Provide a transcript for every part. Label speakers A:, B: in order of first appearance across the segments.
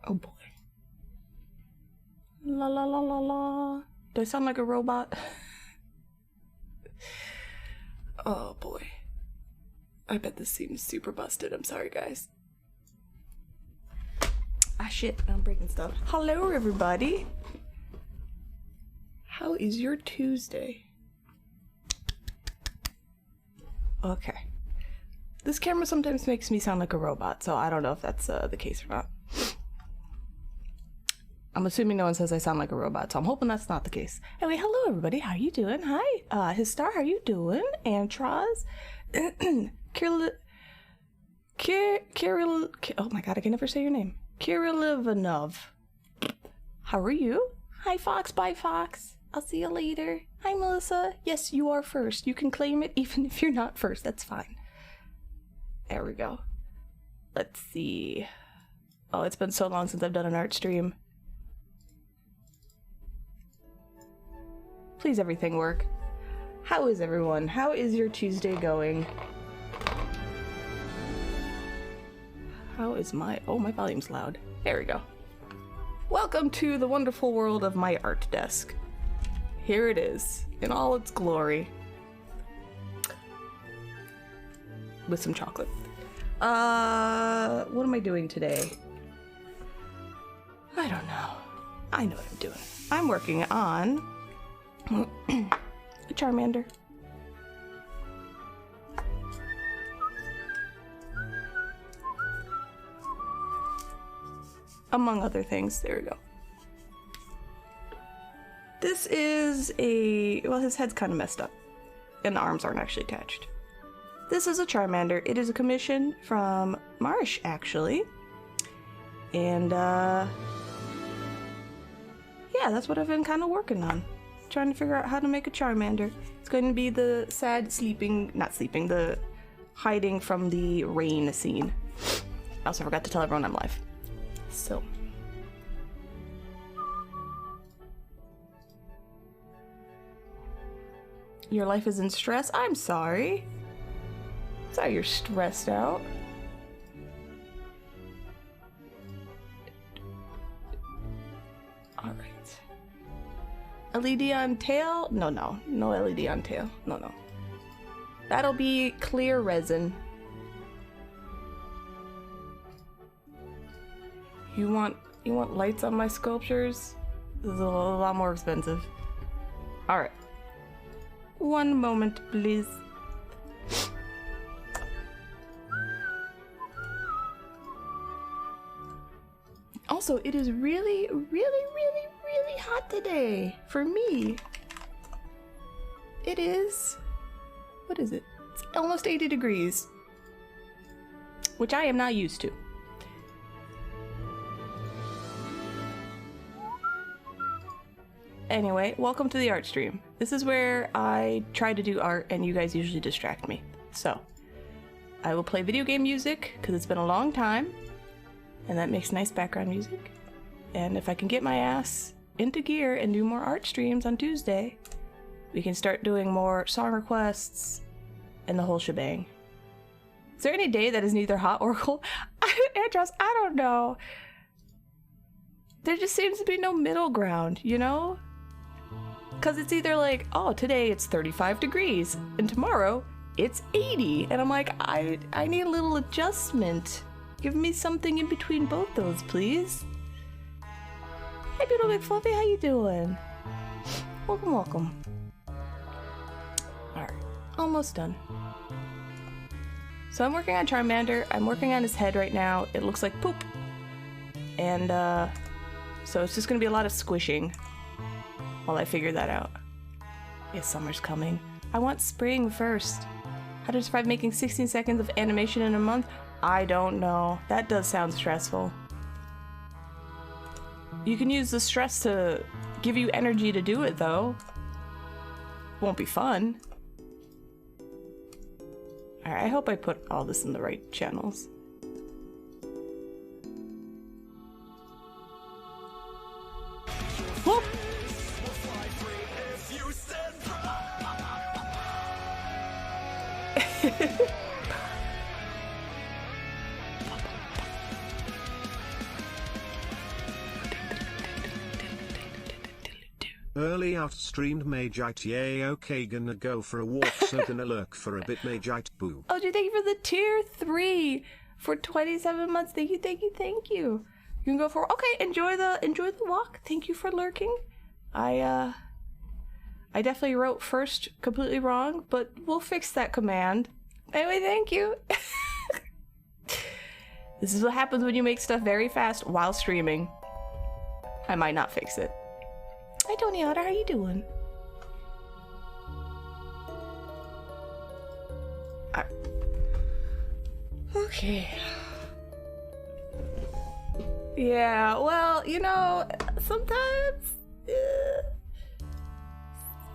A: Oh boy. La la la la la. Do I sound like a robot? Oh boy. I bet this seems super busted. I'm sorry, guys. Ah shit, I'm breaking stuff. Hello everybody. How is your Tuesday? Okay. This camera sometimes makes me sound like a robot, so I don't know if that's the case or not. I'm assuming no one says I sound like a robot, so I'm hoping that's not the case. Anyway, hello everybody, how you doing? Hi, Histar, how you doing? Antraz, Kirill, oh my god, I can never say your name. Kirillovanov. How are you? Hi Fox, bye Fox. I'll see you later. Hi Melissa. Yes, you are first. You can claim it even if you're not first, that's fine. There we go. Let's see. Oh, it's been so long since I've done an art stream. Please everything work. How is everyone? How is your Tuesday going? How is my... Oh, my volume's loud. There we go. Welcome to the wonderful world of my art desk. Here it is, in all its glory. With some chocolate. What am I doing today? I don't know. I know what I'm doing. I'm working on a Charmander. Among other things. There we go. This is a... well, his head's kind of messed up. And the arms aren't actually attached. This is a Charmander. It is a commission from Marsh, actually. And, yeah, that's what I've been kind of working on. Trying to figure out how to make a Charmander. It's going to be the sad sleeping... not sleeping, the hiding from the rain scene. I also forgot to tell everyone I'm live. So... your life is in stress? I'm sorry. Sorry you're stressed out. Alright. LED on tail? No, no. No LED on tail. No, no. That'll be clear resin. You want lights on my sculptures? This is a lot more expensive. Alright. One moment, please. Also, it is really, really, really, really hot today for me. It is... what is it? It's almost 80 degrees. Which I am not used to. Anyway, welcome to the art stream. This is where I try to do art and you guys usually distract me. So, I will play video game music because it's been a long time and that makes nice background music. And if I can get my ass into gear and do more art streams on Tuesday, we can start doing more song requests and the whole shebang. Is there any day that is neither hot or cold? Andros, I don't know. There just seems to be no middle ground, you know? Because it's either like, oh, today it's 35 degrees, and tomorrow it's 80. And I'm like, I need a little adjustment. Give me something in between both those, please. Hey, Beautiful Big Fluffy, how you doing? Welcome, welcome. Alright, almost done. So I'm working on Charmander. I'm working on his head right now. It looks like poop. And, so it's just gonna be a lot of squishing while I figure that out. Yes, summer's coming. I want spring first. How to survive making 16 seconds of animation in a month? I don't know. That does sound stressful. You can use the stress to give you energy to do it, though. Won't be fun. Alright, I hope I put all this in the right channels. Whoop!
B: Early outstreamed Magite, yay, okay, gonna go for a walk, so gonna lurk for a bit, Magite, boo.
A: Oh, thank you for the tier 3 for 27 months. Thank you, thank you, thank you. You can go for, okay, enjoy the walk. Thank you for lurking. I definitely wrote first completely wrong, but we'll fix that command. Anyway, thank you. This is what happens when you make stuff very fast while streaming. I might not fix it. Hi, Tony Otter, how you doing? Okay. Yeah, well, you know, sometimes...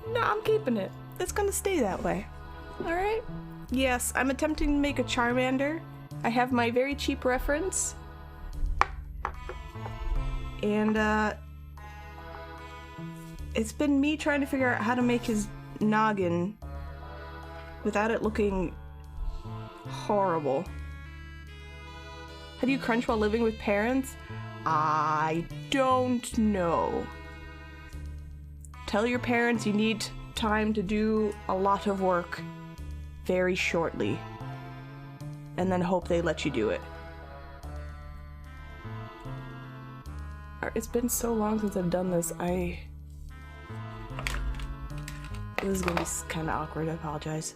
A: no, I'm keeping it. It's gonna stay that way. Alright? Yes, I'm attempting to make a Charmander. I have my very cheap reference. And, it's been me trying to figure out how to make his noggin without it looking horrible. How do you crunch while living with parents? I don't know. Tell your parents you need time to do a lot of work very shortly, and then hope they let you do it. It's been so long since I've done this, this is gonna be kind of awkward, I apologize.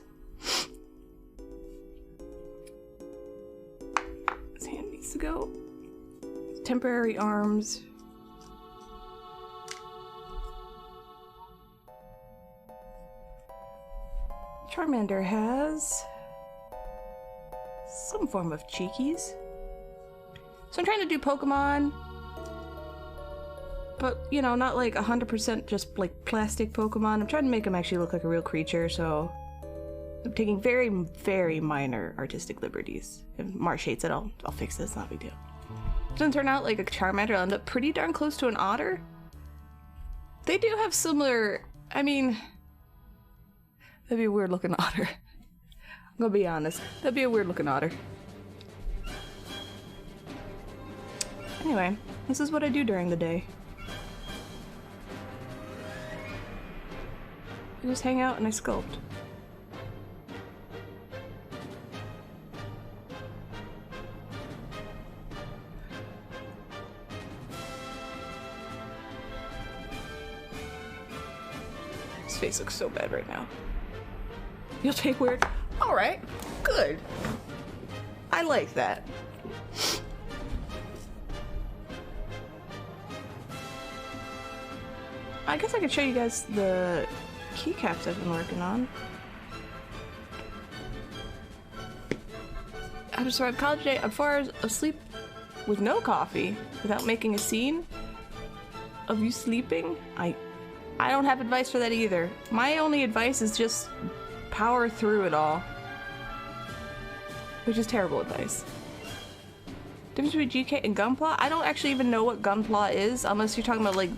A: This hand needs to go. Temporary arms. Charmander has some form of cheekies. So I'm trying to do Pokemon, but, you know, not like 100% just like plastic Pokemon. I'm trying to make them actually look like a real creature, so I'm taking very, very minor artistic liberties. If Marsh hates it, I'll fix this, not a big deal. It doesn't turn out like a Charmander, I'll end up pretty darn close to an otter. They do have similar, I mean, that'd be a weird looking otter. I'm gonna be honest, that'd be a weird looking otter. Anyway, this is what I do during the day. I just hang out and I sculpt. His face looks so bad right now. You'll take weird. Alright, good. I like that. I guess I could show you guys the keycaps I've been working on. I'm sorry, college day, I'm far asleep with no coffee without making a scene of you sleeping. I don't have advice for that either. My only advice is just power through it all. Which is terrible advice. Difference between GK and Gunpla? I don't actually even know what Gunpla is, unless you're talking about like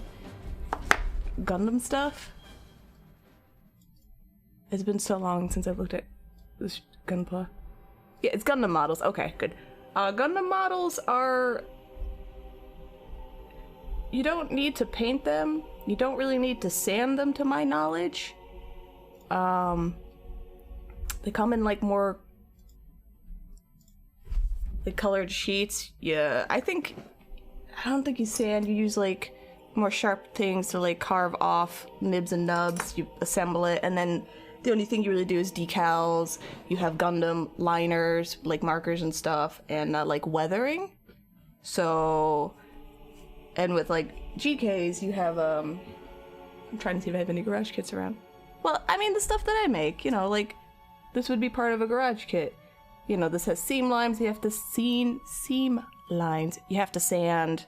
A: Gundam stuff. It's been so long since I've looked at this Gunpla. Yeah, it's Gundam models. Okay, good. Gundam models are... You don't need to paint them. You don't really need to sand them, to my knowledge. They come in like more like colored sheets. Yeah, I don't think you sand. You use like more sharp things to like carve off nibs and nubs. You assemble it, and then the only thing you really do is decals. You have Gundam liners, like markers and stuff, and like weathering. So, and with like GKs, you have I'm trying to see if I have any garage kits around. Well, I mean the stuff that I make, you know, like this would be part of a garage kit. You know, this has seam lines. You have to seam lines. You have to sand.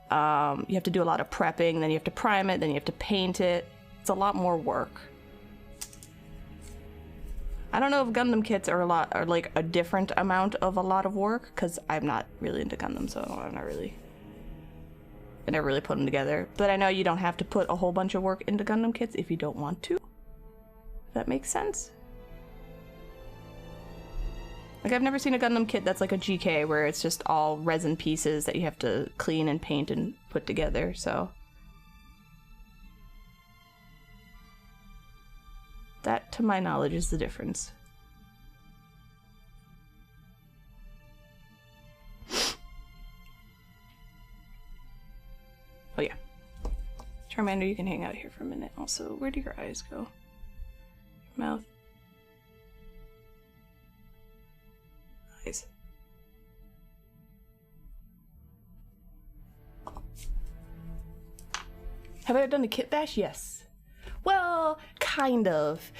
A: You have to do a lot of prepping. Then you have to prime it. Then you have to paint it. It's a lot more work. I don't know if Gundam kits are like a different amount of a lot of work, because I'm not really into Gundam, so I never really put them together. But I know you don't have to put a whole bunch of work into Gundam kits if you don't want to. If that makes sense. Like, I've never seen a Gundam kit that's like a GK where it's just all resin pieces that you have to clean and paint and put together, so. That, to my knowledge, is the difference. Oh yeah. Charmander, you can hang out here for a minute. Also, where do your eyes go? Mouth. Eyes. Have I done a kit bash? Yes. Well, kind of.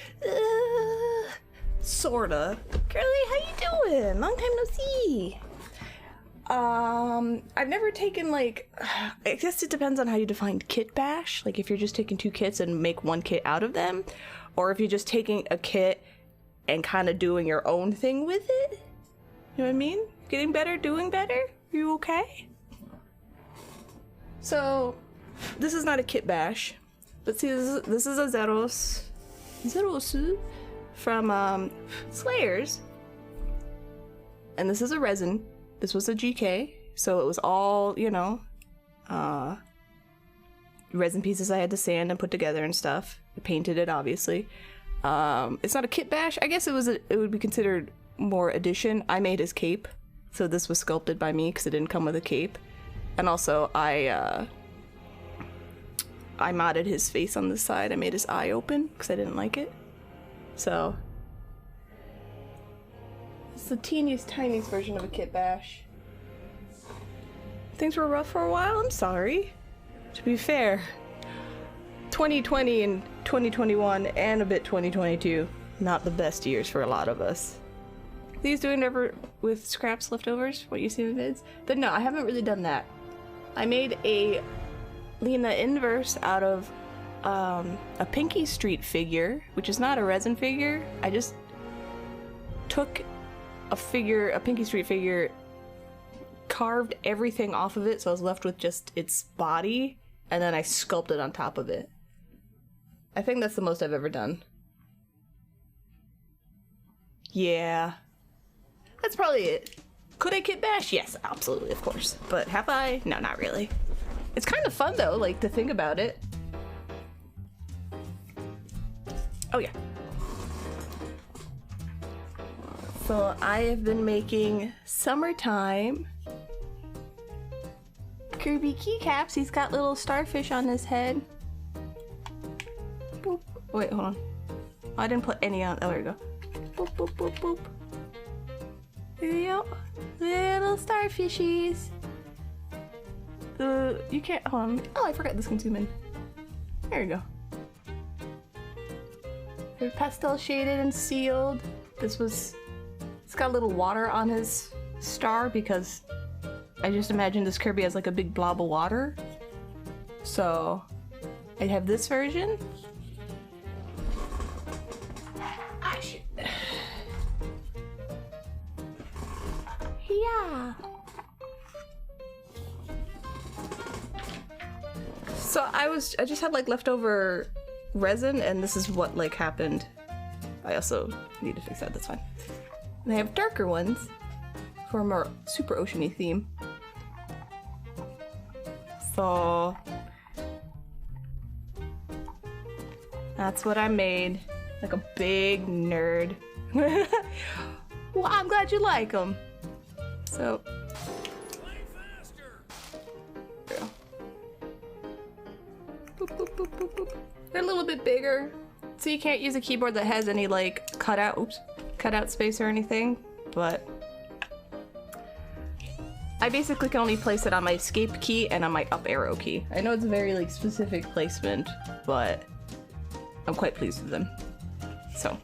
A: Sorta. Curly, how you doing? Long time no see. I've never taken, like, I guess it depends on how you define kit bash. Like, if you're just taking 2 kits and make 1 kit out of them, or if you're just taking a kit and kind of doing your own thing with it. You know what I mean? Getting better, doing better? You okay? So, this is not a kit bash, but see, this is a Zeros from Slayers, and this is a resin. This was a GK, so it was all, you know, resin pieces I had to sand and put together and stuff. I painted it, obviously. It's not a kit bash. I guess it would be considered more addition. I made his cape, so this was sculpted by me because it didn't come with a cape. And also, I modded his face on this side. I made his eye open because I didn't like it. So, it's the teeniest, tiniest version of a kit bash. Things were rough for a while, I'm sorry. To be fair, 2020 and 2021 and a bit 2022, not the best years for a lot of us. These doing ever with scraps leftovers, what you see in the vids? But no, I haven't really done that. I made a Lena inverse out of a Pinky Street figure, which is not a resin figure. I just took a Pinky Street figure, carved everything off of it, so I was left with just its body, and then I sculpted on top of it. I think that's the most I've ever done. Yeah. That's probably it. Could I kit bash? Yes, absolutely, of course. But have I? No, not really. It's kind of fun though, like, to think about it. Oh yeah. So I have been making summertime Kirby keycaps. He's got little starfish on his head. Boop. Wait, hold on. Oh, I didn't put any on. Oh, there we go. Boop, boop, boop, boop. There you go. Little starfishies. You can't, hold on. Oh, I forgot this can zoom in. There you go. They're pastel shaded and sealed. It's got a little water on his star because I just imagine this Kirby has like a big blob of water. So I have this version. Ah, shit. Yeah. So I just had like leftover resin, and this is what like happened. I also need to fix that, that's fine. And I have darker ones for a more super oceany theme. So that's what I made, like a big nerd. Well, I'm glad you like them. So boop, boop, boop, boop, boop. They're a little bit bigger, so you can't use a keyboard that has any like cutout space or anything, but I basically can only place it on my escape key and on my up arrow key. I know it's a very like specific placement, but I'm quite pleased with them. So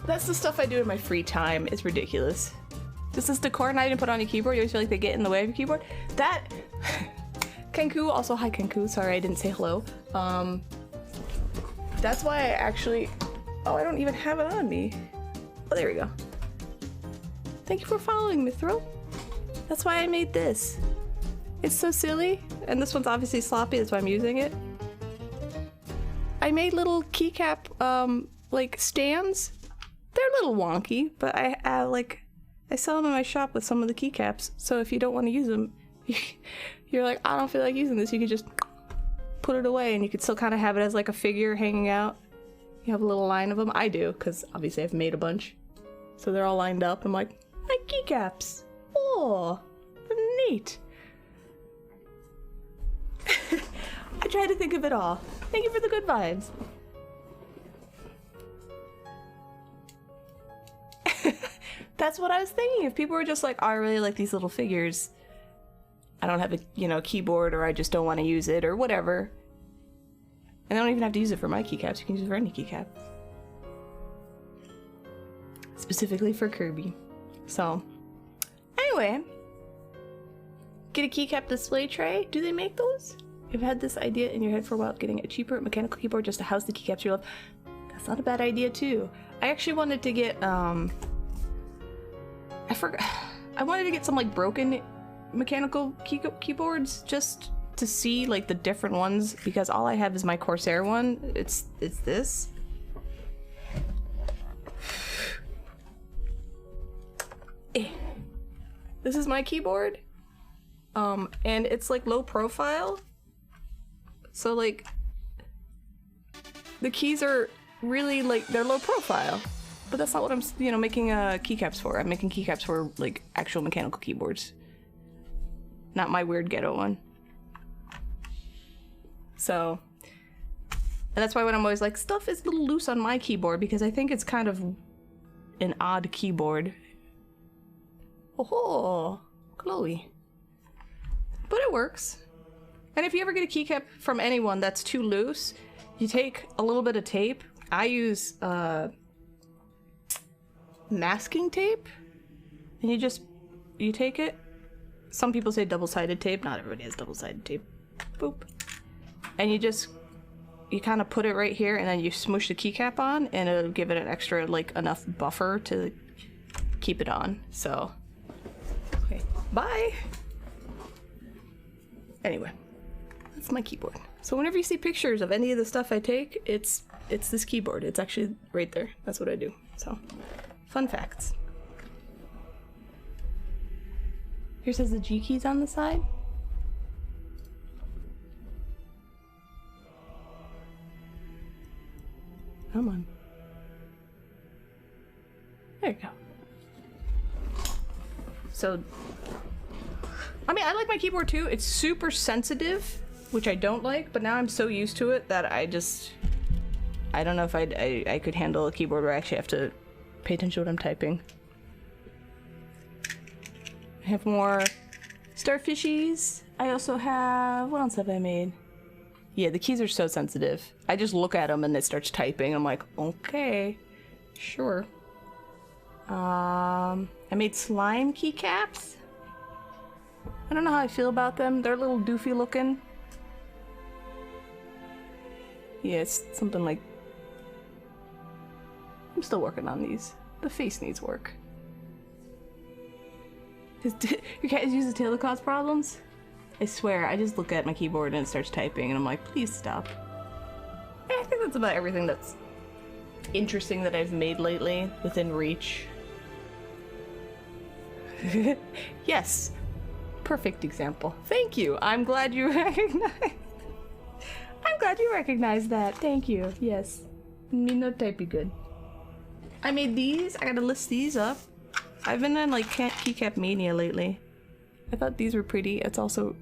A: that's the stuff I do in my free time. It's ridiculous. Just this decor and I didn't put on your keyboard. You always feel like they get in the way of your keyboard. That Kenku, also hi Kenku, sorry I didn't say hello. That's why I actually, oh, I don't even have it on me. Oh, there we go. Thank you for following, Mithril. That's why I made this. It's so silly, and this one's obviously sloppy, that's why I'm using it. I made little keycap, like stands. They're a little wonky, but I sell them in my shop with some of the keycaps, so if you don't want to use them, if you're like, I don't feel like using this, you could just put it away and you could still kind of have it as like a figure hanging out. You have a little line of them. I do, because obviously I've made a bunch. So they're all lined up. I'm like, my keycaps. Oh, neat. I try to think of it all. Thank you for the good vibes. That's what I was thinking. If people were just like, oh, I really like these little figures, I don't have a, you know, keyboard, or I just don't want to use it, or whatever. And I don't even have to use it for my keycaps. You can use it for any keycap. Specifically for Kirby. So, anyway. Get a keycap display tray. Do they make those? You've had this idea in your head for a while, getting a cheaper mechanical keyboard just to house the keycaps you love. That's not a bad idea, too. I actually wanted to get, I wanted to get some, like, broken mechanical keyboards just to see, like, the different ones, because all I have is my Corsair one. It's this. This is my keyboard. And it's, like, low profile. So, like, the keys are really, like, they're low profile. But that's not what I'm, you know, making keycaps for. I'm making keycaps for, like, actual mechanical keyboards. Not my weird ghetto one. So, and that's why when I'm always like, stuff is a little loose on my keyboard, because I think it's kind of an odd keyboard. Oh, Chloe. But it works. And if you ever get a keycap from anyone that's too loose, you take a little bit of tape. I use masking tape, and you take it. Some people say double-sided tape. Not everybody has double-sided tape. Boop. And you kind of put it right here, and then you smoosh the keycap on, and it'll give it an extra, like, enough buffer to keep it on. So, okay, bye. Anyway, that's my keyboard. So whenever you see pictures of any of the stuff I take, it's this keyboard. It's actually right there. That's what I do. So, fun facts. Here says the G keys on the side. Come on. There you go. So, I mean, I like my keyboard too. It's super sensitive, which I don't like, but now I'm so used to it that I don't know if I could handle a keyboard where I actually have to pay attention to what I'm typing. I have more starfishies. I also have, what else have I made? Yeah, the keys are so sensitive. I just look at them and it starts typing. I'm like, okay, sure. I made slime keycaps. I don't know how I feel about them. They're a little doofy looking. Yeah, it's something like... I'm still working on these. The face needs work. Your cat uses tail to cause problems? I swear, I just look at my keyboard and it starts typing and I'm like, please stop. I think that's about everything that's interesting that I've made lately, within reach. Yes. Perfect example. Thank you. I'm glad you recognized that. Thank you. Yes. Me no typey good. I made these. I gotta list these up. I've been in like keycap mania lately. I thought these were pretty. It's also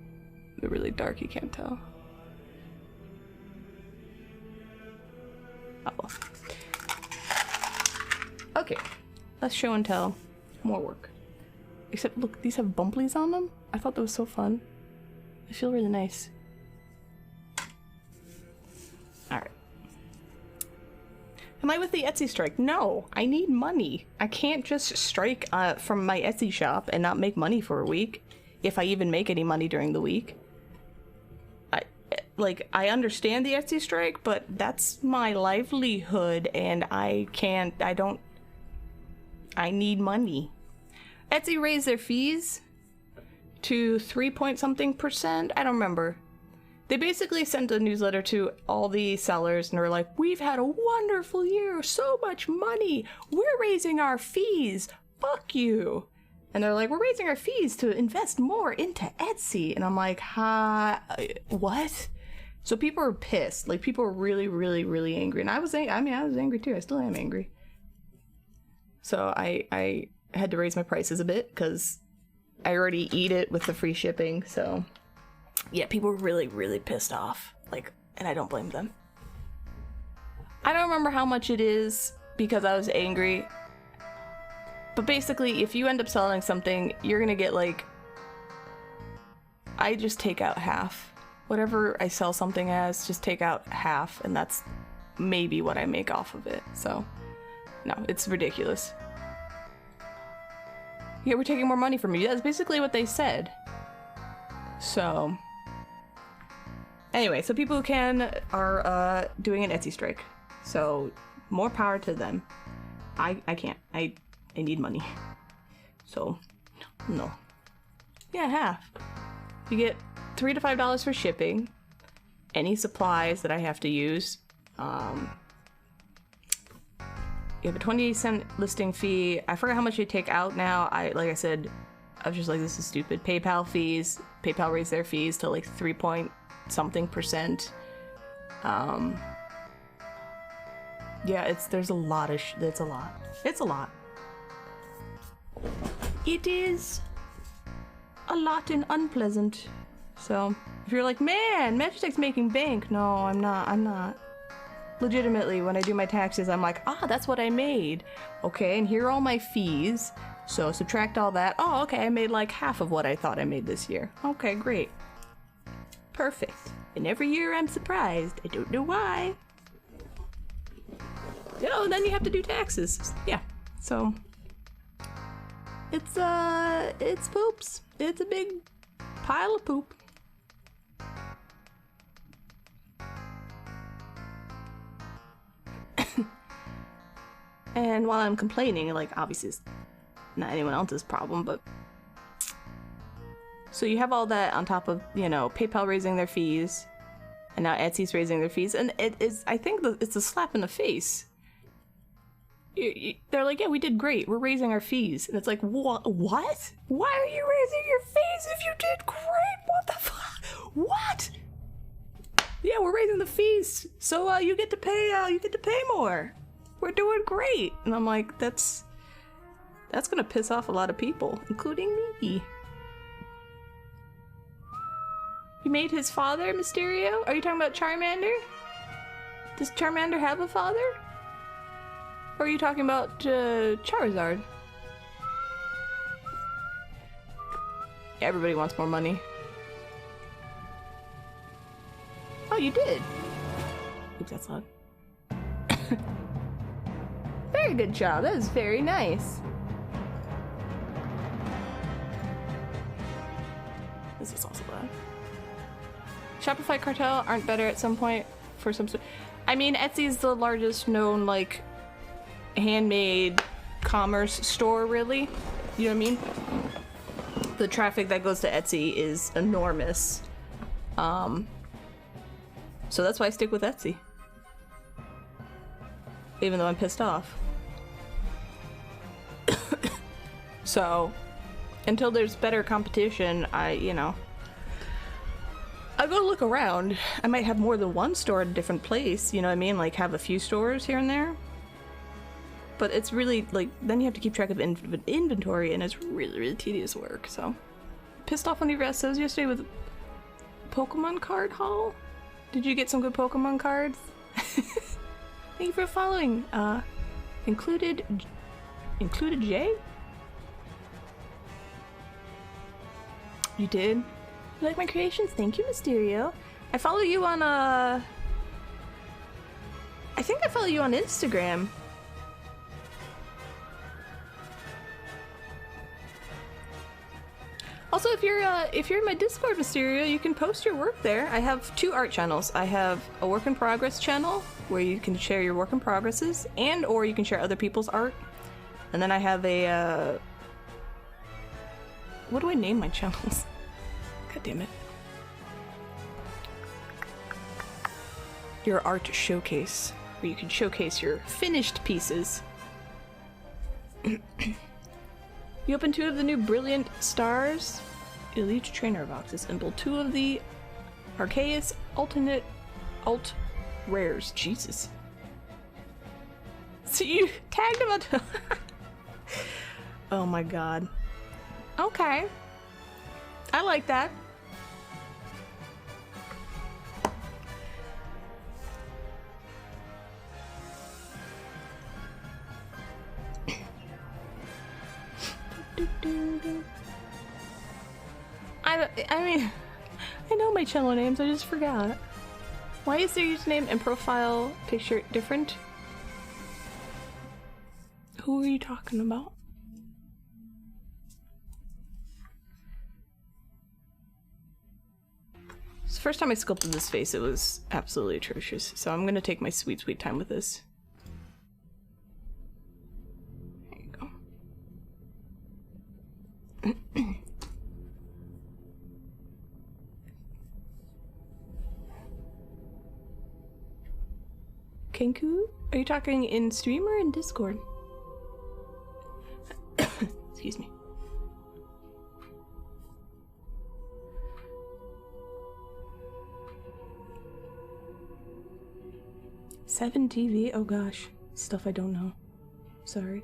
A: they're really dark, you can't tell. Oh well. Okay. Let's show and tell. More work. Except look, these have bumplies on them. I thought that was so fun. They feel really nice. Alright. Am I with the Etsy strike? No, I need money. I can't just strike from my Etsy shop and not make money for a week, if I even make any money during the week. I understand the Etsy strike, but that's my livelihood and I need money. Etsy raised their fees to 3-point-something%. I don't remember. They basically sent a newsletter to all the sellers and were like, we've had a wonderful year, so much money, we're raising our fees, fuck you. And they're like, we're raising our fees to invest more into Etsy. And I'm like, what? So people are pissed. Like, people are really, really, really angry. And I was angry too. I still am angry. So I had to raise my prices a bit because I already eat it with the free shipping. So yeah, people were really, really pissed off. Like, and I don't blame them. I don't remember how much it is because I was angry. But basically, if you end up selling something, you're gonna get like, I just take out half. Whatever I sell something as, just take out half, and that's maybe what I make off of it. So, no, it's ridiculous. Yeah, we're taking more money from you. That's basically what they said. So, anyway, so people who can are doing an Etsy strike. So, more power to them. I can't. I need money. So, no. Yeah, half. You get $3 to $5 for shipping. Any supplies that I have to use. You have a 28-cent listing fee. I forgot how much you take out now. Like I said, I was just like, this is stupid. PayPal fees. PayPal raised their fees to like 3-point-something%. Yeah, there's a lot of it's a lot. It's a lot. It is a lot and unpleasant. So, if you're like, man, Magitek's making bank. No, I'm not. Legitimately, when I do my taxes, I'm like, that's what I made. Okay, and here are all my fees. So, subtract all that. Oh, okay, I made like half of what I thought I made this year. Okay, great. Perfect. And every year I'm surprised. I don't know why. Oh, and then you have to do taxes. Yeah, so... It's poops. It's a big pile of poop. And while I'm complaining, like, obviously it's not anyone else's problem, but... So you have all that on top of, you know, PayPal raising their fees, and now Etsy's raising their fees, and it is, I think it's a slap in the face. They're like, yeah, we did great. We're raising our fees. And it's like, what? Why are you raising your fees if you did great? What the fuck? What? Yeah, we're raising the fees. So you get to pay more. We're doing great. And I'm like, that's gonna piss off a lot of people, including me. You made his father, Mysterio? Are you talking about Charmander? Does Charmander have a father? Or are you talking about Charizard? Yeah, everybody wants more money. Oh, you did. Oops, that's loud. Very good job. That is very nice. This is also loud. Shopify Cartel aren't better at some point for some... I mean, Etsy's the largest known, like, handmade commerce store, really. You know what I mean? The traffic that goes to Etsy is enormous. So that's why I stick with Etsy. Even though I'm pissed off. So, until there's better competition, I go look around. I might have more than one store at a different place, you know what I mean? Like, have a few stores here and there. But it's really, like, then you have to keep track of inventory, and it's really, really tedious work, so. Pissed off on your SOs yesterday with Pokemon card haul? Did you get some good Pokemon cards? Thank you for following. Included J? You did? You like my creations? Thank you, Mysterio. I follow you on, I think I follow you on Instagram. Also, if you're in my Discord, Mysterio, you can post your work there. I have 2 art channels. I have a work in progress channel where you can share your work in progresses, or you can share other people's art. And then I have a what do I name my channels? God damn it. Your art showcase, where you can showcase your finished pieces. You open 2 of the new Brilliant Stars Elite Trainer boxes and pull 2 of the Arceus Alternate Alt Rares. Jesus. So you tagged him on. Oh my god. Okay. I like that. I mean, I know my channel names, I just forgot. Why is their username and profile picture different? Who are you talking about? It's the first time I sculpted this face, it was absolutely atrocious. So I'm gonna take my sweet, sweet time with this. There you go. Kenku? Are you talking in stream or in Discord? Excuse me. Seven TV? Oh gosh. Stuff I don't know. Sorry.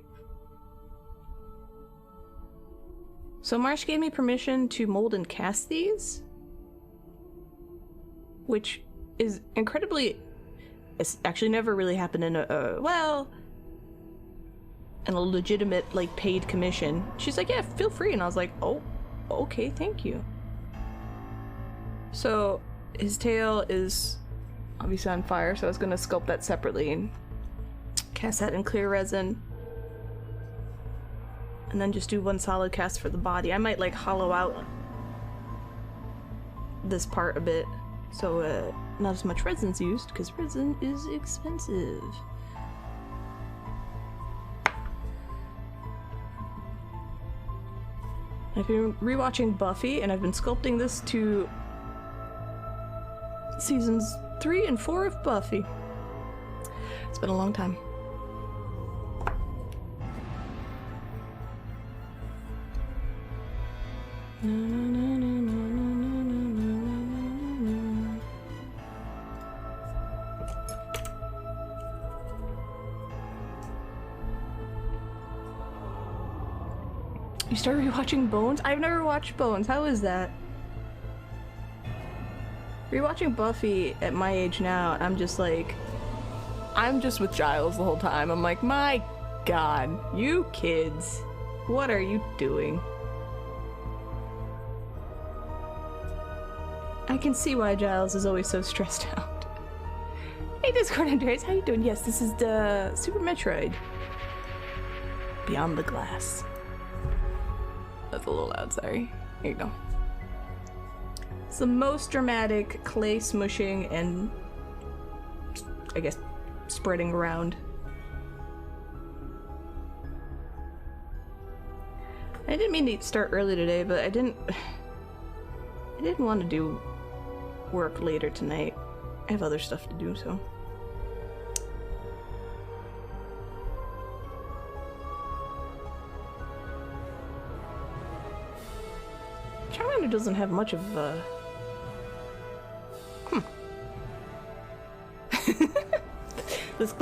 A: So Marsh gave me permission to mold and cast these, which is incredibly... It's actually never really happened in a well, in a legitimate, like, paid commission. She's like, yeah, feel free. And I was like, oh, okay, thank you. So his tail is obviously on fire, so I was gonna sculpt that separately and cast that in clear resin. And then just do one solid cast for the body. I might, like, hollow out this part a bit, so not as much resin's used, because resin is expensive. I've been rewatching Buffy, and I've been sculpting this to seasons 3 and 4 of Buffy. It's been a long time. You started rewatching Bones? I've never watched Bones. How is that? Rewatching Buffy at my age now, I'm just like... I'm just with Giles the whole time. I'm like, my god, you kids. What are you doing? I can see why Giles is always so stressed out. Hey Discord Andreas, how you doing? Yes, this is the Super Metroid. Beyond the Glass. That's a little loud, sorry. Here you go. It's the most dramatic clay smushing and, I guess, spreading around. I didn't mean to start early today, but I didn't want to do work later tonight. I have other stuff to do, so. Charmander doesn't have much of a... This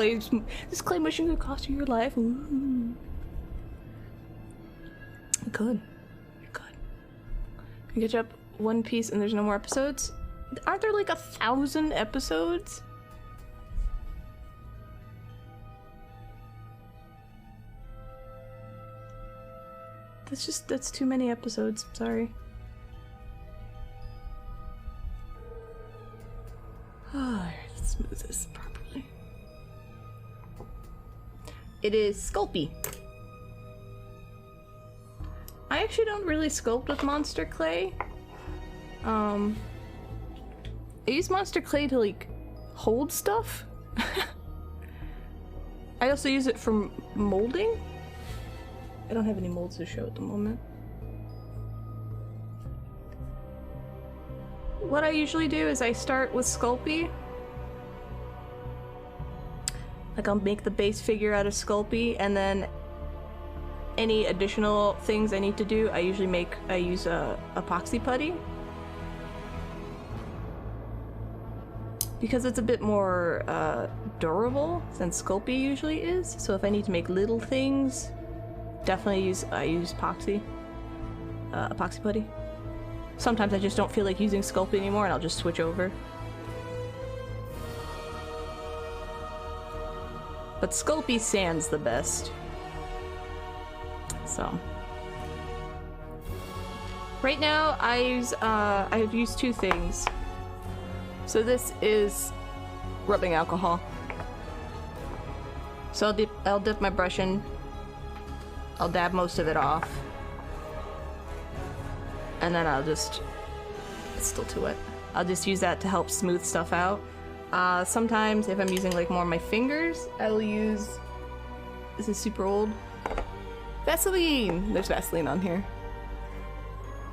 A: clay mushing could cost you your life. Ooh. It could. It could. Can you catch up One Piece and there's no more episodes? Aren't there like 1,000 episodes? That's too many episodes. Sorry. Oh, let's smooth this properly. It is Sculpey. I actually don't really sculpt with monster clay. I use monster clay to, like, hold stuff. I also use it for molding. I don't have any molds to show at the moment. What I usually do is I start with Sculpey. Like, I'll make the base figure out of Sculpey, and then any additional things I need to do, I usually use epoxy putty. Because it's a bit more durable than Sculpey usually is. So if I need to make little things, definitely I use epoxy putty. Sometimes I just don't feel like using Sculpey anymore and I'll just switch over. But Sculpey sand's the best. So right now I've used two things. So this is rubbing alcohol. So I'll dip my brush in. I'll dab most of it off. And then it's still too wet. I'll just use that to help smooth stuff out. Sometimes if I'm using like more of my fingers, I will use, this is super old, Vaseline! There's Vaseline on here.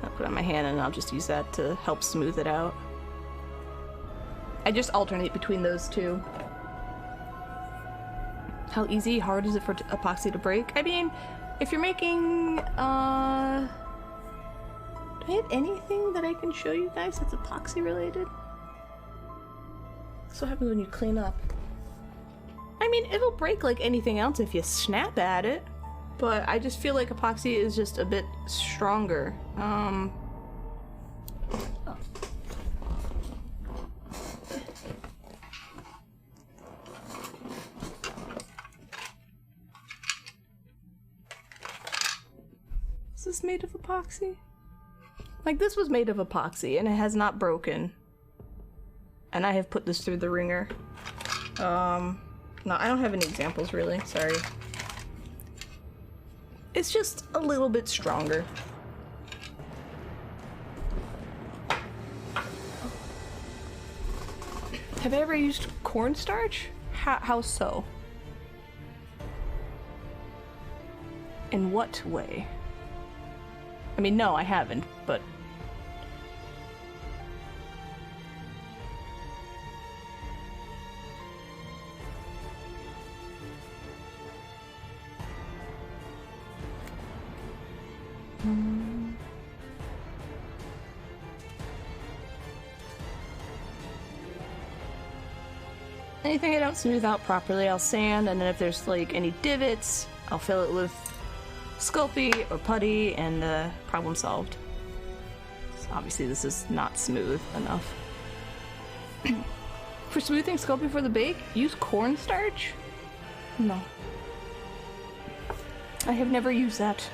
A: I'll put it on my hand and I'll just use that to help smooth it out. I just alternate between those two. How hard is it for epoxy to break? I mean, if you're making, do I have anything that I can show you guys that's epoxy related? That's what happens when you clean up. I mean, it'll break like anything else if you snap at it, but I just feel like epoxy is just a bit stronger. Is this made of epoxy? Like, this was made of epoxy and it has not broken. And I have put this through the ringer. No, I don't have any examples really, sorry. It's just a little bit stronger. Have I ever used cornstarch? How so? In what way? I mean, no, I haven't, but... Anything I don't smooth out properly, I'll sand, and then if there's like any divots, I'll fill it with Sculpey or putty, and problem solved. So obviously this is not smooth enough. For smoothing Sculpey for the bake, use cornstarch? No. I have never used that.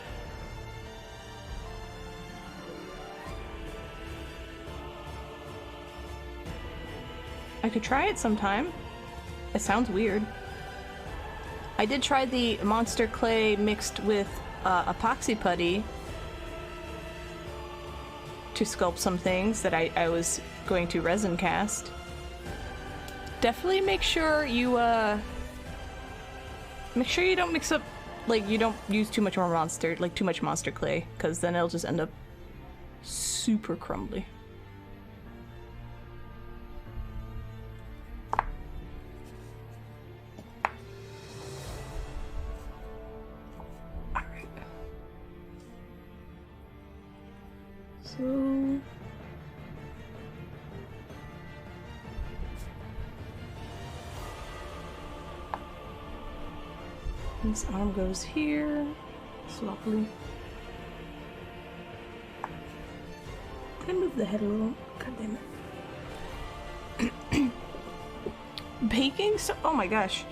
A: I could try it sometime. It sounds weird. I did try the monster clay mixed with epoxy putty to sculpt some things that I was going to resin cast. Definitely make sure you don't mix up, like, you don't use too much monster clay, because then it'll just end up super crumbly. So this arm goes here, sloppily. Can I move the head a little? God damn it. Baking soda? Oh my gosh.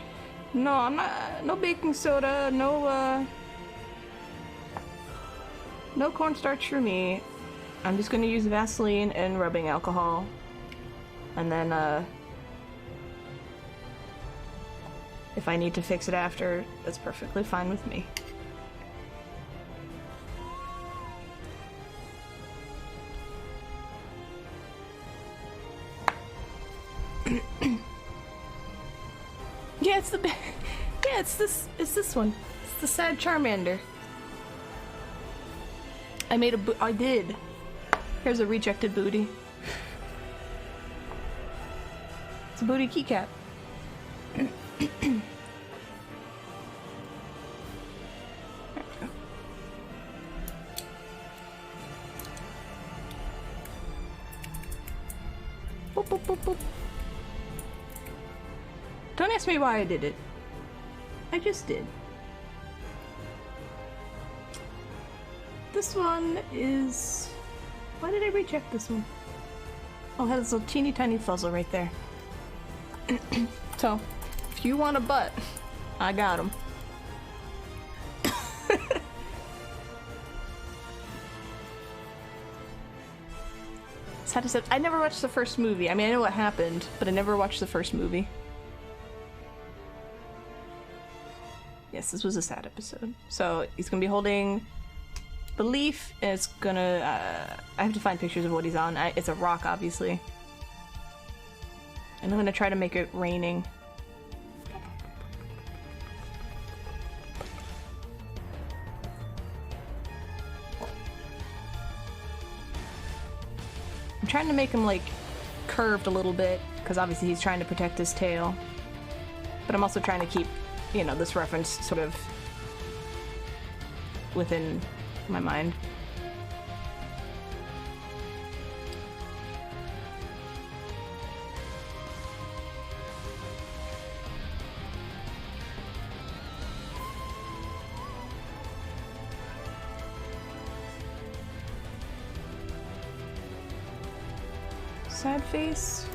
A: No, I'm not. No baking soda. No cornstarch for me. I'm just gonna use Vaseline and rubbing alcohol. And then, if I need to fix it after, that's perfectly fine with me. Yeah, it's this one. It's the sad Charmander. I did. Here's a rejected booty. It's a booty keycap. There we go. boop, boop. Don't ask me why I did it. I just did. This one is... Why did I reject this one? Oh, it has this little teeny tiny fuzzle right there. So, if you want a butt, I got him. Sad to say, I never watched the first movie. I mean, I know what happened, but I never watched the first movie. Yes, this was a sad episode. So, he's gonna be holding the leaf, and it's gonna... I have to find pictures of what he's on. It's a rock, obviously. And I'm gonna try to make it raining. I'm trying to make him, like, curved a little bit, because obviously he's trying to protect his tail. But I'm also trying to keep, you know, this reference sort of within my mind. Sad face.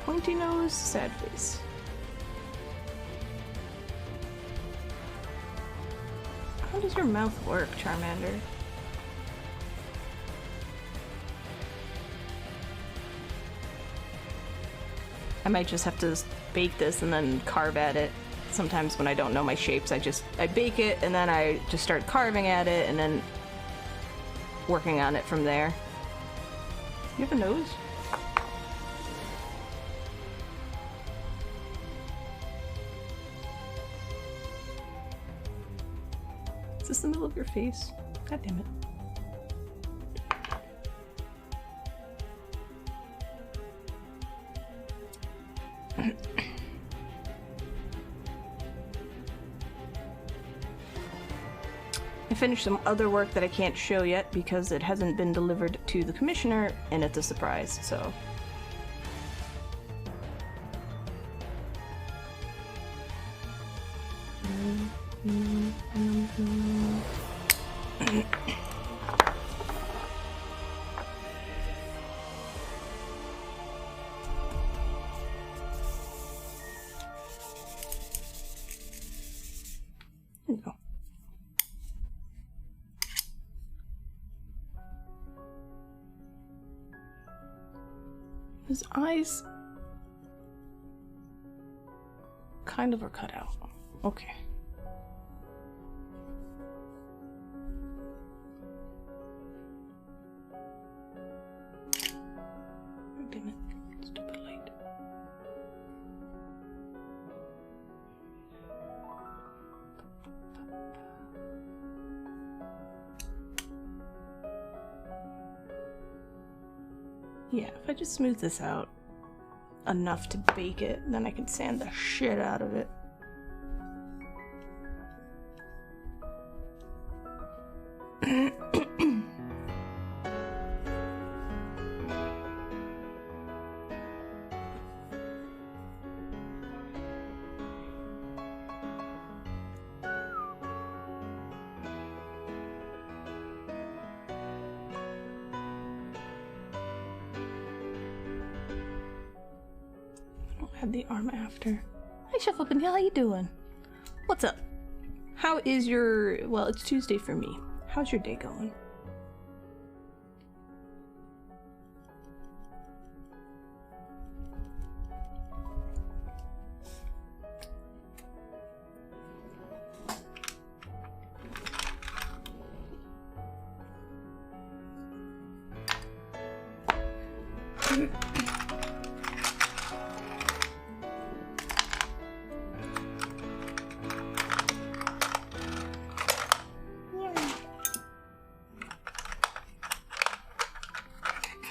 A: Pointy nose, sad face. How does your mouth work, Charmander? I might just have to bake this and then carve at it. Sometimes when I don't know my shapes, I bake it and then I just start carving at it and then working on it from there. You have a nose? Is this the middle of your face? God damn it. I finished some other work that I can't show yet because it hasn't been delivered to the commissioner and it's a surprise, so. His eyes kind of are cut out. Okay. Damn it. Stupid light. Yeah, if I just smooth this out enough to bake it, then I can sand the shit out of it. Had the arm after. Hi Shuffle Pin, how you doing? What's up? How is your... well, it's Tuesday for me. How's your day going?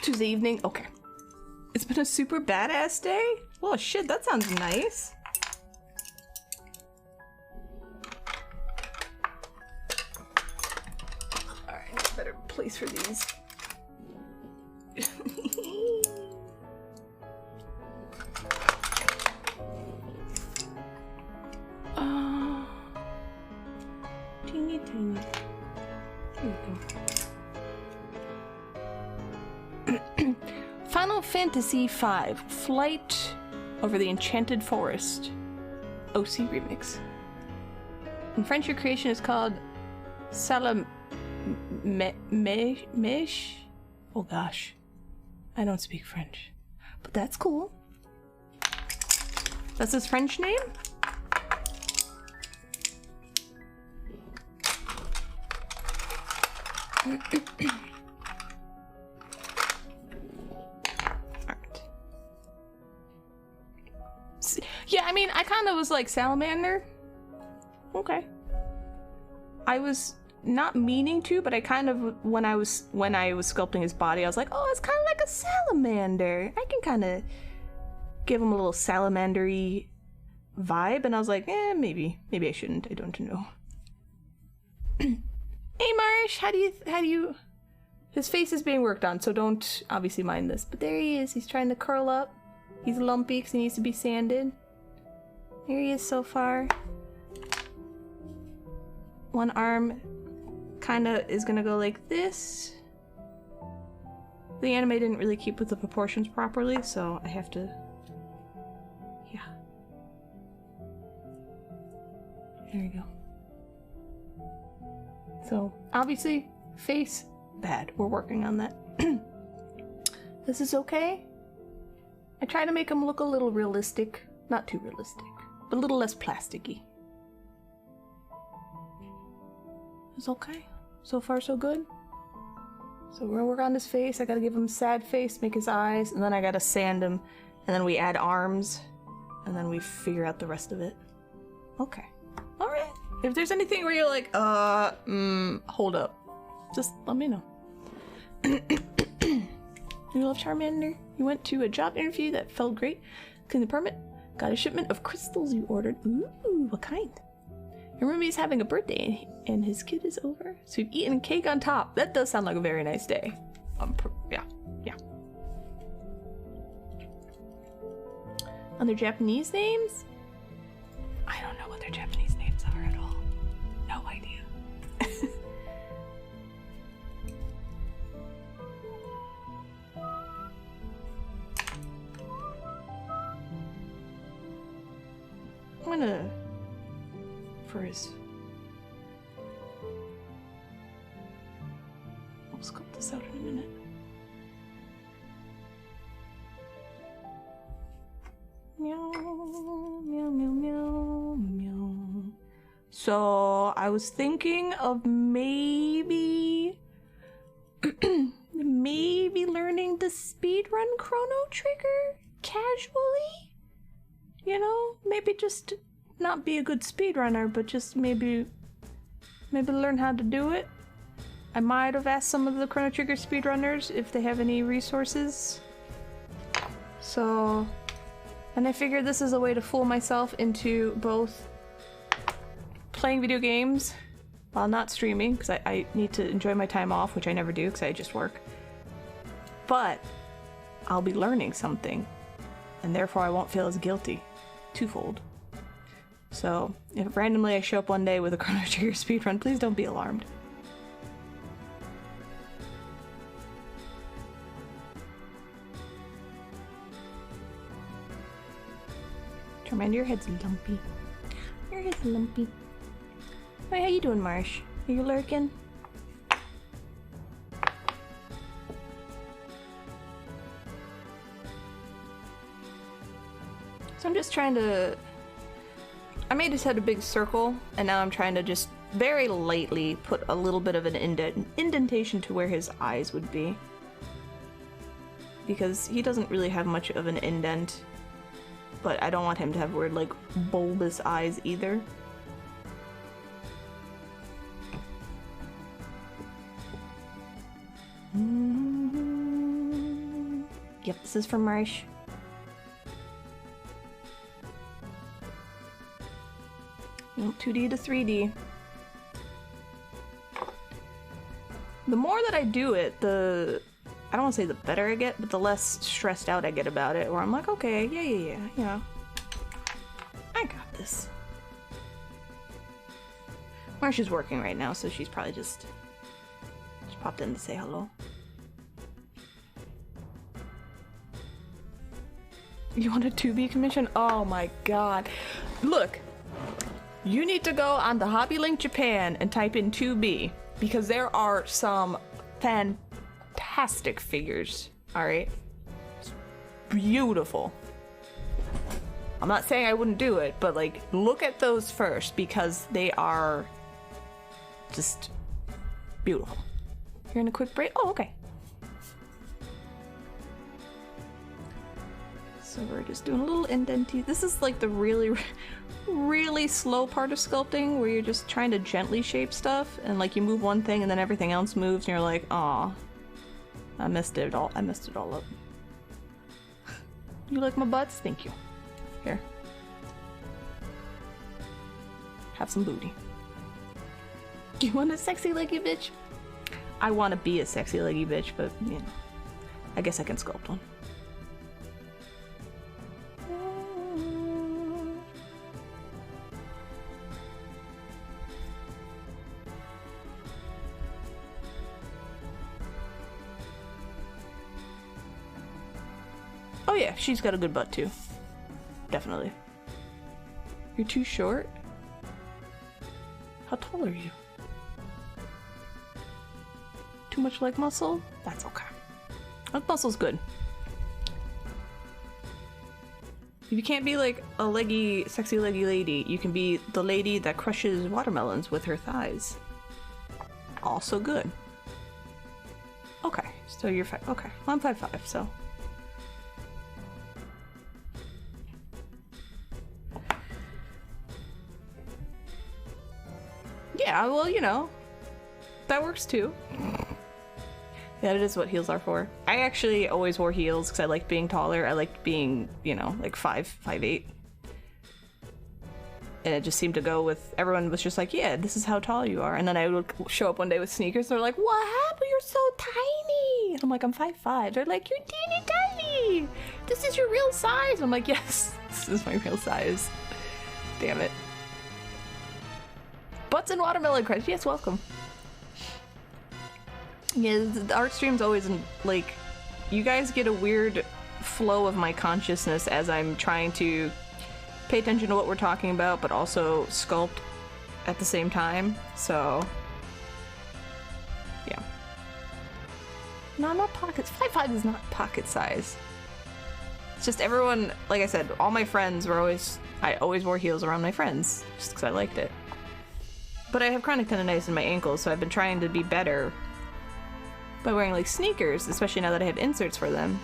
A: Tuesday evening? Okay. It's been a super badass day? Well, shit, that sounds nice. Alright, better place for these teeny tiny. There you go. Final Fantasy V, Flight Over the Enchanted Forest. OC Remix. In French, your creation is called Salam... Mesh? Oh gosh. I don't speak French. But that's cool. That's his French name? Alright. Yeah, I mean, I kind of was like salamander. Okay. I was not meaning to, but I kind of, when I was sculpting his body, I was like, oh, it's kind of like a salamander. I can kind of give him a little salamander-y vibe, and I was like, maybe I shouldn't. I don't know. Hey, Marsh, how do you? His face is being worked on, so don't obviously mind this. But there he is. He's trying to curl up. He's lumpy because he needs to be sanded. There he is so far. One arm kind of is gonna go like this. The anime didn't really keep with the proportions properly, so I have to... Yeah. There we go. So, obviously, face, bad. We're working on that. This is okay. I try to make him look a little realistic. Not too realistic, but a little less plasticky. It's okay. So far, so good. So we're gonna work on his face. I gotta give him a sad face, make his eyes, and then I gotta sand him, and then we add arms, and then we figure out the rest of it. Okay. Alright. If there's anything where you're like, hold up. Just let me know. You love Charmander? You went to a job interview that felt great. Cleaned the permit. Got a shipment of crystals you ordered. Ooh, what kind? Your roomie's having a birthday and his kid is over. So you've eaten cake on top. That does sound like a very nice day. Yeah. Other Japanese names? I don't know what their Japanese names are at all. No idea. I'm gonna... for his... I'll sculpt this out in a minute. Meow, meow, meow, meow, meow. So I was thinking of maybe learning the speedrun Chrono Trigger casually. You know, maybe just not be a good speedrunner, but just maybe learn how to do it. I might have asked some of the Chrono Trigger speedrunners if they have any resources. So, and I figured this is a way to fool myself into both playing video games while not streaming, because I need to enjoy my time off, which I never do because I just work. But I'll be learning something, and therefore I won't feel as guilty. Twofold. So, if randomly I show up one day with a Chrono Trigger speedrun, please don't be alarmed. Charmander, your head's lumpy. Your head's lumpy. Hey, how you doing, Marsh? Are you lurking? So I'm just trying to... I made his head a big circle, and now I'm trying to just very lightly put a little bit of an indentation to where his eyes would be. Because he doesn't really have much of an indent, but I don't want him to have weird, like, bulbous eyes either. Yep, this is from Marsh. Well, 2D to 3D. The more that I do it, I don't want to say the better I get, but the less stressed out I get about it, where I'm like, okay, yeah, you know. I got this. Or she's working right now, so she's probably just popped in to say hello. You want a 2B commission? Oh my god. Look, you need to go on the Hobby Link Japan and type in 2B, because there are some fantastic figures, alright? Beautiful. I'm not saying I wouldn't do it, but like, look at those first, because they are just beautiful. You're in a quick break? Oh, okay. So we're just doing a little indenty. This is like the really, really slow part of sculpting, where you're just trying to gently shape stuff, and like you move one thing and then everything else moves, and you're like, aw, I messed it all up. You like my butts? Thank you. Here. Have some booty. You want a sexy leggy bitch? I want to be a sexy leggy bitch, but you know, I guess I can sculpt one. Oh yeah, she's got a good butt too. Definitely. You're too short? How tall are you? Too much leg muscle? That's okay. Leg muscle's good. If you can't be like a leggy, sexy leggy lady, you can be the lady that crushes watermelons with her thighs. Also good. Okay, so you're 5. Okay, well, I'm 5'5", so. Yeah, well, you know, that works too. That is what heels are for. I actually always wore heels because I liked being taller. I liked being, you know, like 5'8". And it just seemed to go with, everyone was just like, yeah, this is how tall you are. And then I would show up one day with sneakers. They're like, what happened? You're so tiny. And I'm like, I'm 5'5". They're like, you're teeny tiny. This is your real size. I'm like, yes, this is my real size. Damn it. Butts and watermelon crush. Yes, welcome. Yeah, the art stream's always like, you guys get a weird flow of my consciousness as I'm trying to pay attention to what we're talking about, but also sculpt at the same time. So, yeah. No, I'm not pockets. 5'5" is not pocket size. It's just everyone, like I said, all my friends were always, I always wore heels around my friends just because I liked it. But I have chronic tendonitis in my ankles, so I've been trying to be better by wearing like sneakers, especially now that I have inserts for them.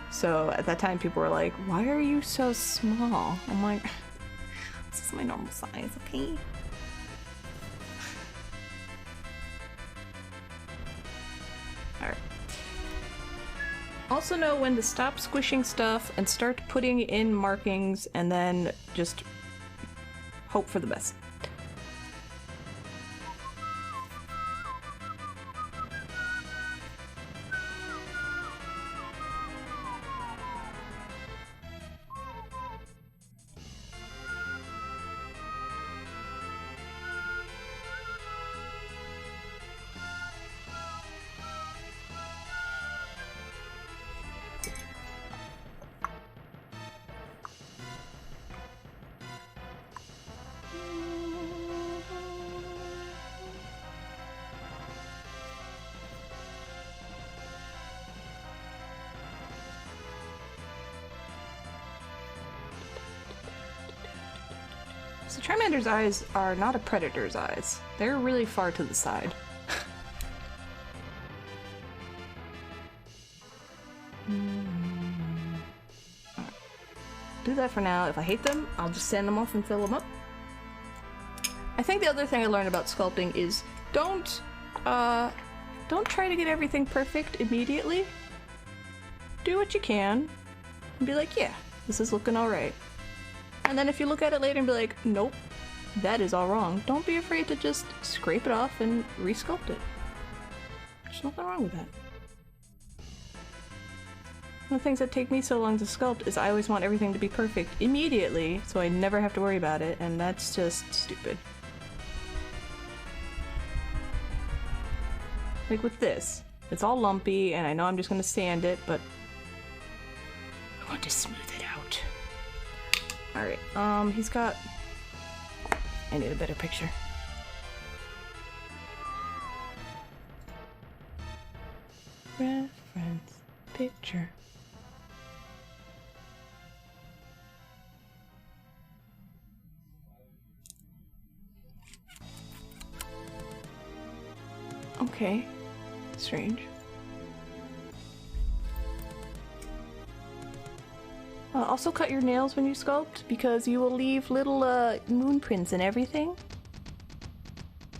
A: So at that time people were like, why are you so small? I'm like, this is my normal size, okay? Alright. Also know when to stop squishing stuff and start putting in markings, and then just hope for the best. So Charmander's eyes are not a predator's eyes. They're really far to the side. Do that for now. If I hate them, I'll just sand them off and fill them up. I think the other thing I learned about sculpting is don't try to get everything perfect immediately. Do what you can and be like, yeah, this is looking alright. And then if you look at it later and be like, nope, that is all wrong, don't be afraid to just scrape it off and re-sculpt it. There's nothing wrong with that. One of the things that take me so long to sculpt is I always want everything to be perfect immediately, so I never have to worry about it, and that's just stupid. Like with this. It's all lumpy, and I know I'm just gonna sand it, but I want to smooth it out. Alright, he's got... I need a better picture. Reference picture. Okay. Strange. Also cut your nails when you sculpt, because you will leave little moon prints and everything.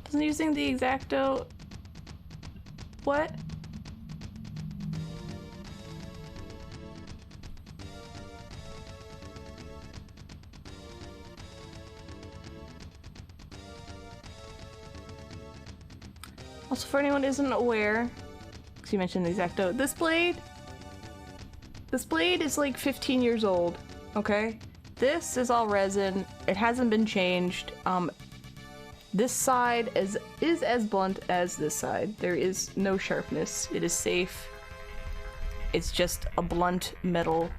A: Doesn't using the X-Acto... What? Also, for anyone who isn't aware, because you mentioned the X-Acto, this blade is like 15 years old, okay? This is all resin. It hasn't been changed. This side is as blunt as this side. There is no sharpness. It is safe. It's just a blunt metal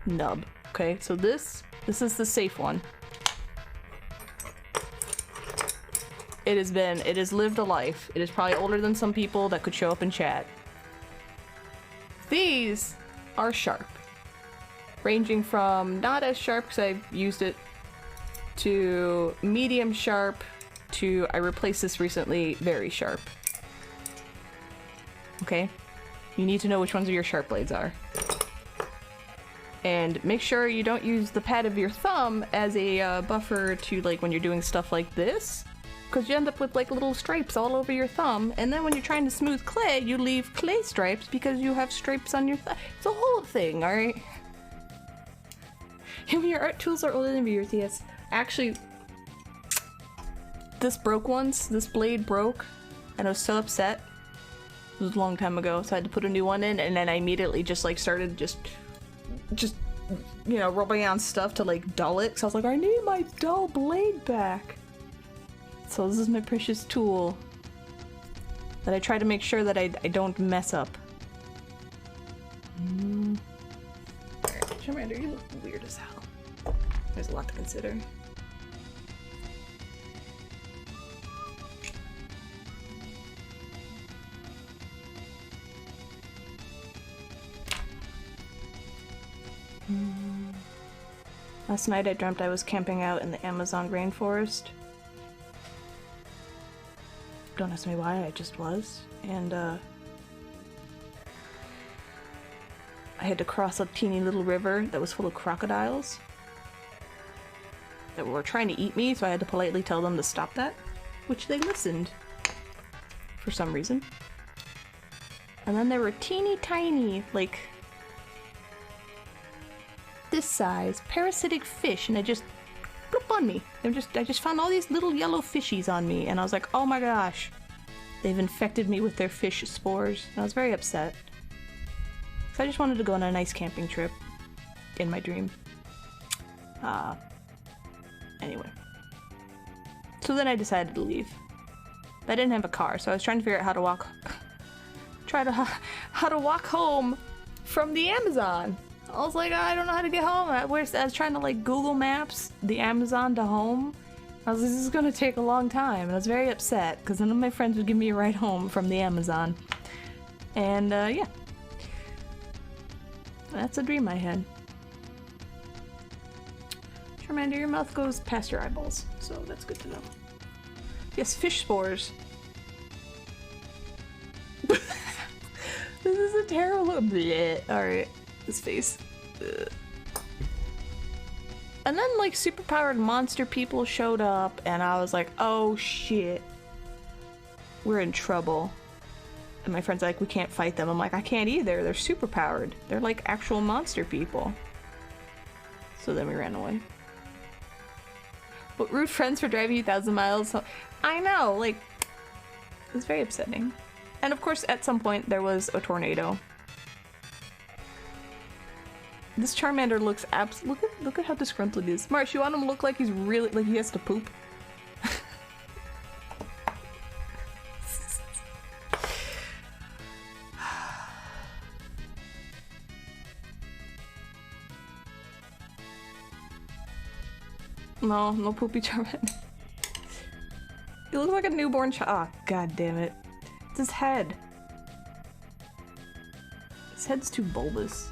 A: nub, okay? So this is the safe one. It has lived a life. It is probably older than some people that could show up in chat. These are sharp. Ranging from not as sharp, because I've used it, to medium sharp, to, I replaced this recently, very sharp. Okay? You need to know which ones of your sharp blades are. And make sure you don't use the pad of your thumb as a buffer to, like, when you're doing stuff like this. Because you end up with like little stripes all over your thumb, and then when you're trying to smooth clay, you leave clay stripes because you have stripes on your thumb. It's a whole thing, alright? And your art tools are older than yours, yes. Actually, this broke once. This blade broke, and I was so upset. It was a long time ago, so I had to put a new one in, and then I immediately just like started just you know, rubbing on stuff to like dull it. So I was like, I need my dull blade back. So this is my precious tool that I try to make sure that I don't mess up. Charmander, you look weird as hell. There's a lot to consider. Last night I dreamt I was camping out in the Amazon rainforest. Don't ask me why, I just was. And I had to cross a teeny little river that was full of crocodiles that were trying to eat me, so I had to politely tell them to stop that, which they listened for some reason. And then there were teeny tiny, like this size, parasitic fish, and they just bloop on me. I just found all these little yellow fishies on me, and I was like, oh my gosh, they've infected me with their fish spores. And I was very upset. So I just wanted to go on a nice camping trip in my dream. Anyway. So then I decided to leave. I didn't have a car, so I was trying to figure out how to walk how to walk home from the Amazon. I was like, I don't know how to get home. I was trying to like Google Maps the Amazon to home. I was like, this is gonna take a long time. And I was very upset because none of my friends would give me a ride home from the Amazon. And yeah. That's a dream I had. Charmander, your mouth goes past your eyeballs, so that's good to know. Yes, fish spores. This is a terrible bleh. Alright, this face. Ugh. And then like superpowered monster people showed up and I was like, oh shit. We're in trouble. And my friend's like, we can't fight them. I'm like, I can't either. They're superpowered. They're like actual monster people. So then we ran away. But rude friends for driving you 1,000 miles. I know, like, it's very upsetting. And of course, at some point, there was a tornado. This Charmander looks look at how disgruntled he is. Marsh, you want him to look like he's really, like he has to poop? No, no poopy Charmander. He looks like a newborn child. Oh, god damn it. It's his head. His head's too bulbous.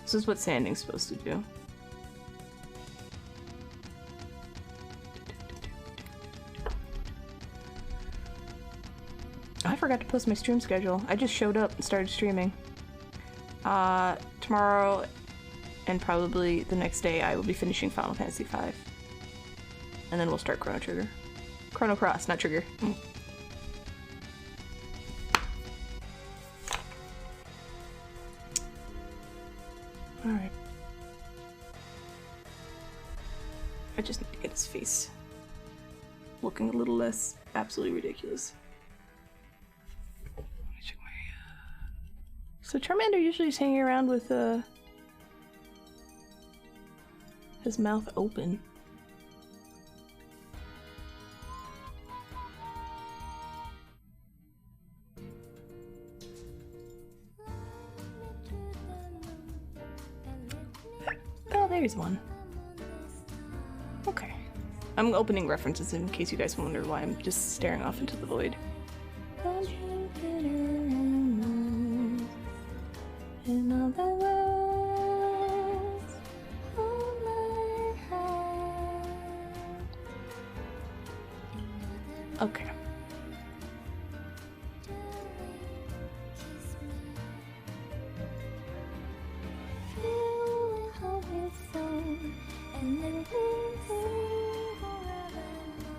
A: This is what sanding's supposed to do. I forgot to post my stream schedule. I just showed up and started streaming. Tomorrow and probably the next day I will be finishing Final Fantasy V. And then we'll start Chrono Trigger. Chrono Cross, not Trigger. Alright. I just need to get his face looking a little less absolutely ridiculous. So Charmander usually is hanging around with his mouth open. Oh, there's one. Okay. I'm opening references in case you guys wonder why I'm just staring off into the void. Okay.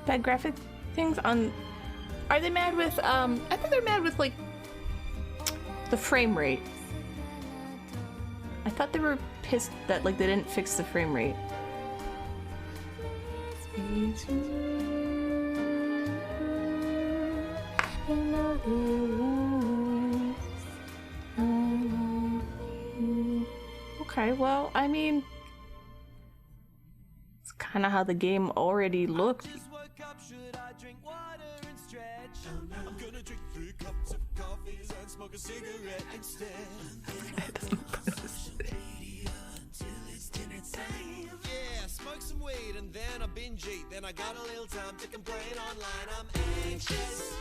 A: Bad graphic things on... Are they mad with, I think they're mad with, like, the frame rate. I thought they were pissed that, like, they didn't fix the frame rate. Okay, well, I mean... It's kind of how the game already looked.
C: I'm gonna drink 3 cups of coffee and smoke a cigarette instead. Yeah, smoke some weed and then I binge eat. Then I got a little time to complain online. I'm anxious.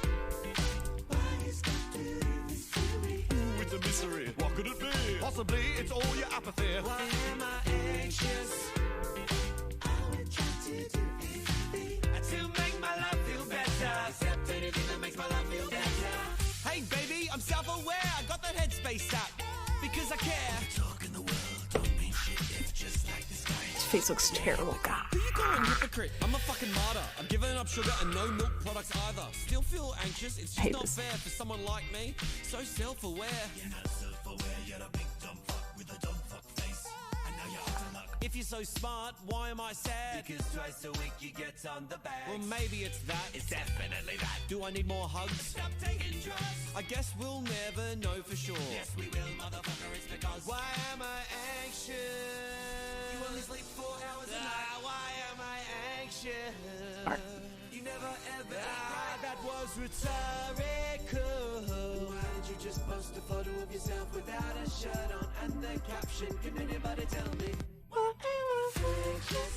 C: Why is God doing this to me? Ooh, it's a misery. What could it be? Possibly it's all your apathy. Why am I anxious? I would try to do anything to make my life feel better. Accept anything that makes my life feel better. Hey baby, I'm self-aware. I got that headspace up because I care. Talk in the world don't mean shit. It's just like this guy.
A: His face looks terrible, God.
C: Who you calling hypocrite? I'm a fucking martyr. I'm giving up sugar and no milk products either. Still feel anxious. It's just not fair for someone like me. So self-aware. You're not self-aware. You're a big dumb fuck with a dumb fuck face. And now you're out of luck. If you're so smart, why am I sad? Because twice a week you get on the bag. Well, maybe it's that. It's definitely that. Do I need more hugs? Stop taking drugs. I guess we'll never know for sure. Yes, we will, motherfucker. It's because why am I anxious? You only sleep 4 hours a night. Why am I anxious? You never ever that was rhetorical. Why did you just post a photo of yourself without a shirt on and the caption? Can anybody tell me? Why am I anxious?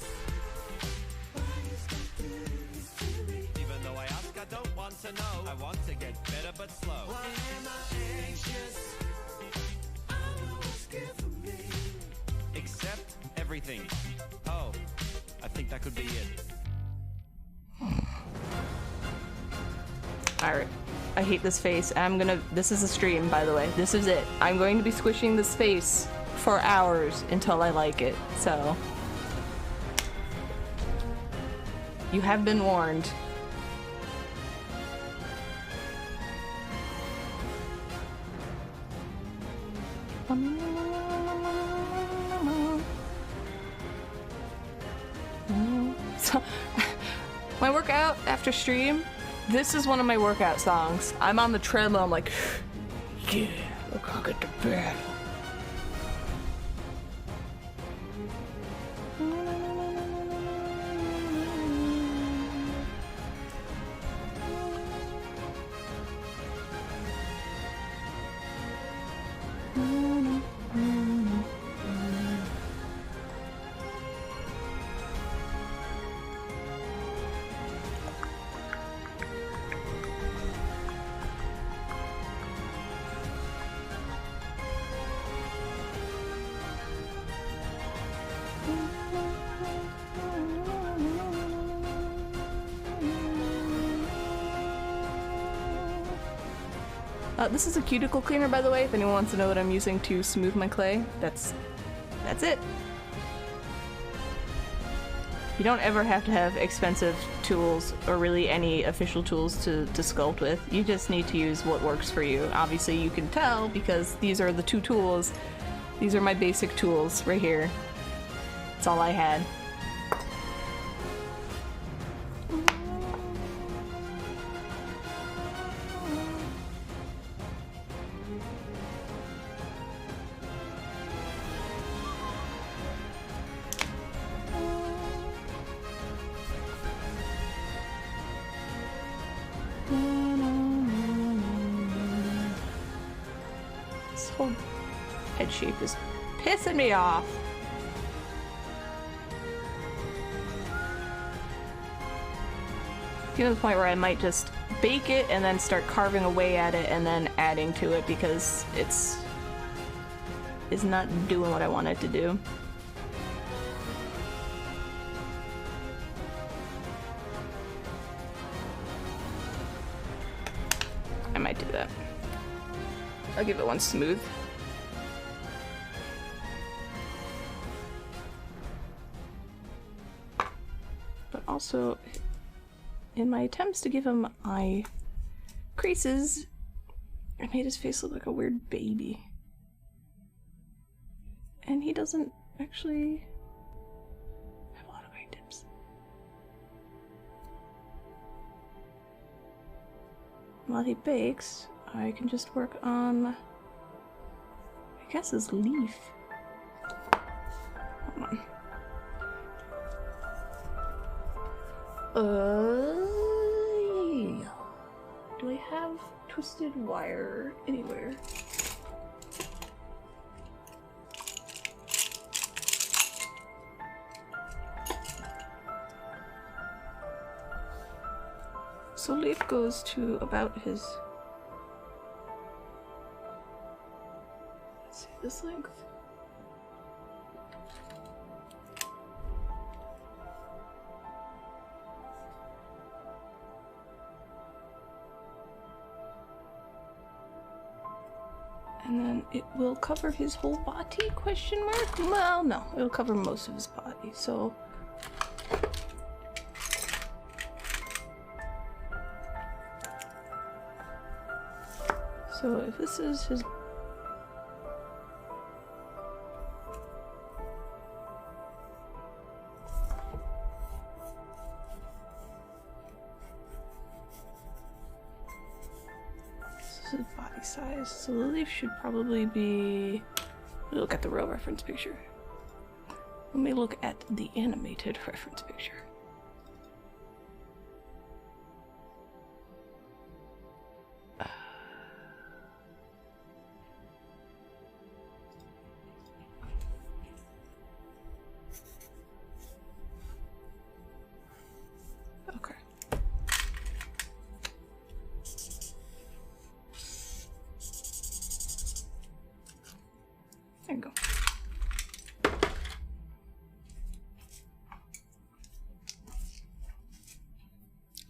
C: Why is God doing this to me? Even though I ask, I don't want to know. I want to get better but slow. Why am I anxious? I know what's good for me. Accept everything. Oh, I think that could be it.
A: Alright. I hate this face. This is a stream, by the way. This is it. I'm going to be squishing this face for hours until I like it, so. You have been warned. So, my workout after stream, this is one of my workout songs. I'm on the treadmill, I'm like, yeah, look, I'll get to bed. This is a cuticle cleaner, by the way, if anyone wants to know what I'm using to smooth my clay. That's it. You don't ever have to have expensive tools, or really any official tools to sculpt with. You just need to use what works for you. Obviously you can tell because these are the two tools. These are my basic tools right here. That's all I had. This whole head shape is pissing me off. Getting to the point where I might just bake it and then start carving away at it and then adding to it because it's not doing what I want it to do. I might do that. I'll give it one smooth. But also, in my attempts to give him eye creases, I made his face look like a weird baby. And he doesn't actually have a lot of eye tips. While he bakes, I can just work on, I guess, his leaf. Hold on. Do I have twisted wire anywhere? So leaf goes to about his, let's see, this length. And then it will cover his whole body, question mark? Well, no, it'll cover most of his body, so. So if this is his, body size, so the leaf should probably be, look at the real reference picture. Let me look at the animated reference picture. Okay. There you go.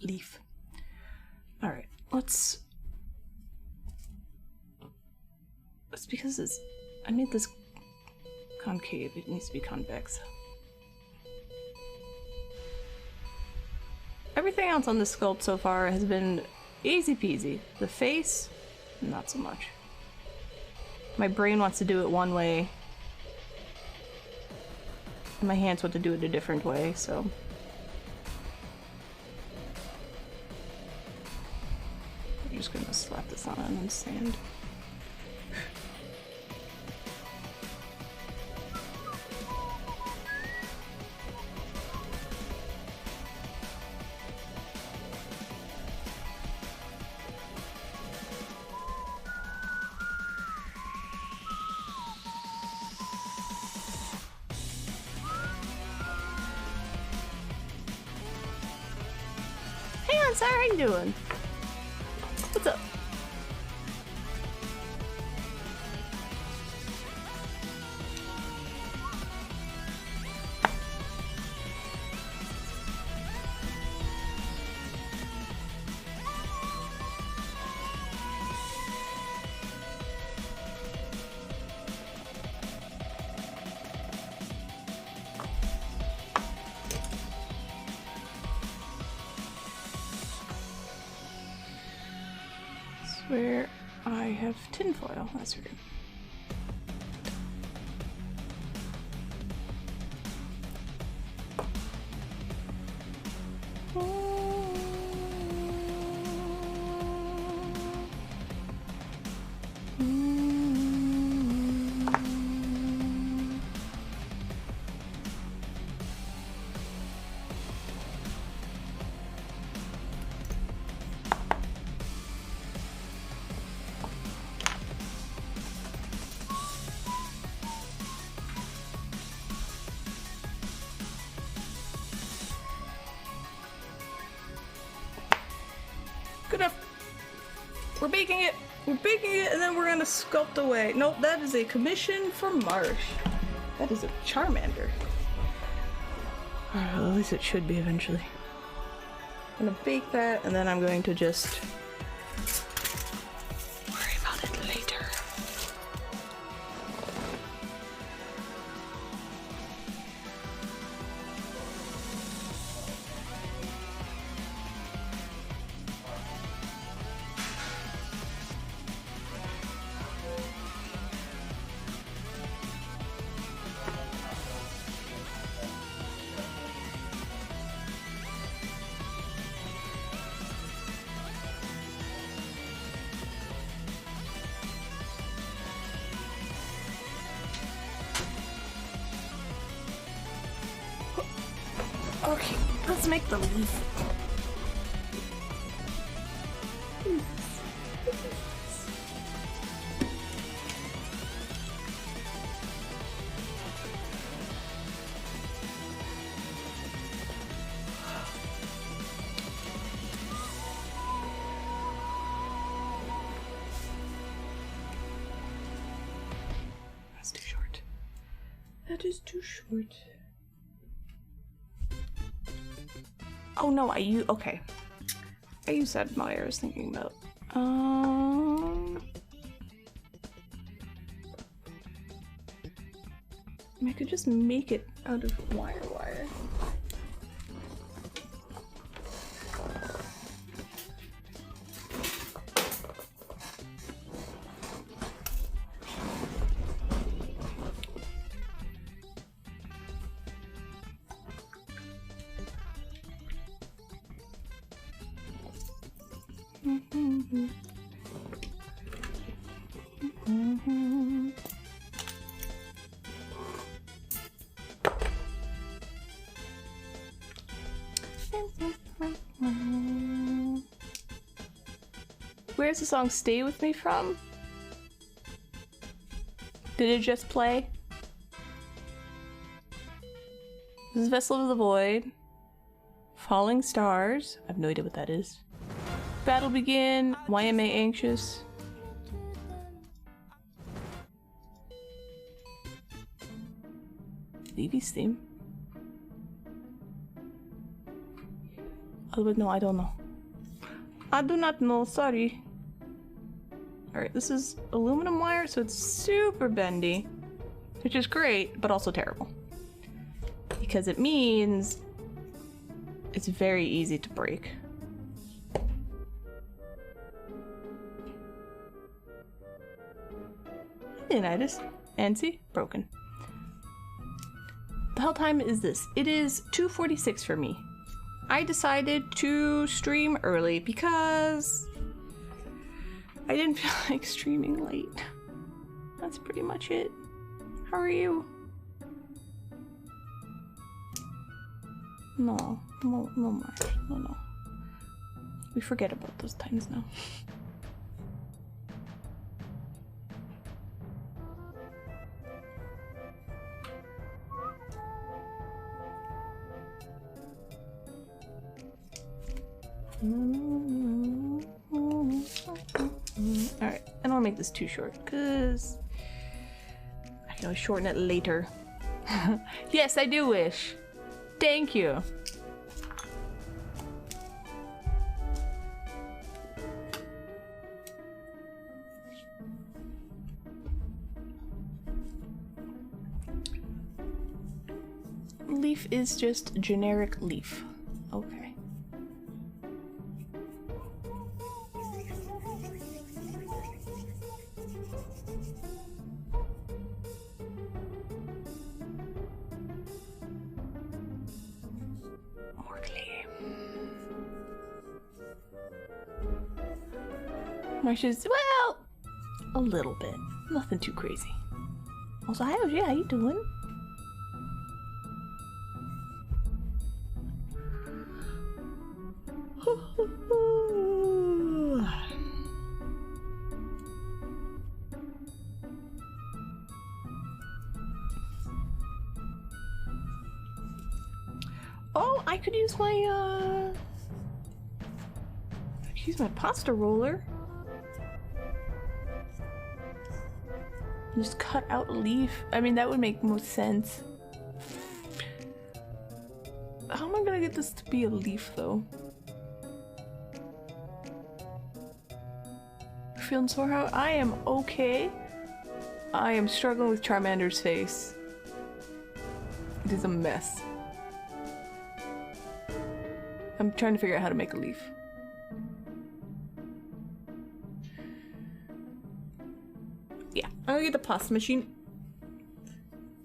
A: Leaf. All right, let's because it's, I made this concave, it needs to be convex. Everything else on this sculpt so far has been easy peasy. The face, not so much. My brain wants to do it one way, and my hands want to do it a different way, so. I'm just gonna slap this on and sand. Sir, how you doing? What's up? Where I have tinfoil. That's weird. Good enough. We're baking it. We're baking it, and then we're gonna sculpt away. Nope, that is a commission for Marsh. That is a Charmander. Well, at least it should be eventually. I'm gonna bake that, and then I'm going to just worry about it later. Okay, let's make the leaf. That's too short. That is too short. Oh no, okay. I used that Maya I was thinking about. I could just make it out of wire. Where's the song Stay With Me from? Did it just play? This is Vessel of the Void. Falling Stars. I have no idea what that is. Battle Begin. Why Am I Anxious? Levy's theme. Oh, no, I don't know. I do not know, sorry. Alright, this is aluminum wire, so it's super bendy. Which is great, but also terrible. Because it means it's very easy to break. Leonidas. And see? Broken. The hell time is this? It is 2:46 for me. I decided to stream early because I didn't feel like streaming late. That's pretty much it. How are you? No, Marsh. No. We forget about those times now. Alright, I don't want to make this too short, because I can always shorten it later. Yes, I do wish. Thank you. Leaf is just generic leaf. Okay. More clay. Marsha's, well, a little bit. Nothing too crazy. Also, hi, Oji, how you doing? Oh, I could use my pasta roller. Just cut out a leaf. I mean, that would make most sense. How am I gonna get this to be a leaf, though? Feeling sore out? I am okay. I am struggling with Charmander's face. It is a mess. I'm trying to figure out how to make a leaf. Yeah, I'm gonna get the pasta machine.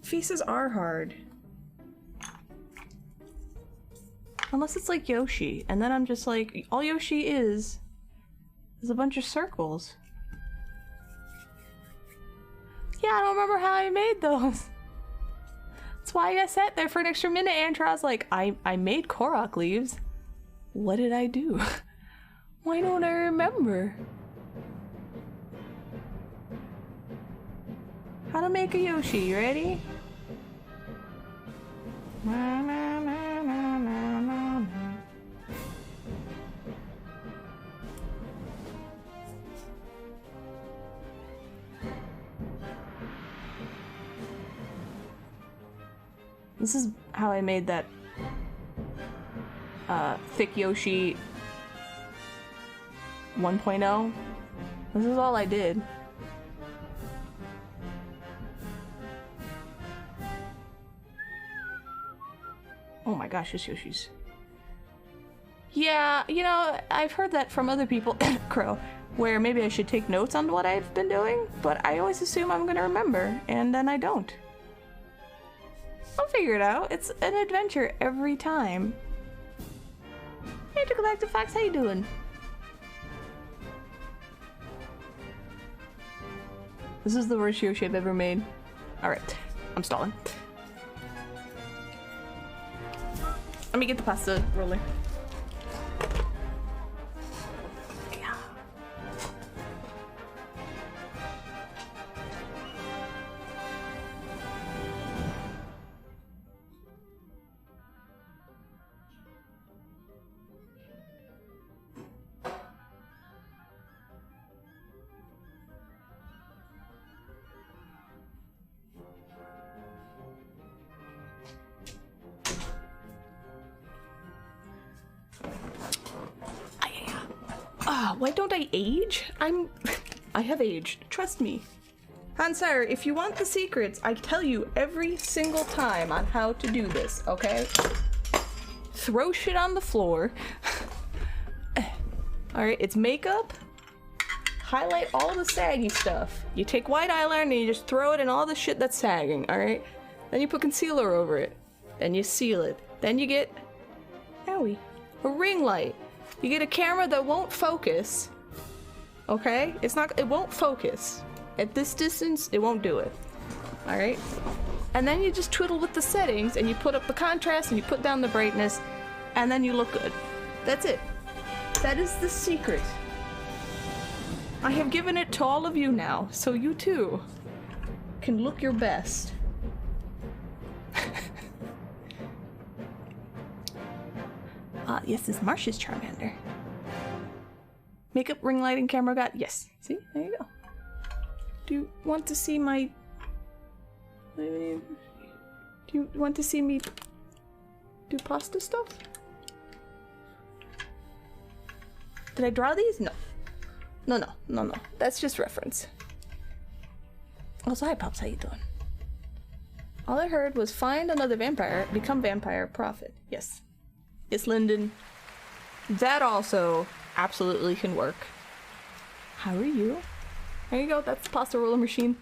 A: Faces are hard. Unless it's like Yoshi, and then I'm just like, all Yoshi is a bunch of circles. Yeah, I don't remember how I made those. That's why I sat there for an extra minute, and I was like, I made Korok leaves. What did I do? Why don't I remember? How to make a Yoshi, you ready? Na, na, na, na, na, na, na. This is how I made that thick Yoshi 1.0. This is all I did. Oh my gosh, this Yoshi's... Yeah, you know, I've heard that from other people, Crow, where maybe I should take notes on what I've been doing, but I always assume I'm gonna remember, and then I don't. I'll figure it out. It's an adventure every time. Hey, Galactic Fox, how you doing? This is the worst Yoshi I've ever made. Alright, I'm stalling. Let me get the pasta roller. Yeah. Why don't I age? I have aged. Trust me. Hansire, if you want the secrets, I tell you every single time on how to do this, okay? Throw shit on the floor. Alright, it's makeup. Highlight all the saggy stuff. You take white eyeliner and you just throw it in all the shit that's sagging, alright? Then you put concealer over it. Then you seal it. Then you get... owie. A ring light. You get a camera that won't focus, okay? It won't focus. At this distance, it won't do it, all right? And then you just twiddle with the settings and you put up the contrast and you put down the brightness and then you look good. That's it. That is the secret. I have given it to all of you now, so you too can look your best. Yes, it's Marsh's Charmander. Makeup, ring lighting, camera guide. Yes. See? There you go. Do you want to see my... Do you want to see me do pasta stuff? Did I draw these? No. No. That's just reference. Also, hi Pops, how you doing? All I heard was find another vampire, become vampire, profit. Yes. Yes, Lyndon. That also absolutely can work. How are you? There you go, that's the pasta roller machine.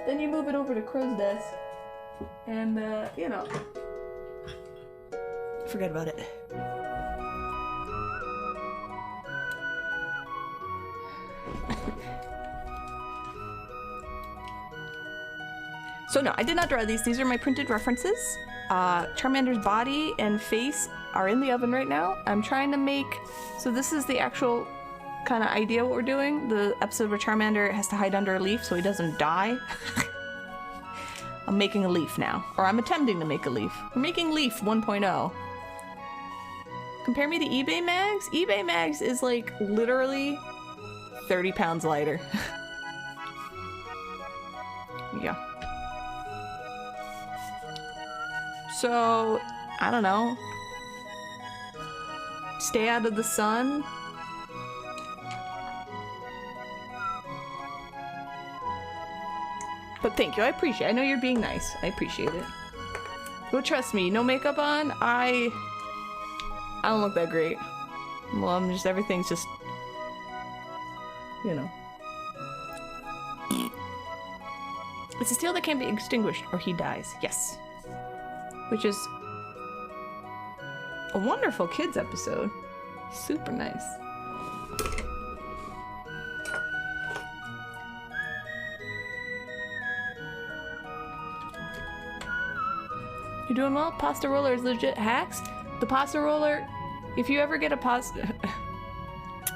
A: Then you move it over to Crow's desk. And, you know. Forget about it. So no, I did not draw these. These are my printed references. Charmander's body and face are in the oven right now. I'm trying to make... So this is the actual kind of idea what we're doing. The episode where Charmander has to hide under a leaf so he doesn't die. I'm making a leaf now. Or I'm attempting to make a leaf. We're making Leaf 1.0. Compare me to eBay mags? eBay mags is like literally 30 pounds lighter. Yeah. So, I don't know. Stay out of the sun. But thank you, I appreciate it. I know you're being nice. I appreciate it. But trust me, no makeup on, I don't look that great. Well, I'm just, everything's just, you know. It's a steel that can't be extinguished or he dies. Yes. Which is a wonderful kids episode. Super nice. You're doing well? Pasta roller is legit hacks. The pasta roller, if you ever get a pasta...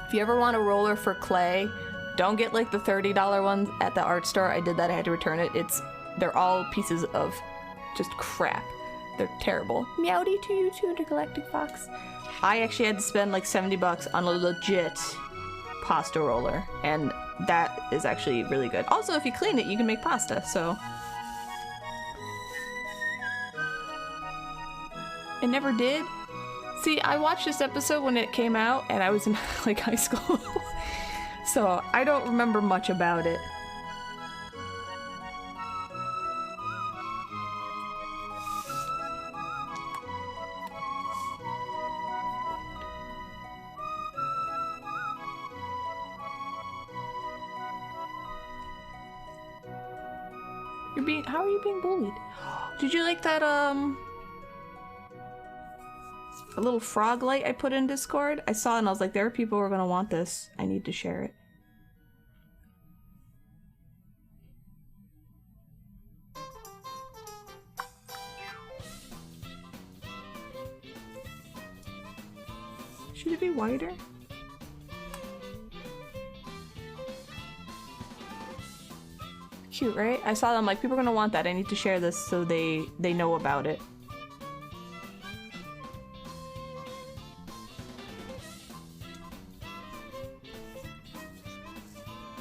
A: if you ever want a roller for clay, don't get like the $30 ones at the art store. I did that, I had to return it. They're all pieces of just crap. They're terrible. Meowdy to you too, Intergalactic Fox. I actually had to spend like $70 on a legit pasta roller, and that is actually really good. Also, if you clean it, you can make pasta, so... I never did. See, I watched this episode when it came out, and I was in like high school. So I don't remember much about it. How are you being bullied? Did you like that, a little frog light I put in Discord? I saw it and I was like, there are people who are gonna want this. I need to share it. Should it be wider? Cute, right? I saw them like, people are gonna want that. I need to share this so they know about it.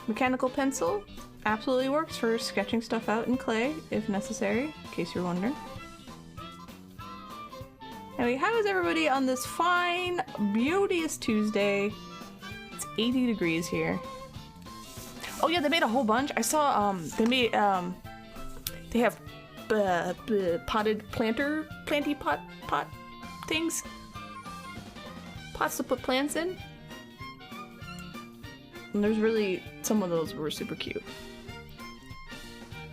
A: Mechanical pencil absolutely works for sketching stuff out in clay, if necessary, in case you're wondering. Anyway, how is everybody on this fine, beauteous Tuesday? It's 80 degrees here. Oh yeah, they made a whole bunch. I saw, they have potted planty pot things. Pots to put plants in. And there's really, some of those were super cute.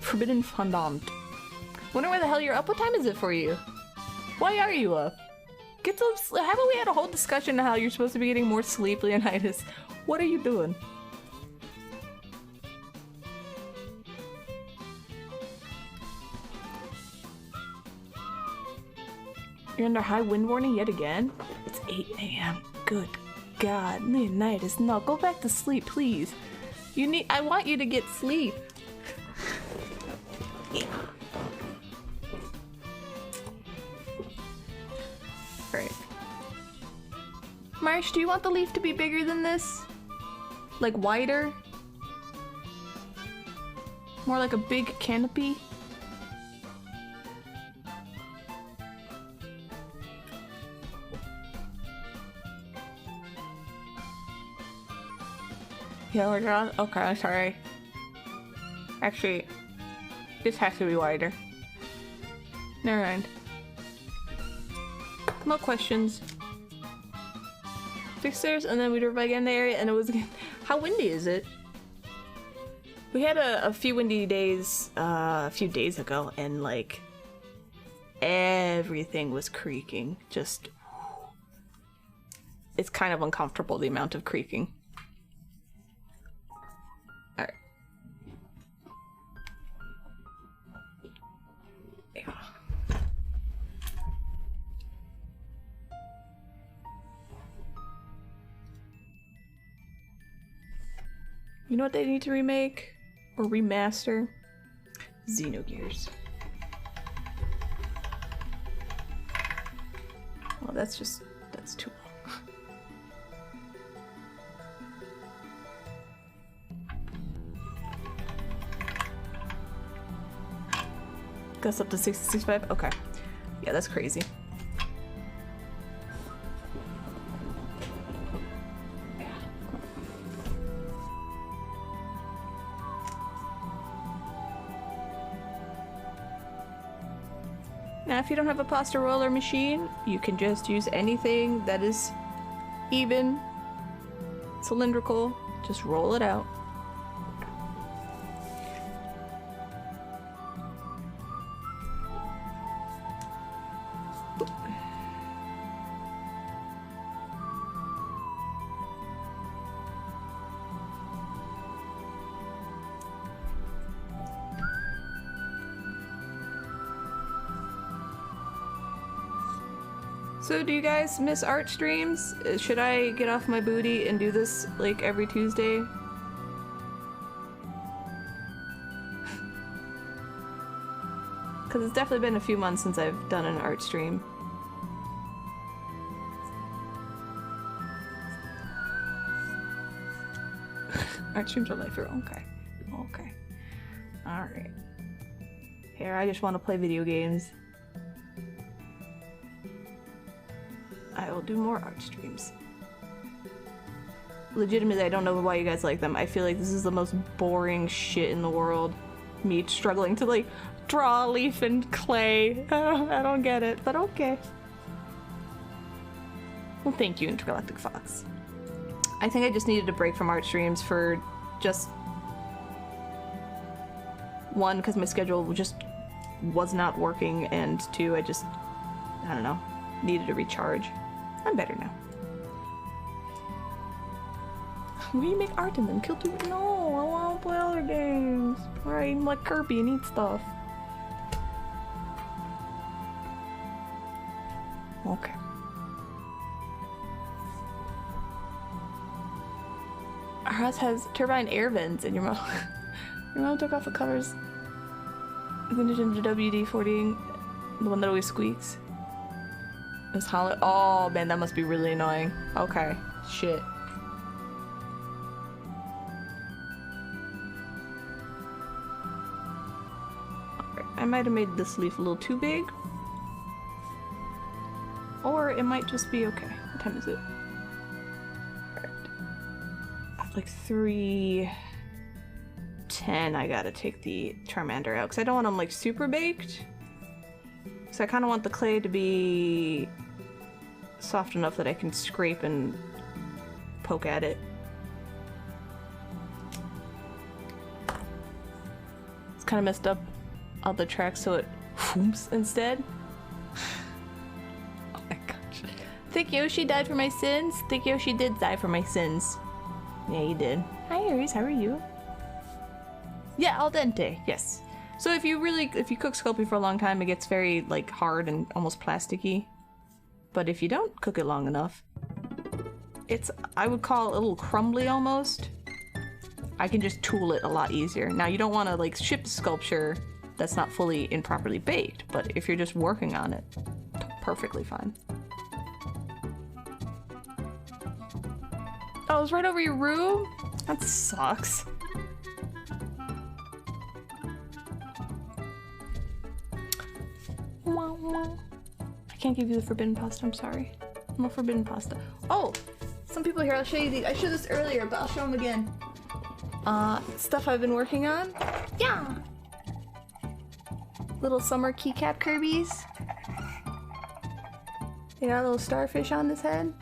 A: Forbidden fondant. Wonder why the hell you're up? What time is it for you? Why are you up? Get some sleep. Haven't we had a whole discussion on how you're supposed to be getting more sleep, Leonidas? What are you doing? You're under high wind warning yet again? It's 8 a.m. Good God, Leonidas, no, go back to sleep, please. I want you to get sleep. Alright. Marsh, do you want the leaf to be bigger than this? Like wider? More like a big canopy? Yeah, we're done? Okay, sorry. Actually, this has to be wider. Never mind. No questions. Fix stairs, and then we drove back in the area, and it was again. How windy is it? We had a few windy days a few days ago, and like everything was creaking. Just, it's kind of uncomfortable, the amount of creaking. Alright. Yeah. You know what they need to remake? Or remaster? Xenogears. Well, that's too long. Guess up to 60-65? Okay. Yeah, that's crazy. Now, if you don't have a pasta roller machine, you can just use anything that is even, cylindrical. Just roll it out. So do you guys miss art streams? Should I get off my booty and do this like every Tuesday? Because it's definitely been a few months since I've done an art stream. Art streams are life. Okay. Okay. Alright. Here, I just want to play video games. I will do more art streams. Legitimately, I don't know why you guys like them. I feel like this is the most boring shit in the world. Me struggling to like draw a leaf and clay. I don't get it, but okay. Well, thank you, Intergalactic Fox. I think I just needed a break from art streams for just one, because my schedule just was not working, and two, I don't know, needed a recharge. I'm better now. We make art and then kill two. No, I want to play other games. Where I like Kirby and eat stuff. Okay. Our house has turbine air vents, and your mom took off the covers. Vintage into WD-40, the one that always squeaks. It was hollow. Oh man, that must be really annoying. Okay, shit. Alright, I might have made this leaf a little too big. Or it might just be okay. What time is it? Alright. At like 3:10, I gotta take the Charmander out, because I don't want them like super baked. So I kind of want the clay to be soft enough that I can scrape and poke at it. It's kind of messed up all the tracks, so it whoops instead. Oh my gosh. Think Yoshi died for my sins? Think Yoshi did die for my sins. Yeah, he did. Hi Aries, how are you? Yeah, al dente, yes. So if you cook Sculpting for a long time, it gets very like hard and almost plasticky. But if you don't cook it long enough, I would call it a little crumbly almost. I can just tool it a lot easier. Now you don't want to like ship sculpture that's not fully and properly baked, but if you're just working on it, perfectly fine. it was right over your room? That sucks. I can't give you the forbidden pasta, I'm sorry. No forbidden pasta. Oh! Some people here, I'll show you these. I showed this earlier, but I'll show them again. Stuff I've been working on. Yeah! Little summer keycap Kirby's. They got a little starfish on his head.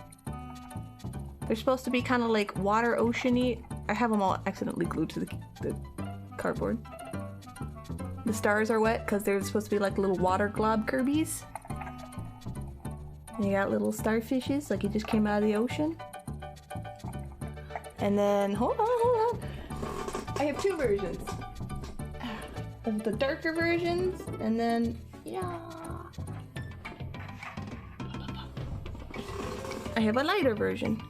A: They're supposed to be kind of like water ocean-y. I have them all accidentally glued to the cardboard. The stars are wet because they're supposed to be like little water glob Kirby's. And you got little starfishes like he just came out of the ocean. And then, hold on. I have two versions. Of the darker versions, and then, yeah. I have a lighter version.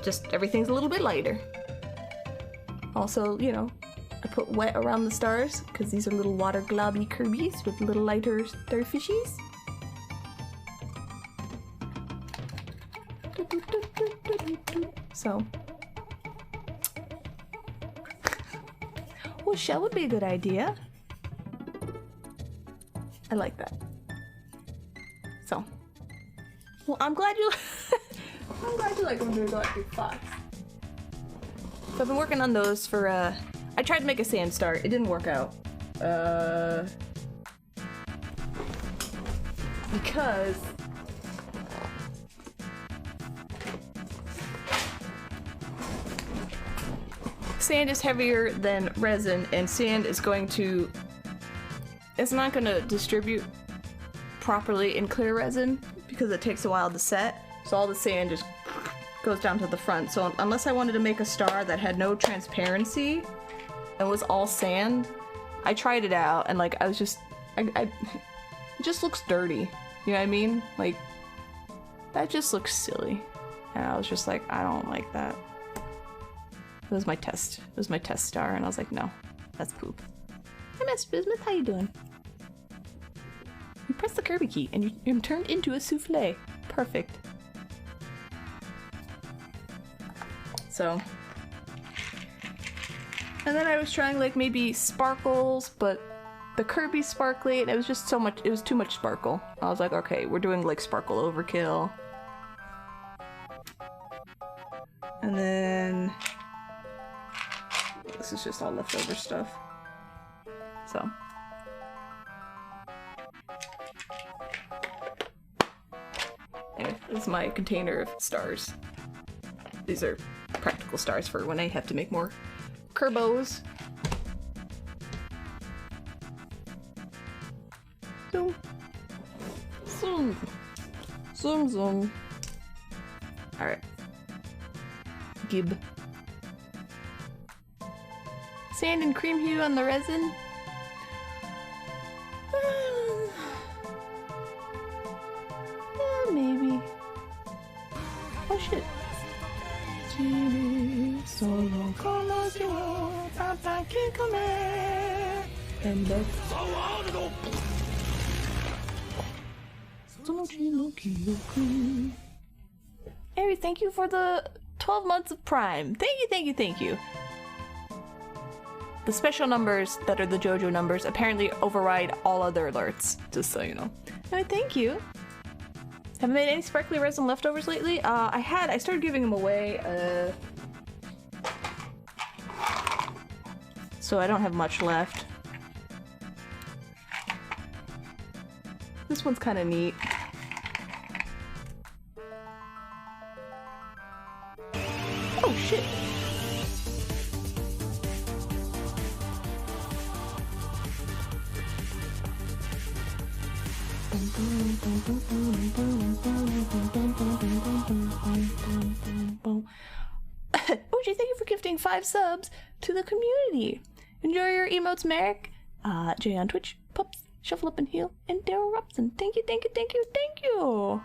A: Just everything's a little bit lighter. Also, you know, I put wet around the stars because these are little water globby Kirby's with little lighter starfishies. So, well, shell would be a good idea. I like that. So, well, I'm glad you. I'm glad you like them to go through Fox. So I've been working on those for. I tried to make a sand star. It didn't work out. Because. Sand is heavier than resin, and sand is going to. It's not going to distribute properly in clear resin because it takes a while to set. So all the sand just goes down to the front. So unless I wanted to make a star that had no transparency and was all sand, I tried it out and like I was just, it just looks dirty. You know what I mean? Like that just looks silly. And I was just like, I don't like that. It was my test. It was my test star, and I was like, no, that's poop. Hey, Miss Bismuth, how you doing? You press the Kirby key, and you're turned into a souffle. Perfect. So, and then I was trying like maybe sparkles, but the Kirby's sparkly, and it was just so much. It was too much sparkle. I was like, okay, we're doing like sparkle overkill. And then. This is just all leftover stuff. So. Anyway, this is my container of stars. These are practical stars for when I have to make more Kerbos. Zoom. Zoom. Zoom, zoom. Alright. Gib. Sand and cream hue on the resin. Maybe. Oh shit. Solo como yo, papa que comer. And that's Harry, thank you for the 12 months of Prime. Thank you, thank you, thank you. The special numbers that are the JoJo numbers apparently override all other alerts, just so you know. Anyway, thank you. Haven't made any sparkly resin leftovers lately? I started giving them away, so I don't have much left. This one's kind of neat. Oh shit! OJ, thank you for gifting 5 subs to the community. Enjoy your emotes, Merrick. Jay on Twitch, Pups, Shuffle Up and Heal, and Daryl Robson. Thank you, thank you, thank you, thank you.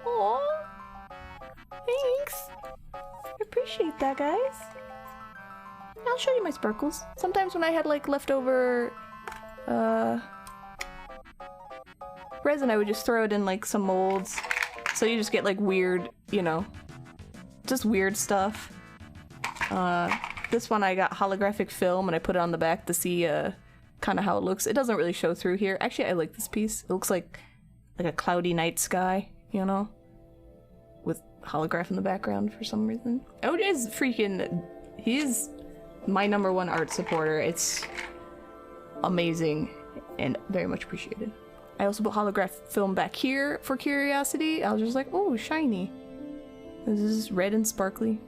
A: Aww. Thanks. I appreciate that, guys. I'll show you my sparkles. Sometimes when I had like leftover resin, I would just throw it in like some molds So you just get like weird, you know, just weird stuff. This one I got holographic film and I put it on the back to see kind of how it looks. It doesn't really show through here. Actually, I like this piece. It looks like a cloudy night sky, you know, with holograph in the background for some reason. OJ is freaking, he is my #1 art supporter. It's amazing and very much appreciated. I also put holograph film back here for curiosity. I was just like, oh, shiny. This is red and sparkly.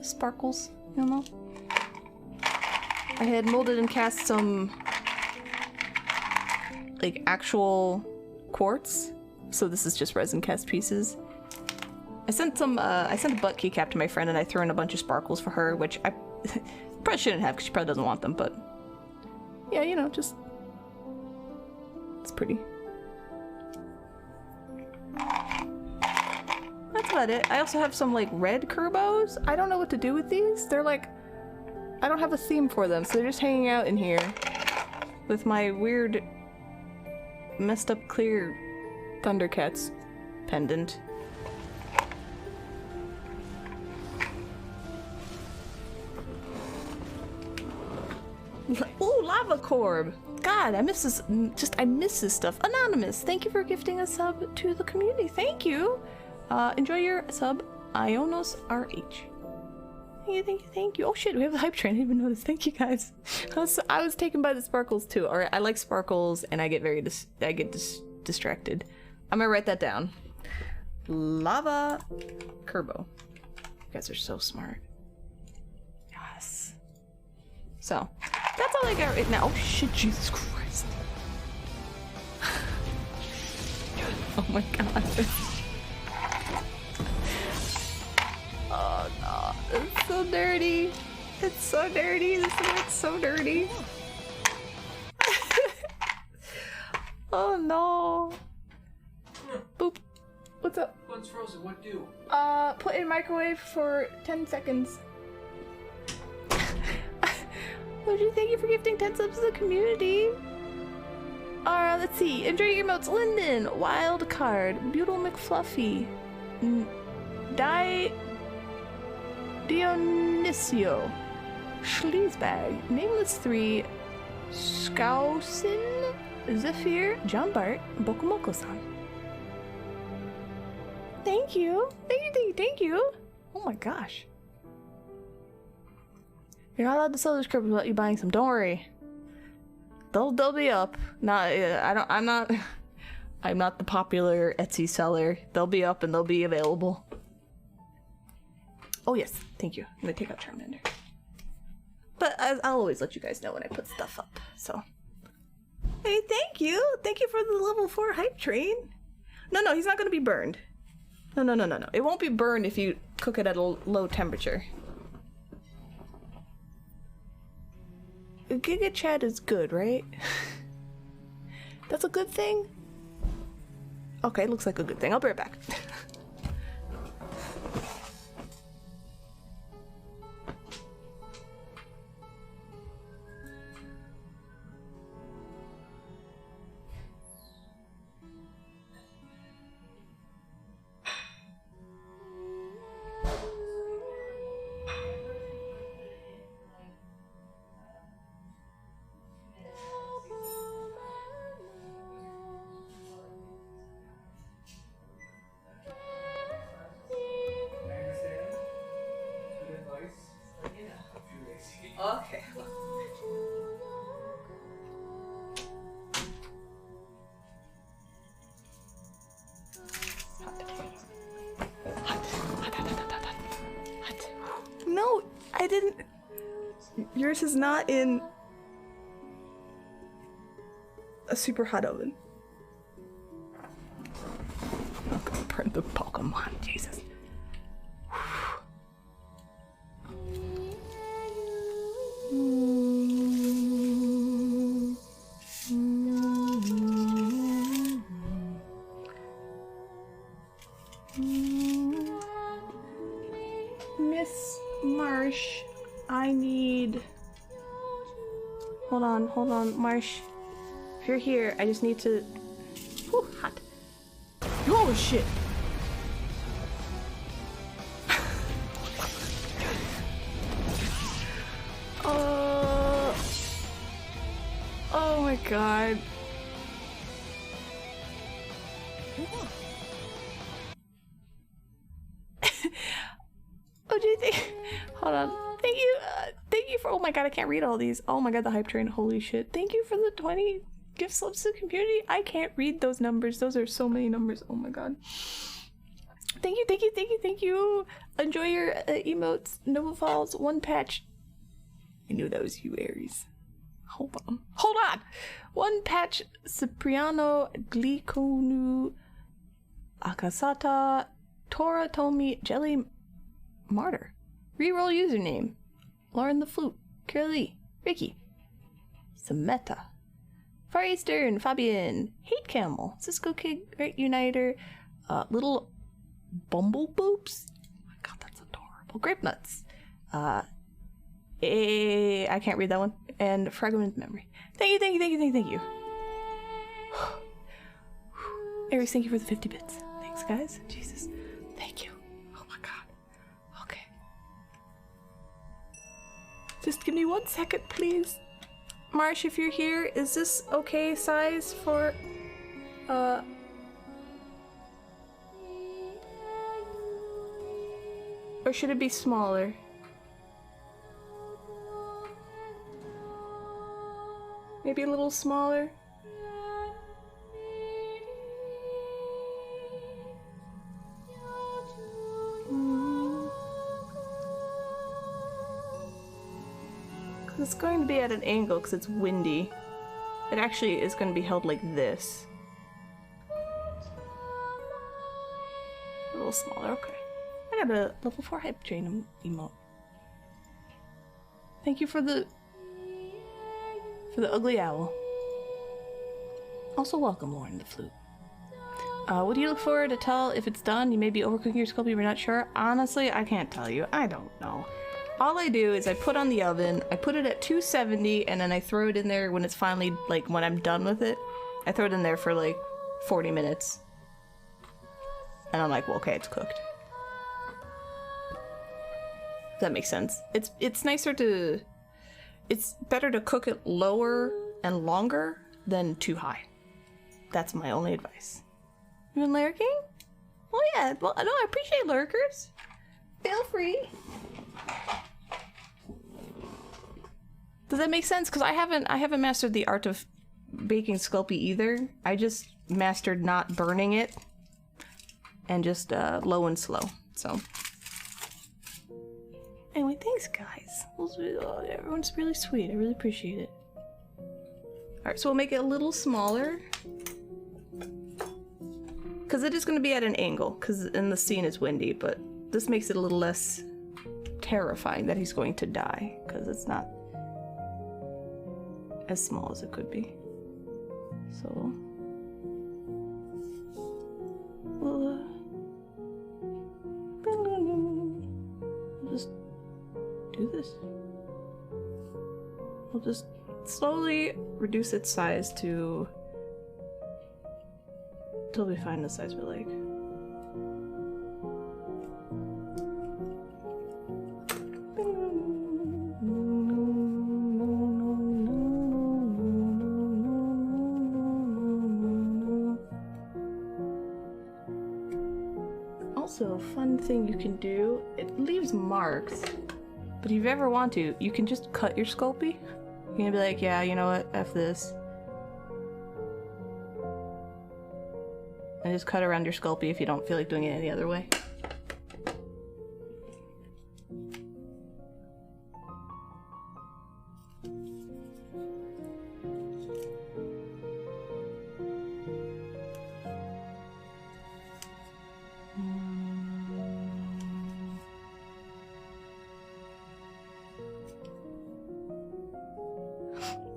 A: Sparkles, you know? I had molded and cast some like actual quartz. So this is just resin cast pieces. I sent a butt keycap to my friend and I threw in a bunch of sparkles for her, which I probably shouldn't have because she probably doesn't want them, but yeah, you know, just it's pretty. That's about it. I also have some like red Kerbos. I don't know what to do with these. They're like, I don't have a theme for them, so they're just hanging out in here with my weird messed up clear Thundercats pendant. Ooh, lava corb. God, I miss this. I miss this stuff. Anonymous, thank you for gifting a sub to the community. Thank you. Enjoy your sub, Ionos RH. Thank you. Oh shit, we have the hype train. I didn't even notice. Thank you guys. I was taken by the sparkles too. Alright, I like sparkles and I get distracted. I'm gonna write that down. Lava Kerbo. You guys are so smart. Yes. So, that's all I got right now. Oh shit, Jesus Christ. Oh my god. Oh no, it's so dirty. It's so dirty. This looks so dirty. Oh no. Boop. What's up?
D: One's frozen, what do?
A: Put in microwave for 10 seconds. Thank you for gifting 10 subs to the community. Let's see. Enjoy your emotes. Linden, Wild Card, Beautiful McFluffy, Dionisio, Schliesbag, Nameless 3, Skousen, Zephyr, John Bart, Bokumoko-san. Thank you. Thank you. Oh my gosh. You're not allowed to sell this crap without you buying some. Don't worry. They'll be up. I'm not the popular Etsy seller. They'll be up and they'll be available. Oh yes, thank you. I'm gonna take out Charmander. But I'll always let you guys know when I put stuff up, so. Hey, thank you! Thank you for the level 4 hype train! No, he's not gonna be burned. No. It won't be burned if you cook it at a low temperature. Giga Chat is good, right? That's a good thing? Okay, looks like a good thing. I'll be right back. Okay. No, I didn't. Yours is not in a super hot oven. I'm gonna burn the Pokemon, Jesus. Miss Marsh, I need... Hold on, Marsh. If you're here, I just need to... Whew, hot. Oh shit! Oh my god. Oh, do you think? Hold on. Thank you for. Oh my god, I can't read all these. Oh my god, the hype train. Holy shit! Thank you for the 20 gift subs to the community. I can't read those numbers. Those are so many numbers. Oh my god. Thank you, thank you, thank you, thank you. Enjoy your emotes. Nova Falls, one patch. I knew that was you, Aries. Hold on. Hold on! One patch, Cipriano Gliconu Akasata Tora Tomi Jelly Martyr. Reroll username. Lauren the Flute. Curly. Ricky. Sameta. Far Eastern. Fabian. Hate Camel. Cisco Kid. Great Uniter. Little Bumble Boops. Oh my god, that's adorable. Grape Nuts. I can't read that one. And Fragment Memory. Thank you, thank you, thank you, thank you, thank you. Aries, thank you for the 50 bits. Thanks, guys. Jesus. Thank you. Oh my god. Okay. Just give me 1 second, please. Marsh, if you're here, is this okay size for, or should it be smaller? Maybe a little smaller? It's going to be at an angle because it's windy. It actually is going to be held like this. A little smaller, okay. I got a level 4 hype train emote. Thank you for the ugly owl. Also welcome, Lauren the Flute. What do you look for to tell if it's done? You may be overcooking your sculpting, you're not sure. Honestly, I can't tell you. I don't know. All I do is I put on the oven, I put it at 270, and then I throw it in there when it's finally, like, when I'm done with it. I throw it in there for, like, 40 minutes. And I'm like, well, okay, it's cooked. If that makes sense. It's nicer to... It's better to cook it lower and longer than too high. That's my only advice. You been lurking? Well, yeah. Well, no, I appreciate lurkers. Feel free. Does that make sense? Because I haven't mastered the art of baking Sculpey either. I just mastered not burning it and just low and slow. So anyway, thanks guys. Everyone's really sweet. I really appreciate it. All right, so we'll make it a little smaller because it is going to be at an angle because in the scene it's windy, but this makes it a little less terrifying that he's going to die because it's not as small as it could be. So we'll just do this. We'll just slowly reduce its size to till we find the size we like. Also, fun thing you can do, it leaves marks, but if you ever want to, you can just cut your Sculpey. You can be like, yeah, you know what, F this. And just cut around your Sculpey if you don't feel like doing it any other way.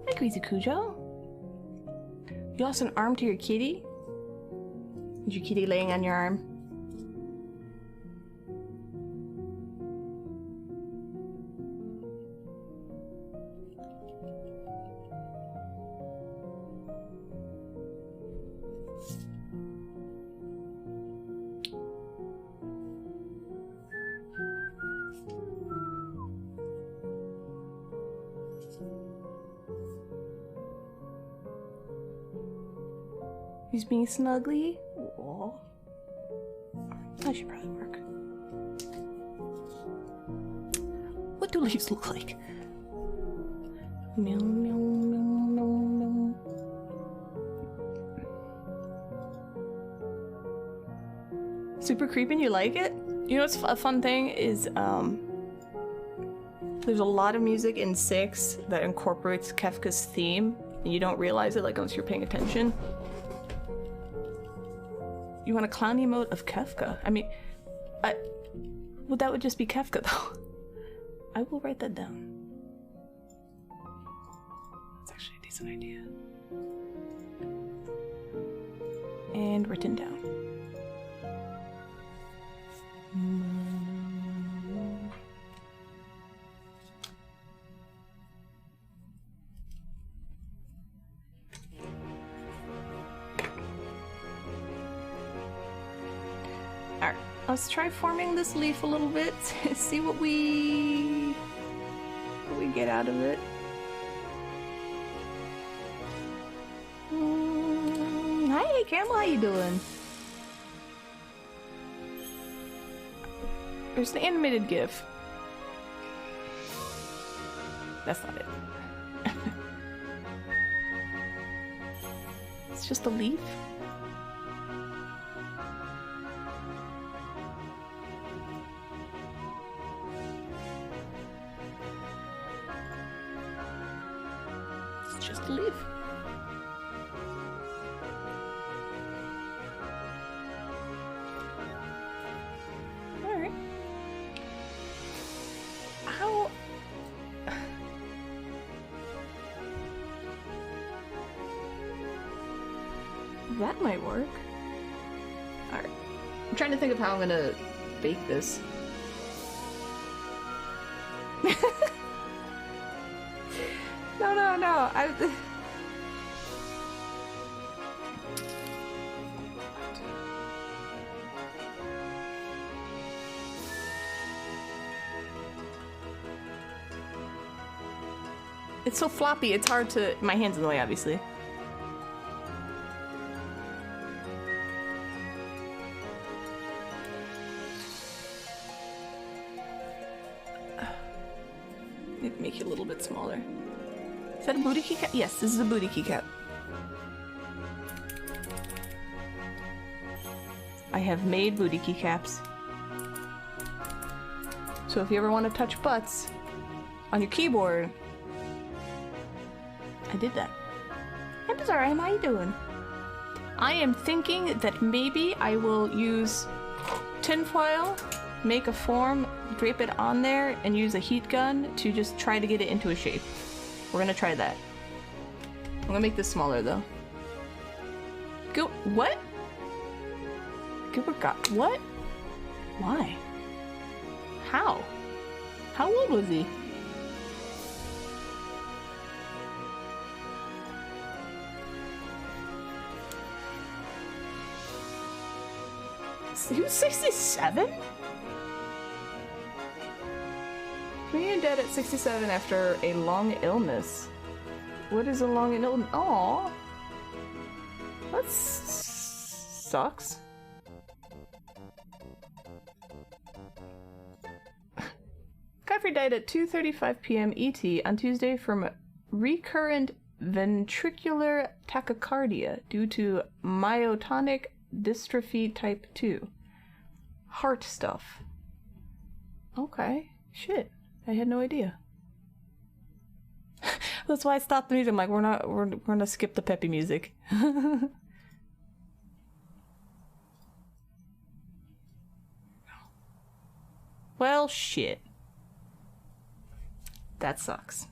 A: Hi, Crazy Cujo. You lost an arm to your kitty? Is your kitty laying on your arm? He's being snuggly. Aw. That should probably work. What do leaves look like? Meow, meow, meow, meow, meow. Super creepy, you like it? You know what's a fun thing is, there's a lot of music in 6 that incorporates Kefka's theme, and you don't realize it, like, unless you're paying attention. You want a clown emote of Kefka? I mean, well, that would just be Kefka, though. I will write that down. That's actually a decent idea. And written down. Alright, let's try forming this leaf a little bit. See what we get out of it. Hi, Campbell, how you doing? There's the animated GIF. That's not it. It's just a leaf. It's just a leaf. Alright. How... That might work. Alright. I'm trying to think of how I'm gonna bake this. No, It's so floppy, it's hard to... My hand's in the way, obviously. Make it a little bit smaller. Is that a booty keycap? Yes, this is a booty keycap. I have made booty keycaps. So if you ever want to touch butts on your keyboard, I did that. I'm sorry, how you doing? I am thinking that maybe I will use tinfoil, make a form, drape it on there, and use a heat gun to just try to get it into a shape. We're gonna try that. I'm gonna make this smaller though. Go. What? Gilbert got what? Why? How? How old was he? He was 67? Me and Dad at 67 after a long illness. What is a long illness? Aww. That sucks. Godfrey died at 2:35 p.m. ET on Tuesday from recurrent ventricular tachycardia due to myotonic dystrophy type 2. Heart stuff. Okay. Shit. I had no idea. That's why I stopped the music. I'm like, we're gonna skip the peppy music. Well, shit. That sucks.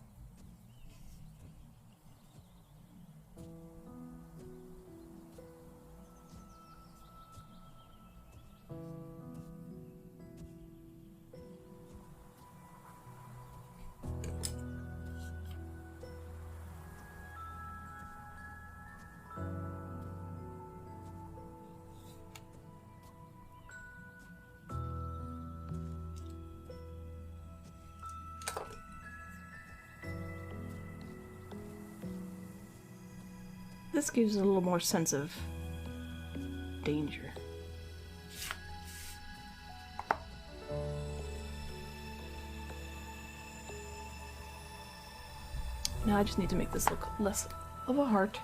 A: This gives it a little more sense of danger. Now I just need to make this look less of a heart.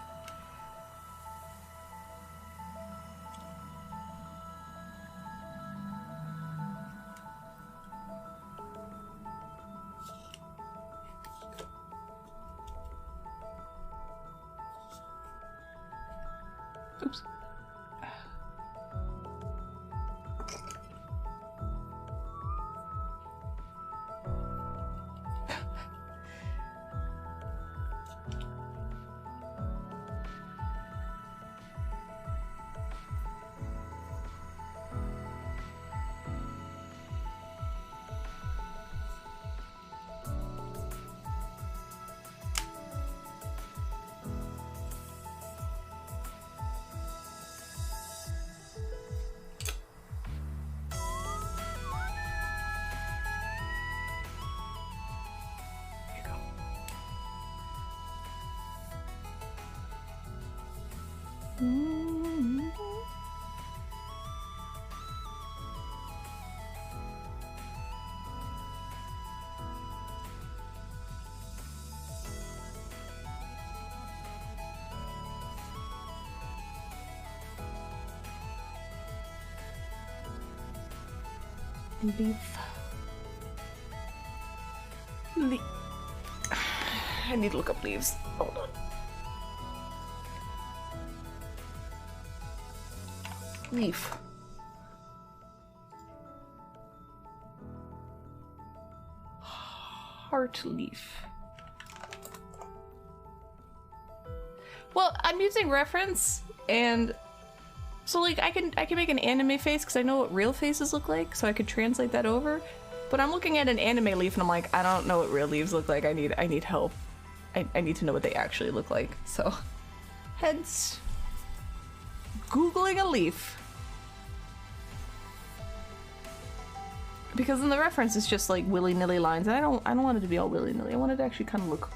A: Oops. Leaf. I need to look up leaves. Hold on. Leaf. Heart leaf. Well, I'm using reference, and so like I can make an anime face because I know what real faces look like, so I could translate that over. But I'm looking at an anime leaf and I'm like, I don't know what real leaves look like. I need help. I need to know what they actually look like. So, hence, Googling a leaf. Because in the reference it's just like willy-nilly lines, and I don't want it to be all willy-nilly. I want it to actually kind of look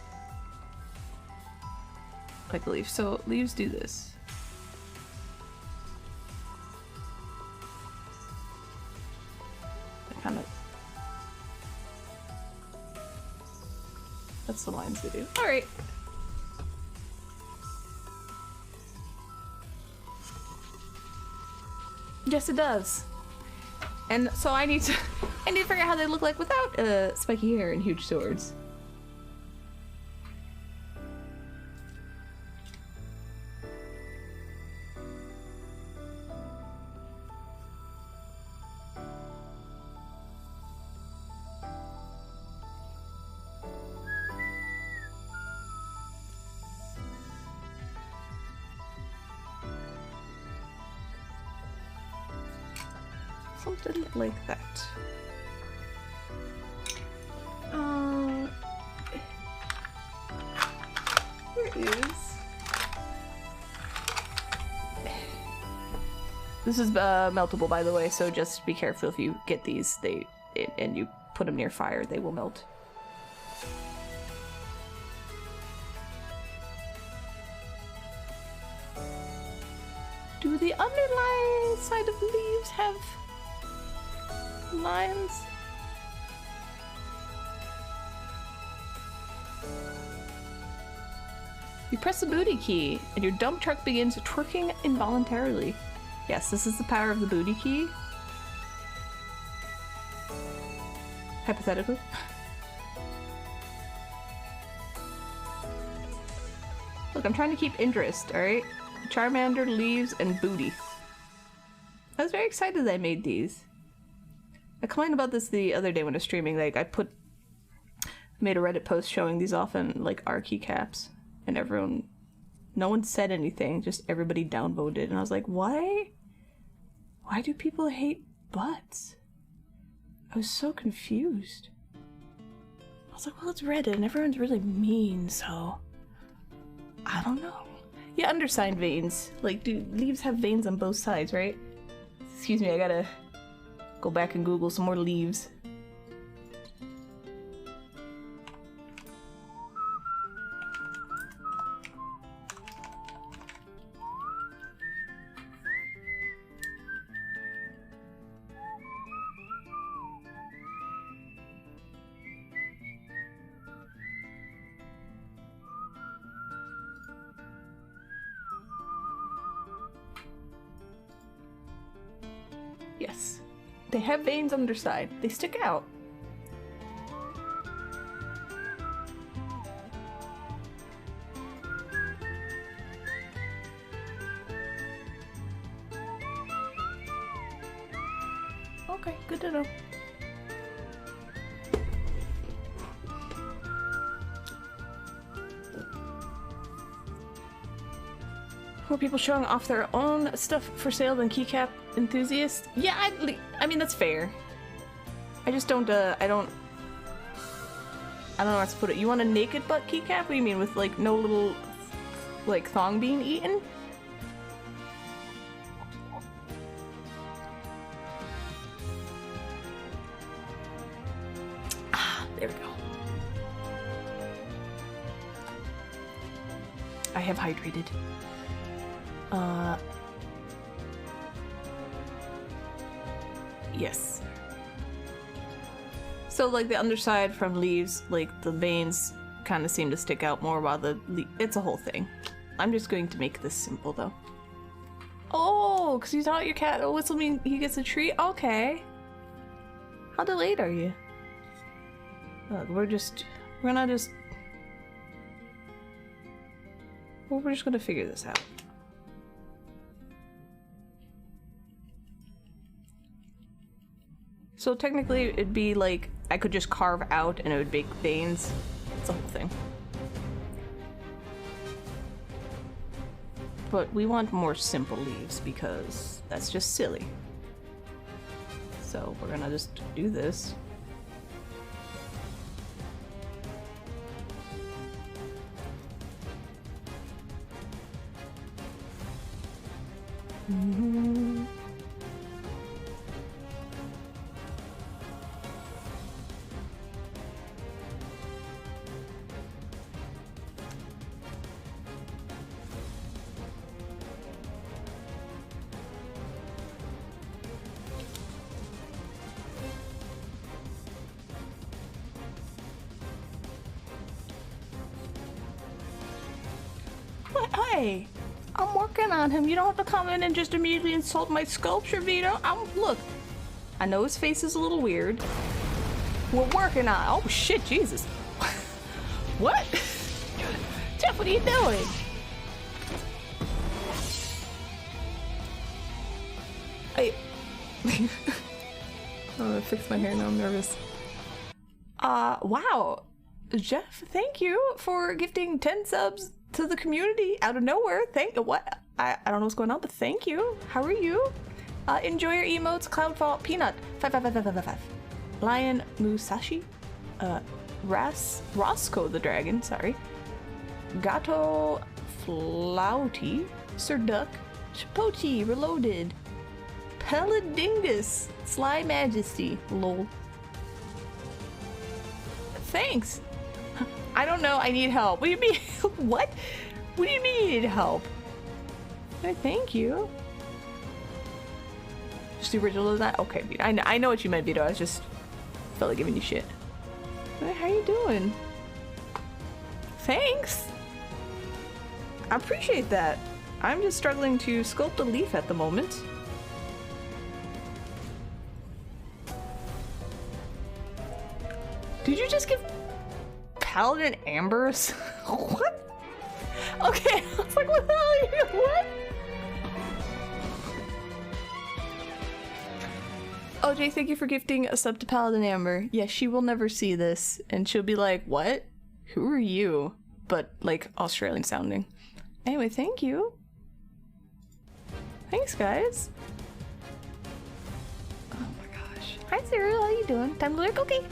A: like a leaf. So leaves do this. They kind of. That's the lines they do. All right. Yes, it does. And so I need to figure out how they look like without spiky hair and huge swords. Something like that. Here is. This is meltable, by the way, so just be careful if you get these. And you put them near fire, they will melt. Do the underlying side of leaves have lines? You press the booty key, and your dump truck begins twerking involuntarily. Yes, this is the power of the booty key. Hypothetically. Look, I'm trying to keep interest, alright? Charmander, leaves, and booty. I was very excited that I made these. I complained about this the other day when I was streaming. Like, I made a Reddit post showing these off in, like, R keycaps. And everyone, no one said anything, just everybody downvoted. And I was like, why? Why do people hate butts? I was so confused. I was like, well, it's Reddit and everyone's really mean, so I don't know. Yeah, undersigned veins. Like, do leaves have veins on both sides, right? Excuse me, I gotta go back and Google some more leaves. They have veins on their side. They stick out. Okay, good to know. More people showing off their own stuff for sale than keycap enthusiasts? Yeah, I mean, that's fair. I just don't, I don't know how to put it. You want a naked butt keycap? What do you mean, with like no little, like, thong being eaten? Ah, there we go. I have hydrated. Yes. So, like, the underside from leaves, like, the veins kind of seem to stick out more while it's a whole thing. I'm just going to make this simple, though. Oh, because you thought your cat will whistle mean he gets a treat? Okay. How delayed are you? Look, we're just gonna figure this out. So technically it'd be like, I could just carve out and it would make veins. It's a whole thing. But we want more simple leaves because that's just silly. So we're gonna just do this. Mm-hmm. Hey, I'm working on him. You don't have to come in and just immediately insult my sculpture, Vito. Look, I know his face is a little weird. We're working on. Oh shit, Jesus. What? Jeff, what are you doing? I'm gonna fix my hair now. I'm nervous. Wow, Jeff, thank you for gifting 10 subs to the community out of nowhere. What? I don't know what's going on, but thank you. How are you? Enjoy your emotes. Cloudfall, Peanut, 55555. Lion Musashi, Roscoe the Dragon, sorry. Gato Flauty, Sir Duck, Chipotle Reloaded, Peladingus, Sly Majesty, lol. Thanks. I don't know, I need help. What do you mean? What? What do you mean you need help? Why, thank you. Just the original of that? Okay, Vito. I know what you meant, Vito. I just felt like giving you shit. Hey, how you doing? Thanks. I appreciate that. I'm just struggling to sculpt a leaf at the moment. Did you just give Paladin Ambers? What? Okay, I was like, what the hell are you doing? What? Oh, Jay, thank you for gifting a sub to Paladin Amber. Yeah, she will never see this, and she'll be like, what? Who are you? But, like, Australian sounding. Anyway, thank you. Thanks, guys. Oh my gosh. Hi, Cyril, how you doing? Time to lurk? Okay.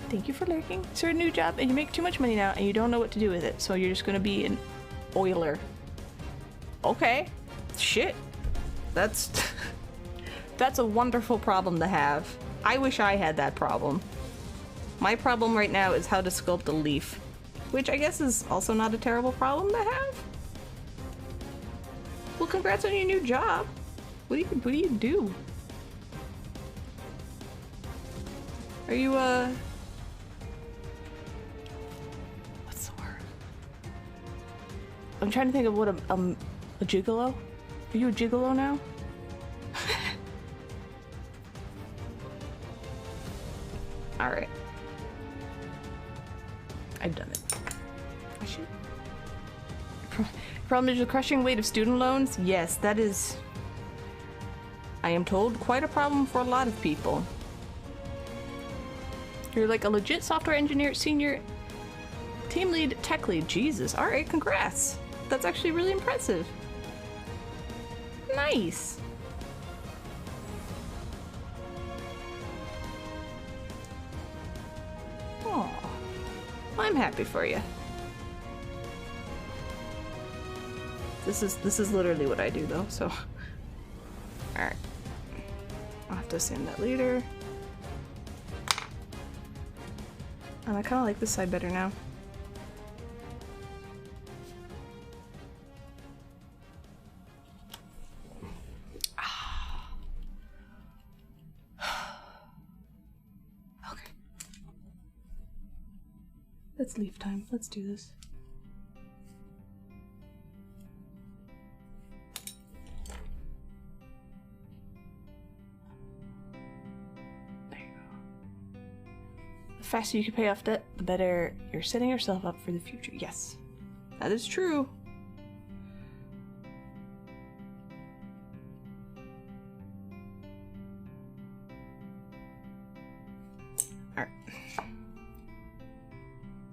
A: Thank you for lurking. It's your new job, and you make too much money now, and you don't know what to do with it, so you're just gonna be an oiler. Okay. Shit. That's... That's a wonderful problem to have. I wish I had that problem. My problem right now is how to sculpt a leaf, which I guess is also not a terrible problem to have. Well, congrats on your new job. What do you do? Are you, what's the word? I'm trying to think of what a gigolo? Are you a gigolo now? Alright. I've done it. I should. Problem is the crushing weight of student loans? Yes, that is, I am told, quite a problem for a lot of people. You're like a legit software engineer, senior team lead, tech lead. Jesus. Alright, congrats. That's actually really impressive. Nice. Oh, I'm happy for you. This is literally what I do though, so. Alright. I'll have to assume that later. And I kinda like this side better now. Okay. It's leave time. Let's do this. The faster you can pay off debt, the better you're setting yourself up for the future. Yes, that is true. Alright.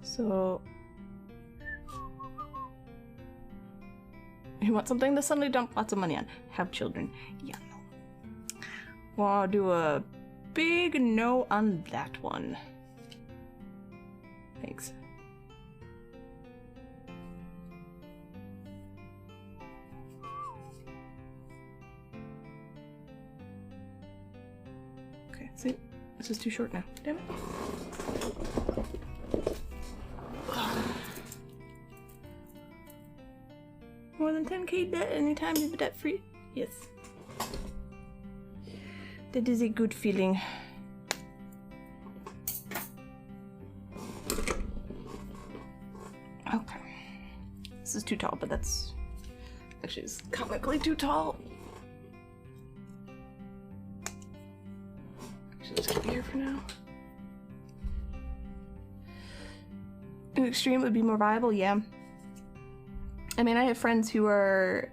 A: So... you want something to suddenly dump lots of money on? Have children. Yeah, no. Well, I'll do a big no on that one. Thanks. Okay, see? This is too short now. Damn it. More than 10k debt anytime you're debt free? Yes. That is a good feeling. Okay. This is too tall, but that's actually it's comically too tall. Actually, let's keep it here for now. An extreme would be more viable, yeah. I mean, I have friends who are,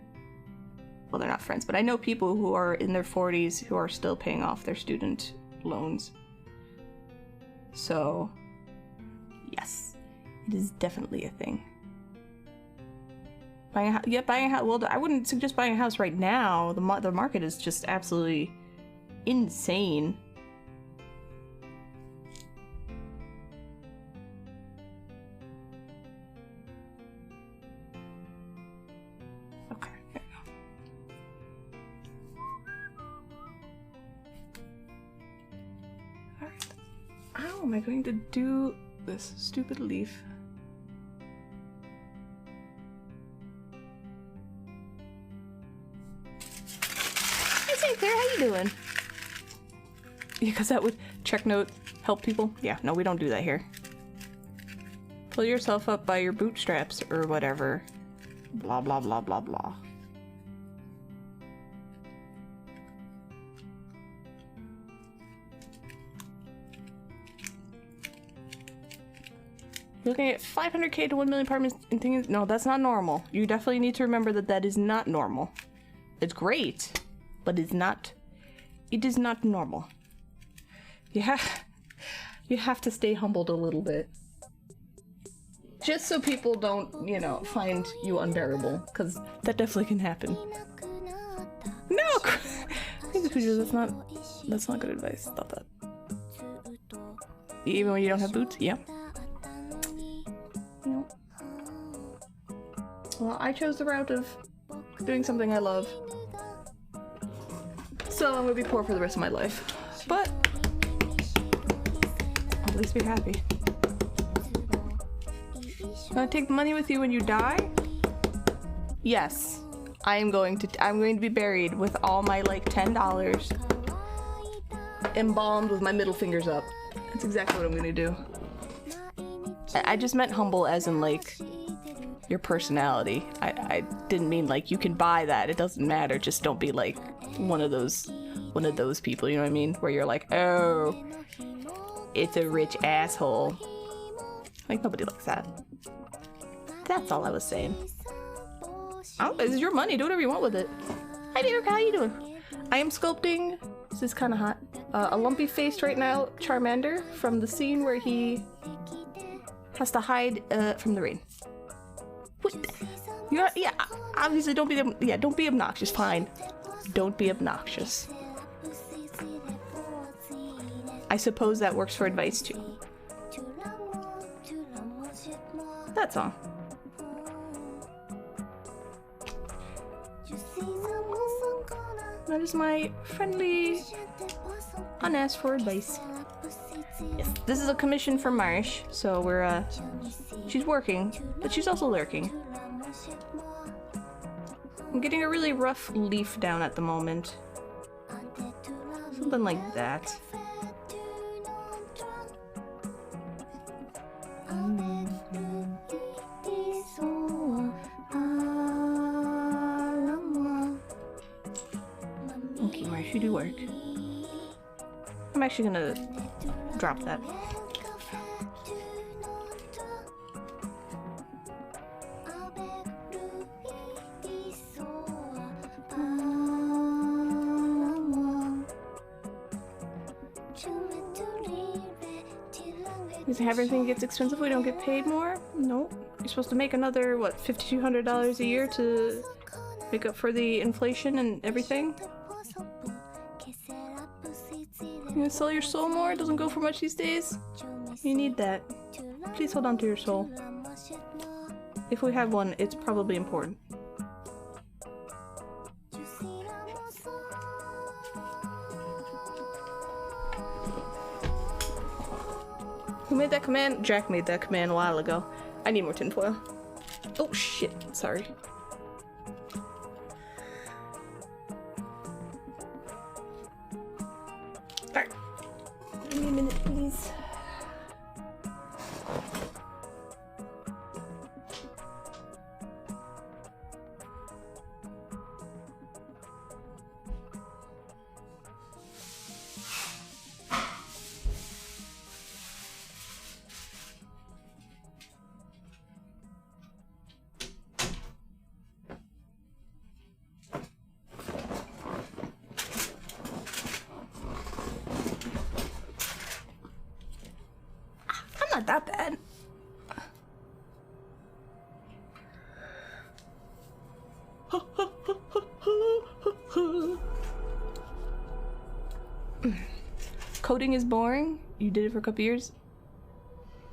A: well, they're not friends, but I know people who are in their 40s who are still paying off their student loans. So, yes, it is definitely a thing. Buying a house. Well, I wouldn't suggest buying a house right now. The market is just absolutely insane. Okay, there we go. All right. How am I going to do this stupid leaf? Claire, how you doing? Because that would check note help people. Yeah, no, we don't do that here. Pull yourself up by your bootstraps or whatever. Blah blah blah blah blah. You're looking at 500k to 1 million apartments and things. No, that's not normal. You definitely need to remember that that is not normal. It's great. But it is not normal. You have to stay humbled a little bit. Just so people don't, you know, find you unbearable, because that definitely can happen. No! That's not good advice. Stop that. Even when you don't have boots? Yeah. No. Well, I chose the route of doing something I love. So I'm gonna be poor for the rest of my life. But I'll at least be happy. Gonna take the money with you when you die? Yes. I'm going to be buried with all my like $10 embalmed with my middle fingers up. That's exactly what I'm gonna do. I just meant humble as in like your personality. I didn't mean like you can buy that. It doesn't matter. Just don't be like one of those people, you know what I mean? Where you're like, oh, It's a rich asshole. Like, nobody likes that. That's all I was saying. Oh, this is your money. Do whatever you want with it. Hi, Beaver. How you doing? I am sculpting. This is kind of hot. A lumpy faced right now Charmander from the scene where he has to hide from the rain. What? Yeah. Obviously, don't be obnoxious. Fine. Don't be obnoxious. I suppose that works for advice too. That's all. That is my friendly, unasked for advice. Yes, this is a commission for Marsh, so we're, she's working, but she's also lurking. I'm getting a really rough leaf down at the moment. Something like that. Okay, Marsh, you do work. I'm actually gonna drop that. Because everything gets expensive, we don't get paid more? Nope. You're supposed to make another, what, $5,200 a year to make up for the inflation and everything? You gonna sell your soul more? It doesn't go for much these days. You need that. Please hold on to your soul. If we have one, it's probably important. Who made that command? Jack made that command a while ago. I need more tinfoil. Oh shit, sorry. Alright. Give me a minute, please. Not that bad. Coding is boring. You did it for a couple years.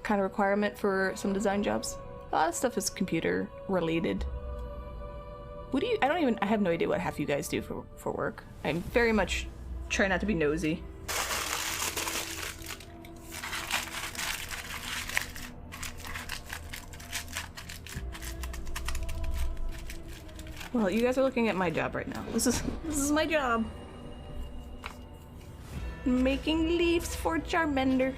A: Kind of requirement for some design jobs. A lot of stuff is computer related. What do you? I have no idea what half you guys do for work. I'm very much try not to be nosy. Well, you guys are looking at my job right now. This is my job. Making leaves for Charmander.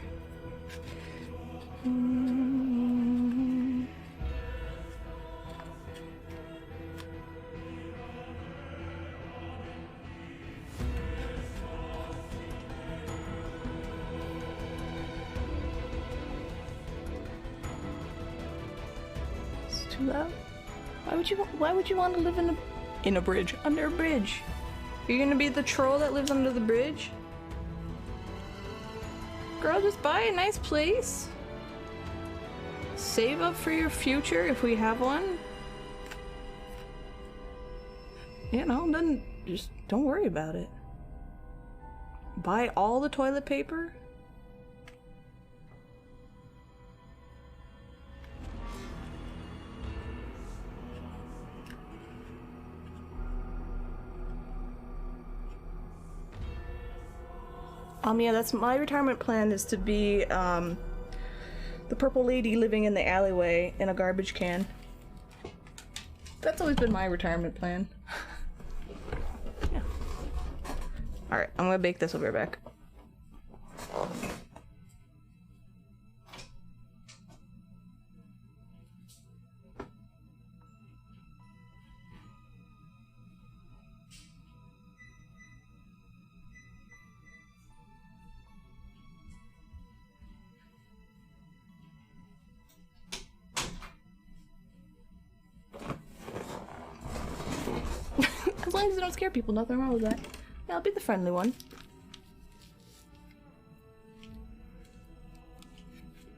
A: It's too loud. Why would you want to live in a bridge? Under a bridge? Are you gonna be the troll that lives under the bridge? Girl, just buy a nice place. Save up for your future if we have one. You know, then just don't worry about it. Buy all the toilet paper. Yeah, that's my retirement plan, is to be, the purple lady living in the alleyway in a garbage can. That's always been my retirement plan. Yeah. Alright, I'm gonna bake this, I'll be right back. long as it don't scare people, nothing wrong with that. Yeah, I'll be the friendly one.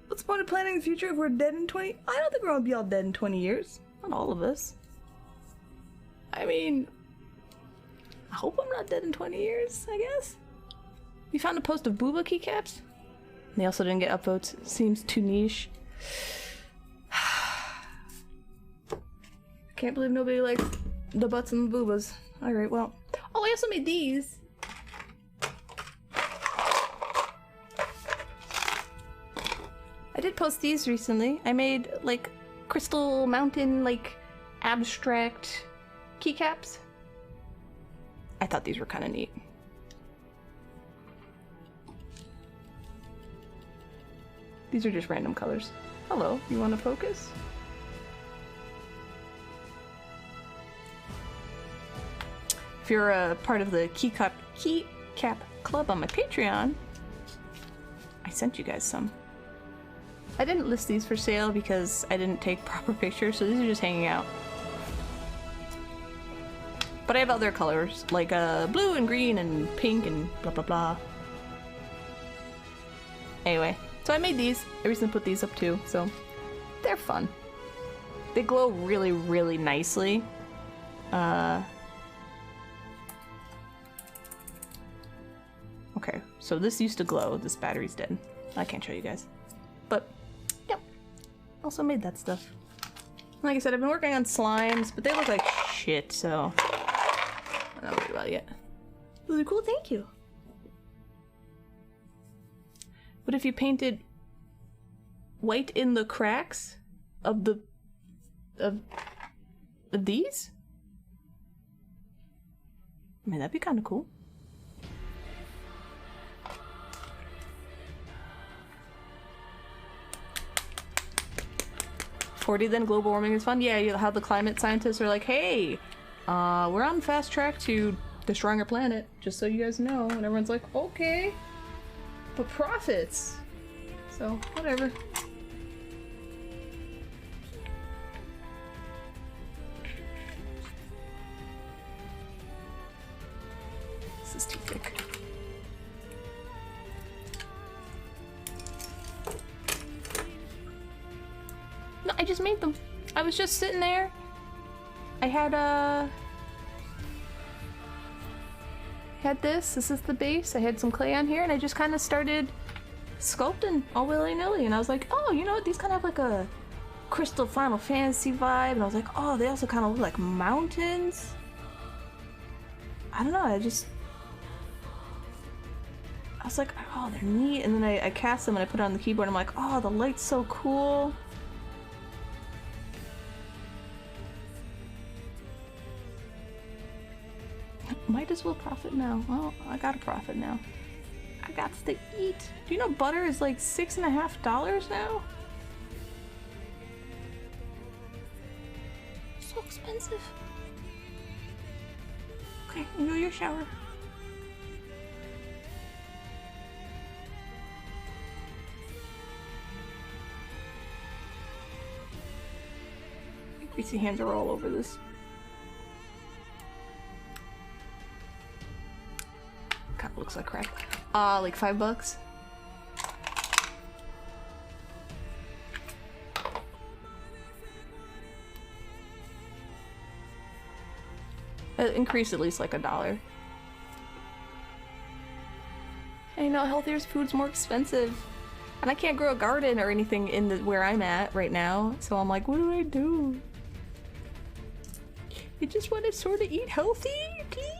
A: What's the point of planning the future if we're dead in 20? I don't think we're gonna be all dead in 20 years. Not all of us. I mean, I hope I'm not dead in 20 years, I guess. We found a post of booba keycaps. They also didn't get upvotes. Seems too niche. Can't believe nobody likes the butts and the boobas. Alright, well. Oh, I also made these. I did post these recently. I made, like, crystal mountain, like, abstract keycaps. I thought these were kind of neat. These are just random colors. Hello, you want to focus? If you're a part of the keycap club on my Patreon, I sent you guys some. I didn't list these for sale because I didn't take proper pictures, so these are just hanging out. But I have other colors, like blue and green and pink and blah blah blah. Anyway, so I made these. I recently put these up too, so they're fun. They glow really, really nicely. Okay, so this used to glow. This battery's dead. I can't show you guys. But, yep. Also made that stuff. Like I said, I've been working on slimes, but they look like shit, so I'm not worried about it yet. Really cool, thank you. But if you painted white in the cracks of the of these? I mean, that'd be kind of cool. $40 then global warming is fun. Yeah, you know how the climate scientists are like, hey, we're on fast track to destroying our planet, just so you guys know. And everyone's like, okay, but profits. So, whatever. This is too thick. No, I just made them. I was just sitting there. I had this. This is the base. I had some clay on here, and I just kind of started sculpting all willy-nilly. And I was like, oh, you know what? These kind of have like a crystal Final Fantasy vibe. And I was like, oh, they also kind of look like mountains. I don't know. I was like, oh, they're neat. And then I cast them and I put it on the keyboard. And I'm like, oh, the light's so cool. Might as well profit now. Well, I gotta profit now. I got to eat. Do you know butter is like $6.50 now? So expensive. Okay, enjoy your shower. My greasy hands are all over this. God, looks like crap. Like $5. Increase at least like $1. And you know, healthier food's more expensive. And I can't grow a garden or anything in where I'm at right now. So I'm like, what do I do? You just want to sort of eat healthy, please?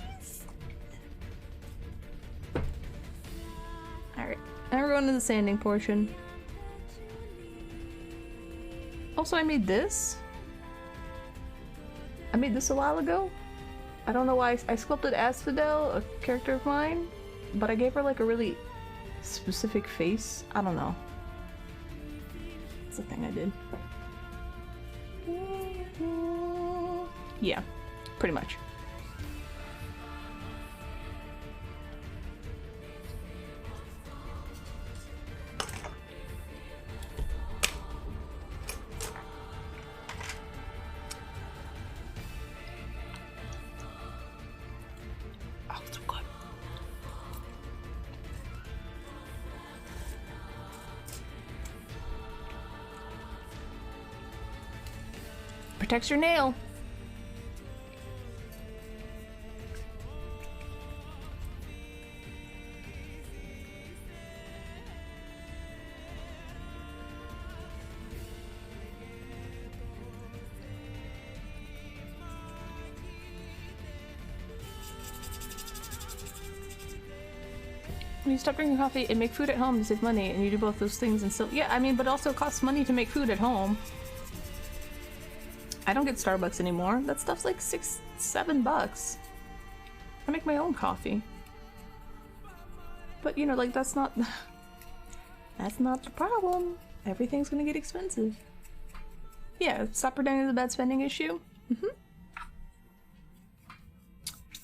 A: Alright, now we're going to the sanding portion. Also, I made this. I made this a while ago. I don't know why I sculpted Asphodel, a character of mine, but I gave her like a really specific face. I don't know. It's a thing I did. Yeah, pretty much. protects your nail. When you stop drinking coffee and make food at home to save money, and you do both those things and still, yeah, I mean, but it also costs money to make food at home. I don't get Starbucks anymore. That stuff's like $6, $7. I make my own coffee. But you know, like that's not the problem. Everything's gonna get expensive. Yeah, stop pretending it's a bad spending issue.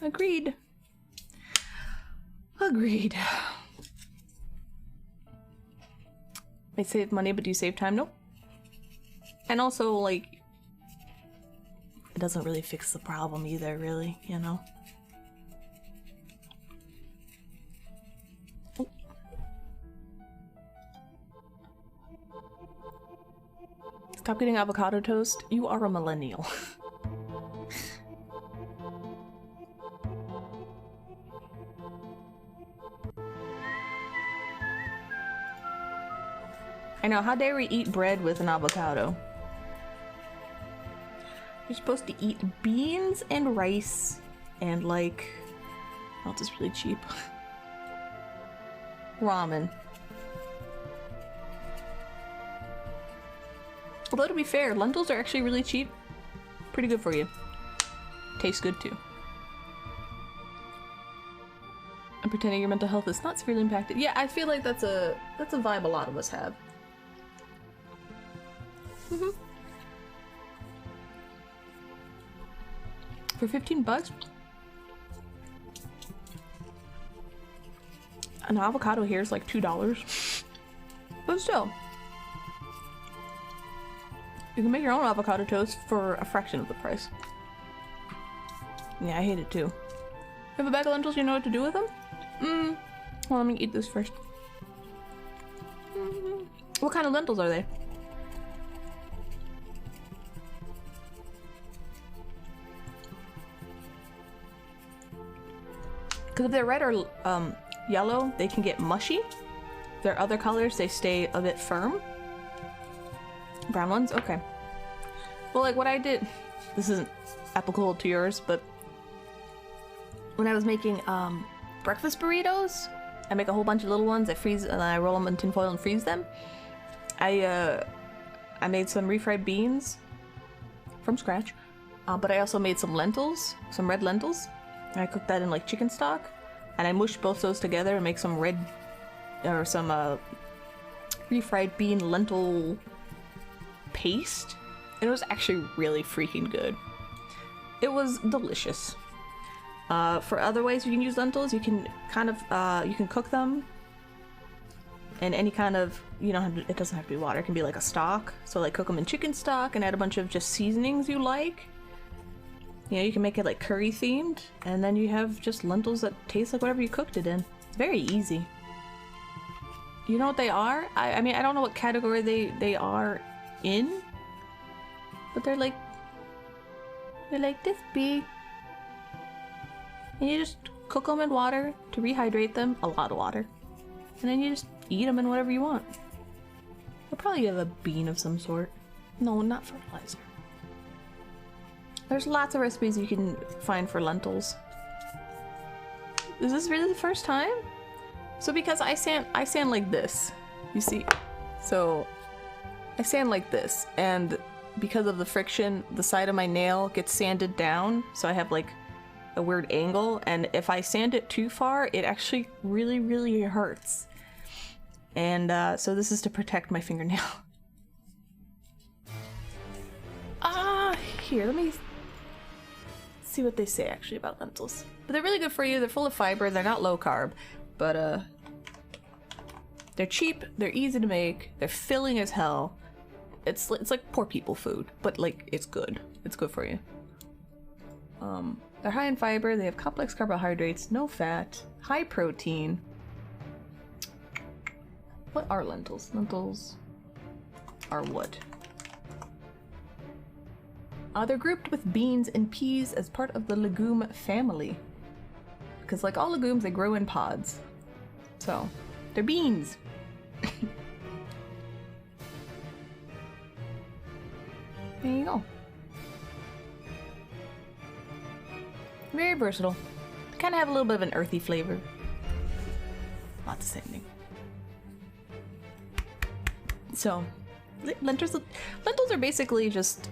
A: Agreed. Agreed. I save money, but do you save time? Nope. And also, like, it doesn't really fix the problem either, really, you know? Oh. Stop getting avocado toast. You are a millennial. I know, how dare we eat bread with an avocado? You're supposed to eat beans and rice and like, what else is really cheap? Ramen. Although to be fair, lentils are actually really cheap. Pretty good for you. Tastes good too. I'm pretending your mental health is not severely impacted. Yeah, I feel like that's a vibe a lot of us have. For $15? An avocado here is like $2. But still. You can make your own avocado toast for a fraction of the price. Yeah, I hate it too. You have a bag of lentils, you know what to do with them? Well, let me eat this first. What kind of lentils are they? Because if they're red or yellow, they can get mushy. If they're other colors, they stay a bit firm. Brown ones? Okay. Well, like what I did, this isn't applicable to yours, but when I was making breakfast burritos, I make a whole bunch of little ones, I freeze, and then I roll them in tinfoil and freeze them. I made some refried beans from scratch, but I also made some lentils, some red lentils. I cooked that in like chicken stock, and I mushed both those together and make some red, or some refried bean lentil paste, and it was actually really freaking good. It was delicious. For other ways you can use lentils, you can kind of you can cook them in any kind of, you don't have to, it doesn't have to be water, it can be like a stock. So like cook them in chicken stock and add a bunch of just seasonings you like. You know, you can make it like curry themed, and then you have just lentils that taste like whatever you cooked it in. It's very easy. You know what they are? I mean, I don't know what category they are in, but they're like this big. And you just cook them in water to rehydrate them, a lot of water. And then you just eat them in whatever you want. You'll probably have a bean of some sort. No, not fertilizer. There's lots of recipes you can find for lentils. Is this really the first time? So because I sand like this, you see? So I sand like this, and because of the friction, the side of my nail gets sanded down, so I have like a weird angle, and if I sand it too far, it actually really, really hurts. And so this is to protect my fingernail. Here, let me see what they say actually about lentils. But they're really good for you. They're full of fiber. They're not low carb, but they're cheap. They're easy to make. They're filling as hell. It's like poor people food, but like it's good. It's good for you. They're high in fiber. They have complex carbohydrates, no fat, high protein. What are lentils? Lentils are what? They're grouped with beans and peas as part of the legume family. Because like all legumes, they grow in pods. So, they're beans. There you go. Very versatile. Kind of have a little bit of an earthy flavor. Lots of sanding. So, lentils are basically just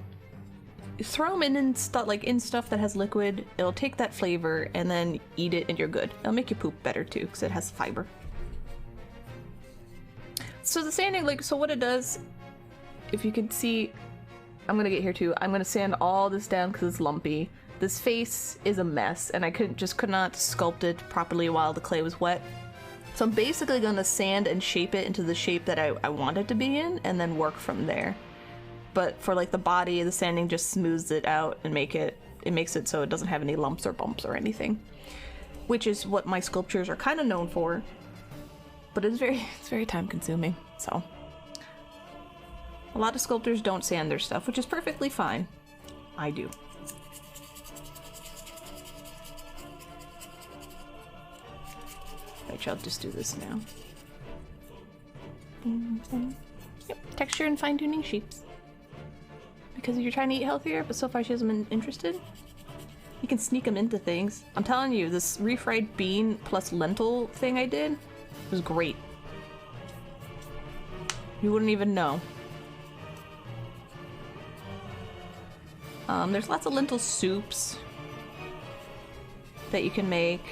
A: throw them in stuff that has liquid. It'll take that flavor and then eat it, and you're good. It'll make your poop better too, because it has fiber. So the sanding, so what it does, if you can see, I'm gonna get here too. I'm gonna sand all this down because it's lumpy. This face is a mess, and I could not sculpt it properly while the clay was wet. So I'm basically gonna sand and shape it into the shape that I want it to be in, and then work from there. But for like the body, the sanding just smooths it out and makes it so it doesn't have any lumps or bumps or anything. Which is what my sculptures are kind of known for. But it's very time consuming, so. A lot of sculptors don't sand their stuff, which is perfectly fine. I do. Right, I'll just do this now. Yep, texture and fine-tuning shapes. Because you're trying to eat healthier, but so far she hasn't been interested. You can sneak them into things. I'm telling you, this refried bean plus lentil thing I did was great. You wouldn't even know. There's lots of lentil soups that you can make.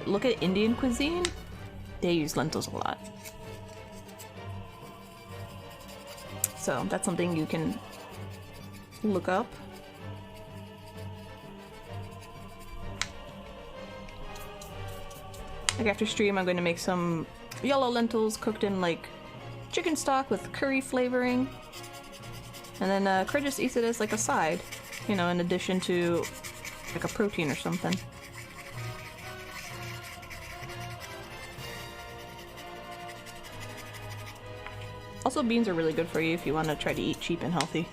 A: Look at Indian cuisine. They use lentils a lot. So that's something you can look up. Like after stream, I'm going to make some yellow lentils cooked in like chicken stock with curry flavoring. And then Craig just eats it as like a side, you know, in addition to like a protein or something. Also, beans are really good for you if you want to try to eat cheap and healthy.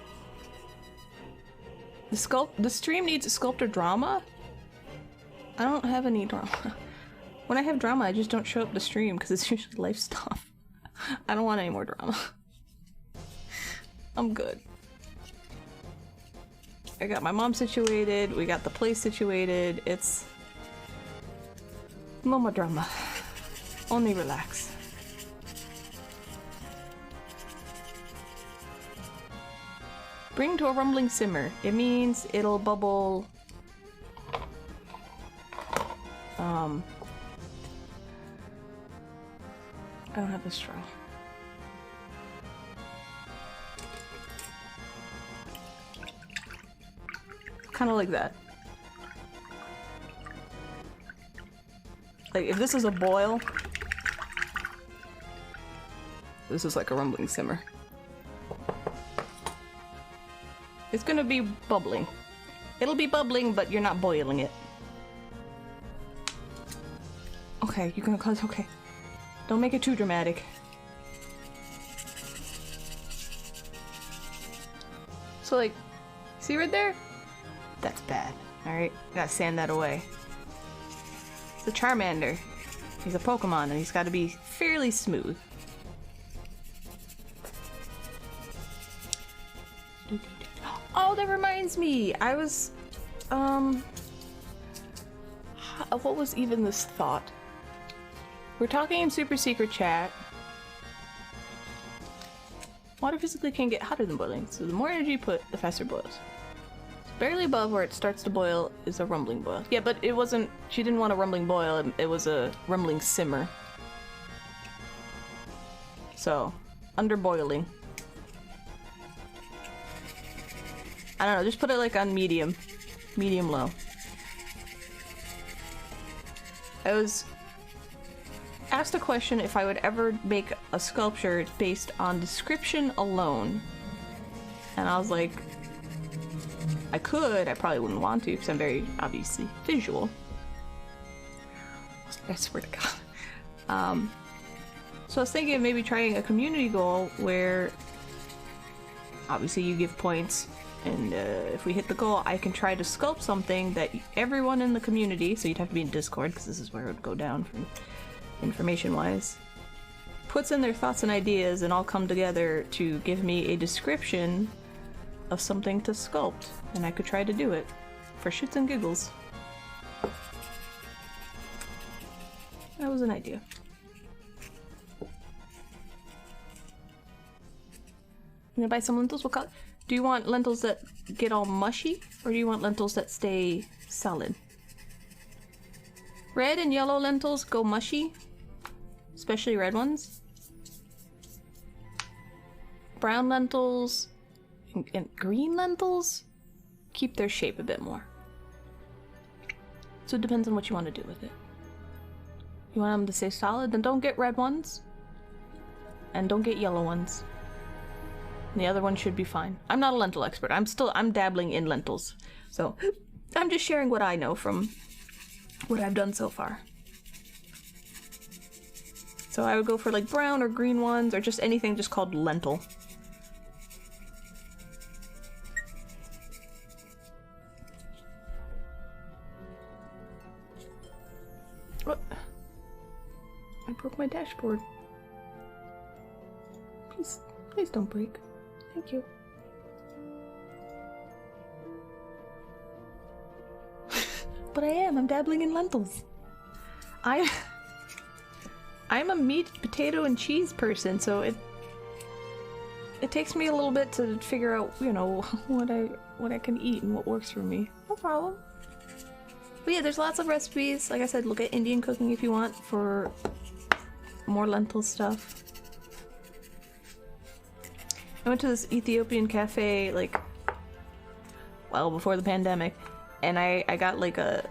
A: The stream needs sculptor drama? I don't have any drama. When I have drama, I just don't show up to stream because it's usually life stuff. I don't want any more drama. I'm good. I got my mom situated, we got the place situated, it's... no more drama. Only relax. Bring to a rumbling simmer. It means it'll bubble... I don't have the straw. Kind of like that. Like if this is a boil, this is like a rumbling simmer. It's gonna be bubbling. It'll be bubbling, but you're not boiling it. Okay, you're gonna cause, okay. Don't make it too dramatic. So like, see right there? That's bad. Alright, gotta sand that away. It's a Charmander. He's a Pokemon and he's gotta be fairly smooth. Oh, that reminds me! I was... what was even this thought? We're talking in super secret chat. Water physically can get hotter than boiling, so the more energy you put, the faster it boils. Barely above where it starts to boil is a rumbling boil. Yeah, but it wasn't... she didn't want a rumbling boil, it was a rumbling simmer. So, under boiling. I don't know, just put it like on medium. Medium low. I was asked a question if I would ever make a sculpture based on description alone. And I was like, I could, I probably wouldn't want to because I'm very obviously visual. I swear to God. So I was thinking of maybe trying a community goal where obviously you give points And if we hit the goal, I can try to sculpt something that everyone in the community, so you'd have to be in Discord, because this is where it would go down from information-wise, puts in their thoughts and ideas and all come together to give me a description of something to sculpt. And I could try to do it for shits and giggles. That was an idea. I'm gonna buy some lentils. What color? Do you want lentils that get all mushy, or do you want lentils that stay solid? Red and yellow lentils go mushy, especially red ones. Brown lentils and green lentils keep their shape a bit more. So it depends on what you want to do with it. You want them to stay solid, then don't get red ones. And don't get yellow ones. And the other one should be fine. I'm not a lentil expert. I'm dabbling in lentils. So I'm just sharing what I know from what I've done so far. So I would go for like brown or green ones, or just anything just called lentil. What? I broke my dashboard. Please don't break. Thank you. But I'm dabbling in lentils. I'm a meat, potato, and cheese person, so it takes me a little bit to figure out, you know, what I can eat and what works for me. No problem. But yeah, there's lots of recipes. Like I said, look at Indian cooking if you want for more lentil stuff. I went to this Ethiopian cafe, like, well, before the pandemic, and I got like a,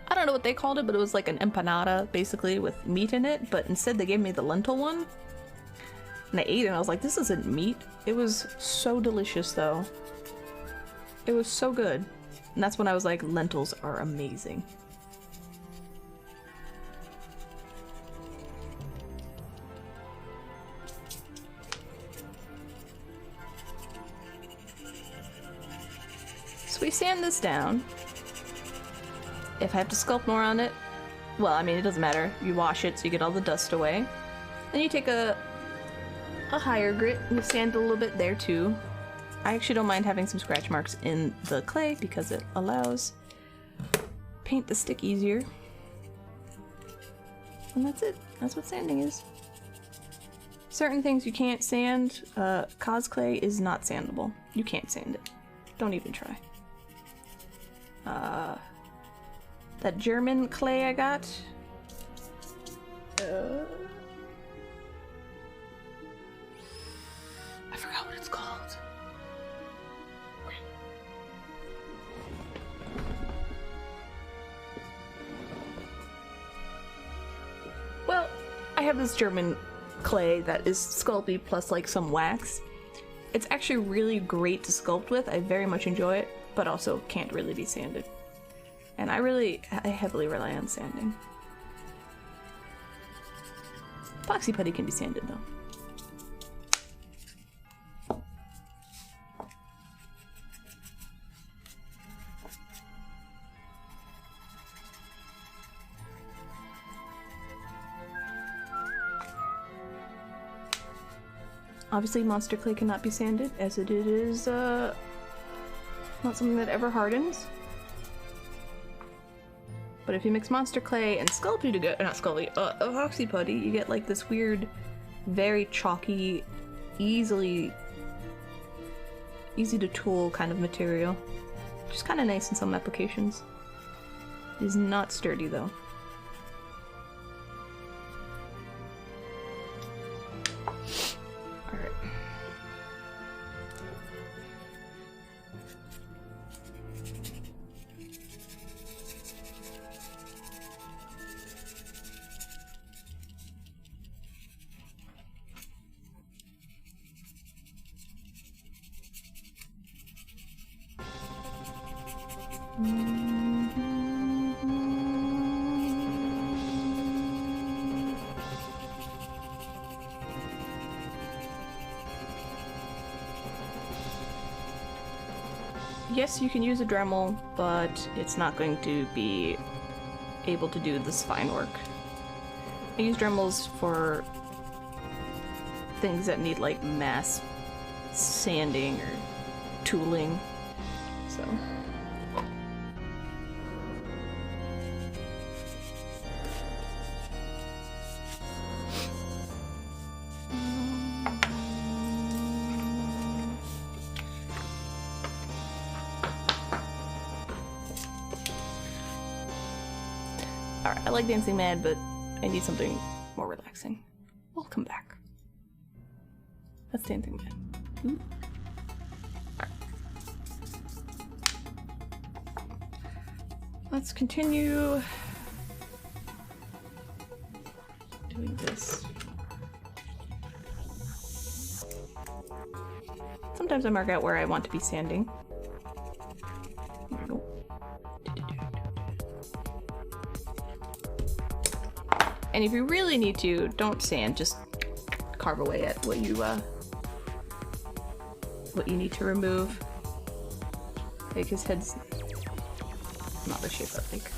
A: I don't know what they called it, but it was like an empanada, basically, with meat in it, but instead they gave me the lentil one. And I ate it and I was like, this isn't meat. It was so delicious, though. It was so good. And that's when I was like, lentils are amazing. So we sand this down. If I have to sculpt more on it, well, I mean, it doesn't matter. You wash it so you get all the dust away. Then you take a higher grit and you sand a little bit there too. I actually don't mind having some scratch marks in the clay because it allows paint to stick easier. And that's it. That's what sanding is. Certain things you can't sand. Cos clay is not sandable. You can't sand it. Don't even try. That German clay I got. I forgot what it's called. Well, I have this German clay that is Sculpey plus like some wax. It's actually really great to sculpt with. I very much enjoy it, but also can't really be sanded. And I heavily rely on sanding. Epoxy putty can be sanded though. Obviously, monster clay cannot be sanded, as it is not something that ever hardens. But if you mix monster clay and Sculpey together, not Sculpey, epoxy putty, you get like this weird, very chalky, easy to tool kind of material. Which is kind of nice in some applications. It is not sturdy though. yes, you can use a Dremel, but it's not going to be able to do this fine work. I use Dremels for things that need like mass sanding or tooling, so. Alright, I like Dancing Mad, but I need something more relaxing. Welcome back. That's Dancing Mad. Ooh. Alright. Let's continue doing this. Sometimes I mark out where I want to be sanding. There we go. And if you really need to, don't sand, just carve away at what you need to remove. Like his head's not the shape I think.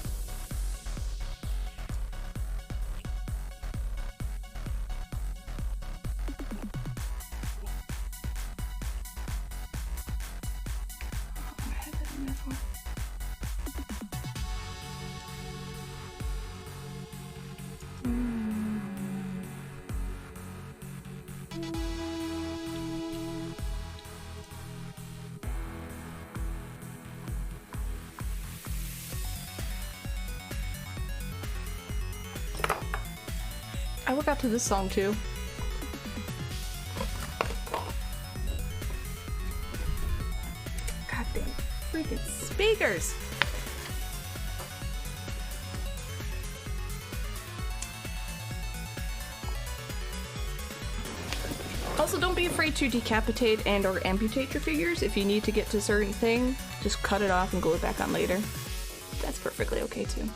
A: I work out to this song too. Goddamn freaking speakers! Also, don't be afraid to decapitate and or amputate your figures. If you need to get to a certain thing, just cut it off and glue it back on later. That's perfectly okay too.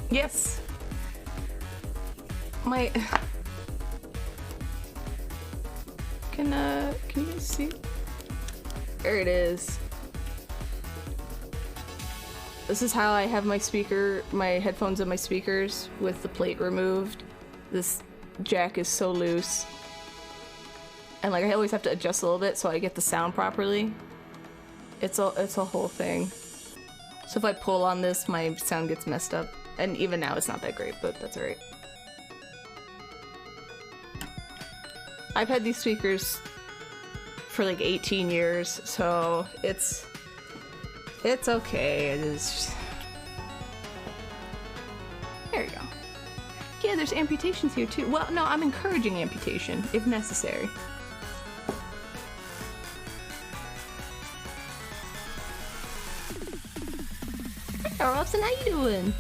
A: Yes! My... Can you guys see? There it is. This is how I have my headphones and my speakers with the plate removed. This jack is so loose. And like I always have to adjust a little bit so I get the sound properly. It's a whole thing. So if I pull on this, my sound gets messed up. And even now it's not that great, but that's alright. I've had these speakers for like 18 years, so it's okay. It is just... There you go. Yeah, there's amputations here too. Well, no, I'm encouraging amputation if necessary. Hey, Robson, how you doing?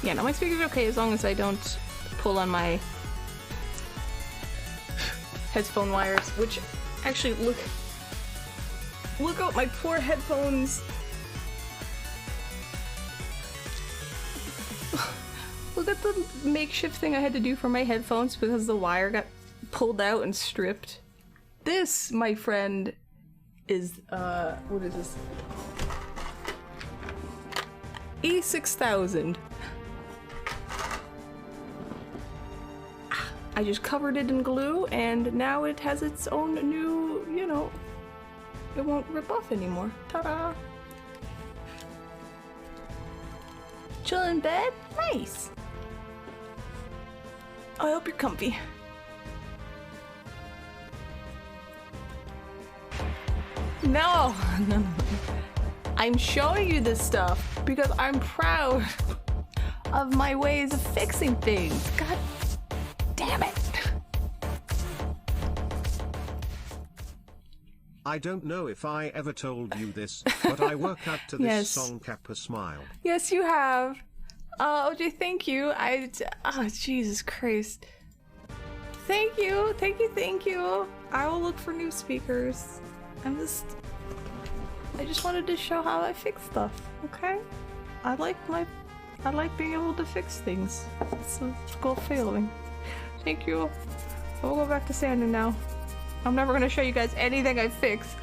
A: Yeah, no, my speaker's okay as long as I don't pull on my headphone wires, which actually look at my poor headphones. Look at the makeshift thing I had to do for my headphones because the wire got pulled out and stripped. This, my friend, is what is this? E6000. I just covered it in glue, and now it has its own new, you know, it won't rip off anymore. Ta-da! Chill in bed? Nice! I hope you're comfy. No! No. I'm showing you this stuff because I'm proud of my ways of fixing things. God damn it!
B: I don't know if I ever told you this, but I work out to this
A: Yes.
B: song Kappa Smile.
A: Yes, you have. OJ, thank you. Jesus Christ. Thank you, thank you, thank you. I will look for new speakers. I just wanted to show how I fix stuff, okay? I like being able to fix things. It's a goal failing. Thank you. We'll go back to sanding now. I'm never gonna show you guys anything I fix.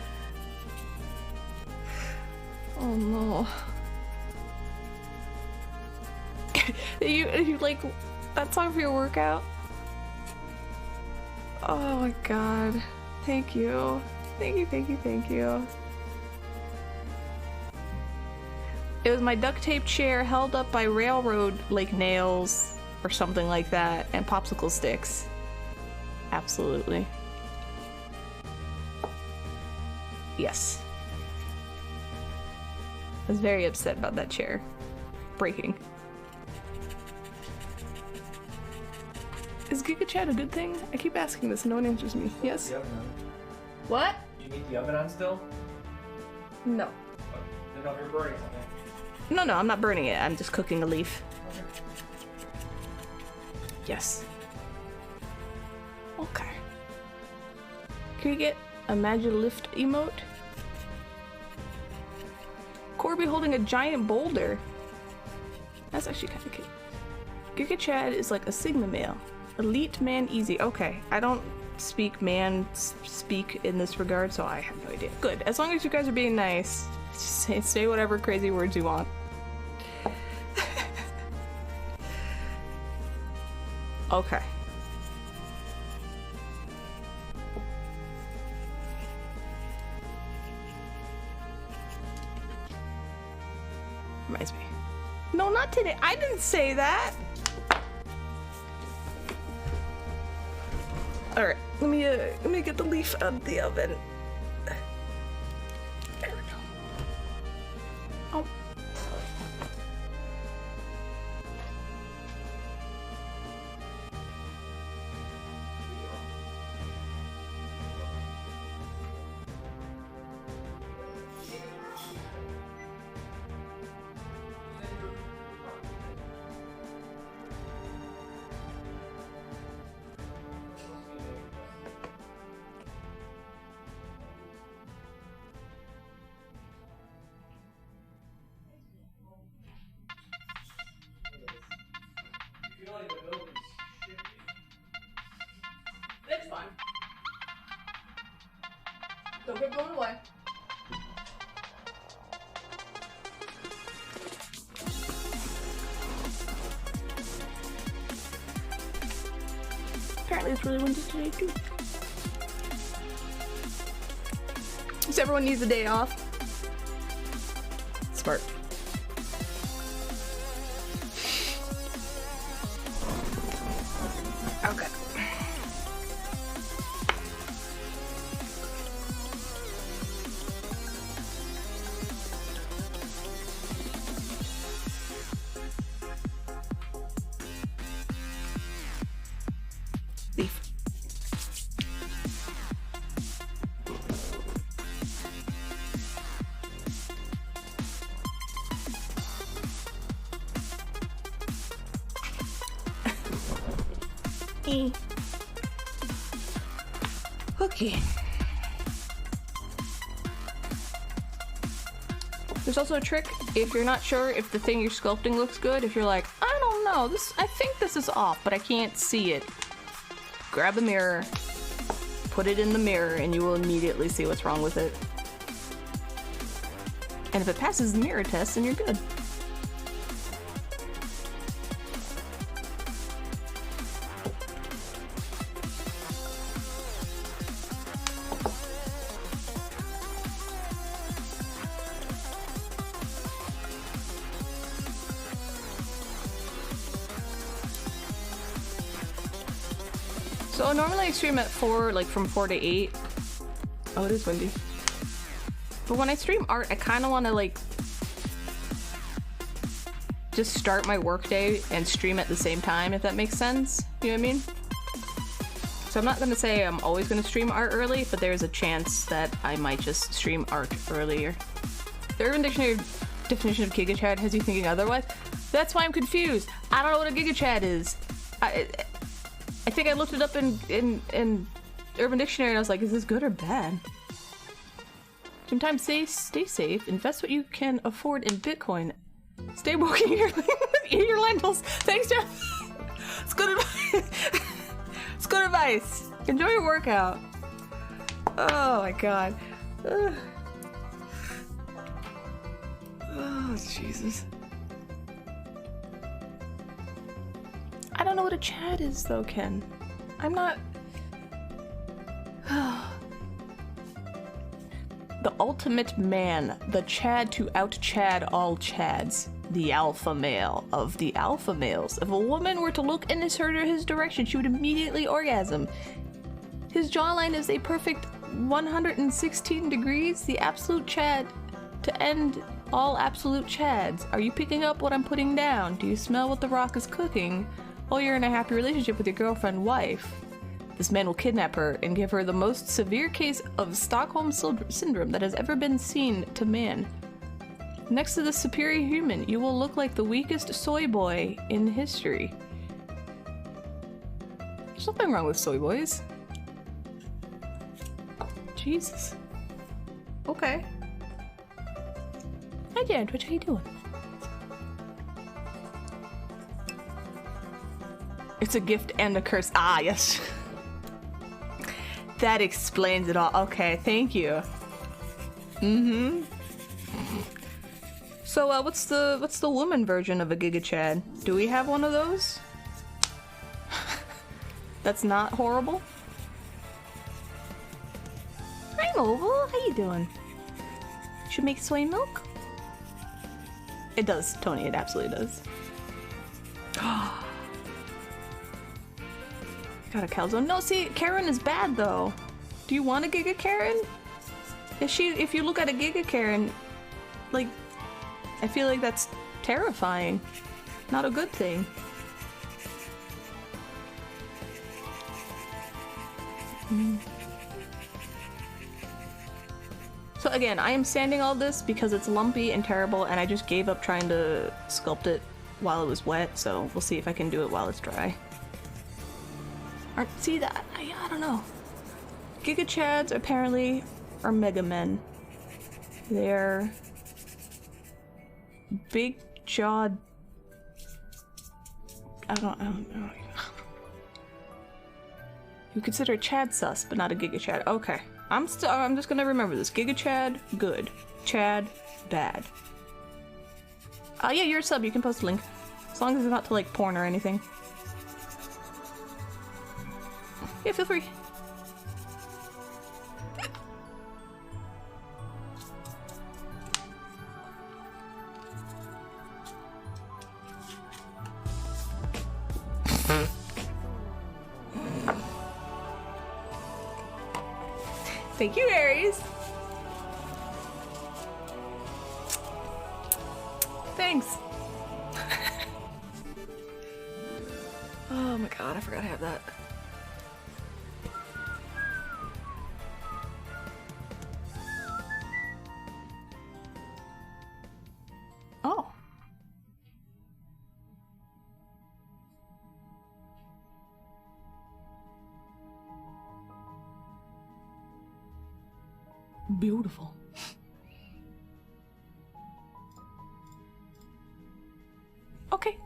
A: Oh no. you like that song for your workout? Oh my god. Thank you. Thank you, thank you, thank you. It was my duct tape chair held up by railroad like nails or something like that, and popsicle sticks. Absolutely. Yes. I was very upset about that chair breaking. Is Giga Chat a good thing? I keep asking this and no one answers me. Yes?
D: The oven on.
A: What?
D: Do you need the oven on still?
A: No.
D: Oh, then no, you're burning something.
A: No, I'm not burning it. I'm just cooking a leaf.
D: Okay.
A: Yes. Okay. Can we get a Magilift emote? Corby holding a giant boulder. That's actually kind of cute. Giga Chad is like a Sigma male. Elite man easy. Okay, I don't speak speak in this regard, so I have no idea. Good. As long as you guys are being nice, say whatever crazy words you want. Okay. Reminds me. No, not today. I didn't say that. All right, let me get the leaf out of the oven. There we go. Oh. It's fine. Don't get blown away. Apparently it's really windy today too. So everyone needs a day off. Smart. Okay. Leaf. Okay. There's also a trick if you're not sure if the thing you're sculpting looks good. If you're like, I don't know, I think this is off, but I can't see it. Grab a mirror, put it in the mirror, and you will immediately see what's wrong with it. And if it passes the mirror test, then you're good. So normally I stream at 4, like from 4 to 8. Oh, it is windy. But when I stream art, I kind of want to like just start my workday and stream at the same time, if that makes sense. You know what I mean? So I'm not gonna say I'm always gonna stream art early, but there's a chance that I might just stream art earlier. The Urban Dictionary definition of GigaChad has you thinking otherwise. That's why I'm confused. I don't know what a GigaChad is. I think I looked it up in Urban Dictionary and I was like, is this good or bad? Sometimes stay safe. Invest what you can afford in Bitcoin. Stay woke in your eat your lentils. Thanks, Jeff. It's good advice. It's good advice. Enjoy your workout. Oh my god. Ugh. Oh Jesus. I don't know what a Chad is though, Ken. I'm not. The ultimate man, the Chad to out-Chad all Chads, the alpha male of the alpha males. If a woman were to look in his direction, she would immediately orgasm. His jawline is a perfect 116 degrees, the absolute Chad to end all absolute Chads. Are you picking up what I'm putting down? Do you smell what the Rock is cooking? Oh, you're in a happy relationship with your girlfriend wife. This man will kidnap her and give her the most severe case of Stockholm Syndrome that has ever been seen to man. Next to the superior human, you will look like the weakest soy boy in history. There's nothing wrong with soy boys. Jesus. Okay. Hi, Jandrich, how you doing? It's a gift and a curse. Ah, yes. That explains it all. Okay, thank you. Mm-hmm. So, what's the woman version of a GigaChad? Do we have one of those? That's not horrible? Hi, Mobile. How you doing? Should make soy milk? It does, Tony. It absolutely does. Got a calzone. No, see, Karen is bad though. Do you want a Giga Karen? If you look at a Giga Karen, like, I feel like that's terrifying. Not a good thing. So again, I am sanding all this because it's lumpy and terrible, and I just gave up trying to sculpt it while it was wet, so we'll see if I can do it while it's dry. See that? I don't know. Giga Chads apparently are Mega Men. They're big jawed. I don't know. You consider a Chad sus, but not a Giga Chad. Okay. I'm just gonna remember this. Giga Chad, good. Chad, bad. Yeah, you're a sub. You can post a link. As long as it's not to like porn or anything. Yeah, feel free. Thank you, Aries. Thanks. Oh my god, I forgot to have that. Oh. Beautiful. Okay,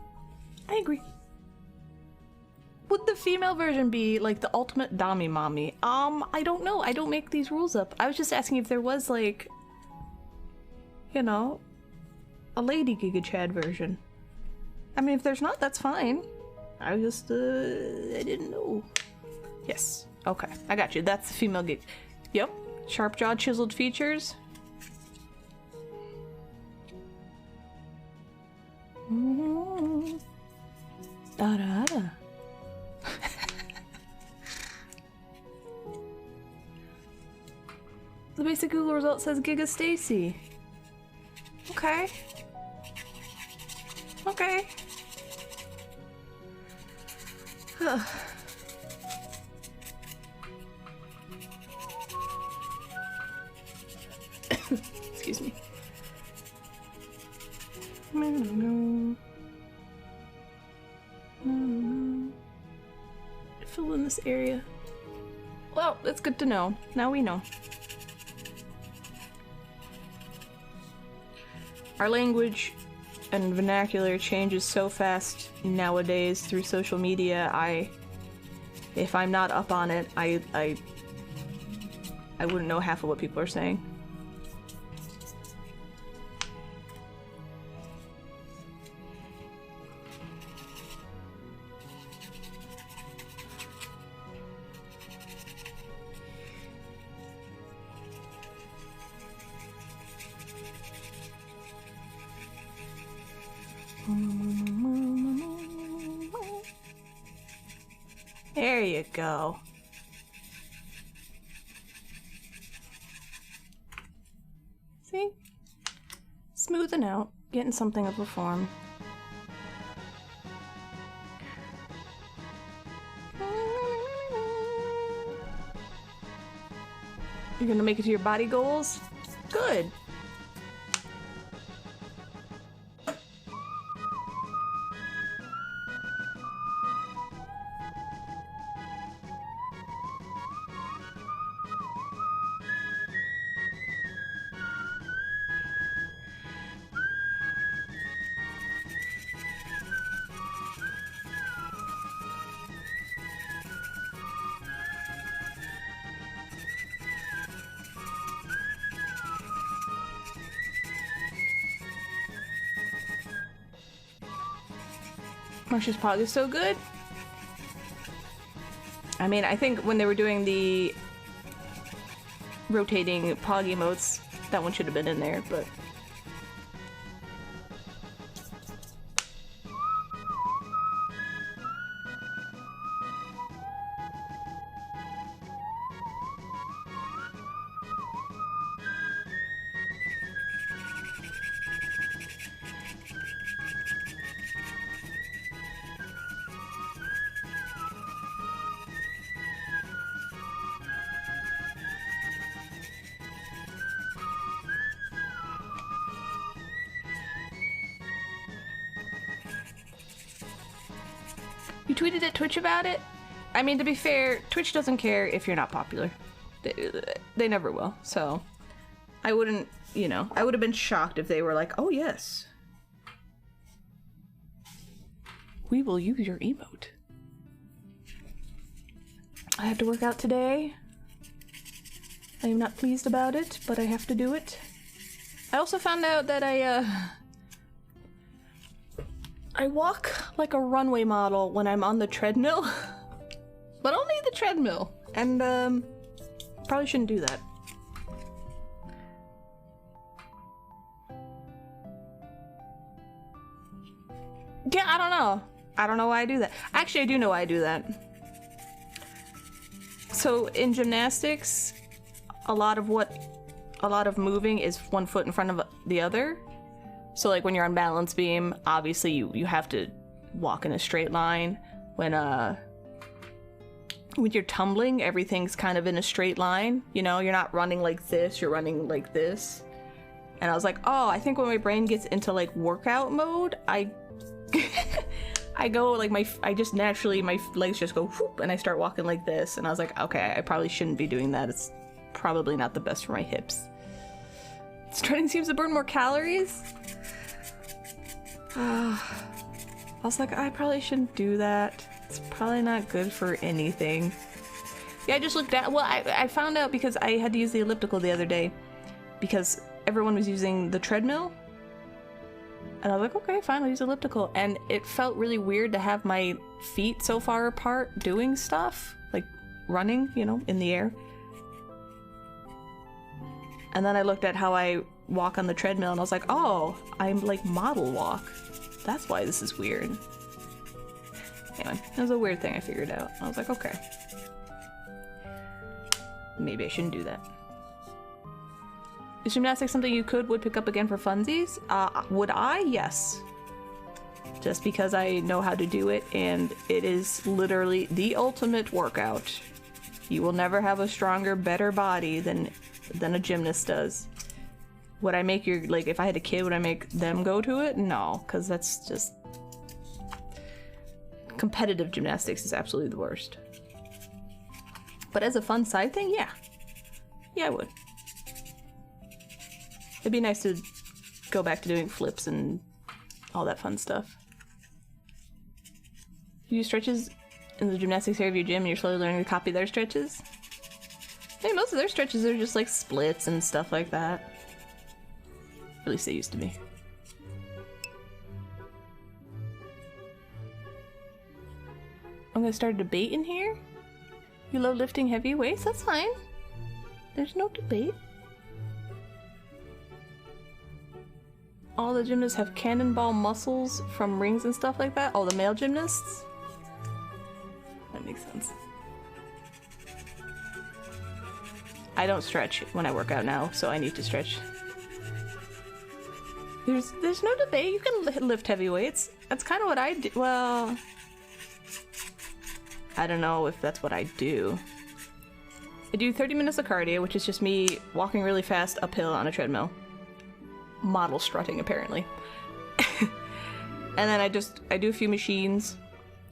A: I agree. Would the female version be like the ultimate Dami mommy? I don't know. I don't make these rules up. I was just asking if there was like, you know, a lady Giga Chad version. I mean, if there's not, that's fine. I just, I didn't know. Yes. Okay, I got you. That's the female gig. Yep. Sharp jaw, chiseled features. Da da da. The basic Google result says Giga Stacy. Okay. Okay. Excuse me. Fill in this area. Well, that's good to know. Now we know. Our language and vernacular changes so fast nowadays through social media. If I'm not up on it, I wouldn't know half of what people are saying. There you go. See? Smoothing out, getting something of a form. You're gonna make it to your body goals? Good. Marsha's Pog is so good. I mean, I think when they were doing the rotating Pog emotes, that one should have been in there, but... You tweeted at Twitch about it? I mean, to be fair, Twitch doesn't care if you're not popular. They never will, so... I wouldn't, you know, I would have been shocked if they were like, oh yes. We will use your emote. I have to work out today. I am not pleased about it, but I have to do it. I also found out that I walk like a runway model when I'm on the treadmill. But only the treadmill. And, probably shouldn't do that. Yeah, I don't know. I don't know why I do that. Actually, I do know why I do that. So, in gymnastics, a lot of moving is one foot in front of the other. So like when you're on balance beam, obviously you have to walk in a straight line. When you're tumbling, everything's kind of in a straight line. You know, you're not running like this, you're running like this. And I was like, oh, I think when my brain gets into like workout mode, I go like I just naturally, my legs just go whoop and I start walking like this. And I was like, okay, I probably shouldn't be doing that. It's probably not the best for my hips. Strutting seems to burn more calories. I was like, I probably shouldn't do that. It's probably not good for anything. Yeah, I just looked at, well, I found out because I had to use the elliptical the other day because everyone was using the treadmill. And I was like, okay, fine, I'll use elliptical. And it felt really weird to have my feet so far apart doing stuff, like running, you know, in the air. And then I looked at how I walk on the treadmill and I was like, oh, I'm like model walk. That's why this is weird. Anyway, it was a weird thing I figured out. I was like, okay. Maybe I shouldn't do that. Is gymnastics something you would pick up again for funsies? Would I? Yes. Just because I know how to do it and it is literally the ultimate workout. You will never have a stronger, better body than a gymnast does. Would I make your, like, if I had a kid, would I make them go to it? No, because that's just... Competitive gymnastics is absolutely the worst. But as a fun side thing, yeah. Yeah, I would. It'd be nice to go back to doing flips and all that fun stuff. You do stretches in the gymnastics area of your gym and you're slowly learning to copy their stretches? I mean, most of their stretches are just like splits and stuff like that. At least they used to be. I'm gonna start a debate in here. You love lifting heavy weights? That's fine. There's no debate. All the gymnasts have cannonball muscles from rings and stuff like that? All the male gymnasts? That makes sense. I don't stretch when I work out now, so I need to stretch. There's no debate. You can lift heavy weights. That's kind of what I do. Well, I don't know if that's what I do. I do 30 minutes of cardio, which is just me walking really fast uphill on a treadmill. Model strutting, apparently. And then I do a few machines.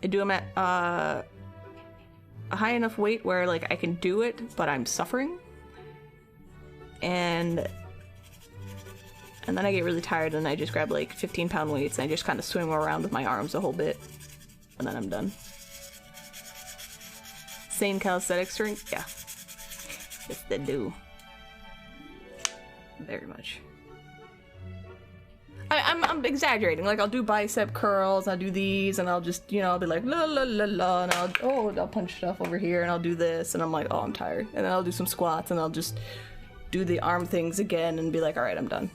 A: I do them at a high enough weight where like I can do it, but I'm suffering. And then I get really tired and I just grab like 15-pound weights and I just kind of swing around with my arms a whole bit. And then I'm done. Sane calisthenics strength? Yeah. Yes, they do. Very much. I'm exaggerating. Like, I'll do bicep curls, I'll do these, and I'll just, you know, I'll be like, la la la la, and I'll punch stuff over here, and I'll do this, and I'm like, oh, I'm tired. And then I'll do some squats, and I'll just do the arm things again, and be like, alright, I'm done.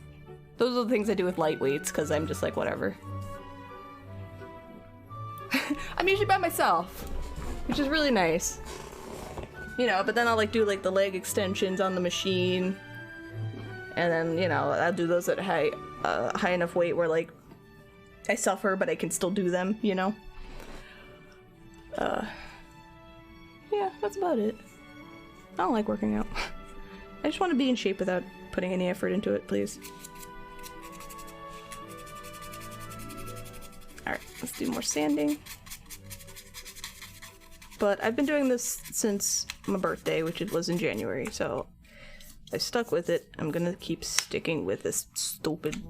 A: Those are the things I do with light weights, because I'm just like, whatever. I'm usually by myself, which is really nice. You know, but then I'll like do like the leg extensions on the machine. And then, you know, I'll do those at high enough weight where like I suffer, but I can still do them, you know? Yeah, that's about it. I don't like working out. I just want to be in shape without putting any effort into it, please. Alright, let's do more sanding. But I've been doing this since my birthday, which it was in January, so I stuck with it. I'm gonna keep sticking with this stupid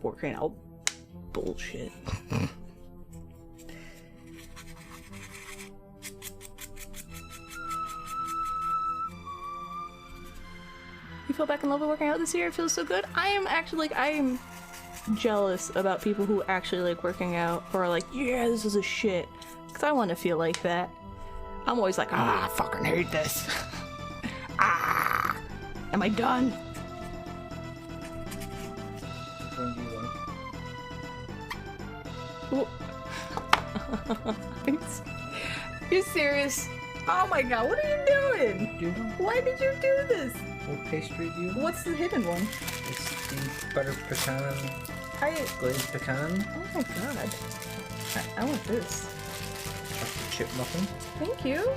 A: working out bullshit. You feel back in love with working out this year? It feels so good. I am actually like, I am jealous about people who actually like working out, or are like, yeah, this is a shit. Because I want to feel like that. I'm always like, I fucking hate this. Am I done? You serious? Oh my god, what are you doing? Why did you do this?
E: What pastry do you want?
A: What's the hidden one?
E: It's the butter pecan, glazed pecan.
A: Oh my god. I want this.
E: Chocolate chip muffin.
A: Thank you.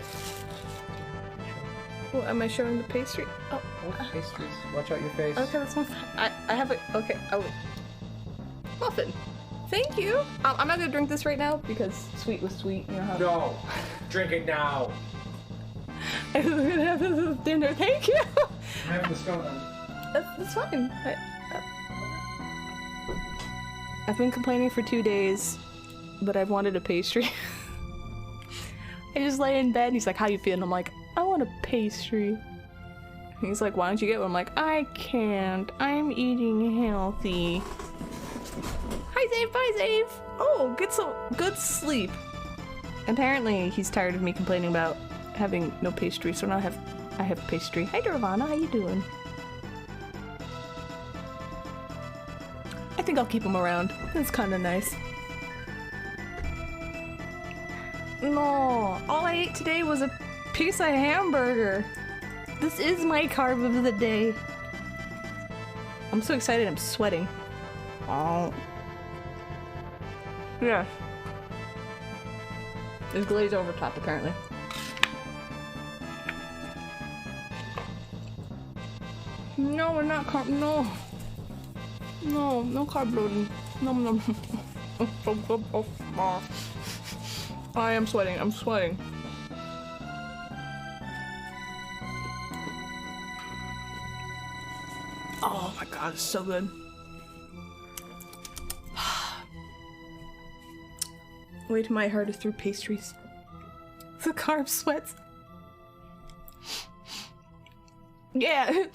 A: Well, am I showing the pastry? Oh.
E: What pastries? Watch out your face.
A: Okay, that's one. I have a. Okay, muffin. Thank you. I'm not gonna drink this right now because sweet was sweet. You know how.
D: No! Drink it now!
A: I was gonna have this with dinner. Thank you.
D: I'm having the scone on.
A: That's fine. I've been complaining for 2 days, but I've wanted a pastry. I just lay in bed and he's like, how you feeling? I'm like, I want a pastry. And he's like, why don't you get one? I'm like, I can't. I'm eating healthy. Hi, Zave. Bye, Zave. Oh, get some good sleep. Apparently, he's tired of me complaining about having no pastry, so now I have pastry. Hi, Nirvana. How you doing? I think I'll keep him around. It's kind of nice. No, all I ate today was a piece of hamburger. This is my carb of the day. I'm so excited I'm sweating. Oh. Yeah. There's glaze over top, apparently. No, we're not no. No, no carb loading. Nom nom. I am sweating. I'm sweating. Oh my god, it's so good. Wait till my heart is through pastries. The carb sweats. Yeah,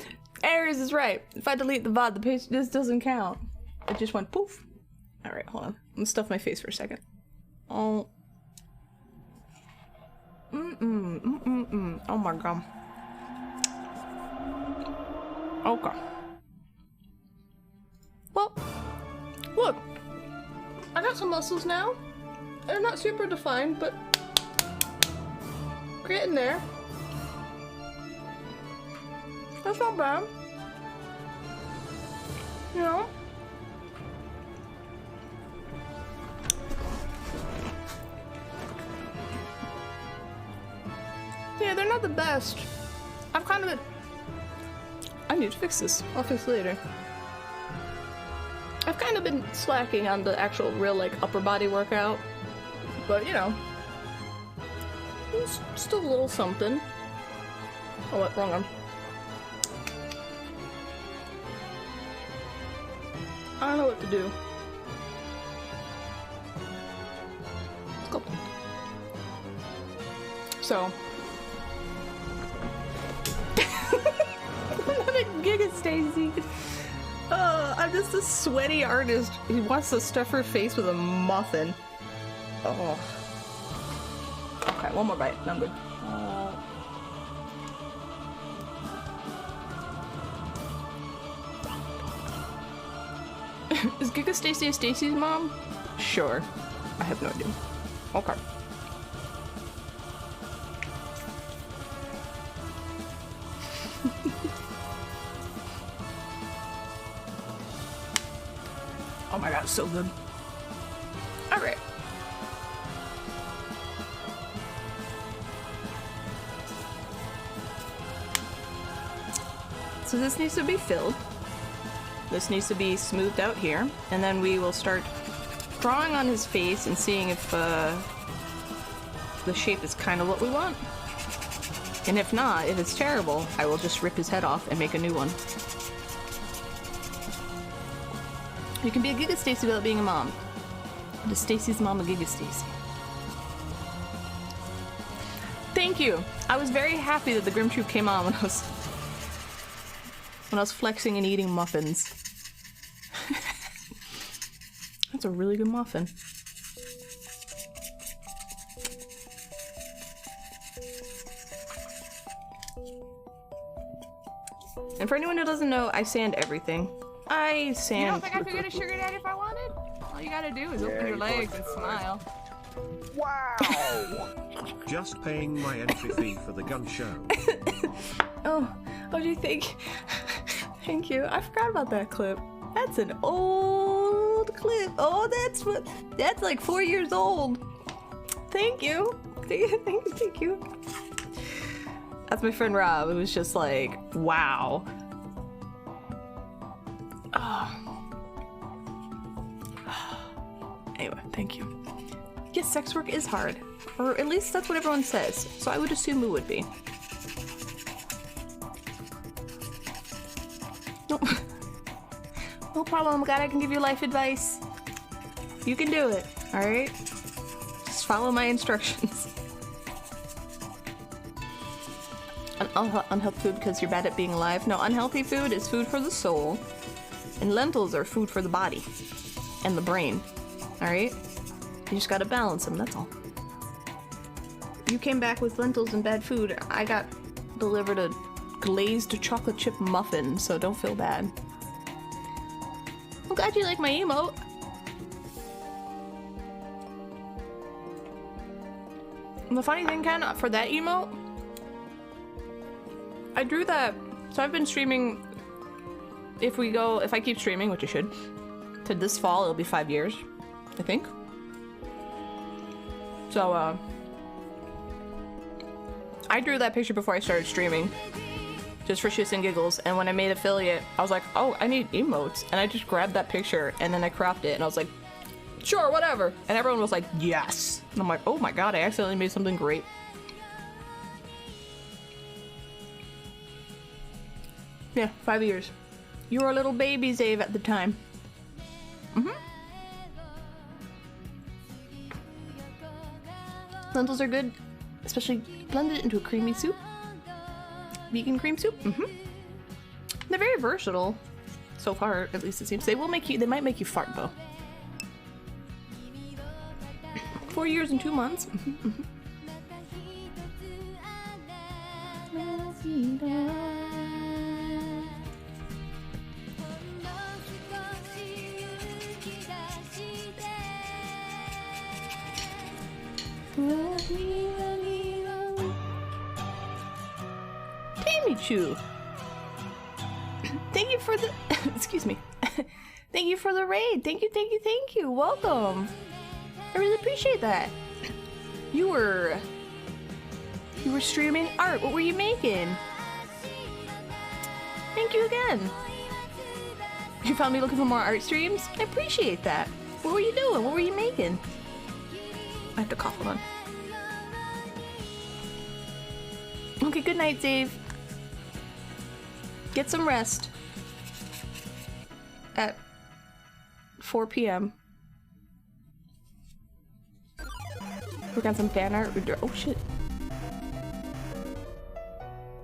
A: Aries is right. If I delete the VOD, the pastry, this doesn't count. It just went poof. Alright, hold on. Let me stuff my face for a second. Oh. Oh my god. Okay. Well, look. I got some muscles now. They're not super defined, but getting there. That's not bad. You know? Yeah, they're not the best. I've kind of been... I need to fix this. I'll fix it later. I've kind of been slacking on the actual real, like, upper body workout. But, you know. It's still a little something. Oh, what? Wrong one. I don't know what to do. Sculpting. So. Another Giga Stacy. I'm just a sweaty artist who wants to stuff her face with a muffin. Oh. Okay, one more bite. I'm good. Is Giga Stacy Stacy's mom? Sure. I have no idea. Okay. Oh my god, it's so good. Alright. So this needs to be filled. This needs to be smoothed out here. And then we will start drawing on his face and seeing if the shape is kind of what we want. And if not, if it's terrible, I will just rip his head off and make a new one. You can be a Giga Stacy without being a mom. The Stacy's mom a Giga Stacy. Thank you! I was very happy that the Grim Troop came on when I was flexing and eating muffins. That's a really good muffin. And for anyone who doesn't know, I sand everything. I sand.
F: You don't think I could get a sugar daddy if I wanted? All you gotta do is open your legs and smile.
B: Wow! Just paying my entry fee for the gun show.
A: Oh, what do you think? Thank you. I forgot about that clip. That's an old clip. Oh, that's like 4 years old. Thank you. Thank you. That's my friend Rob. It was just like, wow. Anyway, thank you. Yes, sex work is hard. Or at least that's what everyone says. So I would assume it would be. Nope. No problem, I'm glad I can give you life advice. You can do it, alright? Just follow my instructions. Unhealthy food because you're bad at being alive. No, unhealthy food is food for the soul. And lentils are food for the body. And the brain. Alright? You just gotta balance them, that's all. You came back with lentils and bad food. I got delivered a glazed chocolate chip muffin, so don't feel bad. I'm glad you like my emote. And the funny thing, Ken, for that emote, I drew that. So I've been streaming. If I keep streaming, which I should, to this fall, it'll be 5 years, I think. So, I drew that picture before I started streaming. just for shits and giggles. And when I made affiliate, I was like, oh, I need emotes. And I just grabbed that picture and then I cropped it and I was like, sure, whatever. And everyone was like, yes. And I'm like, oh my god, I accidentally made something great. Yeah, 5 years. You were a little baby, Zave, at the time. Lentils are good, especially blended into a creamy soup. Vegan cream soup. They're very versatile. So far, at least it seems. They might make you fart though. 4 years and 2 months. Chew. Thank you for the excuse me. Thank you for the raid. Thank you. Welcome. I really appreciate that. You were streaming art. What were you making? Thank you again. You found me looking for more art streams? I appreciate that. What were you doing? What were you making? I have to cough on. Okay, good night, Dave. Get some rest at 4 p.m. Work on some fan art. Oh shit.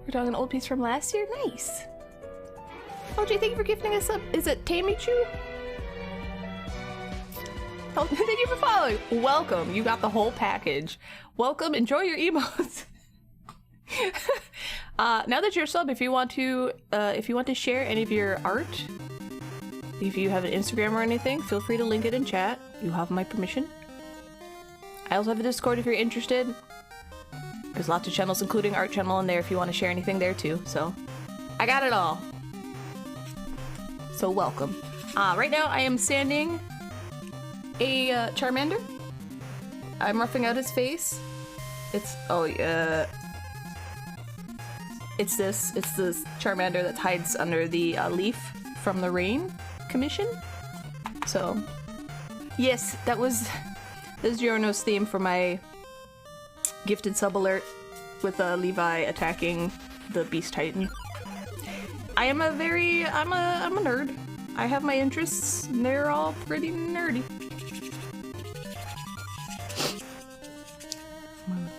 A: We're doing an old piece from last year? Nice. Oh, Jay, thank you for gifting us up. Is it Tamichu? Oh, thank you for following. Welcome. You got the whole package. Welcome. Enjoy your emotes. Now that you're a sub, if you want to share any of your art, if you have an Instagram or anything, feel free to link it in chat. You have my permission. I also have a Discord if you're interested. There's lots of channels, including art channel in there if you want to share anything there too. So, I got it all. So welcome. Right now I am sanding a Charmander. I'm roughing out his face. It's this Charmander that hides under the leaf from the rain commission. So, yes, this is Giorno's theme for my gifted sub alert with Levi attacking the Beast Titan. I'm a nerd. I have my interests, and they're all pretty nerdy.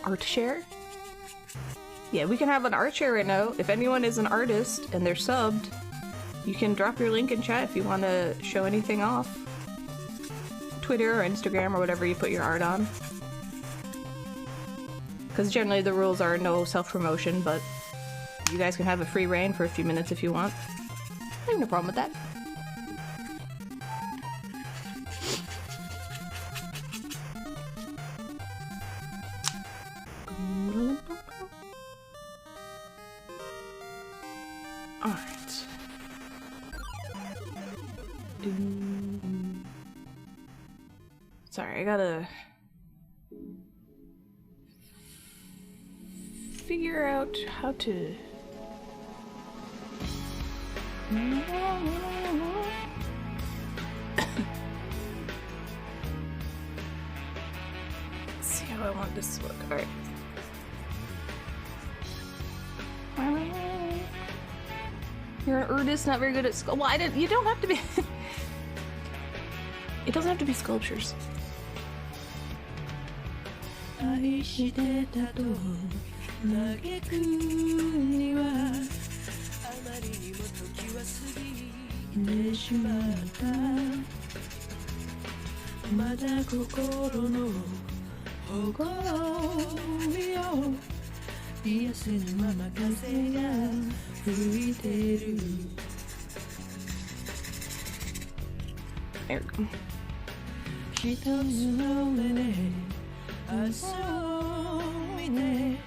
A: Art share? Yeah, we can have an art share right now. If anyone is an artist and they're subbed, you can drop your link in chat if you want to show anything off. Twitter or Instagram or whatever you put your art on. Because generally the rules are no self-promotion, but you guys can have a free reign for a few minutes if you want. I have no problem with that. Alright. Sorry, I gotta figure out how to... Let's see how I want this to look. Alright. You're an artist, not very good at sculpting. Well, you don't have to be... It doesn't have to be sculptures. There we go.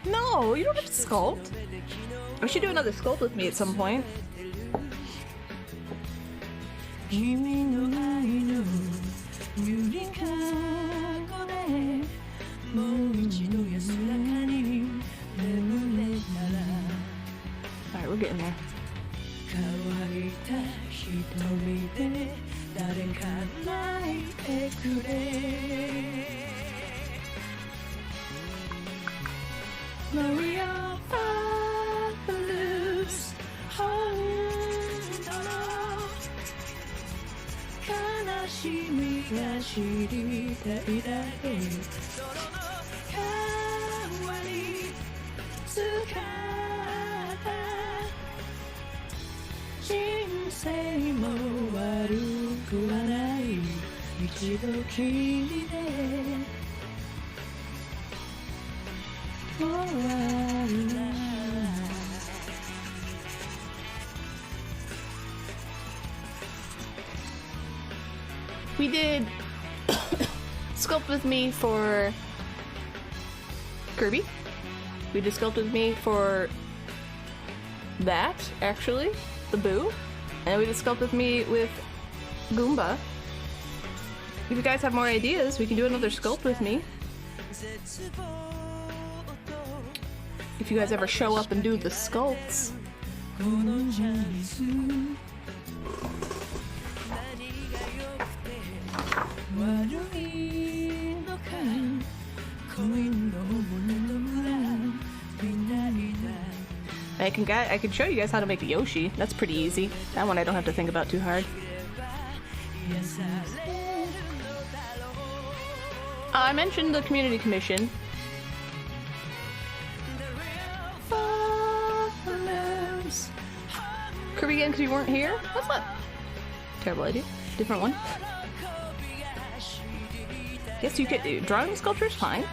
A: No, you don't have to sculpt. We should do another sculpt with me at some point. Alright, we're getting there. 瞳で誰か泣いてくれ Maria Fabulous 本当の悲しみが知りたいだけ変わり使った人生も悪くはない一度きりで終わるな We did Sculpt With Me for Kirby. We did Sculpt With Me for that, actually, the Boo. And we did Sculpt With Me with Goomba. If you guys have more ideas, we can do another Sculpt With Me. If you guys ever show up and do the sculpts. I can show you guys how to make a Yoshi. That's pretty easy. That one I don't have to think about too hard. I mentioned the community commission. Kirby again because you weren't here? That's not a terrible idea. Different one. Guess you could drawing sculpture is fine.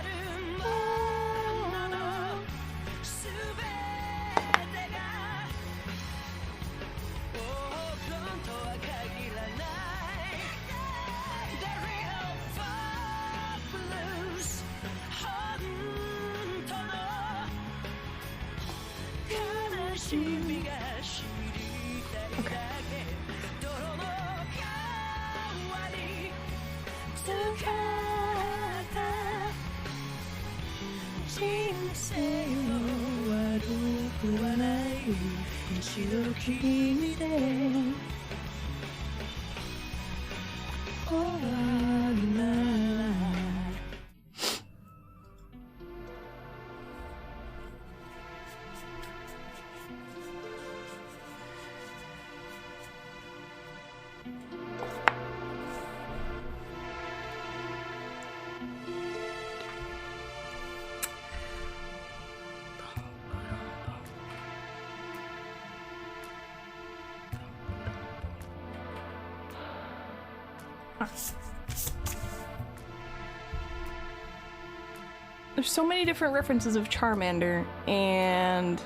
A: There's so many different references of Charmander, and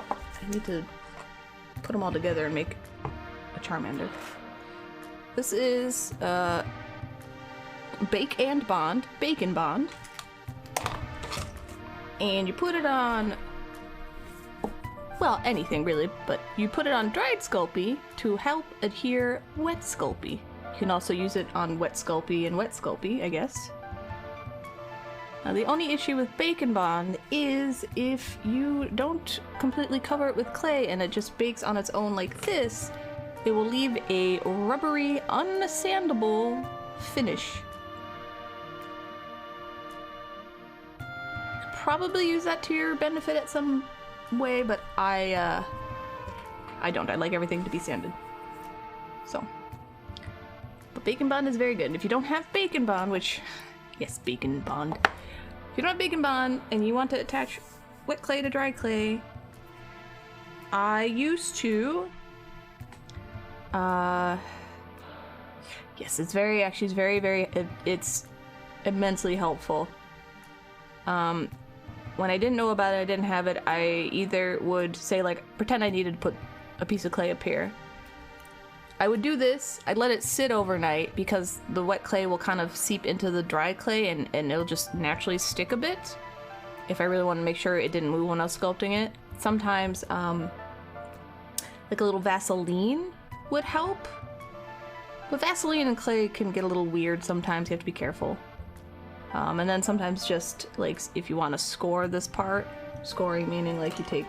A: I need to put them all together and make a Charmander. This is Bacon Bond, and you put it on, well, anything really, but you put it on dried Sculpey to help adhere wet Sculpey. You can also use it on wet Sculpey and wet Sculpey, I guess. Now the only issue with Bacon Bond is if you don't completely cover it with clay and it just bakes on its own like this, it will leave a rubbery, unsandable finish. You could probably use that to your benefit at some way, but I don't. I like everything to be sanded. So. But Bacon Bond is very good. And if you don't have Bacon Bond, which, yes, Bacon Bond. If you don't have Bacon Bond and you want to attach wet clay to dry clay, I used to, yes, it's very, actually, it's very, it's immensely helpful. When I didn't know about it, I didn't have it, I either would say, like, pretend I needed to put a piece of clay up here. I would do this, I'd let it sit overnight because the wet clay will kind of seep into the dry clay and it'll just naturally stick a bit if I really want to make sure it didn't move when I was sculpting it. Sometimes, like a little Vaseline would help. But Vaseline and clay can get a little weird sometimes, you have to be careful. And then sometimes just, like, if you want to score this part, scoring meaning like you take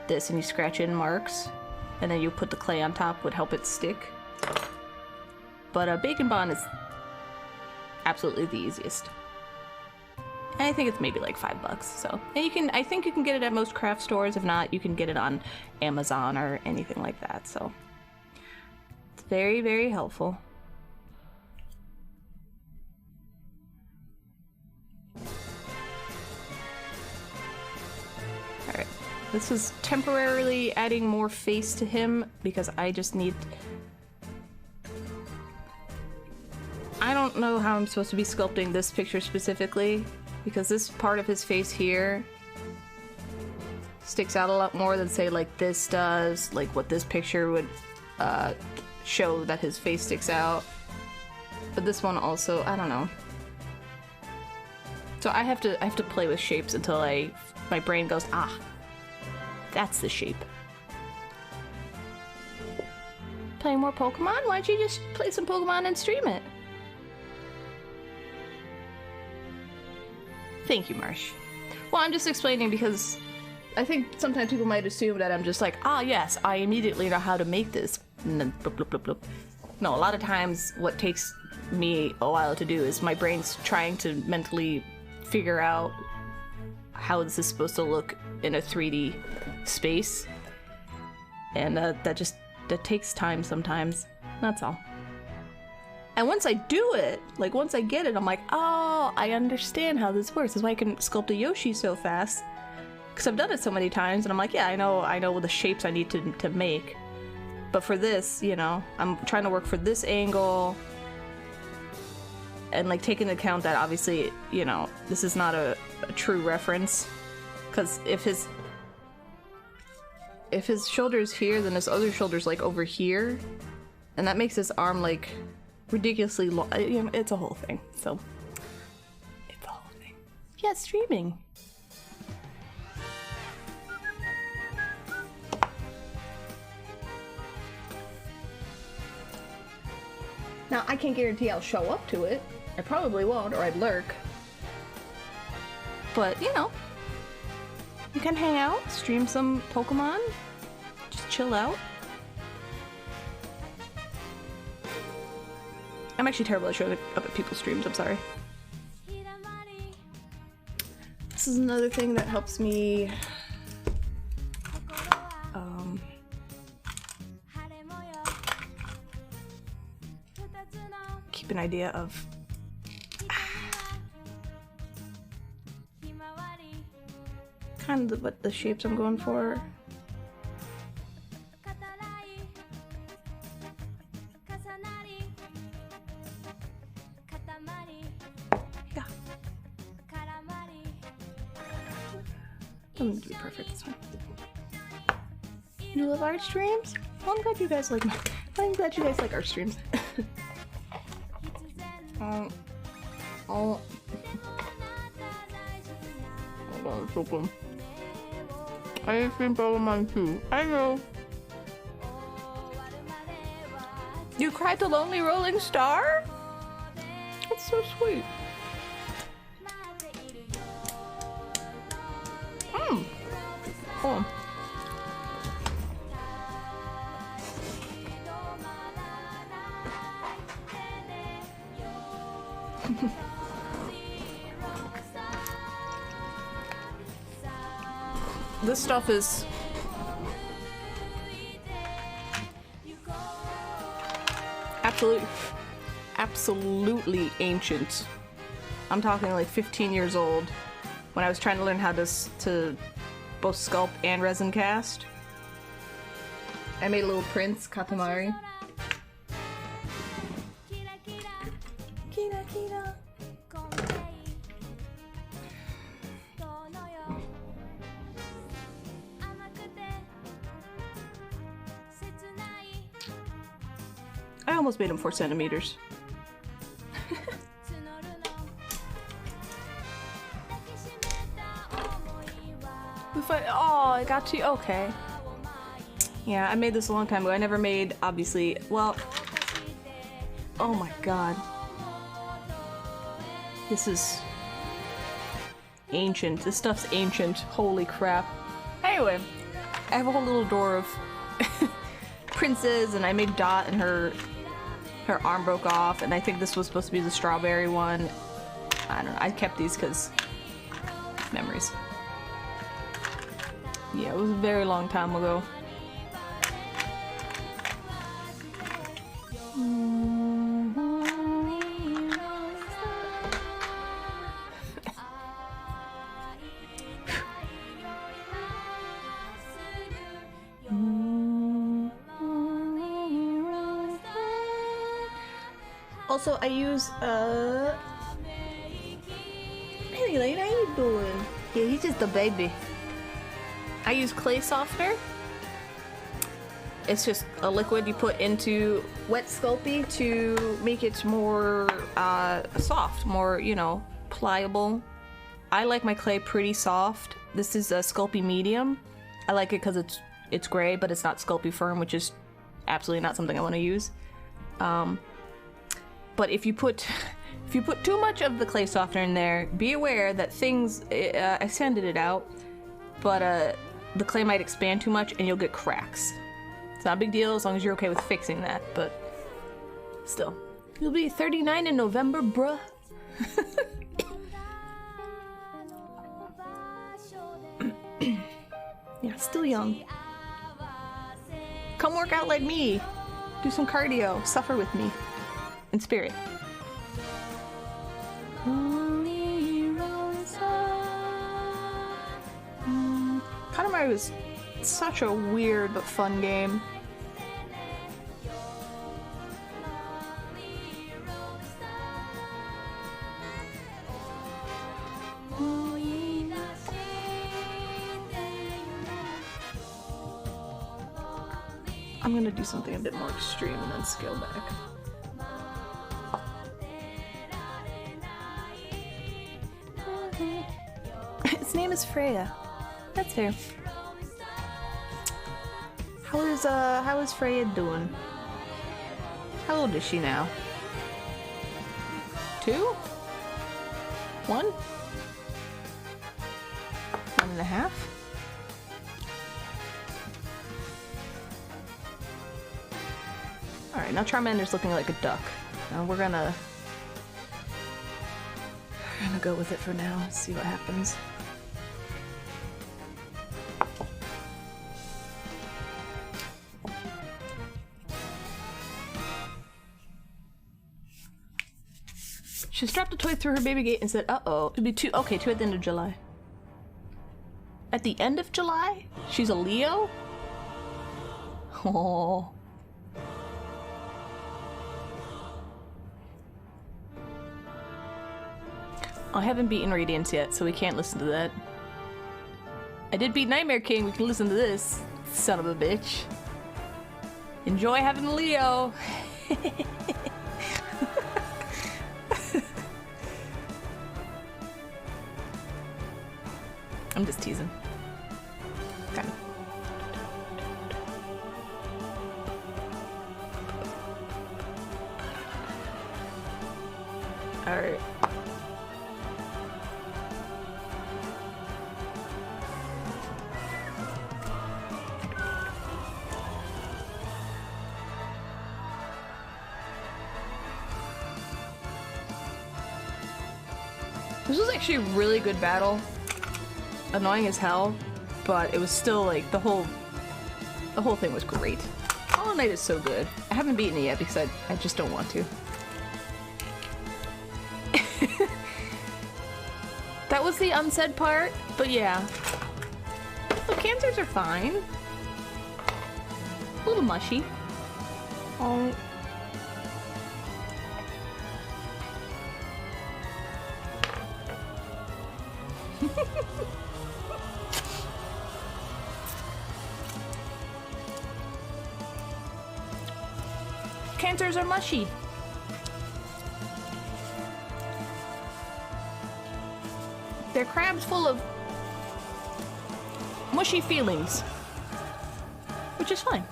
A: this and you scratch in marks, and then you put the clay on top would help it stick. But a Bacon Bond is absolutely the easiest. And I think it's maybe like $5, so. And I think you can get it at most craft stores. If not, you can get it on Amazon or anything like that, so. It's very, very helpful. Alright, this is temporarily adding more face to him because I just need... I don't know how I'm supposed to be sculpting this picture specifically, because this part of his face here sticks out a lot more than, say, like this does, like what this picture would show that his face sticks out. But this one also, I don't know. So I have to play with shapes until my brain goes, ah, that's the shape. Playing more Pokemon? Why don't you just play some Pokemon and stream it? Thank you, Marsh. Well, I'm just explaining because I think sometimes people might assume that I'm just like, ah, yes, I immediately know how to make this. And then bloop, bloop, bloop, bloop. No, a lot of times what takes me a while to do is my brain's trying to mentally figure out how this is supposed to look in a 3D space. And that takes time sometimes. That's all. And once I do it, like once I get it, I'm like, oh, I understand how this works. That's why I can sculpt a Yoshi so fast. Because I've done it so many times, and I'm like, yeah, I know the shapes I need to make. But for this, you know, I'm trying to work for this angle. And like taking into account that obviously, you know, this is not a true reference. Because if his shoulder's here, then his other shoulder's like over here. And that makes his arm like ridiculously long. You know, it's a whole thing. So, it's a whole thing. Yeah, streaming. Now, I can't guarantee I'll show up to it. I probably won't, or I'd lurk. But, you know, you can hang out, stream some Pokemon, just chill out. I'm actually terrible at showing up at people's streams, I'm sorry. This is another thing that helps me keep an idea of kind of what the shapes I'm going for. Yeah. Doesn't need to be perfect, it's fine. You love our streams? Well, I'm glad you guys like our streams. Hold on, open. I stream Pokemon too. I know. You cried the Lonely Rolling Star? That's so sweet. Oh. This stuff is absolutely ancient. I'm talking like 15 years old when I was trying to learn how to both sculpt and resin cast. I made a little prince, Katamari. I almost made him 4 centimeters. Oh, I got you. Okay. Yeah, I made this a long time ago. I never made, obviously, well... Oh my god. This is... ancient. This stuff's ancient. Holy crap. Anyway, I have a whole little door of princes, and I made Dot and her arm broke off, and I think this was supposed to be the strawberry one. I don't know. I kept these because memories. Yeah, it was a very long time ago. Also, I use, Hey, Lane, how you doing? Yeah, he's just a baby. I use clay softener. It's just a liquid you put into wet Sculpey to make it more, soft, more, you know, pliable. I like my clay pretty soft. This is a Sculpey medium. I like it because it's gray, but it's not Sculpey firm, which is absolutely not something I want to use. But if you put too much of the clay softener in there, be aware that things, I sanded it out, but the clay might expand too much and you'll get cracks. It's not a big deal as long as you're okay with fixing that, but still. You'll be 39 in November, bruh. Yeah, still young. Come work out like me. Do some cardio. Suffer with me. In spirit. Katamari was such a weird but fun game. I'm gonna do something a bit more extreme and then scale back. Its name is Freya. That's her. How is Freya doing? How old is she now? 2? 1? 1.5? Alright, now Charmander's looking like a duck. Now we're gonna go with it for now, see what happens. She strapped a toy through her baby gate and said, uh-oh. It'll be 2 at the end of July. At the end of July? She's a Leo? Oh. I haven't beaten Radiance yet, so we can't listen to that. I did beat Nightmare King, we can listen to this. Son of a bitch. Enjoy having a Leo. I'm just teasing. Kind of. Alright. This was actually a really good battle. Annoying as hell, but it was still like the whole thing was great. Hollow Knight is so good. I haven't beaten it yet because I just don't want to. That was the unsaid part, but yeah. The cancers are fine. A little mushy. Oh. Cancers are mushy. They're crabs full of mushy feelings, which is fine.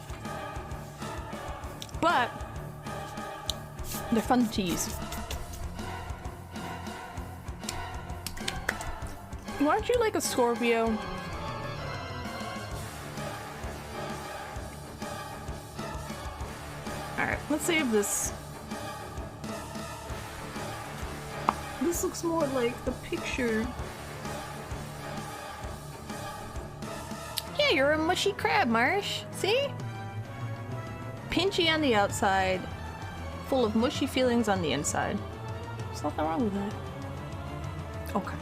A: But they're fun to tease. Aren't you like a Scorpio? Alright, let's save this. This looks more like the picture. Yeah, you're a mushy crab, Marsh. See? Pinchy on the outside, full of mushy feelings on the inside. There's nothing wrong with that. Okay.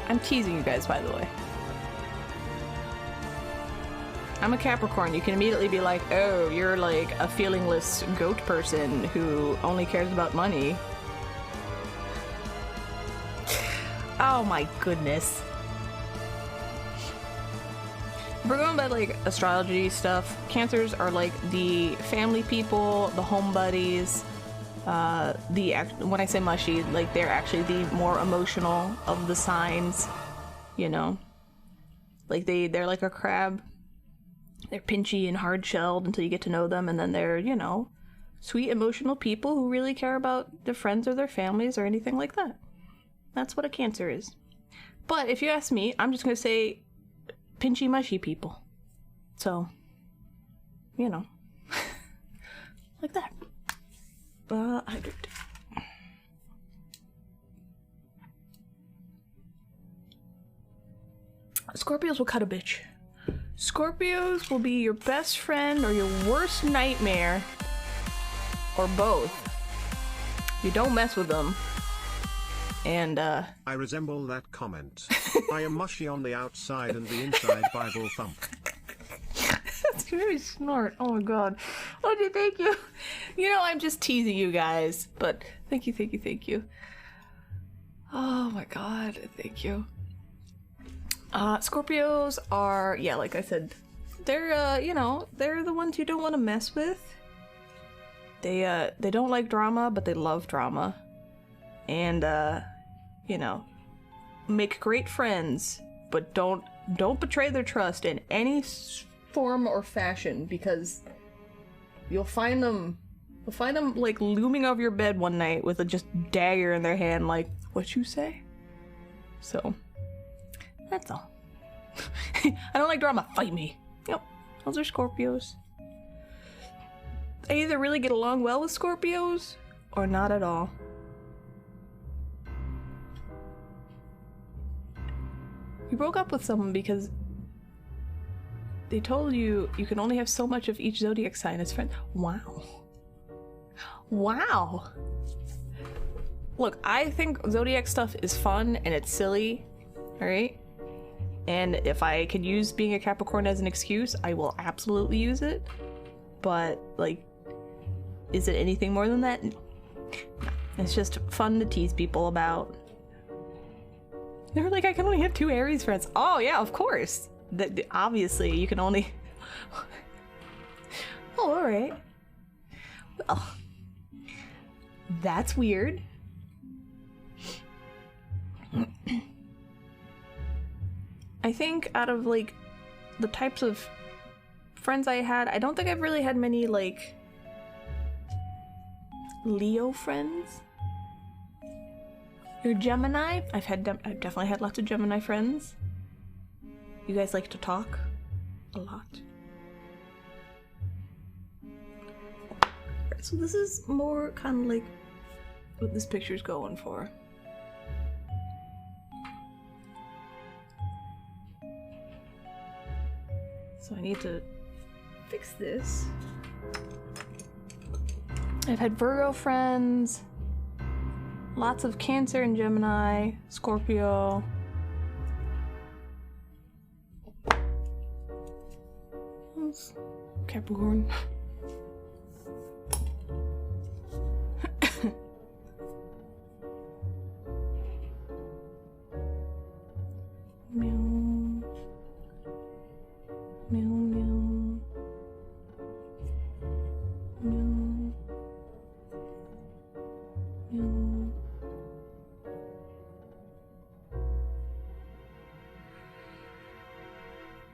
A: I'm teasing you guys, by the way. I'm a Capricorn. You can immediately be like, oh, you're like a feelingless goat person who only cares about money. Oh my goodness. If we're going by like astrology stuff, Cancers are like the family people, the home buddies. When I say mushy, like they're actually the more emotional of the signs, you know. Like they're like a crab. They're pinchy and hard-shelled until you get to know them, and then they're, you know, sweet, emotional people who really care about their friends or their families or anything like that. That's what a Cancer is. But if you ask me, I'm just gonna say pinchy, mushy people. So, you know, like that. Hydrate. Scorpios will cut a bitch. Scorpios will be your best friend or your worst nightmare, or both. You don't mess with them. And
B: I resemble that comment. I am mushy on the outside and the inside Bible thump.
A: That's very smart. Oh my god. Oh, thank you. You know, I'm just teasing you guys, but thank you, thank you, thank you. Oh my god, thank you. Scorpios are, yeah, like I said, they're, you know, they're the ones you don't want to mess with. They don't like drama, but they love drama. And, you know, make great friends, but don't betray their trust in any form or fashion, because you'll find them like looming over your bed one night with a just dagger in their hand, like, what you say? So, that's all. I don't like drama, fight me. Yep, those are Scorpios. I either really get along well with Scorpios, or not at all. You broke up with someone because they told you you can only have so much of each zodiac sign as friends. Wow. Wow. Look, I think zodiac stuff is fun and it's silly, alright? And if I can use being a Capricorn as an excuse, I will absolutely use it. But, like, is it anything more than that? No. It's just fun to tease people about. They were like, I can only have 2 Aries friends. Oh, yeah, of course. Obviously, you can only... Oh, alright. Well, that's weird. I think out of, like, the types of friends I had, I don't think I've really had many, like, Leo friends. You're Gemini? I've definitely had lots of Gemini friends. You guys like to talk a lot. So this is more kind of like what this picture's going for. So I need to fix this. I've had Virgo friends, lots of Cancer and Gemini, Scorpio. Capricorn. Meow. Meow, meow. Meow. Meow.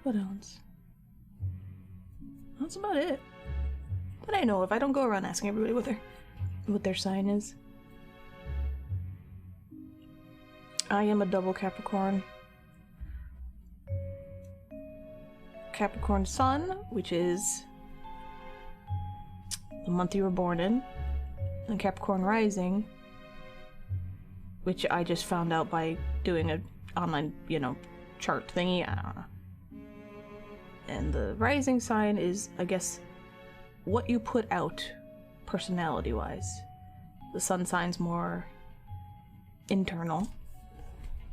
A: What else? That's about it. But I know if I don't go around asking everybody what their sign is. I am a double Capricorn. Capricorn Sun, which is the month you were born in, and Capricorn rising, which I just found out by doing an online, you know, chart thingy. I don't know. And the rising sign is, I guess, what you put out personality-wise. The sun sign's more internal.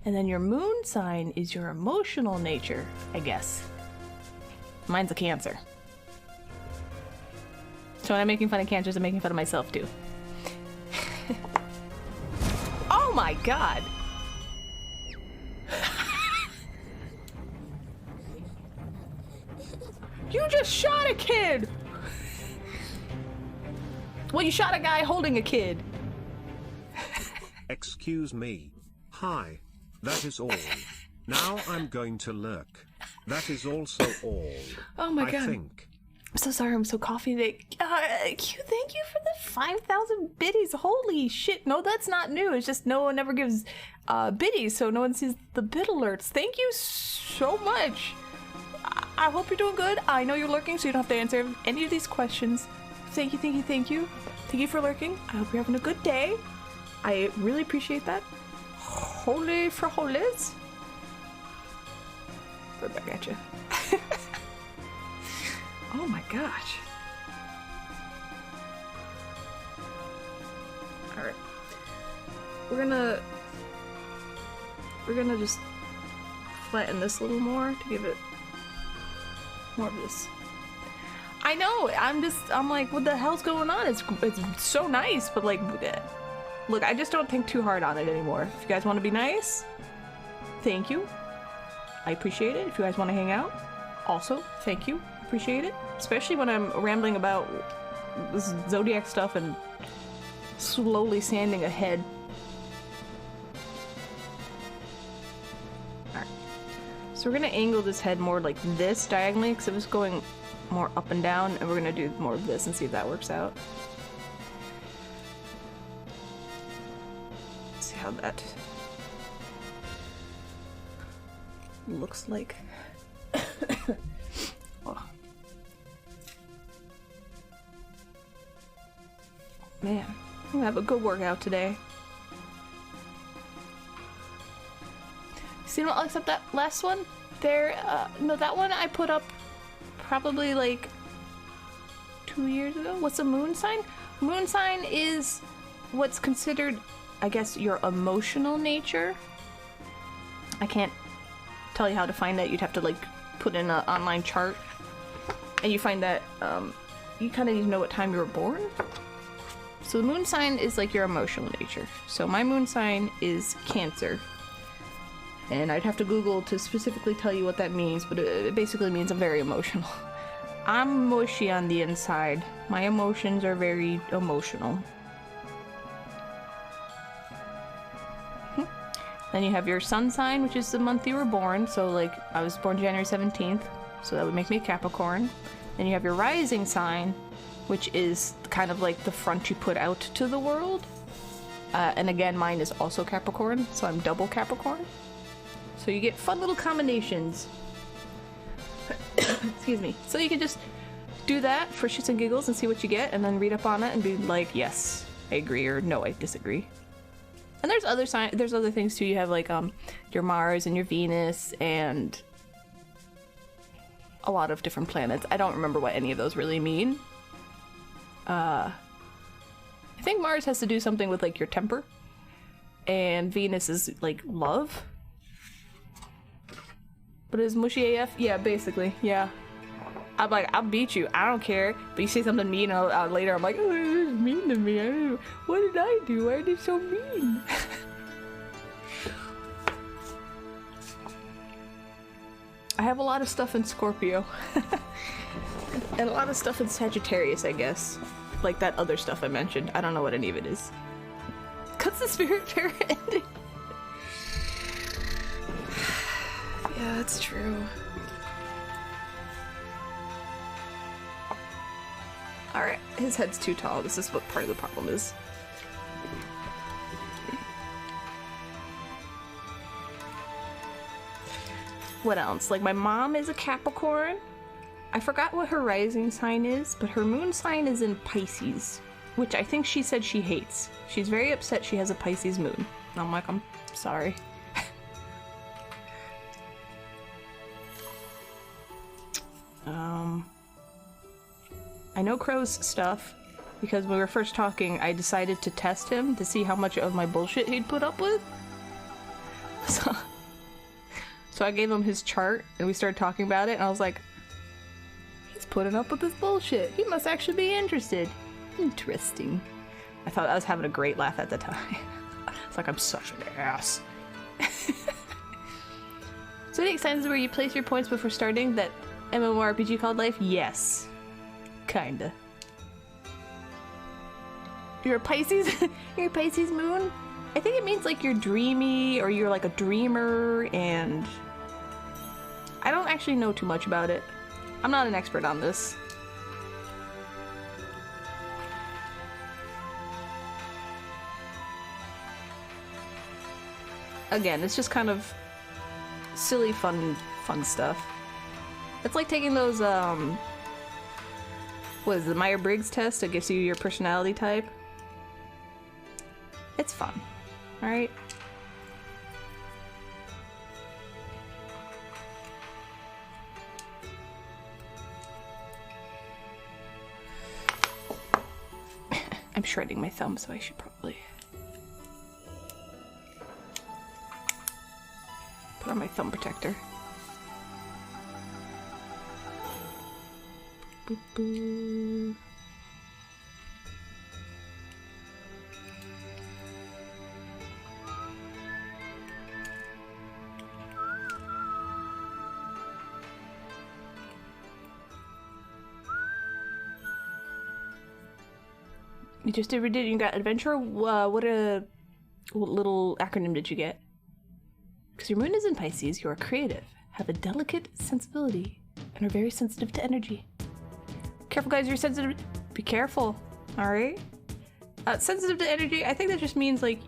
A: And then your moon sign is your emotional nature, I guess. Mine's a Cancer. So when I'm making fun of Cancers, I'm making fun of myself too. Oh my god! You just shot a kid! Well, you shot a guy holding a kid.
B: Excuse me. Hi. That is all. Now I'm going to lurk. That is also all.
A: Oh my god.
B: I think.
A: I'm so sorry, I'm so coffee thick. Thank you for the 5,000 biddies. Holy shit. No, that's not new. It's just no one ever gives biddies, so no one sees the bid alerts. Thank you so much. I hope you're doing good. I know you're lurking, so you don't have to answer any of these questions. Thank you, thank you, thank you. Thank you for lurking. I hope you're having a good day. I really appreciate that. Holy frijoles. Right back at you. Oh my gosh. Alright. We're gonna just flatten this a little more to give it more of this. I know, I'm like, what the hell's going on? It's so nice, but like, look, I just don't think too hard on it anymore. If you guys want to be nice, thank you. I appreciate it. If you guys want to hang out, also, thank you. Appreciate it. Especially when I'm rambling about this zodiac stuff and slowly sanding a head. Alright. So we're gonna angle this head more like this diagonally, because it was going more up and down, and we're gonna do more of this and see if that works out. Let's see how that looks like. Oh. Man, I'm gonna have a good workout today. See, no, except that last one there, no, that one I put up probably like 2 years ago. What's a moon sign? Moon sign is what's considered, I guess, your emotional nature. I can't tell you how to find that. You'd have to like put in an online chart, and you find that you kind of need to know what time you were born. So the moon sign is like your emotional nature. So my moon sign is Cancer, and I'd have to Google to specifically tell you what that means, but it basically means I'm very emotional. I'm mushy on the inside. My emotions are very emotional. Then you have your sun sign, which is the month you were born. So like, I was born January 17th, so that would make me a Capricorn. Then you have your rising sign, which is kind of like the front you put out to the world. And again, mine is also Capricorn, so I'm double Capricorn. So you get fun little combinations. Excuse me. So you can just do that for shits and giggles and see what you get, and then read up on it and be like, yes, I agree, or no, I disagree. And there's other things too. You have like your Mars and your Venus and a lot of different planets. I don't remember what any of those really mean. I think Mars has to do something with like your temper, and Venus is like love. But is mushy AF? Yeah, basically, yeah. I'm like, I'll beat you. I don't care. But you say something mean, and later I'm like, oh, this is mean to me. What did I do? Why are they so mean? I have a lot of stuff in Scorpio. And a lot of stuff in Sagittarius, I guess. Like that other stuff I mentioned. I don't know what any of it is. Cuts the spirit fair ending. Yeah, that's true. Alright, his head's too tall. This is what part of the problem is. What else? Like, my mom is a Capricorn. I forgot what her rising sign is, but her moon sign is in Pisces, which I think she said she hates. She's very upset she has a Pisces moon. And I'm like, I'm sorry. I know Crow's stuff because when we were first talking, I decided to test him to see how much of my bullshit he'd put up with. So I gave him his chart and we started talking about it, and I was like, he's putting up with this bullshit. He must actually be interested. Interesting. I thought I was having a great laugh at the time. It's like, I'm such an ass. So the extent is where you place your points before starting that MMORPG called life? Yes. Kinda. You're a Pisces? You're a Pisces moon? I think it means like you're dreamy or you're like a dreamer, and I don't actually know too much about it. I'm not an expert on this. Again, it's just kind of silly, fun stuff. It's like taking those, what is it, the Myers-Briggs test that gives you your personality type. It's fun, alright? I'm shredding my thumb, so I should probably put on my thumb protector. Boop, boop. You just did you got adventure? What little acronym did you get? Because your moon is in Pisces, you are creative, have a delicate sensibility, and are very sensitive to energy. Careful, guys, you're sensitive. Be careful, alright? Sensitive to energy, I think that just means like...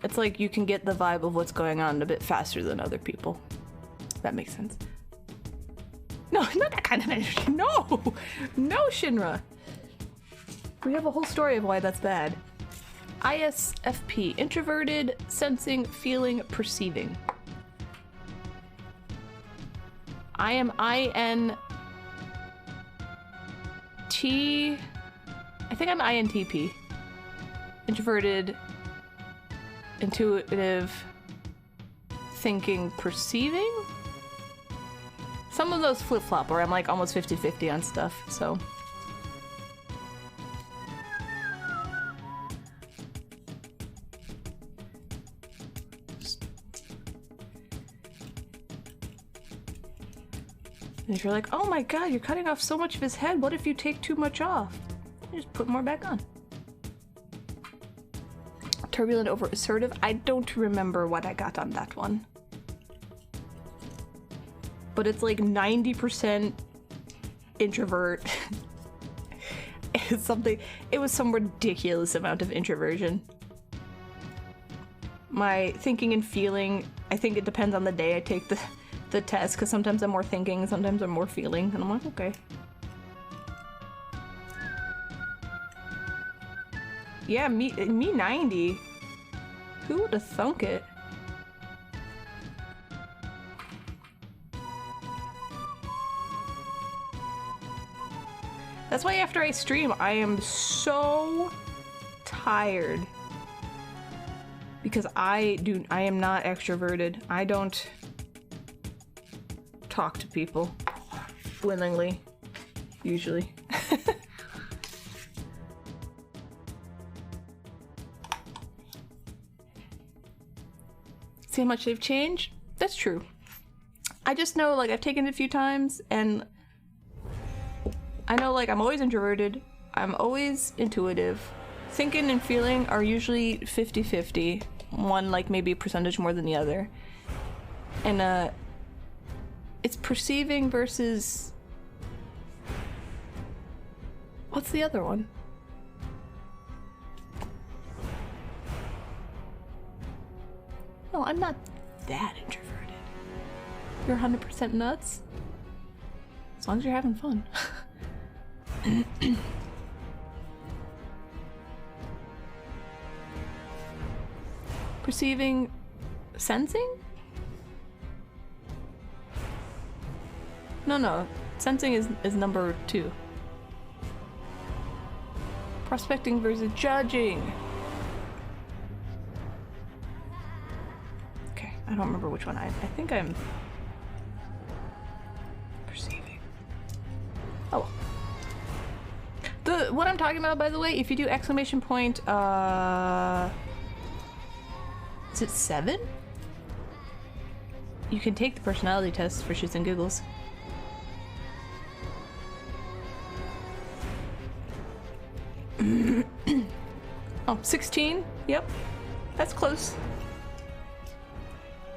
A: It's like you can get the vibe of what's going on a bit faster than other people. That makes sense. No, not that kind of energy. No! No, Shinra! We have a whole story of why that's bad. ISFP. Introverted, sensing, feeling, perceiving. I am INT... I think I'm INTP. Introverted, intuitive, thinking, perceiving? Some of those flip-flop, where I'm like almost 50-50 on stuff, so. And if you're like, oh my god, you're cutting off so much of his head, what if you take too much off? You just put more back on. Turbulent over assertive, I don't remember what I got on that one. But it's like 90% introvert. It's something, it was some ridiculous amount of introversion. My thinking and feeling, I think it depends on the day I take the test, because sometimes I'm more thinking, sometimes I'm more feeling, and I'm like, okay. Yeah, me 90. Who would have thunk it? That's why after I stream, I am so tired. Because I am not extroverted. I don't talk to people willingly, usually. See how much they've changed? That's true. I just know, like, I've taken it a few times, and I know, like, I'm always introverted, I'm always intuitive. Thinking and feeling are usually 50-50. One, like, maybe a percentage more than the other. And, it's perceiving versus... What's the other one? No, I'm not that introverted. You're 100% nuts? As long as you're having fun. Perceiving... Sensing? No. Sensing is number 2. Prospecting versus judging. Okay, I don't remember which one I think I'm perceiving. Oh. What I'm talking about, by the way, if you do exclamation point, is it 7? You can take the personality test for shits and giggles. Oh, 16? Yep. That's close.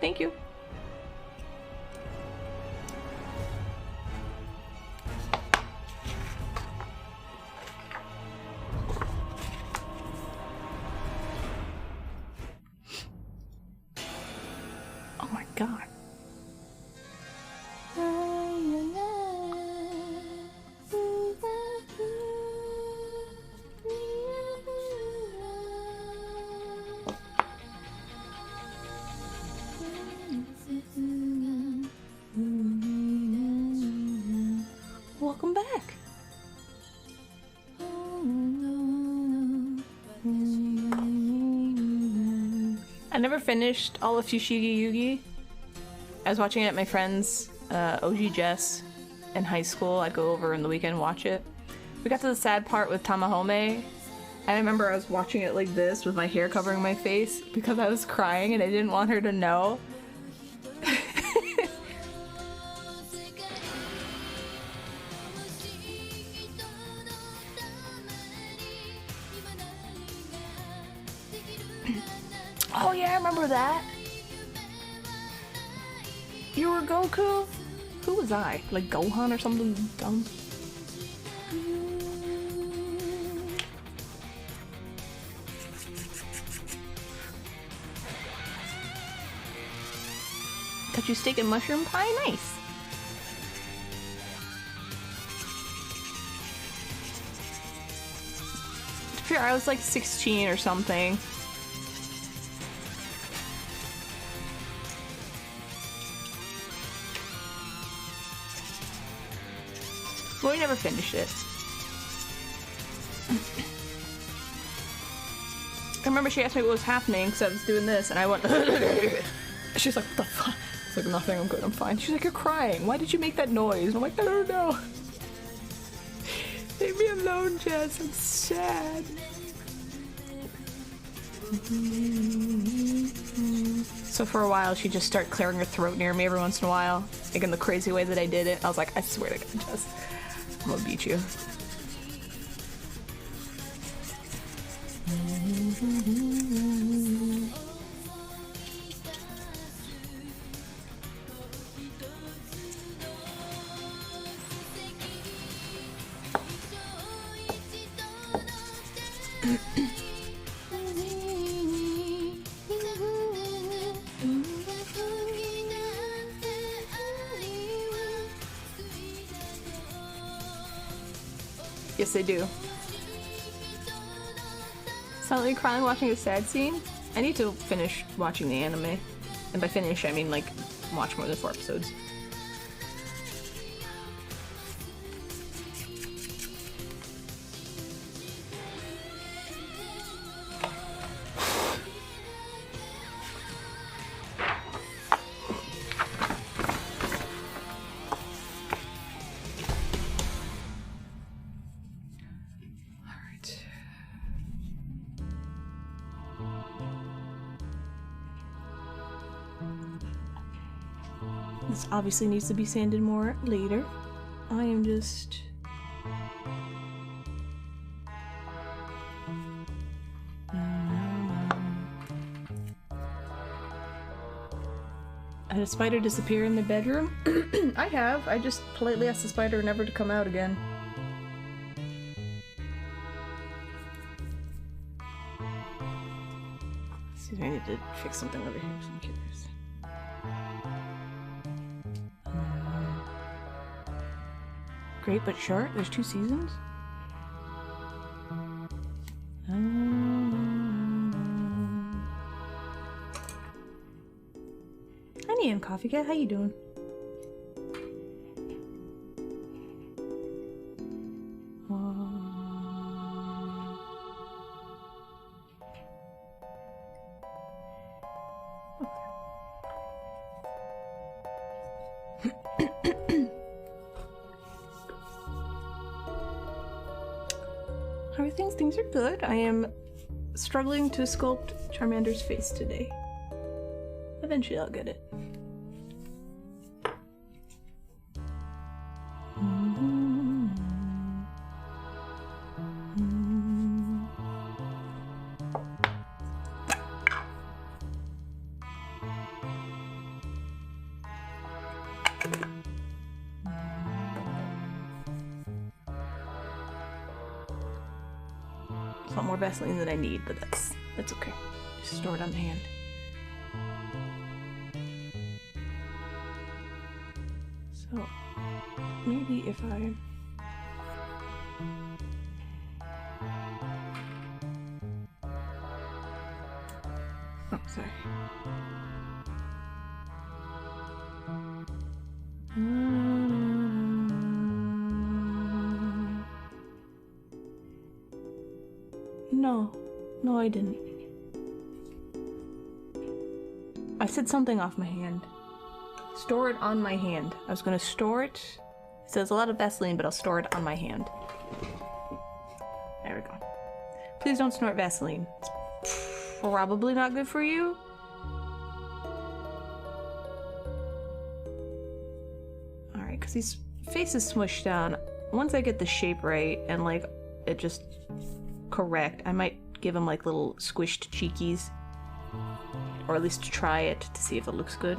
A: Thank you. Oh my god. Welcome back. I never finished all of Fushigi Yugi. I was watching it at my friend's, OG Jess, in high school. I'd go over in the weekend and watch it. We got to the sad part with Tamahome. I remember I was watching it like this with my hair covering my face because I was crying and I didn't want her to know. Oh yeah, I remember that. You were Goku? Who was I? Like Gohan or something dumb? Got you steak and mushroom pie? Nice. Sure, I was like 16 or something. Well, we never finished it. I remember she asked me what was happening because I was doing this and I went she's like, what the fuck? It's like, nothing, I'm good, I'm fine. She's like, you're crying. Why did you make that noise? And I'm like, I don't know. Leave me alone, Jess. I'm sad. So for a while, she'd just start clearing her throat near me every once in a while. Like in the crazy way that I did it. I was like, I swear to God, Jess, I'm gonna beat you. Yes, they do. Silently crying watching a sad scene? I need to finish watching the anime. And by finish, I mean, like, watch more than 4 episodes. This obviously needs to be sanded more later. I am just... Had a spider disappear in the bedroom? I have. I just politely asked the spider never to come out again. Excuse me, I need to fix something over here. So I'm curious. Great but short? There's 2 seasons? Honey and Coffee Cat, how you doing? Things are good. I am struggling to sculpt Charmander's face today. Eventually I'll get it. A lot more Vaseline than I need, but that's okay. Just store it on the hand. So maybe if I sorry. No, I didn't. I said something off my hand. Store it on my hand. I was gonna store it. It says a lot of Vaseline, but I'll store it on my hand. There we go. Please don't snort Vaseline. It's probably not good for you. Alright, because his face is smushed down. Once I get the shape right and like it just correct, I might give him like little squished cheekies, or at least try it to see if it looks good.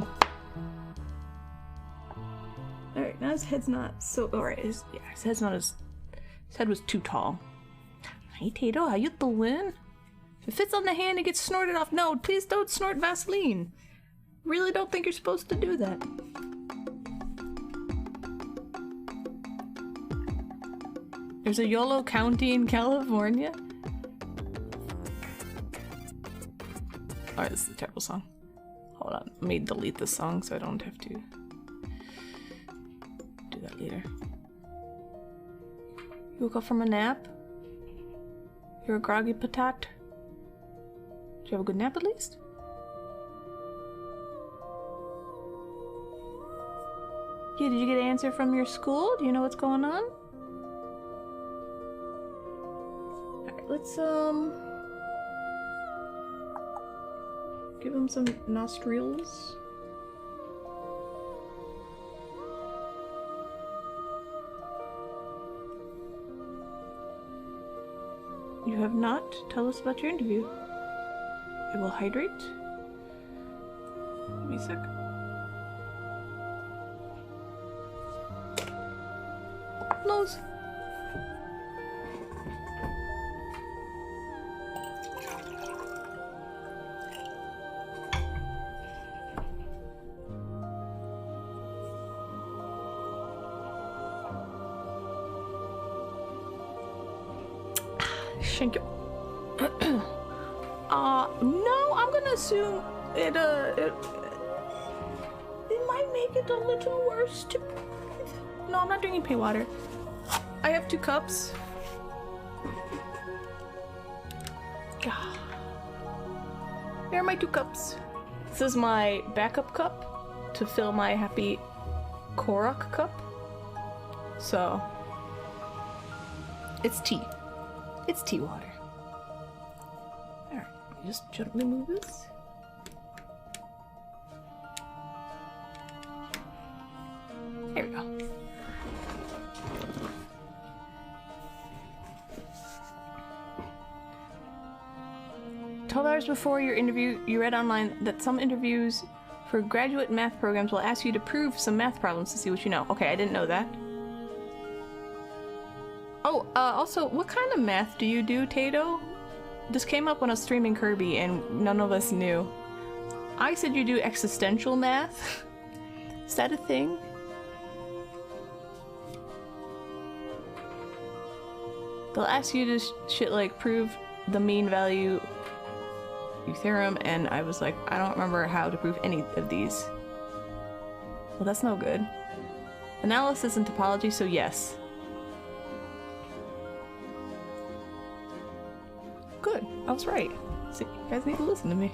A: All right, now his head's not so. All right, his head's not as. His head was too tall. Hey Tato, how you doing? If it fits on the hand, it gets snorted off. No, please don't snort Vaseline. Really don't think you're supposed to do that. There's a Yolo County in California. Alright, this is a terrible song. Hold on, let me delete this song so I don't have to do that later. You woke up from a nap? You're a groggy patat? Did you have a good nap at least? Yeah, did you get an answer from your school? Do you know what's going on? Alright, let's give him some nostrils. You have not? Tell us about your interview. I will hydrate. Give me a sec. Nose. Thank you. No, I'm gonna assume it might make it a little worse to breathe. No, I'm not drinking paint water. I have 2 cups. Here are my 2 cups. This is my backup cup to fill my happy Korok cup. So, it's tea. It's tea water. Alright, just gently move this. There we go. $12 before your interview, you read online that some interviews for graduate math programs will ask you to prove some math problems to see what you know. Okay, I didn't know that. Oh, also, what kind of math do you do, Tato? This came up when I was streaming Kirby and none of us knew. I said you do existential math. Is that a thing? They'll ask you to shit like prove the mean value theorem, and I was like, I don't remember how to prove any of these. Well, that's no good. Analysis and topology, so yes. Good, I was right. See, you guys need to listen to me.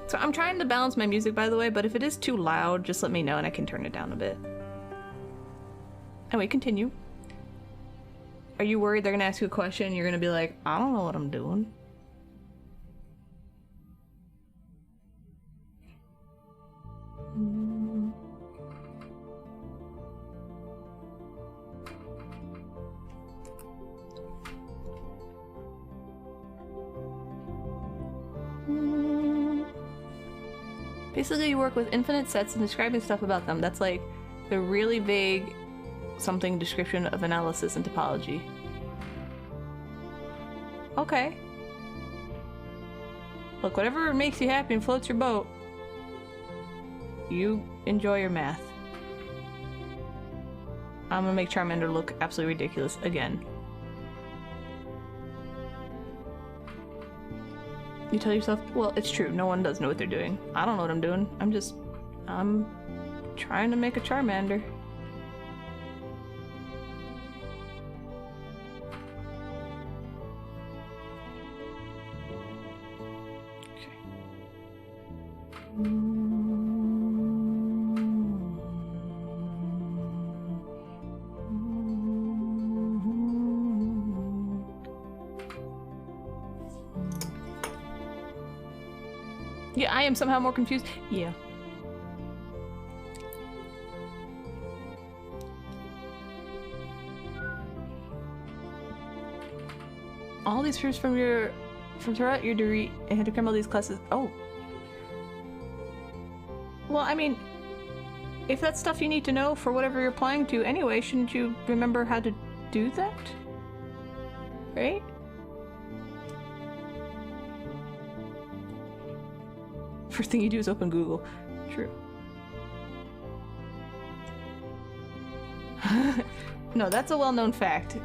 A: So I'm trying to balance my music, by the way, but if it is too loud, just let me know and I can turn it down a bit. Anyway, continue. Are you worried they're gonna ask you a question and you're gonna be like, I don't know what I'm doing? Basically, you work with infinite sets and describing stuff about them. That's like the really vague something description of analysis and topology. Okay. Look, whatever makes you happy and floats your boat. You enjoy your math. I'm gonna make Charmander look absolutely ridiculous again. You tell yourself, well, it's true, no one does know what they're doing. I don't know what I'm doing. I'm trying to make a Charmander. Yeah, I am somehow more confused. Yeah. All these proofs from throughout your degree and had to cram all these classes. Oh. Well, I mean, if that's stuff you need to know for whatever you're applying to anyway, shouldn't you remember how to do that? Right? First thing you do is open Google. True. No, that's a well-known fact.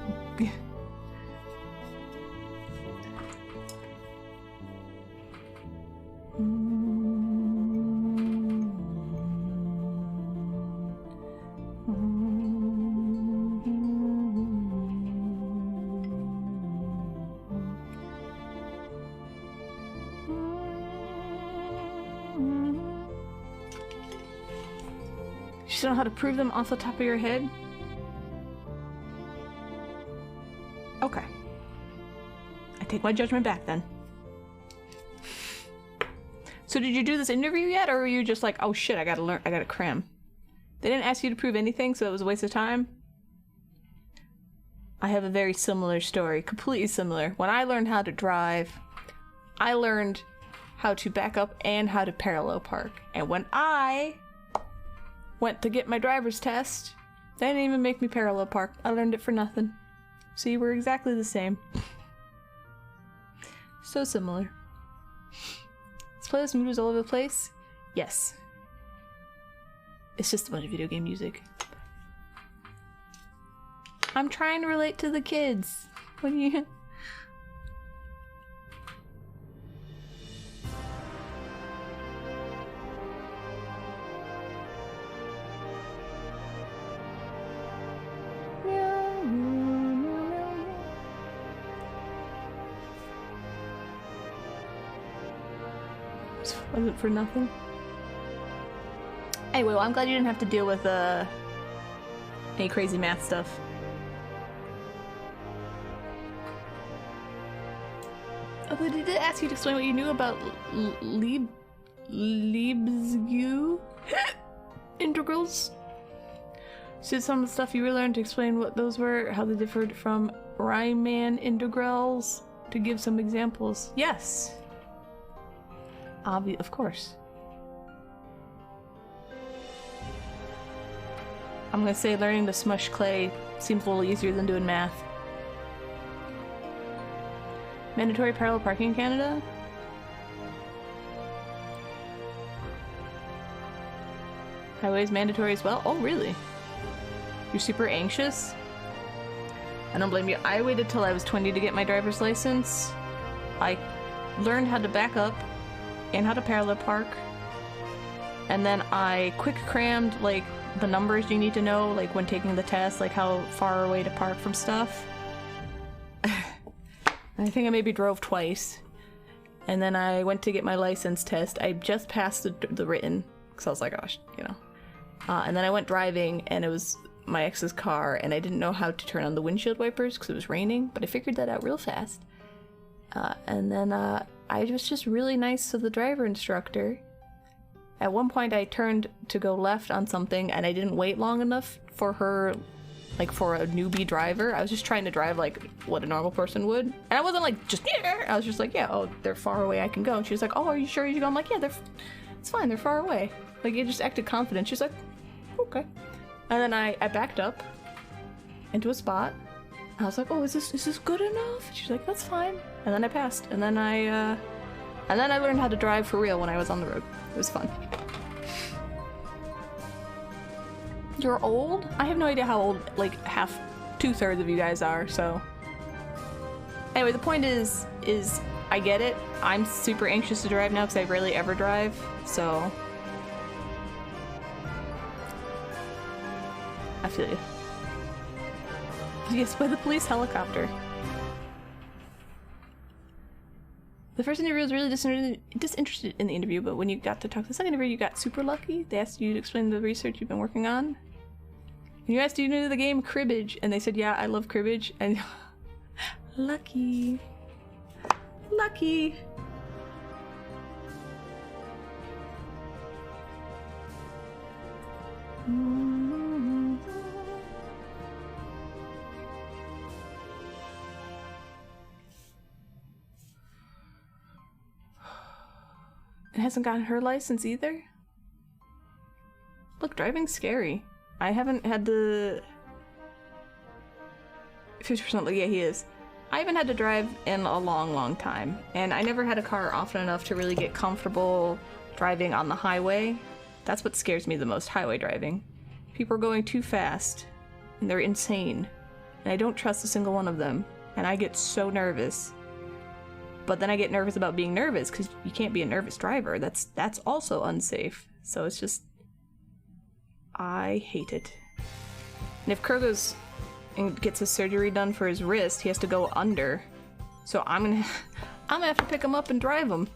A: You don't know how to prove them off the top of your head? Okay. I take my judgment back then. So did you do this interview yet, or were you just like, oh shit, I gotta cram? They didn't ask you to prove anything, so it was a waste of time? I have a very similar story, completely similar. When I learned how to drive, I learned how to back up and how to parallel park. And when I went to get my driver's test, they didn't even make me parallel park. I learned it for nothing. See, we're exactly the same. So similar. This playlist moves all over the place? Yes. It's just a bunch of video game music. I'm trying to relate to the kids. What do you... Wasn't for nothing. Anyway, well, I'm glad you didn't have to deal with any crazy math stuff. Oh, but did it ask you to explain what you knew about Lebesgue integrals? So some of the stuff you relearned to explain what those were, how they differed from Riemann integrals, to give some examples. Yes. Of course. I'm gonna say learning to smush clay seems a little easier than doing math. Mandatory parallel parking in Canada? Highways mandatory as well? Oh, really? you're super anxious. I don't blame you. I waited till I was 20 to get my driver's license. I learned how to back up and how to parallel park. And then I quick crammed like the numbers you need to know, like when taking the test, like how far away to park from stuff. I think I maybe drove twice. And then I went to get my license test. I just passed the written, because I was like, gosh, you know. And then I went driving, and it was my ex's car, and I didn't know how to turn on the windshield wipers because it was raining, but I figured that out real fast. And then I was just really nice to the driver instructor. At one point I turned to go left on something, and I didn't wait long enough for her, like for a newbie driver. I was just trying to drive like what a normal person would. And I wasn't like, just, yeah. I was just like, yeah, oh, they're far away, I can go. And she was like, oh, are you sure you go? I'm like, yeah, it's fine, they're far away. Like, it just acted confident. She's like, okay. And then I backed up into a spot. I was like, oh, is this good enough? She's like, that's fine. And then I passed. And then I learned how to drive for real when I was on the road. It was fun. You're old? I have no idea how old, like, two-thirds of you guys are, so. Anyway, the point is I get it. I'm super anxious to drive now because I rarely ever drive, so. I feel you. Yes, by the police helicopter. The first interview was really disinterested in the interview, but when you got to talk to the second interview, you got super lucky. They asked you to explain the research you've been working on. And you asked, do you know the game cribbage? And they said, yeah, I love cribbage. And lucky. Lucky. It hasn't gotten her license either? Look, driving's scary. I haven't had the 50% like, yeah, he is. I haven't had to drive in a long time, and I never had a car often enough to really get comfortable driving on the highway. That's what scares me the most, highway driving. People are going too fast, and they're insane, and I don't trust a single one of them, and I get so nervous. But then I get nervous about being nervous, because you can't be a nervous driver. That's also unsafe. So it's just, I hate it. And if Kurt goes and gets his surgery done for his wrist, he has to go under. So I'm gonna have to pick him up and drive him.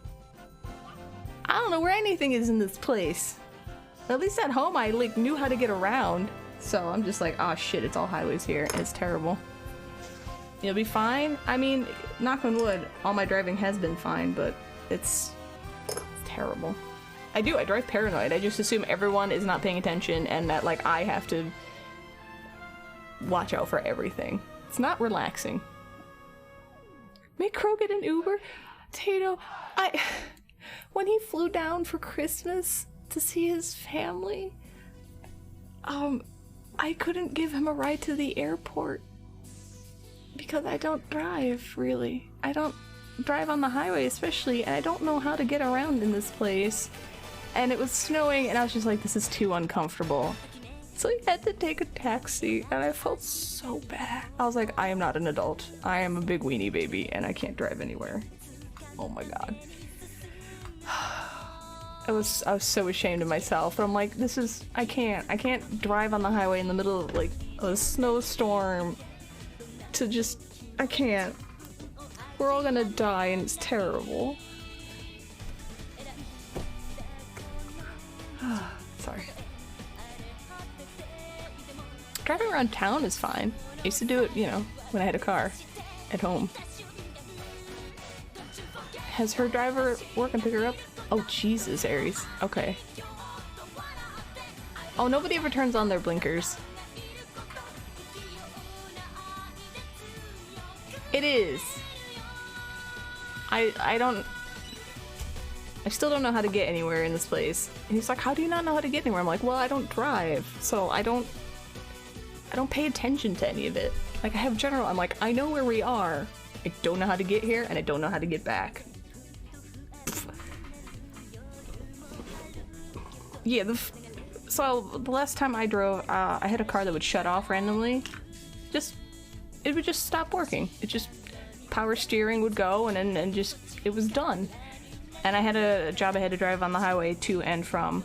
A: I don't know where anything is in this place. At least at home I like knew how to get around. So I'm just like, oh shit, it's all highways here, and it's terrible. You'll be fine. I mean, knock on wood, all my driving has been fine, but it's terrible. I drive paranoid. I just assume everyone is not paying attention and that, like, I have to watch out for everything. It's not relaxing. Make Crow get an Uber? Tato, when he flew down for Christmas to see his family, I couldn't give him a ride to the airport. Because I don't drive, really. I don't drive on the highway, especially, and I don't know how to get around in this place. And it was snowing, and I was just like, this is too uncomfortable. So I had to take a taxi, and I felt so bad. I was like, I am not an adult. I am a big weenie baby, and I can't drive anywhere. Oh my god. I was so ashamed of myself, but I'm like, I can't drive on the highway in the middle of, like, a snowstorm. I can't. We're all gonna die and it's terrible. Sorry. Driving around town is fine. I used to do it, you know, when I had a car at home. Has her driver work and pick her up? Oh Jesus, Aries. Okay. Oh, nobody ever turns on their blinkers. It is. I still don't know how to get anywhere in this place. And he's like, how do you not know how to get anywhere? I'm like, well, I don't drive, so I don't pay attention to any of it. Like, I have general, I'm like, I know where we are. I don't know how to get here, and I don't know how to get back. Yeah, So the last time I drove, I had a car that would shut off randomly. It would just stop working. It just, power steering would go and just, it was done. And I had a job I had to drive on the highway to and from.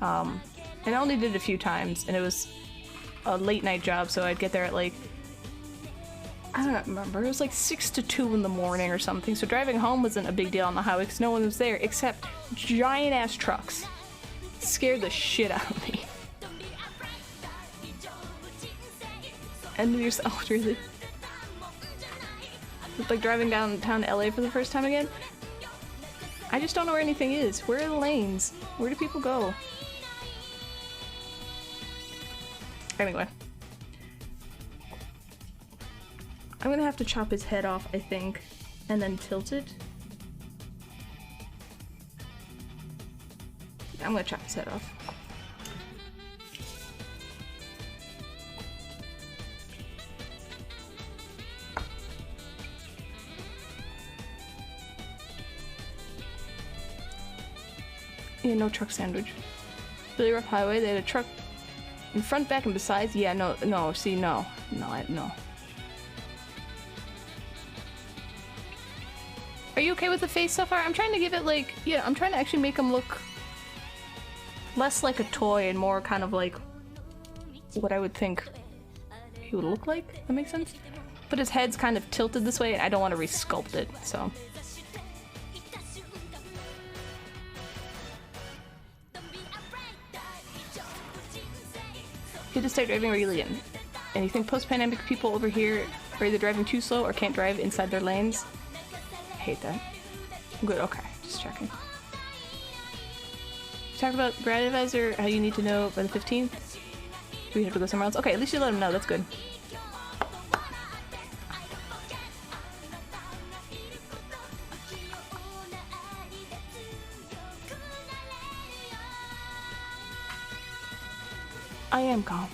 A: And I only did it a few times, and it was a late night job, so I'd get there at like, I don't remember, it was like 6 to 2 in the morning or something, so driving home wasn't a big deal on the highway because no one was there except giant ass trucks. Scared the shit out of me. And oh really? It's like driving downtown LA for the first time again. I just don't know where anything is. Where are the lanes? Where do people go? Anyway. I'm gonna have to chop his head off, I think, and then tilt it. I'm gonna chop his head off. Yeah, no truck sandwich. Really rough highway, they had a truck in front, back, and besides. Yeah, no, see, no. Are you okay with the face so far? I'm trying to give it like, yeah, I'm trying to actually make him look less like a toy and more kind of like what I would think he would look like. That makes sense? But his head's kind of tilted this way and I don't want to resculpt it, so. You just start driving regularly again. And you think post-pandemic people over here are either driving too slow or can't drive inside their lanes? I hate that. Good, okay, just checking. You talked about grad advisor, how you need to know by the 15th. We have to go somewhere else. Okay, at least you let him know, that's good. I am calm.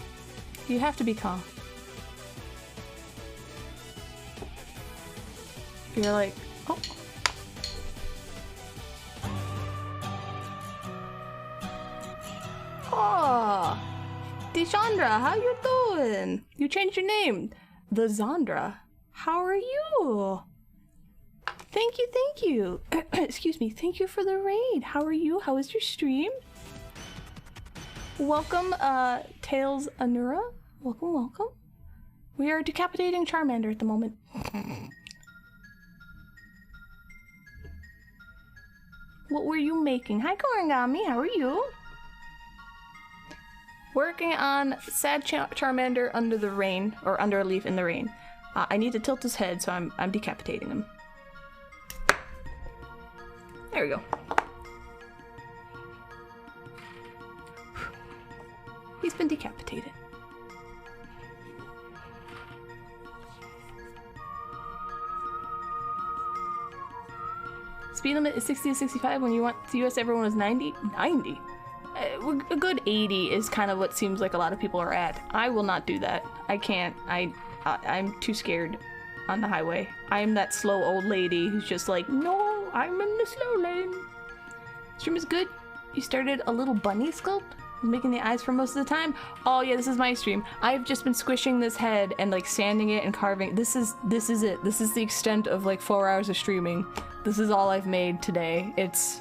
A: You have to be calm. You're like, oh. Oh, Deshandra, how you doing? You changed your name. The Zandra. How are you? Thank you. Excuse me, thank you for the raid. How are you? How was your stream? Welcome, Tails Anura. Welcome. We are decapitating Charmander at the moment. What were you making? Hi, Korangami. How are you? Working on sad Charmander under the rain, or under a leaf in the rain. I need to tilt his head, so I'm decapitating him. There we go. He's been decapitated. Speed limit is 60 to 65 when you want the US everyone was 90? 90? A good 80 is kind of what seems like a lot of people are at. I will not do that. I can't. I'm too scared on the highway. I'm that slow old lady who's just like, no, I'm in the slow lane. Stream is good. You started a little bunny sculpt? Making the eyes for most of the time? Oh yeah, this is my stream. I've just been squishing this head and like sanding it and carving. This is it. This is the extent of like 4 hours of streaming. This is all I've made today. It's...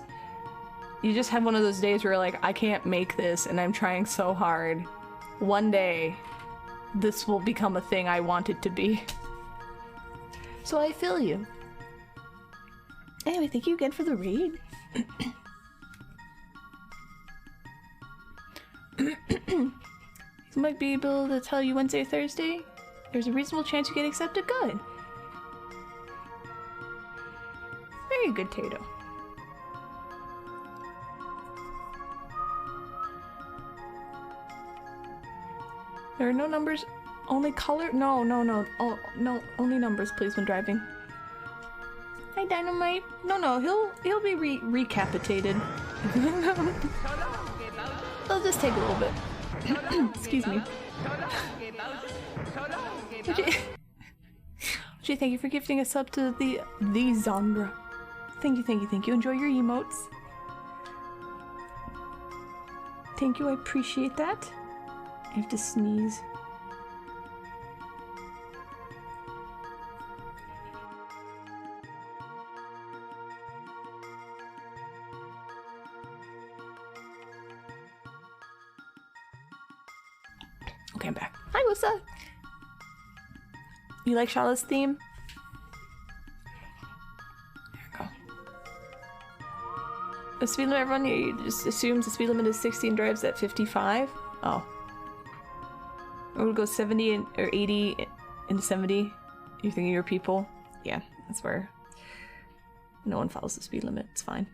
A: You just have one of those days where you're like, I can't make this and I'm trying so hard. One day, this will become a thing I want it to be. So I feel you. Anyway, thank you again for the raid. You might be able to tell you Wednesday or Thursday. There's a reasonable chance you get accepted. Good. Very good, Tato. There are no numbers, only color? No. Oh, no, only numbers, please, when driving. Hi, Dynamite. No, he'll be recapitated. It'll just take a little bit. Excuse me. Gee, thank you for gifting a sub to the Zandra. Thank you. Enjoy your emotes. Thank you, I appreciate that. I have to sneeze. Okay, I'm back. Hi, what's up? You like Shala's theme? There we go. The speed limit, everyone just assumes the speed limit is 60 and drives at 55? Oh. Or would go 70 or 80 into 70? You're thinking your people? Yeah, that's where no one follows the speed limit. It's fine.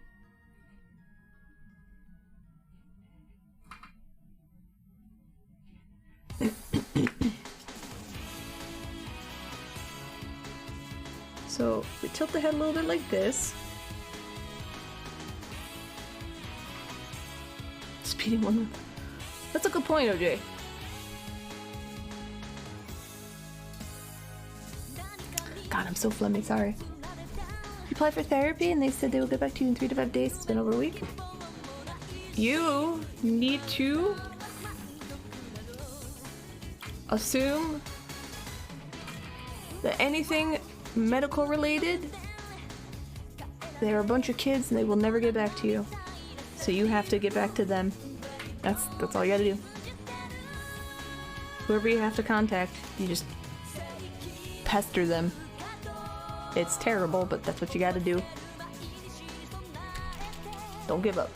A: So we tilt the head a little bit like this. Speeding one. That's a good point, OJ. God, I'm so phlegmy, sorry. You applied for therapy and they said they will get back to you in 3 to 5 days. It's been over a week. You need to assume that anything medical related, they're a bunch of kids and they will never get back to you. So you have to get back to them. That's all you gotta do. Whoever you have to contact, you just pester them. It's terrible, but that's what you gotta do. Don't give up.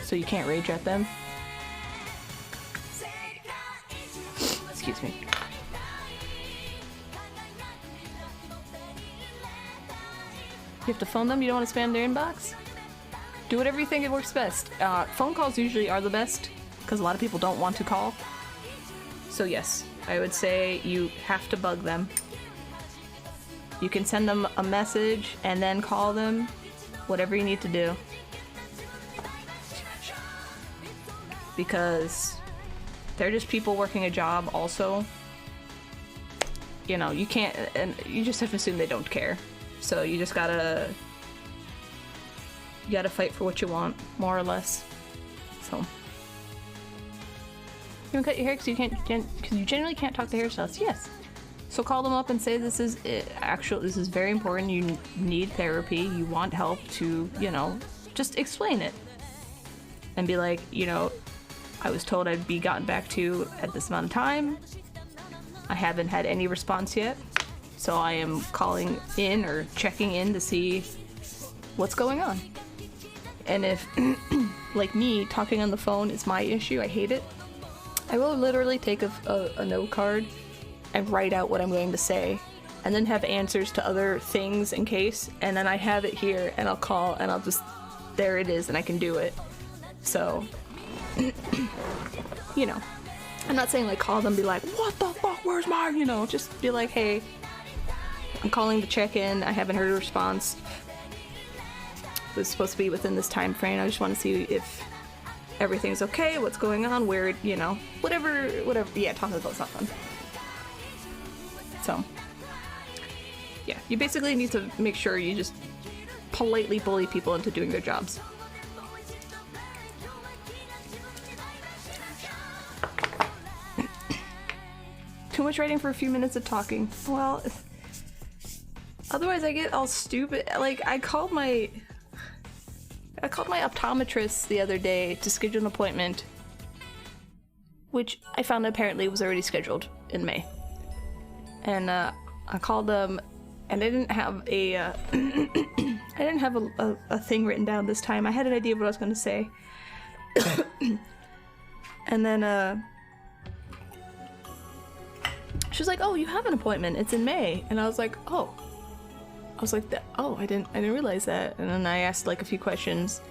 A: So you can't rage at them? Excuse me. You have to phone them? You don't want to spam their inbox? Do whatever you think it works best. Phone calls usually are the best, because a lot of people don't want to call. So yes, I would say you have to bug them. You can send them a message and then call them. Whatever you need to do. Because they're just people working a job also. You know, you can't, and you just have to assume they don't care. So you just gotta, fight for what you want, more or less. So. You wanna cut your hair because you generally can't talk to hairstylists? Yes. So call them up and say this is this is very important, you need therapy, you want help to, you know, just explain it. And be like, you know, I was told I'd be gotten back to at this amount of time. I haven't had any response yet. So I am calling in or checking in to see what's going on. And if, like me, talking on the phone is my issue, I hate it. I will literally take a note card and write out what I'm going to say, and then have answers to other things in case, and then I have it here, and I'll call, and I'll just, there it is, and I can do it. So, you know, I'm not saying like call them, be like, what the fuck, where's my, you know, just be like, hey, I'm calling to check in, I haven't heard a response. It was supposed to be within this time frame, I just want to see if everything's okay, what's going on, where, you know, whatever, yeah, talking about it's not fun. So, yeah, you basically need to make sure you just politely bully people into doing their jobs. Too much writing for a few minutes of talking. Well, otherwise I get all stupid. Like, I called my optometrist the other day to schedule an appointment, which I found apparently was already scheduled in May. And I called them, and I didn't have a a thing written down this time. I had an idea of what I was going to say. And then she was like, "Oh, you have an appointment. It's in May." And I was like, "Oh." I was like, "Oh, I didn't realize that." And then I asked like a few questions.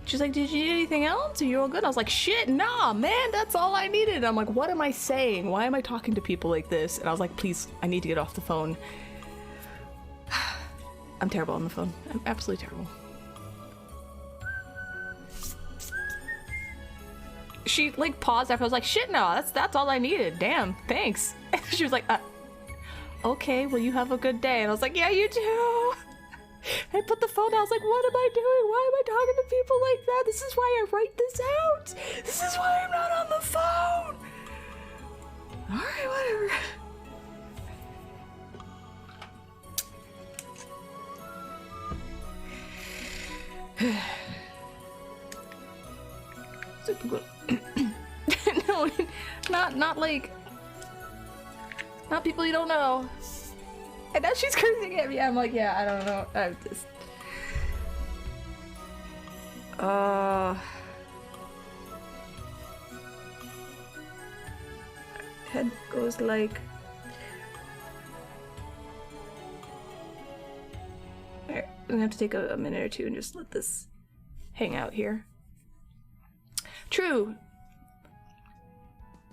A: She's like, "Did you need anything else? Are you all good?" And I was like, "Shit, nah, man, that's all I needed." And I'm like, "What am I saying? Why am I talking to people like this?" And I was like, "Please, I need to get off the phone." I'm terrible on the phone. I'm absolutely terrible. She like paused after I was like, "Shit, no, that's all I needed. Damn, thanks." She was like, okay, well, you have a good day. And I was like, yeah, you too. I put the phone down. I was like, what am I doing? Why am I talking to people like that? This is why I write this out. This is why I'm not on the phone. Alright, whatever. Super good. No, not like, not people you don't know. And now she's cursing at me. I'm like, yeah, I don't know. I'm just. Head goes like. Alright, I'm gonna have to take a minute or two and just let this hang out here. True.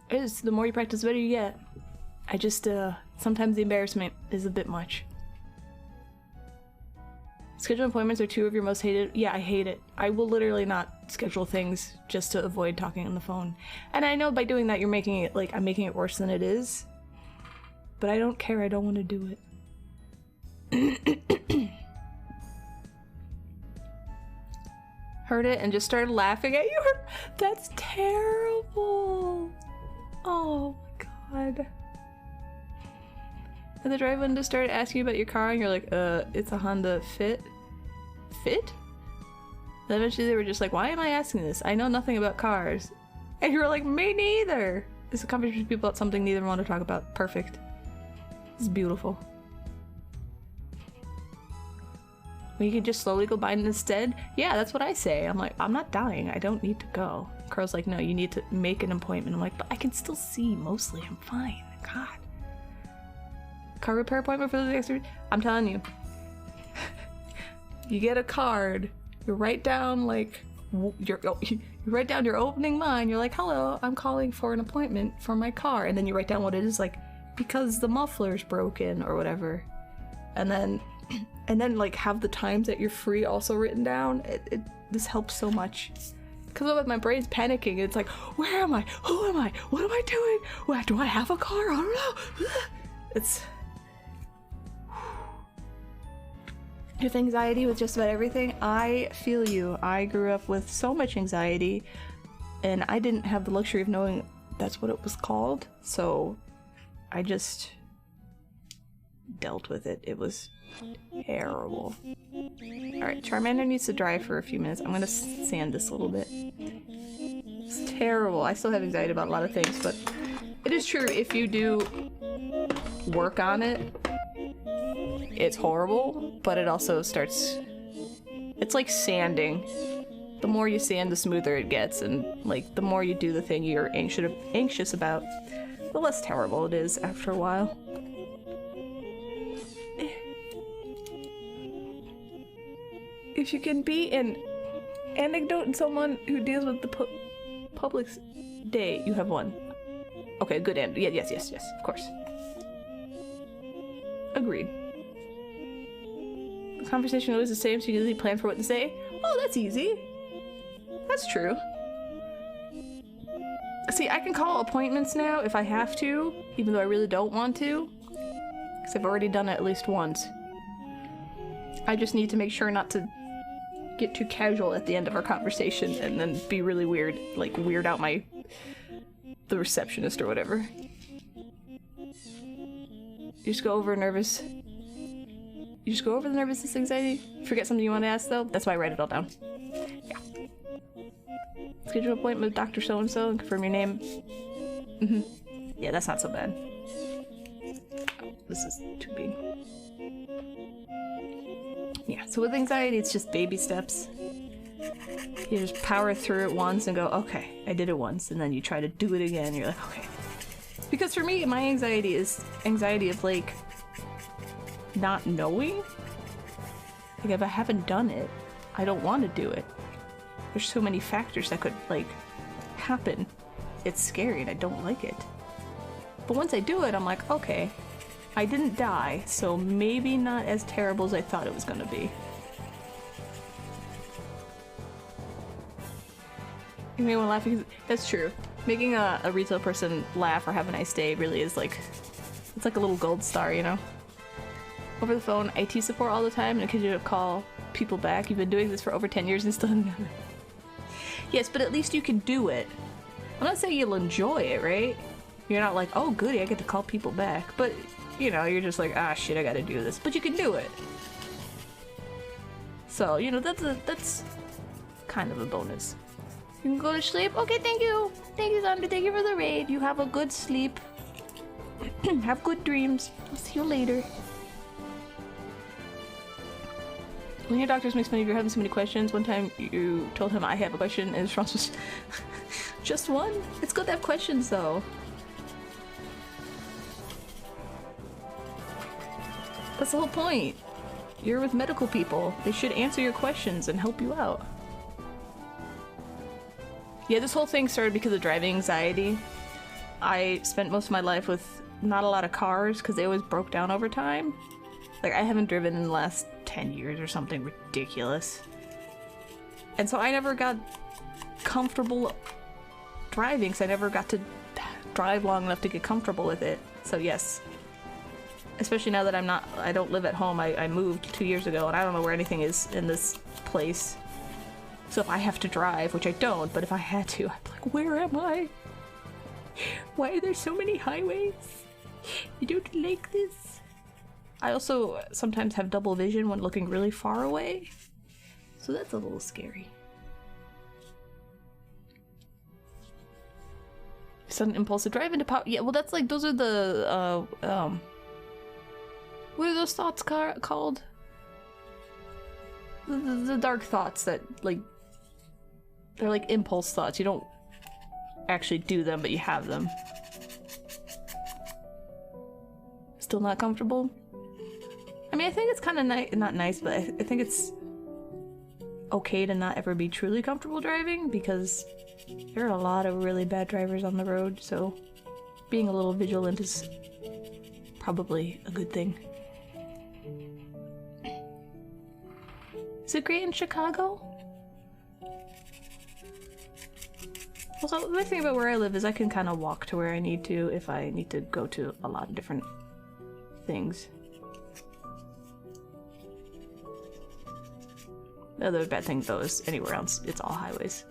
A: It is, the more you practice, the better you get. I just, sometimes the embarrassment is a bit much. Schedule appointments are 2 of your most hated. Yeah, I hate it. I will literally not schedule things just to avoid talking on the phone. And I know by doing that you're making it, like, I'm making it worse than it is. But I don't care, I don't want to do it. Heard it and just started laughing at you? That's terrible! Oh my god. And the driver window started asking you about your car and you're like, it's a Honda Fit? Fit? Then eventually they were just like, why am I asking this? I know nothing about cars. And you were like, me neither! It's a conversation with people about something neither want to talk about. Perfect. It's beautiful. When you could just slowly go by instead? Yeah, that's what I say. I'm like, I'm not dying. I don't need to go. Carl's like, no, you need to make an appointment. I'm like, but I can still see mostly. I'm fine. God. Car repair appointment for the next week? I'm telling you. You get a card. You write down like you write down your opening line. You're like, hello, I'm calling for an appointment for my car. And then you write down what it is, like, because the muffler's broken or whatever. And then like have the times that you're free also written down. This helps so much. Because with my brain's panicking, it's like, where am I? Who am I? What am I doing? What, do I have a car? I don't know. It's. You have anxiety with just about everything? I feel you. I grew up with so much anxiety, and I didn't have the luxury of knowing that's what it was called, so I just dealt with it. It was terrible. Alright, Charmander needs to dry for a few minutes. I'm gonna sand this a little bit. It's terrible. I still have anxiety about a lot of things, but it is true, if you do work on it, it's horrible, but it also starts... It's like sanding. The more you sand, the smoother it gets, and like the more you do the thing you're anxious about, the less terrible it is after a while. If you can be an anecdote in someone who deals with the public's day, you have one. Okay, good end. Yeah, yes, of course. Agreed. The conversation always the same, so you usually plan for what to say. Oh, that's easy. That's true. See, I can call appointments now if I have to, even though I really don't want to, because I've already done it at least once. I just need to make sure not to get too casual at the end of our conversation and then be really weird, like weird out the receptionist or whatever. You just go over nervous. You just go over the nervousness, anxiety. Forget something you want to ask though. That's why I write it all down. Yeah. Schedule an appointment with Dr. So-and-so and confirm your name. Yeah, that's not so bad. Oh, this is too big. Yeah, so with anxiety, it's just baby steps. You just power through it once and go, okay, I did it once, and then you try to do it again, you're like, okay. Because for me, my anxiety is anxiety of, like, not knowing. Like, if I haven't done it, I don't want to do it. There's so many factors that could, like, happen. It's scary and I don't like it. But once I do it, I'm like, okay, I didn't die, so maybe not as terrible as I thought it was gonna be. You made one laugh because that's true. Making a retail person laugh or have a nice day really is like It's like a little gold star, you know? Over the phone, IT support all the time, and it could you call people back. You've been doing this for over 10 years and still haven't done it. Yes, but at least you can do it. I'm not saying you'll enjoy it, right? You're not like, oh goody, I get to call people back. But, you know, you're just like, ah shit, I gotta do this. But you can do it. So, you know, that's kind of a bonus. You can go to sleep? Okay, thank you. Thank you, Thunder. Thank you for the raid. You have a good sleep. Have good dreams. I'll see you later. When your doctors makes fun of you having so many questions, one time you told him I have a question and his response was just one? It's good to have questions though. That's the whole point. You're with medical people. They should answer your questions and help you out. Yeah, this whole thing started because of driving anxiety. I spent most of my life with not a lot of cars because they always broke down over time. Like, I haven't driven in the last 10 years or something ridiculous. And so I never got comfortable driving because I never got to drive long enough to get comfortable with it. So yes. Especially now that I don't live at home. I moved 2 years ago and I don't know where anything is in this place. So if I have to drive, which I don't, but if I had to, I'd be like, where am I? Why are there so many highways? You don't like this? I also sometimes have double vision when looking really far away. So that's a little scary. Sudden impulsive drive into power. Yeah, well that's like, those are the, what are those thoughts called? The dark thoughts that, like, they're like impulse thoughts. You don't actually do them, but you have them. Still not comfortable? I mean, I think it's kind of not nice, but I think it's okay to not ever be truly comfortable driving because there are a lot of really bad drivers on the road, so being a little vigilant is probably a good thing. Is it great in Chicago? Also, the nice thing about where I live is I can kind of walk to where I need to if I need to go to a lot of different things. The other bad thing though is anywhere else, it's all highways.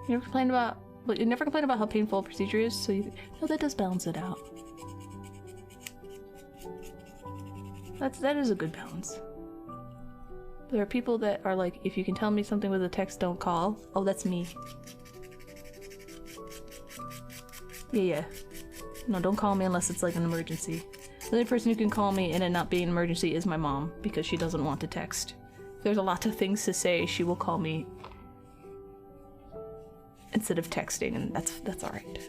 A: You never complain about, well, you never complain about how painful a procedure is, so you, no, that does balance it out. That is a good balance. There are people that are like, if you can tell me something with a text, don't call. Oh, that's me. Yeah. No, don't call me unless it's like an emergency. The only person who can call me and it not be an emergency is my mom, because she doesn't want to text. If there's a lot of things to say, she will call me instead of texting, and that's alright.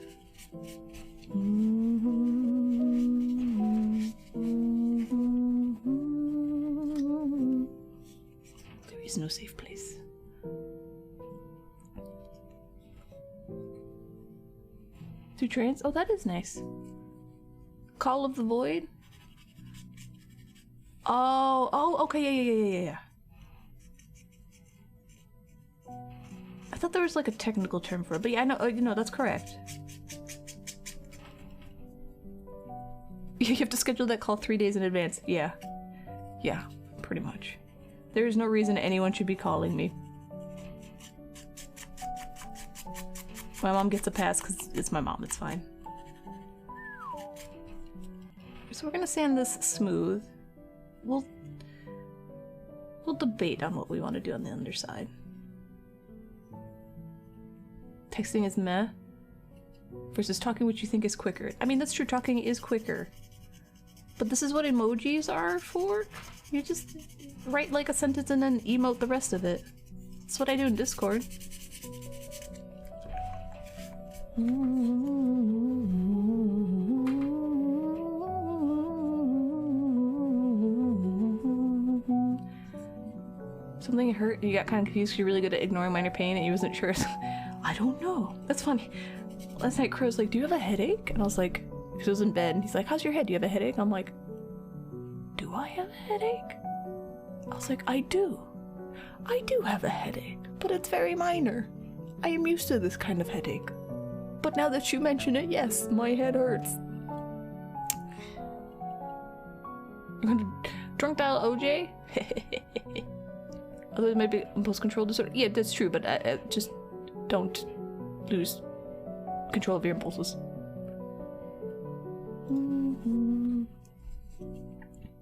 A: There is no safe place. Two trains? Oh, that is nice. Call of the Void? Oh, okay, yeah. I thought there was like a technical term for it, but yeah, I know, you know, that's correct. You have to schedule that call 3 days in advance. Yeah, pretty much. There is no reason anyone should be calling me. My mom gets a pass because it's my mom, it's fine. So we're gonna sand this smooth. We'll debate on what we want to do on the underside. Texting is meh versus talking, which you think is quicker. I mean, that's true, talking is quicker. But this is what emojis are for. You just write like a sentence and then emote the rest of it. That's what I do in Discord. Something hurt and you got kind of confused because you're really good at ignoring minor pain and you wasn't sure. I don't know. That's funny. Last night Crow's like, do you have a headache? And I was like, he was in bed and he's like, how's your head? Do you have a headache? I'm like, do I have a headache? I was like, I do. I do have a headache, but it's very minor. I am used to this kind of headache. But now that you mention it, yes, my head hurts. You're gonna drunk dial OJ? Although it might be impulse control disorder. Yeah, that's true, but just don't lose control of your impulses.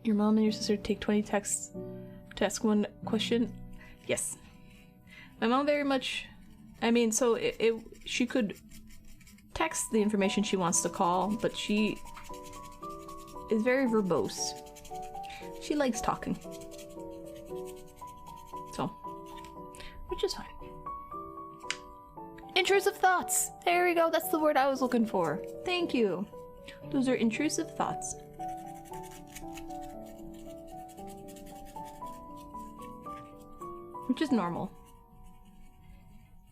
A: Your mom and your sister take 20 texts to ask one question? Yes. My mom very much... I mean, so she could text the information she wants to call, but she is very verbose. She likes talking. So, which is fine. Intrusive thoughts! There we go, that's the word I was looking for. Thank you. Those are intrusive thoughts. Which is normal.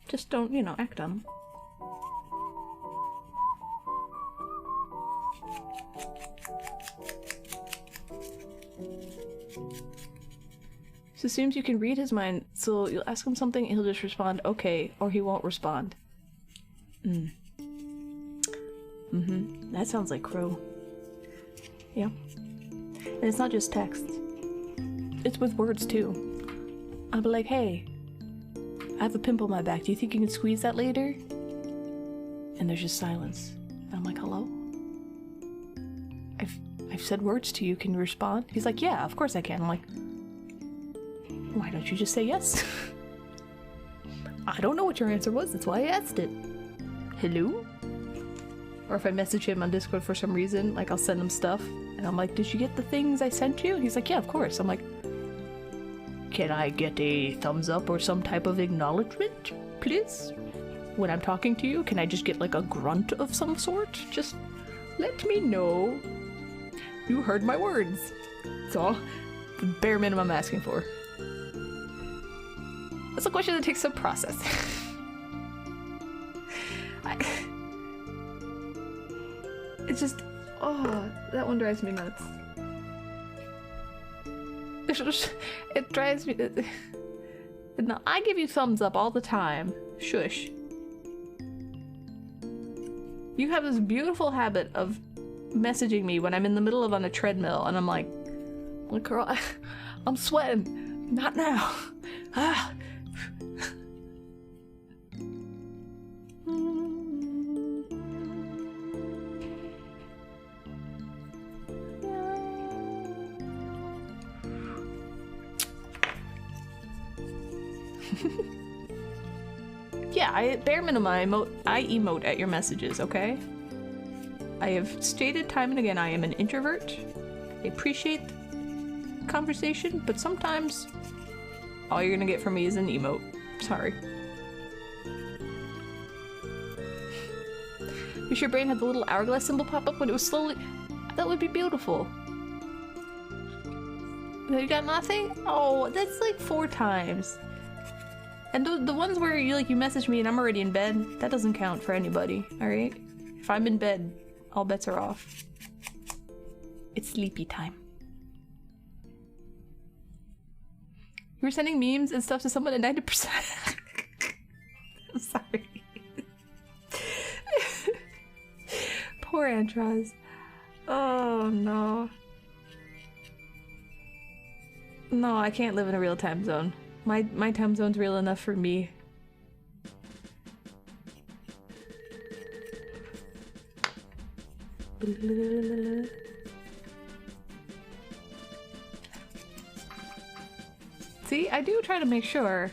A: Just don't, you know, act on them. He assumes you can read his mind, so you'll ask him something and he'll just respond, okay, or he won't respond. That sounds like Crow. Yeah. And it's not just text. It's with words, too. I'll be like, hey, I have a pimple on my back. Do you think you can squeeze that later? And there's just silence. And I'm like, hello? I've said words to you. Can you respond? He's like, yeah, of course I can. I'm like, why don't you just say yes? I don't know what your answer was. That's why I asked it. Hello? Or if I message him on Discord for some reason, like I'll send him stuff. And I'm like, did you get the things I sent you? He's like, yeah, of course. I'm like, can I get a thumbs up or some type of acknowledgement, please? When I'm talking to you, can I just get like a grunt of some sort? Just let me know you heard my words. That's all. The bare minimum I'm asking for. That's a question that takes some process. It's just, oh, that one drives me nuts. It drives me. No, I give you thumbs up all the time. Shush. You have this beautiful habit of messaging me when I'm in the middle of on a treadmill, and I'm like, girl, I'm sweating. Not now. Ah. Yeah, bare minimum, I emote at your messages, okay? I have stated time and again I am an introvert. I appreciate conversation, but sometimes all you're gonna get from me is an emote. Sorry. Wish your brain had the little hourglass symbol pop up when it was slowly... That would be beautiful. You got nothing? Oh, that's like 4 times. And the ones where you message me and I'm already in bed, that doesn't count for anybody, alright? If I'm in bed, all bets are off. It's sleepy time. You were sending memes and stuff to someone at 90%. I'm sorry. Poor Antraz. Oh no. No, I can't live in a real time zone. My time zone's real enough for me. See, I do try to make sure.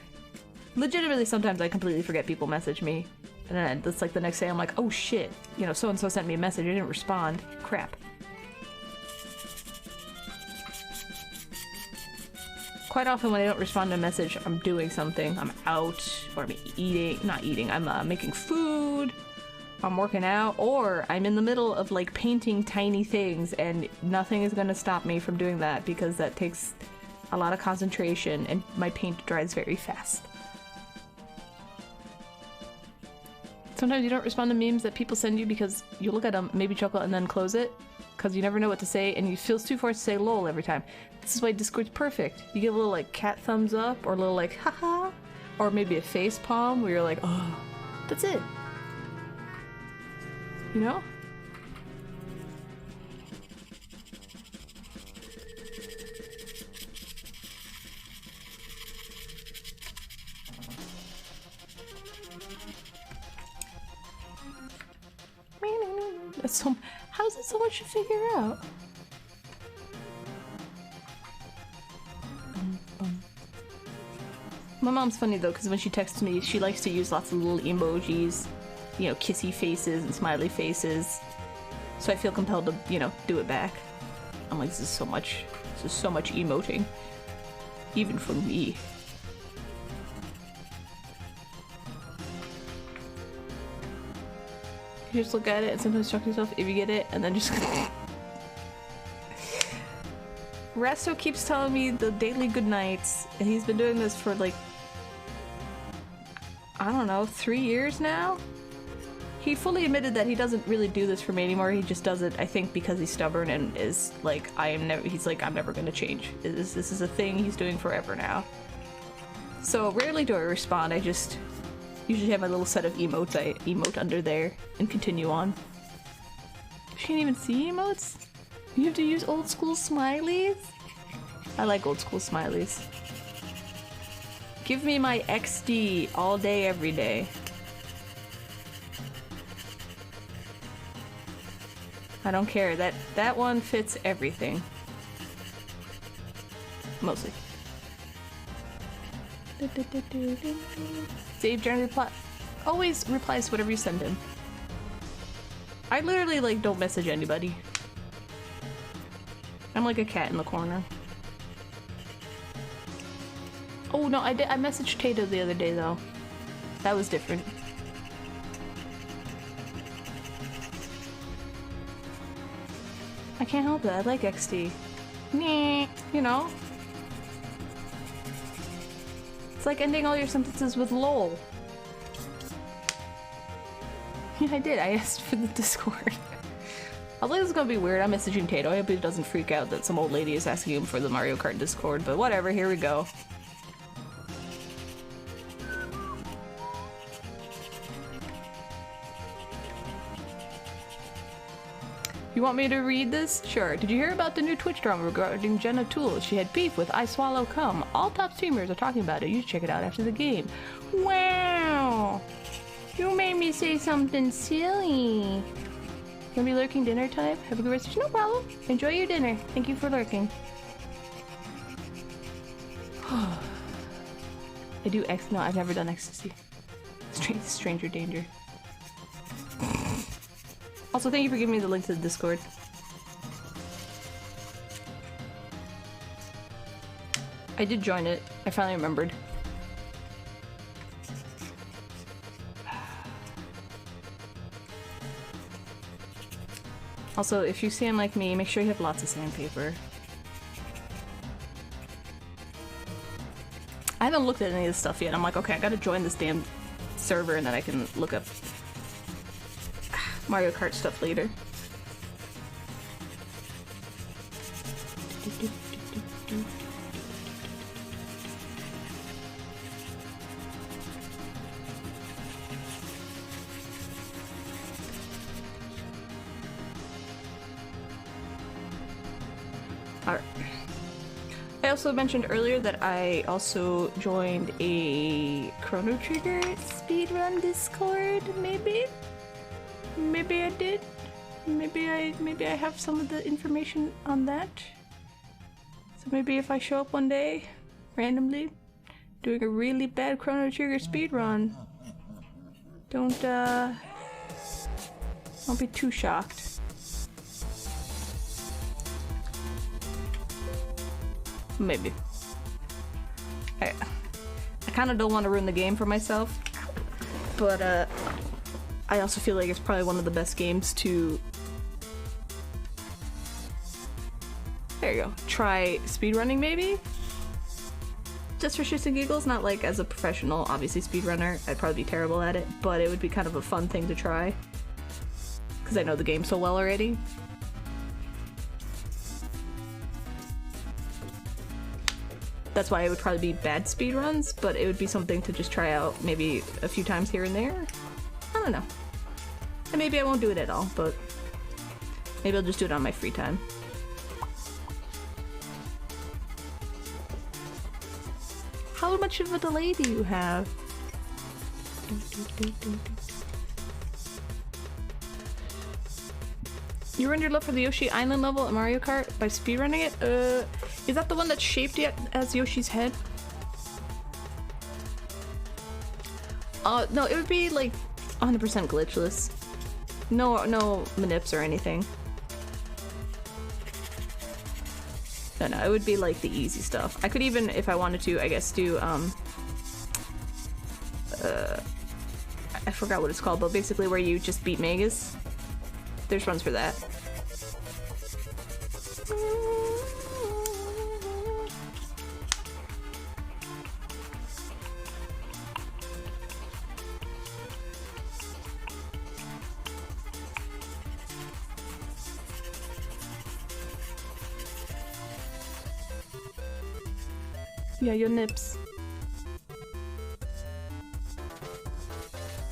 A: Legitimately, sometimes I completely forget people message me. And then it's like the next day I'm like, oh shit, you know, so-and-so sent me a message, I didn't respond. Crap. Quite often when I don't respond to a message, I'm doing something. I'm out, or I'm eating, not eating, I'm making food, I'm working out, or I'm in the middle of like painting tiny things and nothing is gonna stop me from doing that because that takes a lot of concentration and my paint dries very fast. Sometimes you don't respond to memes that people send you because you look at them, maybe chuckle, and then close it because you never know what to say and you feel too forced to say lol every time. This is why Discord's perfect. You get a little like cat thumbs up or a little like haha, or maybe a face palm where you're like, oh, that's it. You know? How's it so much to figure out? My mom's funny though, because when she texts me, she likes to use lots of little emojis, you know, kissy faces and smiley faces. So I feel compelled to, you know, do it back. I'm like, this is so much emoting. Even for me. You just look at it and sometimes talk to yourself if you get it, and then just Resto keeps telling me the daily good nights, and he's been doing this for like, I don't know, 3 years now? He fully admitted that he doesn't really do this for me anymore. He just does it, I think, because he's stubborn and is like, he's like, I'm never gonna change. This is a thing he's doing forever now. So rarely do I respond. I just usually have my little set of emotes I emote under there and continue on. You can't even see emotes? You have to use old school smileys? I like old school smileys. Give me my XD all day, every day. I don't care. That one fits everything. Mostly. Dave generally always replies to whatever you send him. I literally like don't message anybody. I'm like a cat in the corner. Oh no, I messaged Tato the other day though. That was different. I can't help it. I like XD. Meh, you know. It's like ending all your sentences with lol. Yeah, I did. I asked for the Discord. I was like, this is gonna be weird. I'm messaging Tato. I hope he doesn't freak out that some old lady is asking him for the Mario Kart Discord, but whatever, here we go. You want me to read this? Sure. Did you hear about the new Twitch drama regarding Jenna Toole? She had beef with I Swallow Cum. All top streamers are talking about it. You should check it out after the game. Wow! You made me say something silly. Gonna be lurking dinner time? Have a good rest of your no problem. Enjoy your dinner. Thank you for lurking. I do no, I've never done ecstasy. Stranger danger. Also, thank you for giving me the link to the Discord. I did join it. I finally remembered. Also, if you sand like me, make sure you have lots of sandpaper. I haven't looked at any of this stuff yet. I'm like, okay, I gotta join this damn server and then I can look up Mario Kart stuff later. Alright. I also mentioned earlier that I also joined a Chrono Trigger speedrun Discord, maybe? Maybe I did. Maybe I have some of the information on that. So maybe if I show up one day, randomly, doing a really bad Chrono Trigger speedrun, don't be too shocked. Maybe. I kind of don't want to ruin the game for myself, but I also feel like it's probably one of the best games to, there you go, try speedrunning maybe? Just for shits and giggles, not like as a professional, obviously speedrunner, I'd probably be terrible at it, but it would be kind of a fun thing to try. Because I know the game so well already. That's why it would probably be bad speedruns, but it would be something to just try out maybe a few times here and there. I don't know. And maybe I won't do it at all, but maybe I'll just do it on my free time. How much of a delay do you have? You ruined your love for the Yoshi Island level in Mario Kart by speedrunning it? Is that the one that's shaped yet as Yoshi's head? No, it would be like 100% glitchless. No manips or anything. No, it would be like the easy stuff. I could even, if I wanted to, I guess do, I forgot what it's called, but basically where you just beat Magus. There's runs for that. Yeah, your nips.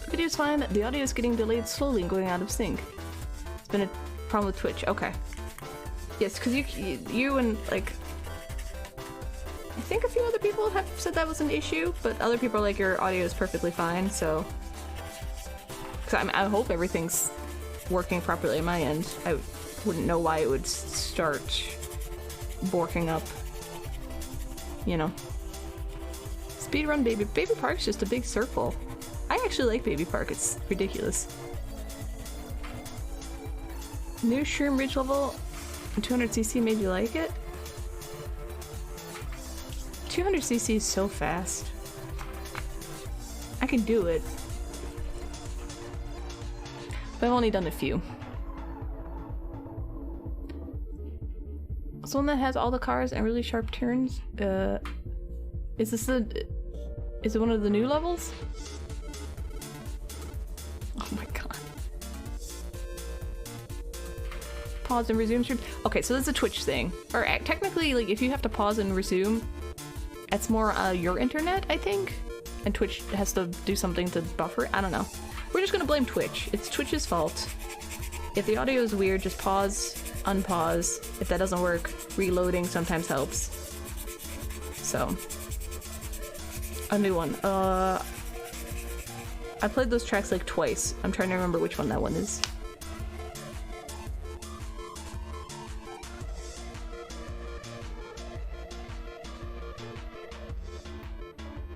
A: The video's fine. The audio is getting delayed slowly and going out of sync. It's been a problem with Twitch. Okay. Yes, because you and like I think a few other people have said that was an issue, but other people are like your audio is perfectly fine. So, because I hope everything's working properly on my end. I wouldn't know why it would start borking up. You know. Speedrun Baby Park's just a big circle. I actually like Baby Park, it's ridiculous. New Shroom Ridge level 200cc made you like it? 200cc is so fast. I can do it. But I've only done a few. It's one that has all the cars and really sharp turns. Is it one of the new levels? Oh my god. Pause and resume stream. Okay, so that's a Twitch thing. Or technically, like, if you have to pause and resume, that's more your internet, I think. And Twitch has to do something to buffer it. I don't know. We're just gonna blame Twitch. It's Twitch's fault. If the audio is weird, just pause, unpause. If that doesn't work, reloading sometimes helps. So, a new one. I played those tracks like twice. I'm trying to remember which one that one is.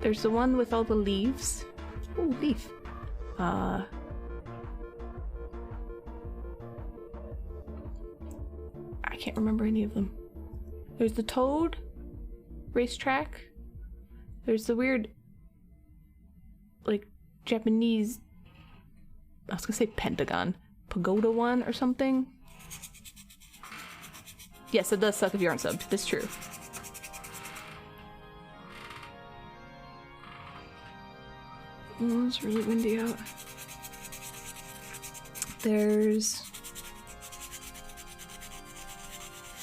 A: There's the one with all the leaves. Ooh, leaf. I can't remember any of them. There's the Toad racetrack. There's the weird, like, Japanese, I was gonna say Pentagon, pagoda one or something. Yes, it does suck if you aren't subbed. That's true. Oh, it's really windy out. There's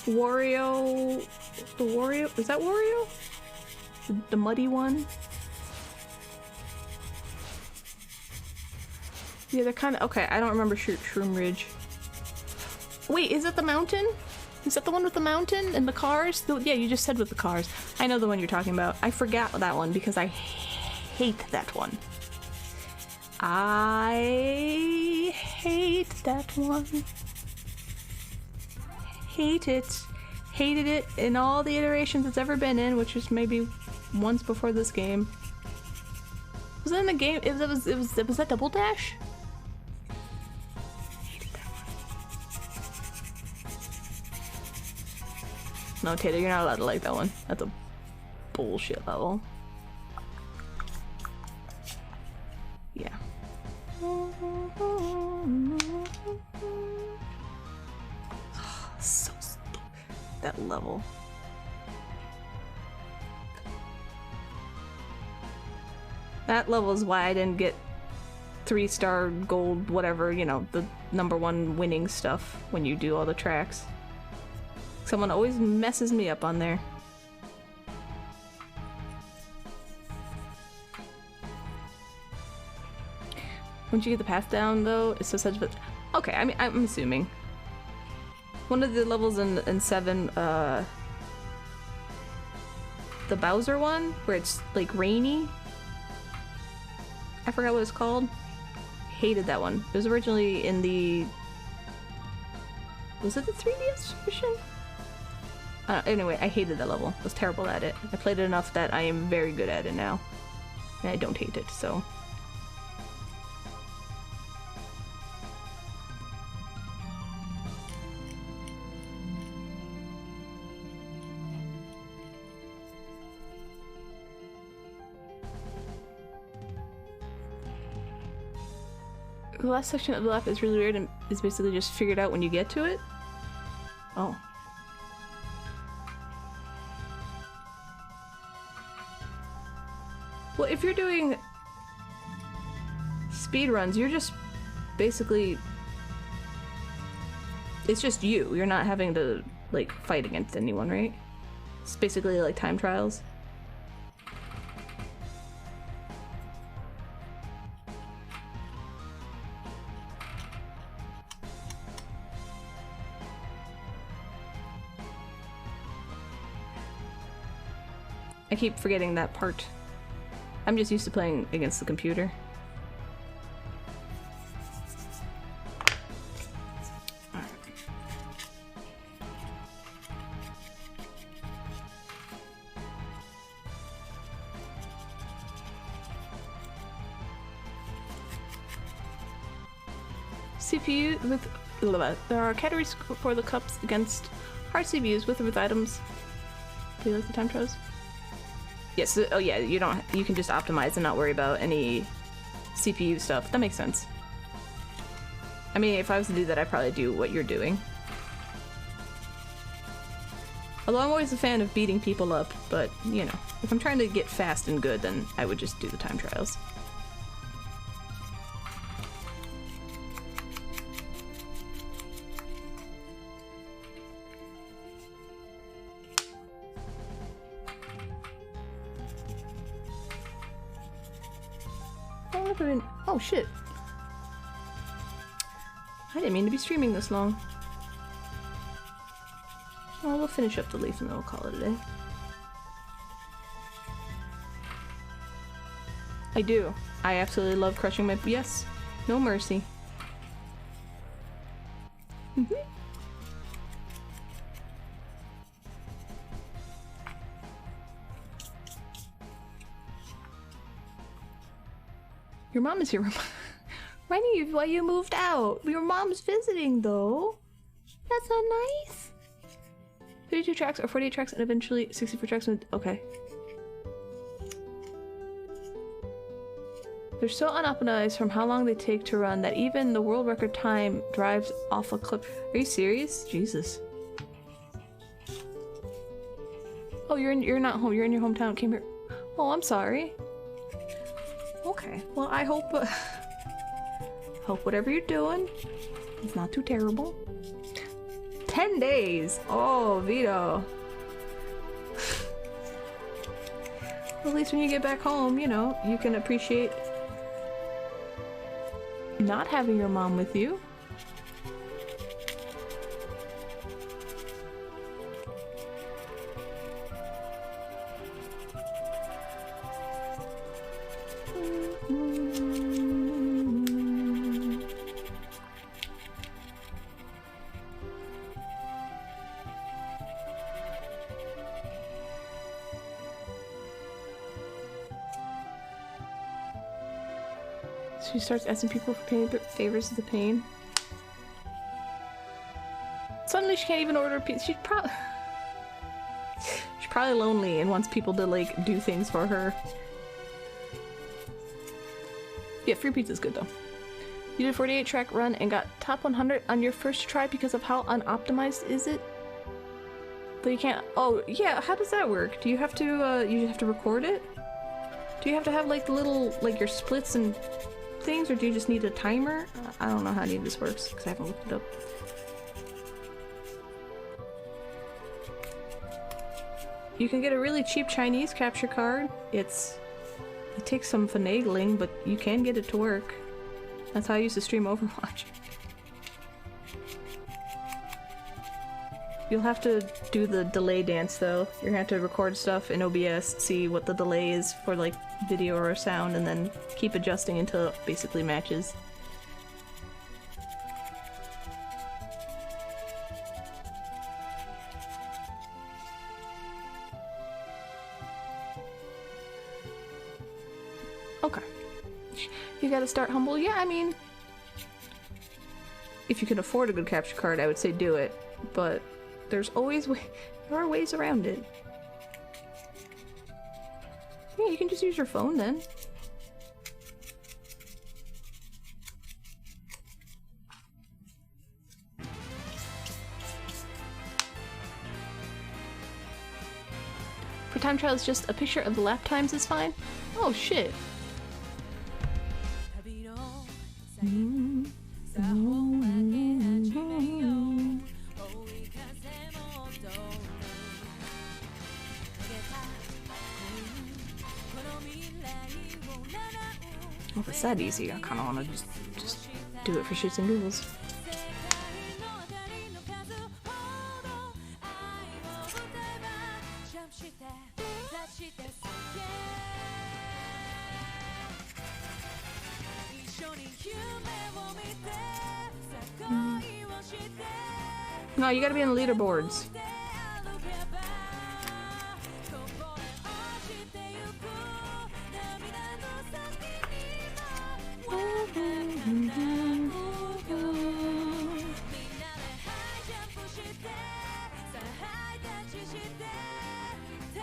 A: Wario. The Wario? Is that Wario? The muddy one? Yeah, they're kind of okay. I don't remember Shroom Ridge. Wait, is it the mountain? Is that the one with the mountain and the cars? Yeah, you just said with the cars. I know the one you're talking about. I forgot that one because I hate that one. I hate that one. Hate it. Hated it in all the iterations it's ever been in, which was maybe once before this game. Was it in the game? It was that Double Dash? Hated that one. No, Tater, you're not allowed to like that one. That's a bullshit level. Yeah. So stupid. That level. That level is why I didn't get 3-star gold, whatever, you know, the #1 winning stuff when you do all the tracks. Someone always messes me up on there. Once you get the path down, though, it's so such. But okay, I mean, I'm assuming one of the levels in 7, the Bowser one, where it's like rainy. I forgot what it's called. Hated that one. It was originally in the Was it the 3DS version? Anyway, I hated that level. I was terrible at it. I played it enough that I am very good at it now. And I don't hate it, so... The last section of the lap is really weird and is basically just figured out when you get to it. Oh. Well, if you're doing speed runs, you're just basically... It's just you. You're not having to, like, fight against anyone, right? It's basically like time trials. I keep forgetting that part. I'm just used to playing against the computer. Alright. CPU with... There are categories for the cups against hard CPUs with or with items. Do you like the time trials? Yes, oh yeah, you can just optimize and not worry about any CPU stuff. That makes sense. I mean, if I was to do that, I'd probably do what you're doing. Although I'm always a fan of beating people up, but, you know, if I'm trying to get fast and good, then I would just do the time trials. Oh shit. I didn't mean to be streaming this long. Well, we'll finish up the leaf and then we'll call it a day. I do. I absolutely love crushing my... Yes. No mercy. Your mom is here reminding you why you moved out. Your mom's visiting though. That's not nice. 32 tracks or 48 tracks and eventually 64 tracks with... Okay. They're so unoptimized from how long they take to run that even the world record time drives off a clip. Are you serious? Jesus. Oh, you're not home. You're in your hometown. Came here. Oh, I'm sorry. Okay, well I hope hope whatever you're doing is not too terrible. 10 days! Oh, Vito. At least when you get back home, you know, you can appreciate not having your mom with you. She starts asking people for favors of the pain. Suddenly she can't even order pizza. She's probably lonely and wants people to like do things for her. Yeah, free pizza's good though. You did a 48 track run and got top 100 on your first try because of how unoptimized is it? But you can't. Oh yeah, how does that work? Do you have to you have to record it? Do you have to have like the little like your splits and things, or do you just need a timer? I don't know how any of this works because I haven't looked it up. You can get a really cheap Chinese capture card. It takes some finagling, but you can get it to work. That's how I used to stream Overwatch. You'll have to do the delay dance though. You're gonna have to record stuff in OBS, see what the delay is for like video or sound, and then keep adjusting until it basically matches. Okay. You gotta start humble. Yeah, I mean, if you can afford a good capture card, I would say do it. But there's always there are ways around it. Yeah, you can just use your phone then. For time trials, just a picture of the lap times is fine. Oh shit. Well, if it's that easy, I kind of want to just do it for shits and giggles. No, you gotta be on the leaderboards.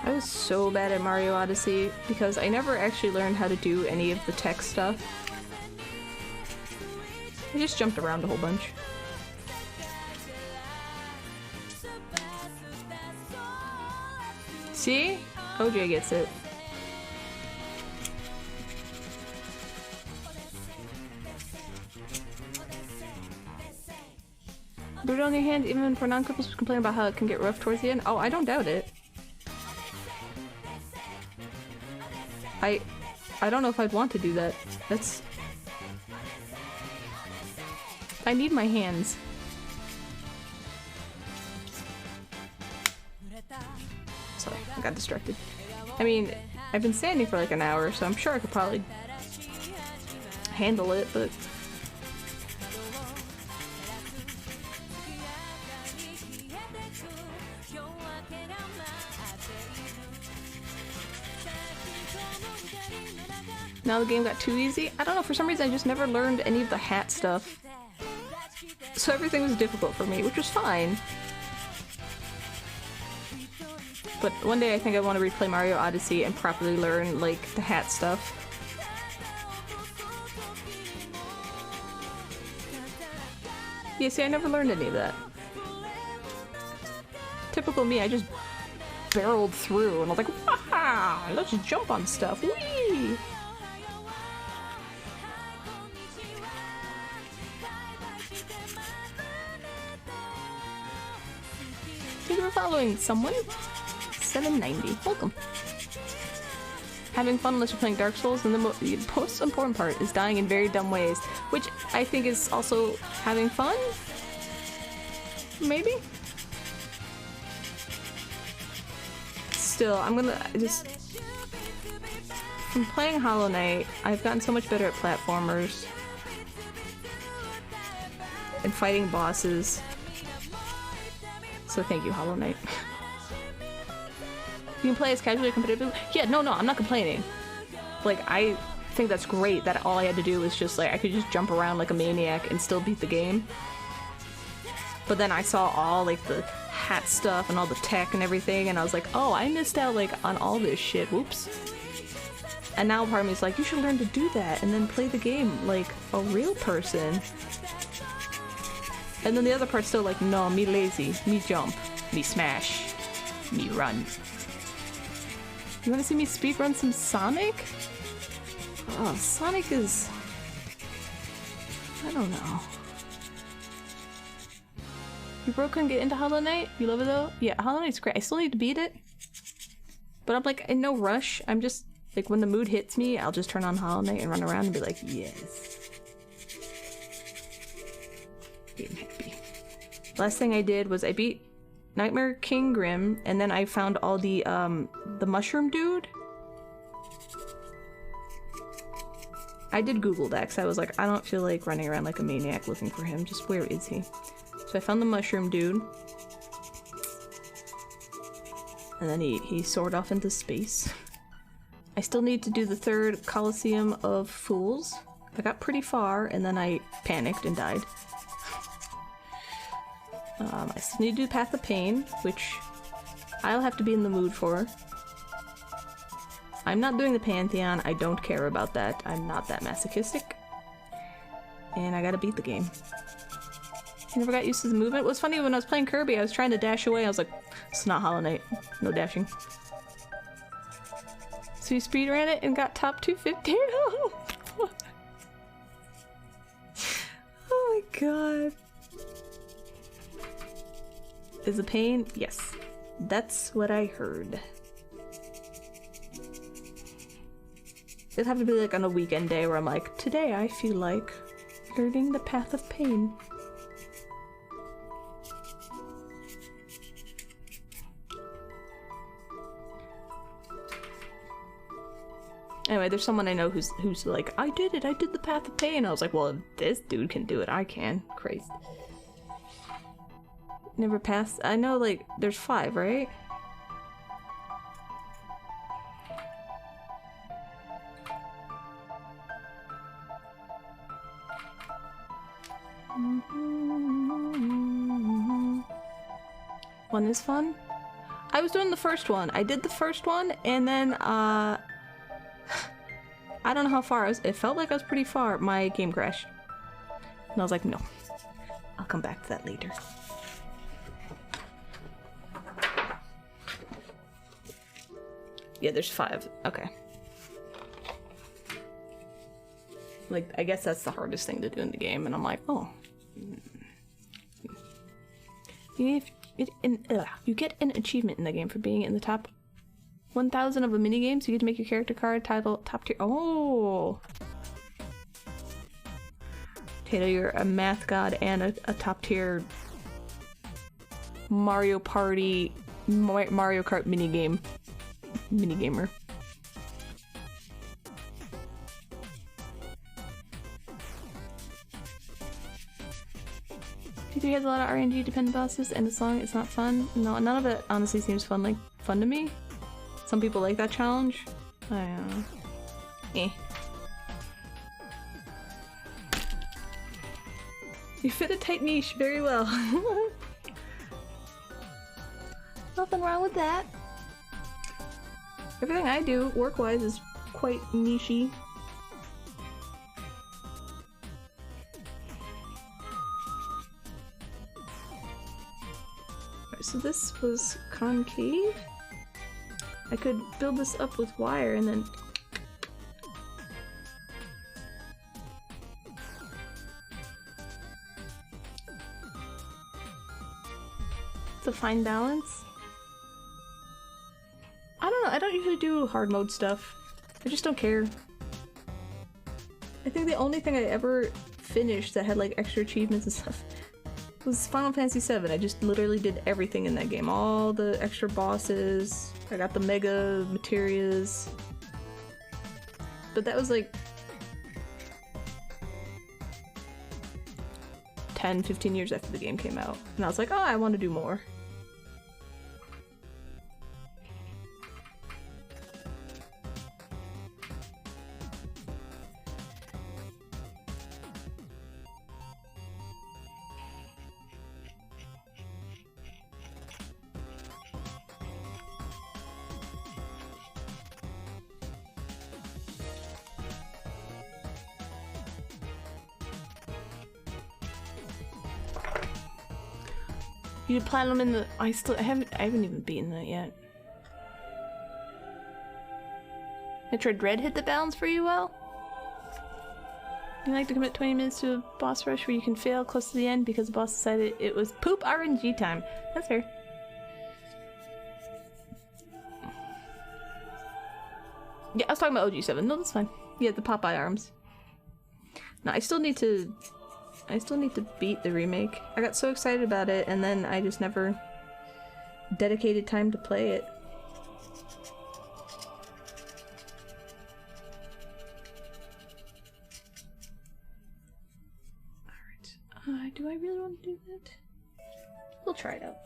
A: I was so bad at Mario Odyssey because I never actually learned how to do any of the tech stuff. I just jumped around a whole bunch. See? OJ gets it. But on the other hand, even for non-cripples complain about how it can get rough towards the end. Oh, I don't doubt it. I don't know if I'd want to do that. That's... I need my hands. Sorry, I got distracted. I mean, I've been standing for like an hour, so I'm sure I could probably handle it, but... Now the game got too easy? I don't know, for some reason I just never learned any of the hat stuff. So everything was difficult for me, which was fine. But one day I think I want to replay Mario Odyssey and properly learn, like, the hat stuff. Yeah, see, I never learned any of that. Typical me, I just barreled through and I was like, wow, let's just jump on stuff, whee! Thank you for following someone. 790. Welcome. Having fun unless you're playing Dark Souls, and the most important part is dying in very dumb ways, which I think is also having fun? Maybe? Still, I'm gonna just... From playing Hollow Knight, I've gotten so much better at platformers. And fighting bosses. So thank you, Hollow Knight. You can play as casually or competitively? Yeah, no, I'm not complaining. Like, I think that's great that all I had to do was just, like, I could just jump around like a maniac and still beat the game. But then I saw all, like, the hat stuff and all the tech and everything, and I was like, oh, I missed out, like, on all this shit, whoops. And now part of me is like, you should learn to do that and then play the game like a real person. And then the other part's still like, no, me lazy, me jump, me smash, me run. You wanna see me speedrun some Sonic? Oh, Sonic is... I don't know. You broke couldn't get into Hollow Knight? You love it though? Yeah, Hollow Knight's great. I still need to beat it. But I'm like in no rush. I'm just, like when the mood hits me, I'll just turn on Hollow Knight and run around and be like, yes. Being happy. Last thing I did was I beat Nightmare King Grim, and then I found all the mushroom dude. I did Google that because I was like, I don't feel like running around like a maniac looking for him. Just where is he? So I found the mushroom dude. And then he soared off into space. I still need to do the 3rd Coliseum of Fools. I got pretty far, and then I panicked and died. I still need to do Path of Pain, which I'll have to be in the mood for. I'm not doing the Pantheon, I don't care about that. I'm not that masochistic. And I gotta beat the game. I never got used to the movement. It was funny when I was playing Kirby, I was trying to dash away, I was like, it's not Hollow Knight. No dashing. So you speedran it and got top 250? Oh my god. Is it pain? Yes. That's what I heard. It'd have to be like on a weekend day where I'm like, today I feel like learning the Path of Pain. Anyway, there's someone I know who's like, I did it, I did the Path of Pain. I was like, well, if this dude can do it, I can. Christ. Never passed. I know, like, there's 5, right? One is fun. I was doing the first one. I did the first one, and then, I don't know how far I was. It felt like I was pretty far. My game crashed. And I was like, no. I'll come back to that later. Yeah, there's 5. Okay. Like, I guess that's the hardest thing to do in the game, and I'm like, oh. You get an achievement in the game for being in the top 1,000 of a minigame, so you get to make your character card title top tier. Oh! Tato, you're a math god and a top tier Mario Party, Mario Kart minigamer. P3 has a lot of RNG dependent bosses, and the song is not fun. No, none of it honestly seems fun to me. Some people like that challenge. I don't know. Eh. You fit a tight niche very well. Nothing wrong with that. Everything I do, work-wise, is quite niche-y. Alright, so this was concave. I could build this up with wire and then... It's a fine balance. I don't know, I don't usually do hard mode stuff. I just don't care. I think the only thing I ever finished that had like extra achievements and stuff was Final Fantasy VII. I just literally did everything in that game. All the extra bosses. I got the mega materias. But that was like 10, 15 years after the game came out. And I was like, oh, I want to do more. You platinum in the... I haven't even beaten that yet. Metroid Dread hit the balance for you well? You like to commit 20 minutes to a boss rush where you can fail close to the end because the boss decided it was poop RNG time. That's fair. Yeah, I was talking about OG7. No, that's fine. Yeah, the Popeye arms. No, I still need to beat the remake. I got so excited about it, and then I just never dedicated time to play it. Alright. Do I really want to do that? We'll try it out.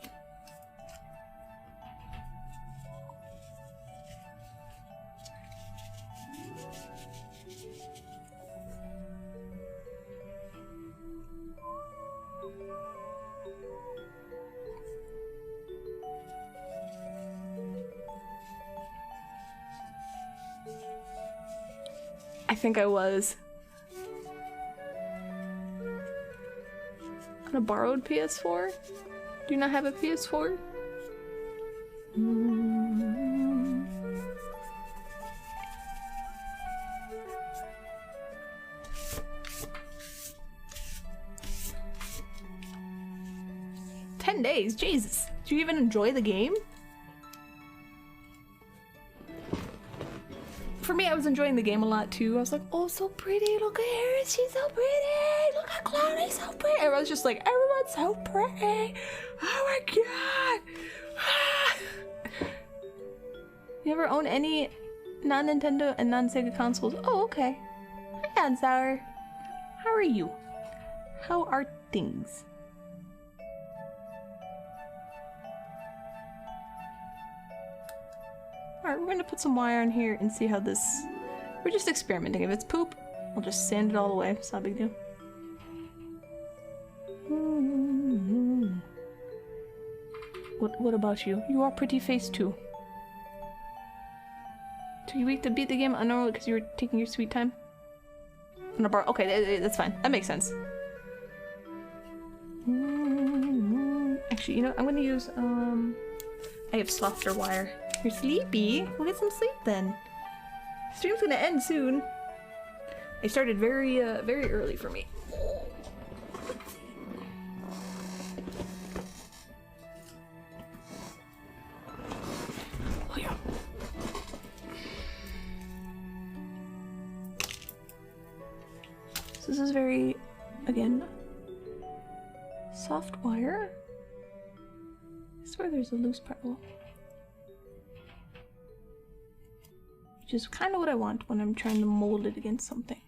A: I think I was. On a borrowed PS4? Do you not have a PS4? Mm. $10 days, Jesus. Do you even enjoy the game? For me, I was enjoying the game a lot too. I was like, oh, so pretty. Look at her. She's so pretty. Look at Cloudy's so pretty. I was just like, everyone's so pretty. Oh my god. You ever own any non-Nintendo and non-Sega consoles? Oh, okay. Hi, Sour. How are you? How are things? Alright, we're gonna put some wire in here and see how this... We're just experimenting. If it's poop, we'll just sand it all away. It's not a big deal. What about you? You are pretty face too. Took you a week to beat the game unnormally because you were taking your sweet time? On a bar. Okay, that's fine. That makes sense. Actually, you know, I'm gonna use, I have softer wire. You're sleepy? We'll get some sleep then. Stream's gonna end soon. I started very early for me. Oh yeah. So this is very, again, soft wire. I swear there's a loose part. Which is kind of what I want when I'm trying to mold it against something.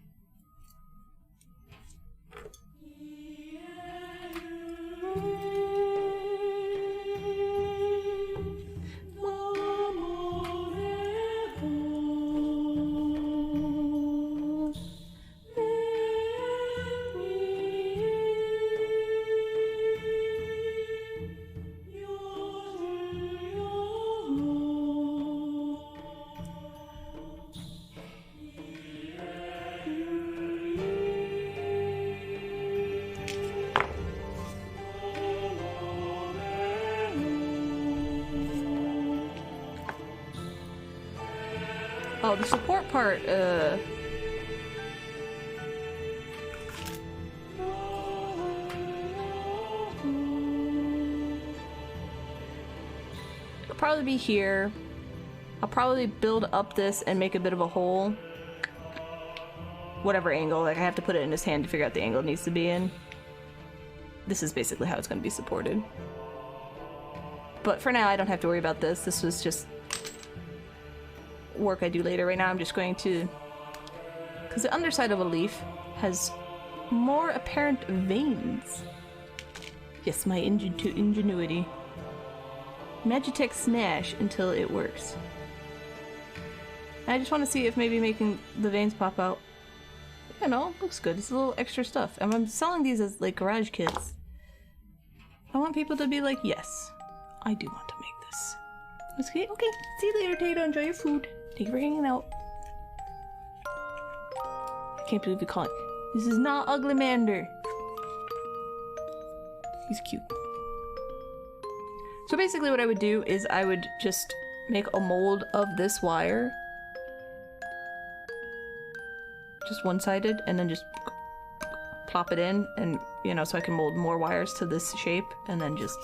A: Oh, the support part, it'll probably be here. I'll probably build up this and make a bit of a hole. Whatever angle, like I have to put it in his hand to figure out the angle it needs to be in. This is basically how it's going to be supported. But for now, I don't have to worry about this. This was just work I do later. Right now I'm just going to, because the underside of a leaf has more apparent veins. Yes, my ingenuity. Magitech Snash until it works. I just want to see if maybe making the veins pop out, you know, looks good. It's a little extra stuff. And I'm selling these as like garage kits. I want people to be like, yes, I do want to make this. Okay, see you later, Tato. Enjoy your food. Thank you for hanging out. I can't believe you call it. This is not Ugly Mander. He's cute. So basically what I would do is I would just make a mold of this wire. Just one-sided, and then just plop it in, and, you know, so I can mold more wires to this shape, and then just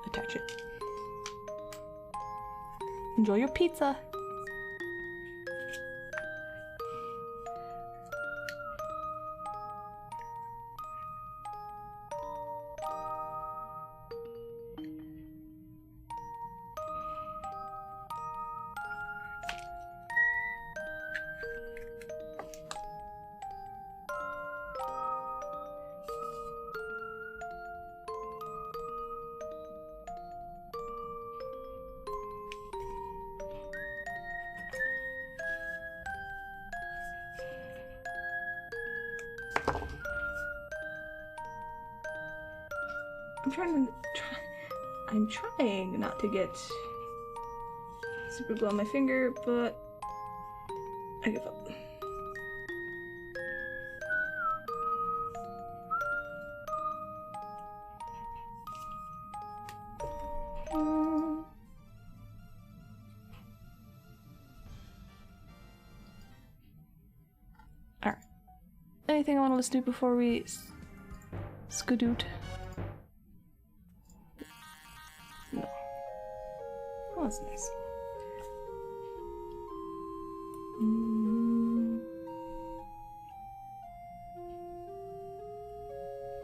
A: attach it. Enjoy your pizza. I'm trying not to get super glue on my finger, but I give up. anything I want to listen to before we skadoot? No. Oh, that's nice.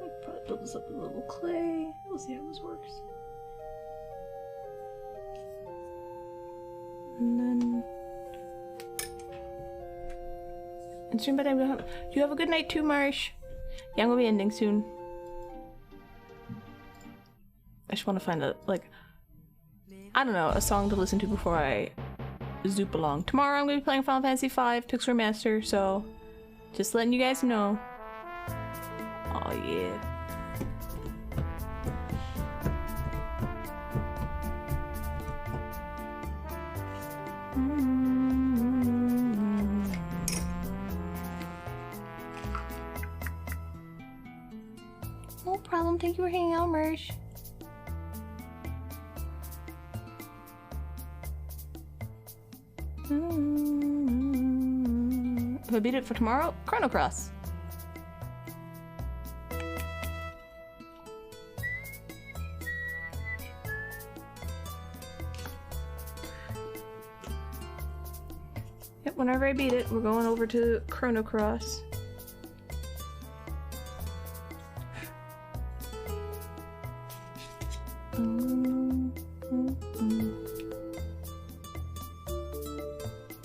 A: I'll probably build this up with a little clay. We'll see how this works. And then... And stream by time. You have a good night too, Marsh. Yeah, I'm gonna be ending soon. I just want to find a, like, I don't know, a song to listen to before I zoop along. Tomorrow I'm gonna be playing Final Fantasy V Pix Remaster, so just letting you guys know. Oh yeah. No problem. Thank you for hanging out, Mersh. If I beat it for tomorrow, Chrono Cross. Yep, whenever I beat it, we're going over to Chrono Cross.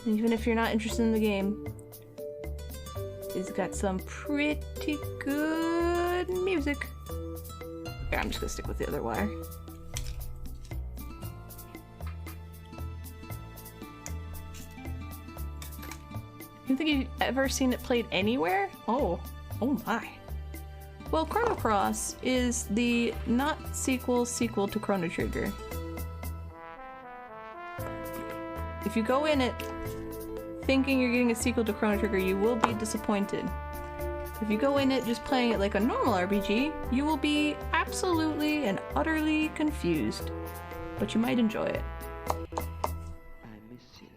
A: Even if you're not interested in the game, it's got some pretty good music. Okay, I'm just gonna stick with the other wire. You think you've ever seen it played anywhere? Oh my. Well, Chrono Cross is the not sequel to Chrono Trigger. If you go in it thinking you're getting a sequel to Chrono Trigger, you will be disappointed. If you go in it just playing it like a normal RPG, you will be absolutely and utterly confused. But you might enjoy it.
G: I miss you.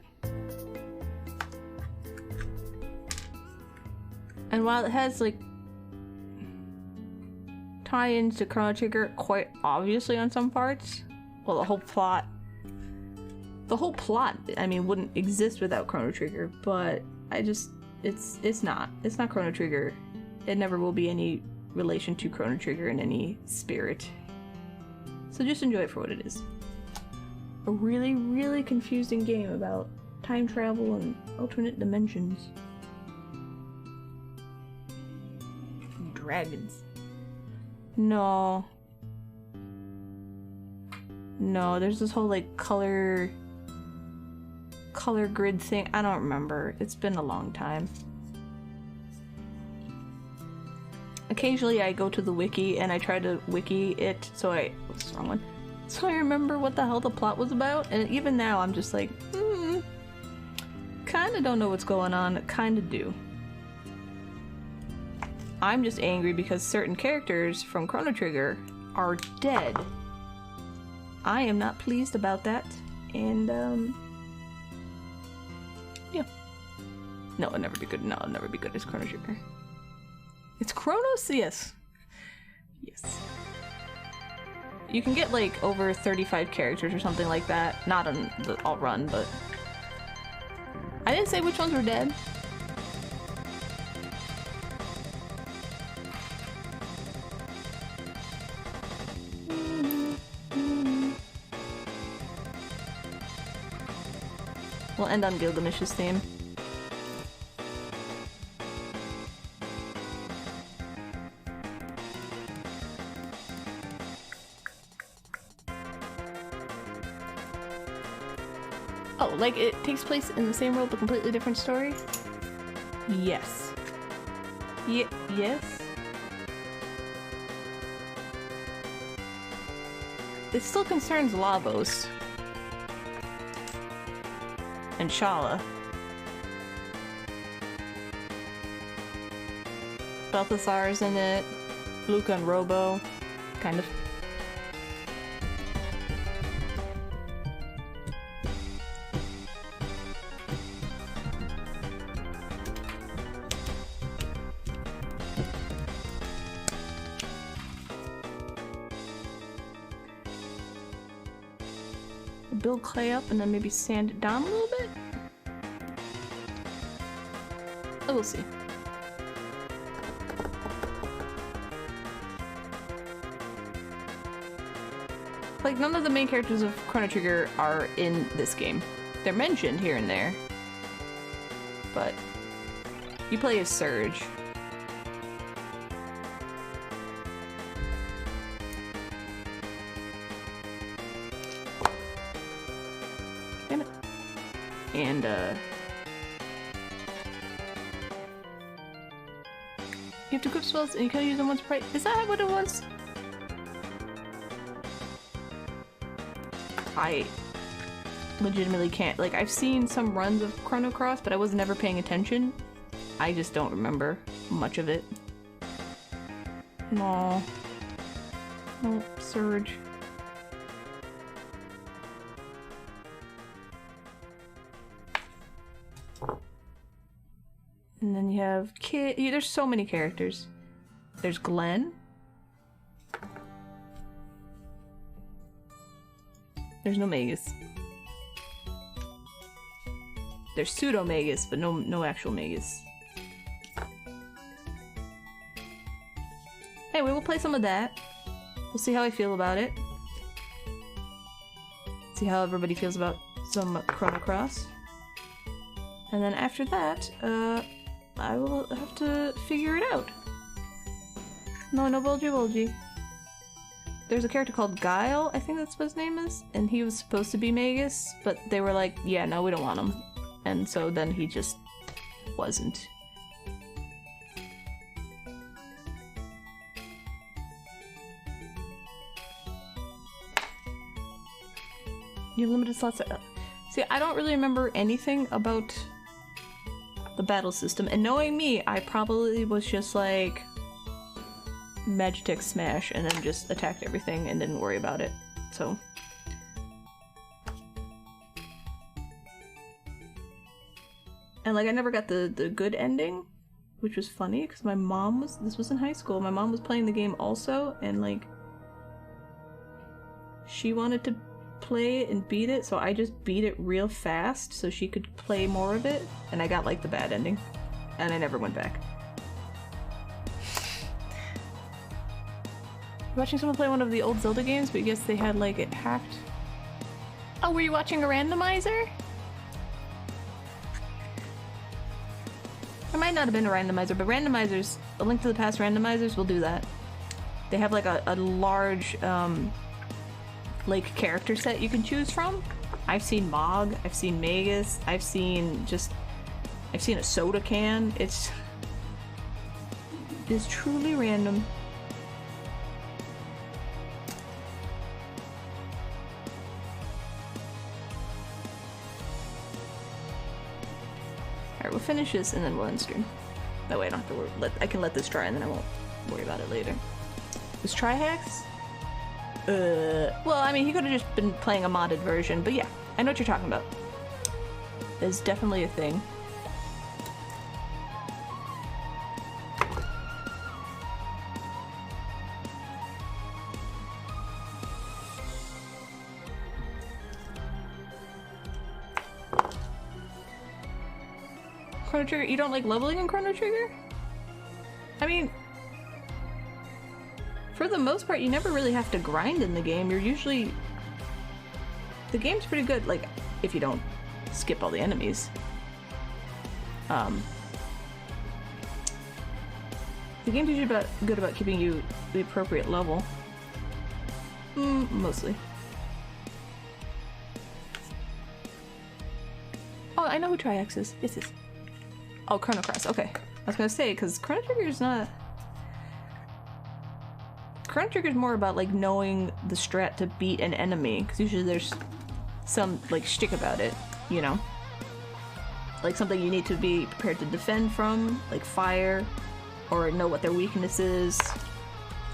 A: And while it has like tie-ins to Chrono Trigger quite obviously on some parts, well, the whole plot, I mean, wouldn't exist without Chrono Trigger, but it's not Chrono Trigger. It never will be any relation to Chrono Trigger in any spirit. So just enjoy it for what it is. A really, really confusing game about time travel and alternate dimensions. Dragons. No, there's this whole like color grid thing. I don't remember. It's been a long time. Occasionally I go to the wiki and I try to wiki it so what's the wrong one? So I remember what the hell the plot was about, and even now I'm just like, kinda don't know what's going on, kinda do. I'm just angry because certain characters from Chrono Trigger are dead. I am not pleased about that, and yeah. No, it'll never be good. No, it'll never be good as Chrono Trigger. It's Chronos? Yes. Yes. You can get like over 35 characters or something like that. Not on the all run, but I didn't say which ones were dead. We'll end on Gilgamesh's theme. Oh, like it takes place in the same world but completely different story? Yes. Yes? It still concerns Lavos. And Shala. Balthasar's in it. Luca and Robo. Kind of. build clay up and then maybe sand it down a little bit? Oh, we'll see. Like, none of the main characters of Chrono Trigger are in this game. They're mentioned here and there. But you play as Surge. Damn it. And, you have to equip spells and you can use them once per... Is that what it was? I legitimately can't. Like, I've seen some runs of Chrono Cross, but I was never paying attention. I just don't remember much of it. No. Oh, Surge. And then you have Kid. There's so many characters. There's Glenn. There's no Magus. There's pseudo Magus, but no actual Magus. Anyway, we'll play some of that. We'll see how I feel about it. See how everybody feels about some Chrono Cross. And then after that, I will have to figure it out. No Bolgy. There's a character called Guile, I think that's what his name is, and he was supposed to be Magus, but they were like, yeah, no, we don't want him. And so then he just wasn't. You have limited slots. See, I don't really remember anything about the battle system, and knowing me, I probably was just like Magitek smash and then just attacked everything and didn't worry about it. So and like I never got the good ending, which was funny because my mom was, this was in high school, my mom was playing the game also, and like she wanted to play it and beat it, so I just beat it real fast so she could play more of it, and I got like the bad ending and I never went back. Watching someone play one of the old Zelda games, but I guess they had like it hacked. Oh, were you watching a randomizer? It might not have been a randomizer, but randomizers, A Link to the Past randomizers will do that. They have like a large like character set you can choose from. I've seen Mog, I've seen Magus, I've seen a soda can. It's truly random. Alright, we'll finish this and then we'll end stream. That way I don't have to worry. I can let this dry and then I won't worry about it later. Was Trihex? Well, I mean, he could have just been playing a modded version, but yeah, I know what you're talking about. There's definitely a thing. Chrono Trigger? You don't like leveling in Chrono Trigger? I mean, for the most part, you never really have to grind in the game. You're usually... The game's pretty good, like, if you don't skip all the enemies. The game's usually good about keeping you the appropriate level. Mostly. Oh, I know who Trihex is. Yes, yes. Oh, Chrono Cross. Okay. I was gonna say, because Chrono Trigger's not... Chrono Trigger's more about, like, knowing the strat to beat an enemy, because usually there's some, like, shtick about it, you know? Like, something you need to be prepared to defend from, like fire, or know what their weakness is,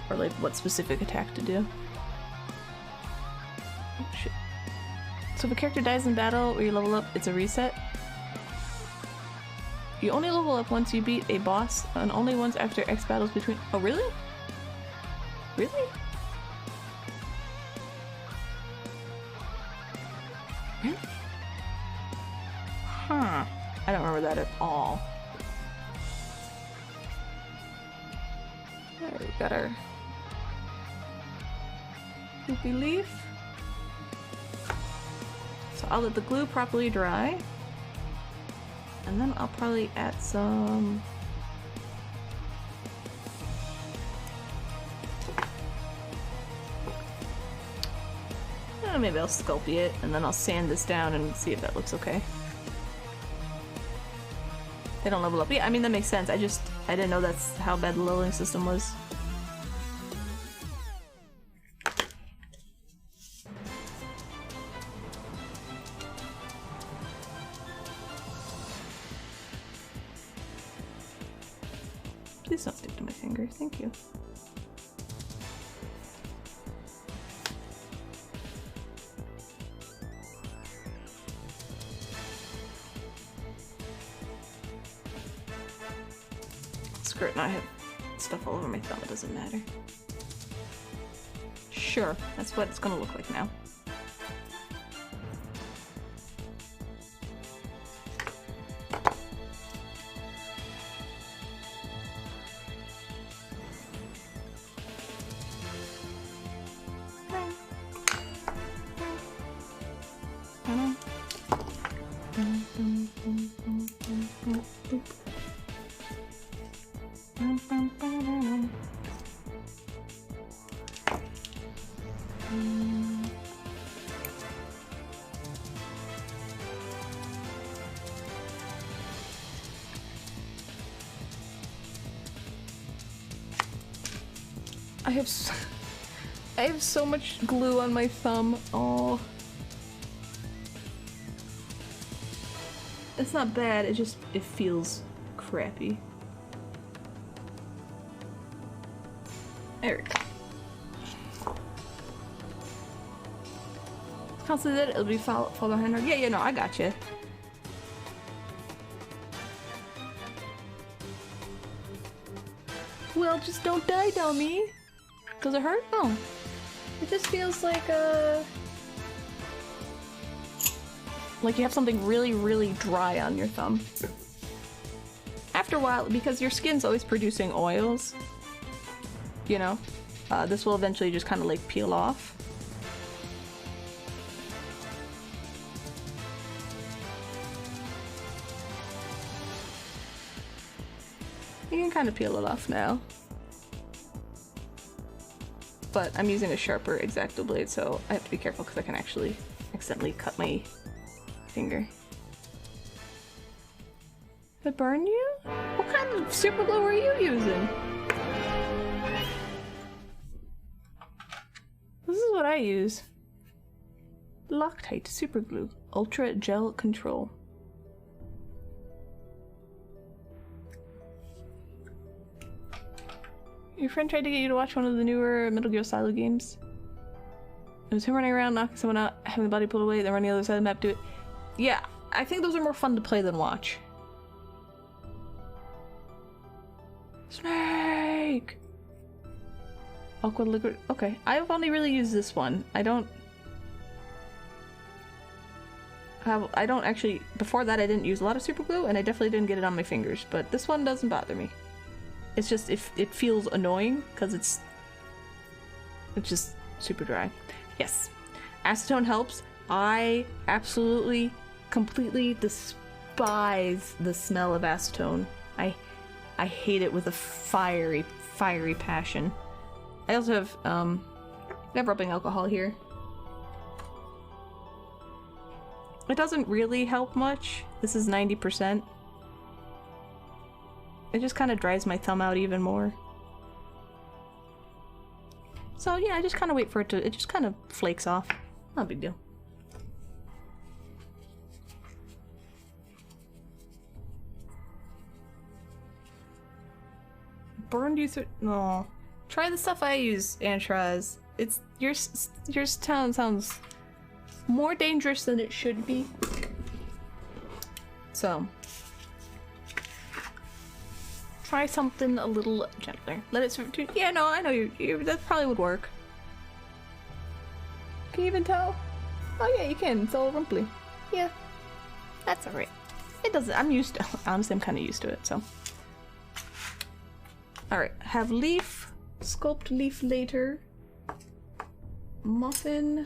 A: or, like, what specific attack to do. Oh, shit. So if a character dies in battle or you level up, it's a reset? You only level up once you beat a boss, and only once after X battles between- Oh, really? Really? Huh. I don't remember that at all. Alright, we got our goopy leaf. So I'll let the glue properly dry. And then I'll probably add some... maybe I'll sculpt it, and then I'll sand this down and see if that looks okay. They don't level up. Yeah, I mean, that makes sense. I didn't know that's how bad the leveling system was. Please don't stick to my finger. Thank you. Screw it, now I have stuff all over my thumb, it doesn't matter. Sure, that's what it's gonna look like now. I have so much glue on my thumb. Oh. It's not bad, it feels crappy. There we go. Constantly that it'll be fall behind her. Yeah, no, I got you. Well, just don't die, dummy. Does it hurt? No. It just feels like you have something really, really dry on your thumb. After a while, because your skin's always producing oils, you know, this will eventually just kind of like peel off. You can kind of peel it off now. But I'm using a sharper X-Acto blade, so I have to be careful because I can actually accidentally cut my finger. Did it burn you? What kind of super glue are you using? This is what I use. Loctite super glue, ultra gel control. Your friend tried to get you to watch one of the newer Metal Gear Solid games. It was him running around, knocking someone out, having the body pulled away, then running the other side of the map to it. Yeah, I think those are more fun to play than watch. Snake! Aqua liquid. Okay, I've only really used this one. I don't actually. Before that, I didn't use a lot of super glue, and I definitely didn't get it on my fingers. But this one doesn't bother me. It's just it feels annoying because it's just super dry. Yes, acetone helps. I absolutely, completely despise the smell of acetone. I hate it with a fiery passion. I also have I have rubbing alcohol here. It doesn't really help much. This is 90%. It just kind of dries my thumb out even more. So yeah, I just kind of wait for it to, it just kind of flakes off. Not a big deal. Burned you through? No. Try the stuff I use, Antraz. It's, your town sounds more dangerous than it should be. So. Try something a little gentler. Let it. Yeah, no, I know you. That probably would work. Can you even tell? Oh yeah, you can. It's all rumply. Yeah, that's alright. It doesn't, I'm used to, honestly, I'm kind of used to it, so. Alright, have leaf, sculpt leaf later. Muffin.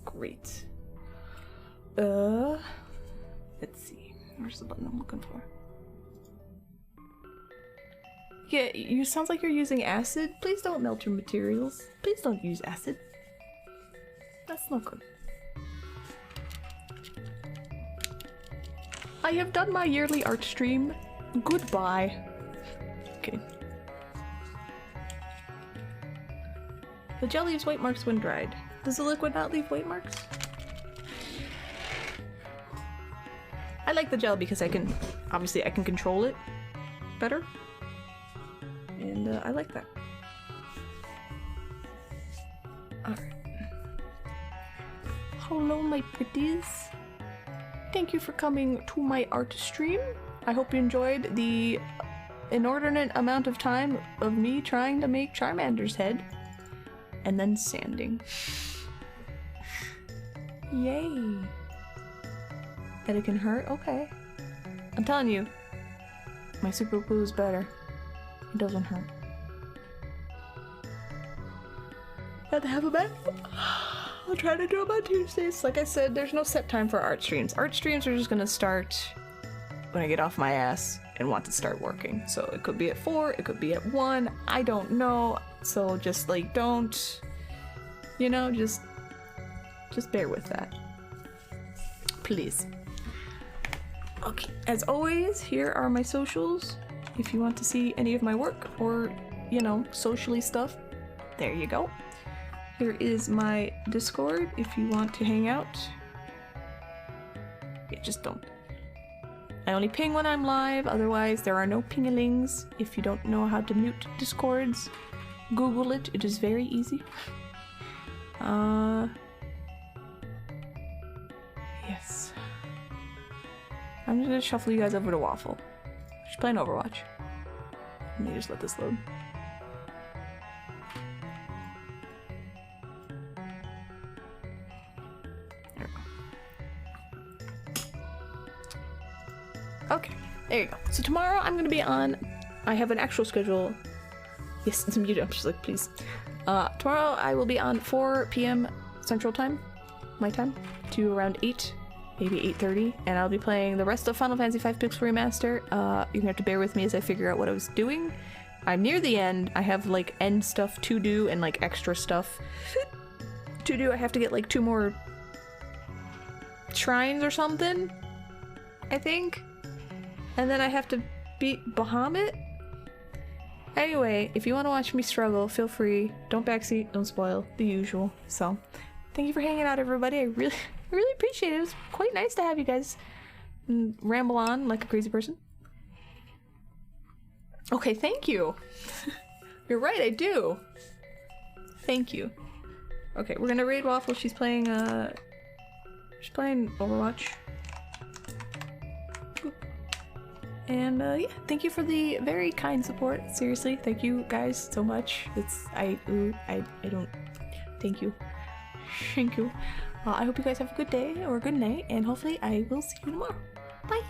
A: Great. Let's see. Where's the button I'm looking for? Yeah, you sounds like you're using acid. Please don't melt your materials. Please don't use acid. That's not good. I have done my yearly art stream. Goodbye. Okay. The gel leaves white marks when dried. Does the liquid not leave white marks? I like the gel because I can, obviously I can control it better. And I like that. Alright. Hello my pretties. Thank you for coming to my art stream. I hope you enjoyed the inordinate amount of time of me trying to make Charmander's head. And then sanding. Yay. That it can hurt? Okay. I'm telling you, my super glue is better. It doesn't hurt. Got to have a bed. I'll try to do them on Tuesdays. Like I said, there's no set time for art streams. Art streams are just gonna start when I get off my ass and want to start working. So it could be at 4, it could be at 1, I don't know. So just like don't, you know, just bear with that. Please. Okay, as always, here are my socials. If you want to see any of my work or, you know, socially stuff, there you go. Here is my Discord if you want to hang out. Yeah, just don't. I only ping when I'm live, otherwise there are no pingalings. If you don't know how to mute Discords, Google it, it is very easy. Yes. I'm just gonna shuffle you guys over to Waffle. She's playing Overwatch. Let me just let this load. There we go. Okay, there you go. So tomorrow I'm gonna be on. I have an actual schedule. Yes, it's muted. I'm just like, please. Tomorrow I will be on 4 p.m. Central Time, my time, to around 8, maybe 8:30, and I'll be playing the rest of Final Fantasy V Pixel Remaster. You're gonna have to bear with me as I figure out what I was doing. I'm near the end. I have like end stuff to do and like extra stuff to do. I have to get like 2 more shrines or something, I think, and then I have to beat Bahamut. Anyway, if you want to watch me struggle, feel free. Don't backseat, don't spoil, the usual. So, thank you for hanging out, everybody. I really appreciate it. It was quite nice to have you guys ramble on like a crazy person. Okay, thank you. You're right, I do. Thank you. Okay, we're gonna raid Waffle. She's playing Overwatch. And yeah, thank you for the very kind support. Seriously, thank you guys so much. I don't. Thank you. Thank you. I hope you guys have a good day or a good night, and hopefully I will see you tomorrow. Bye.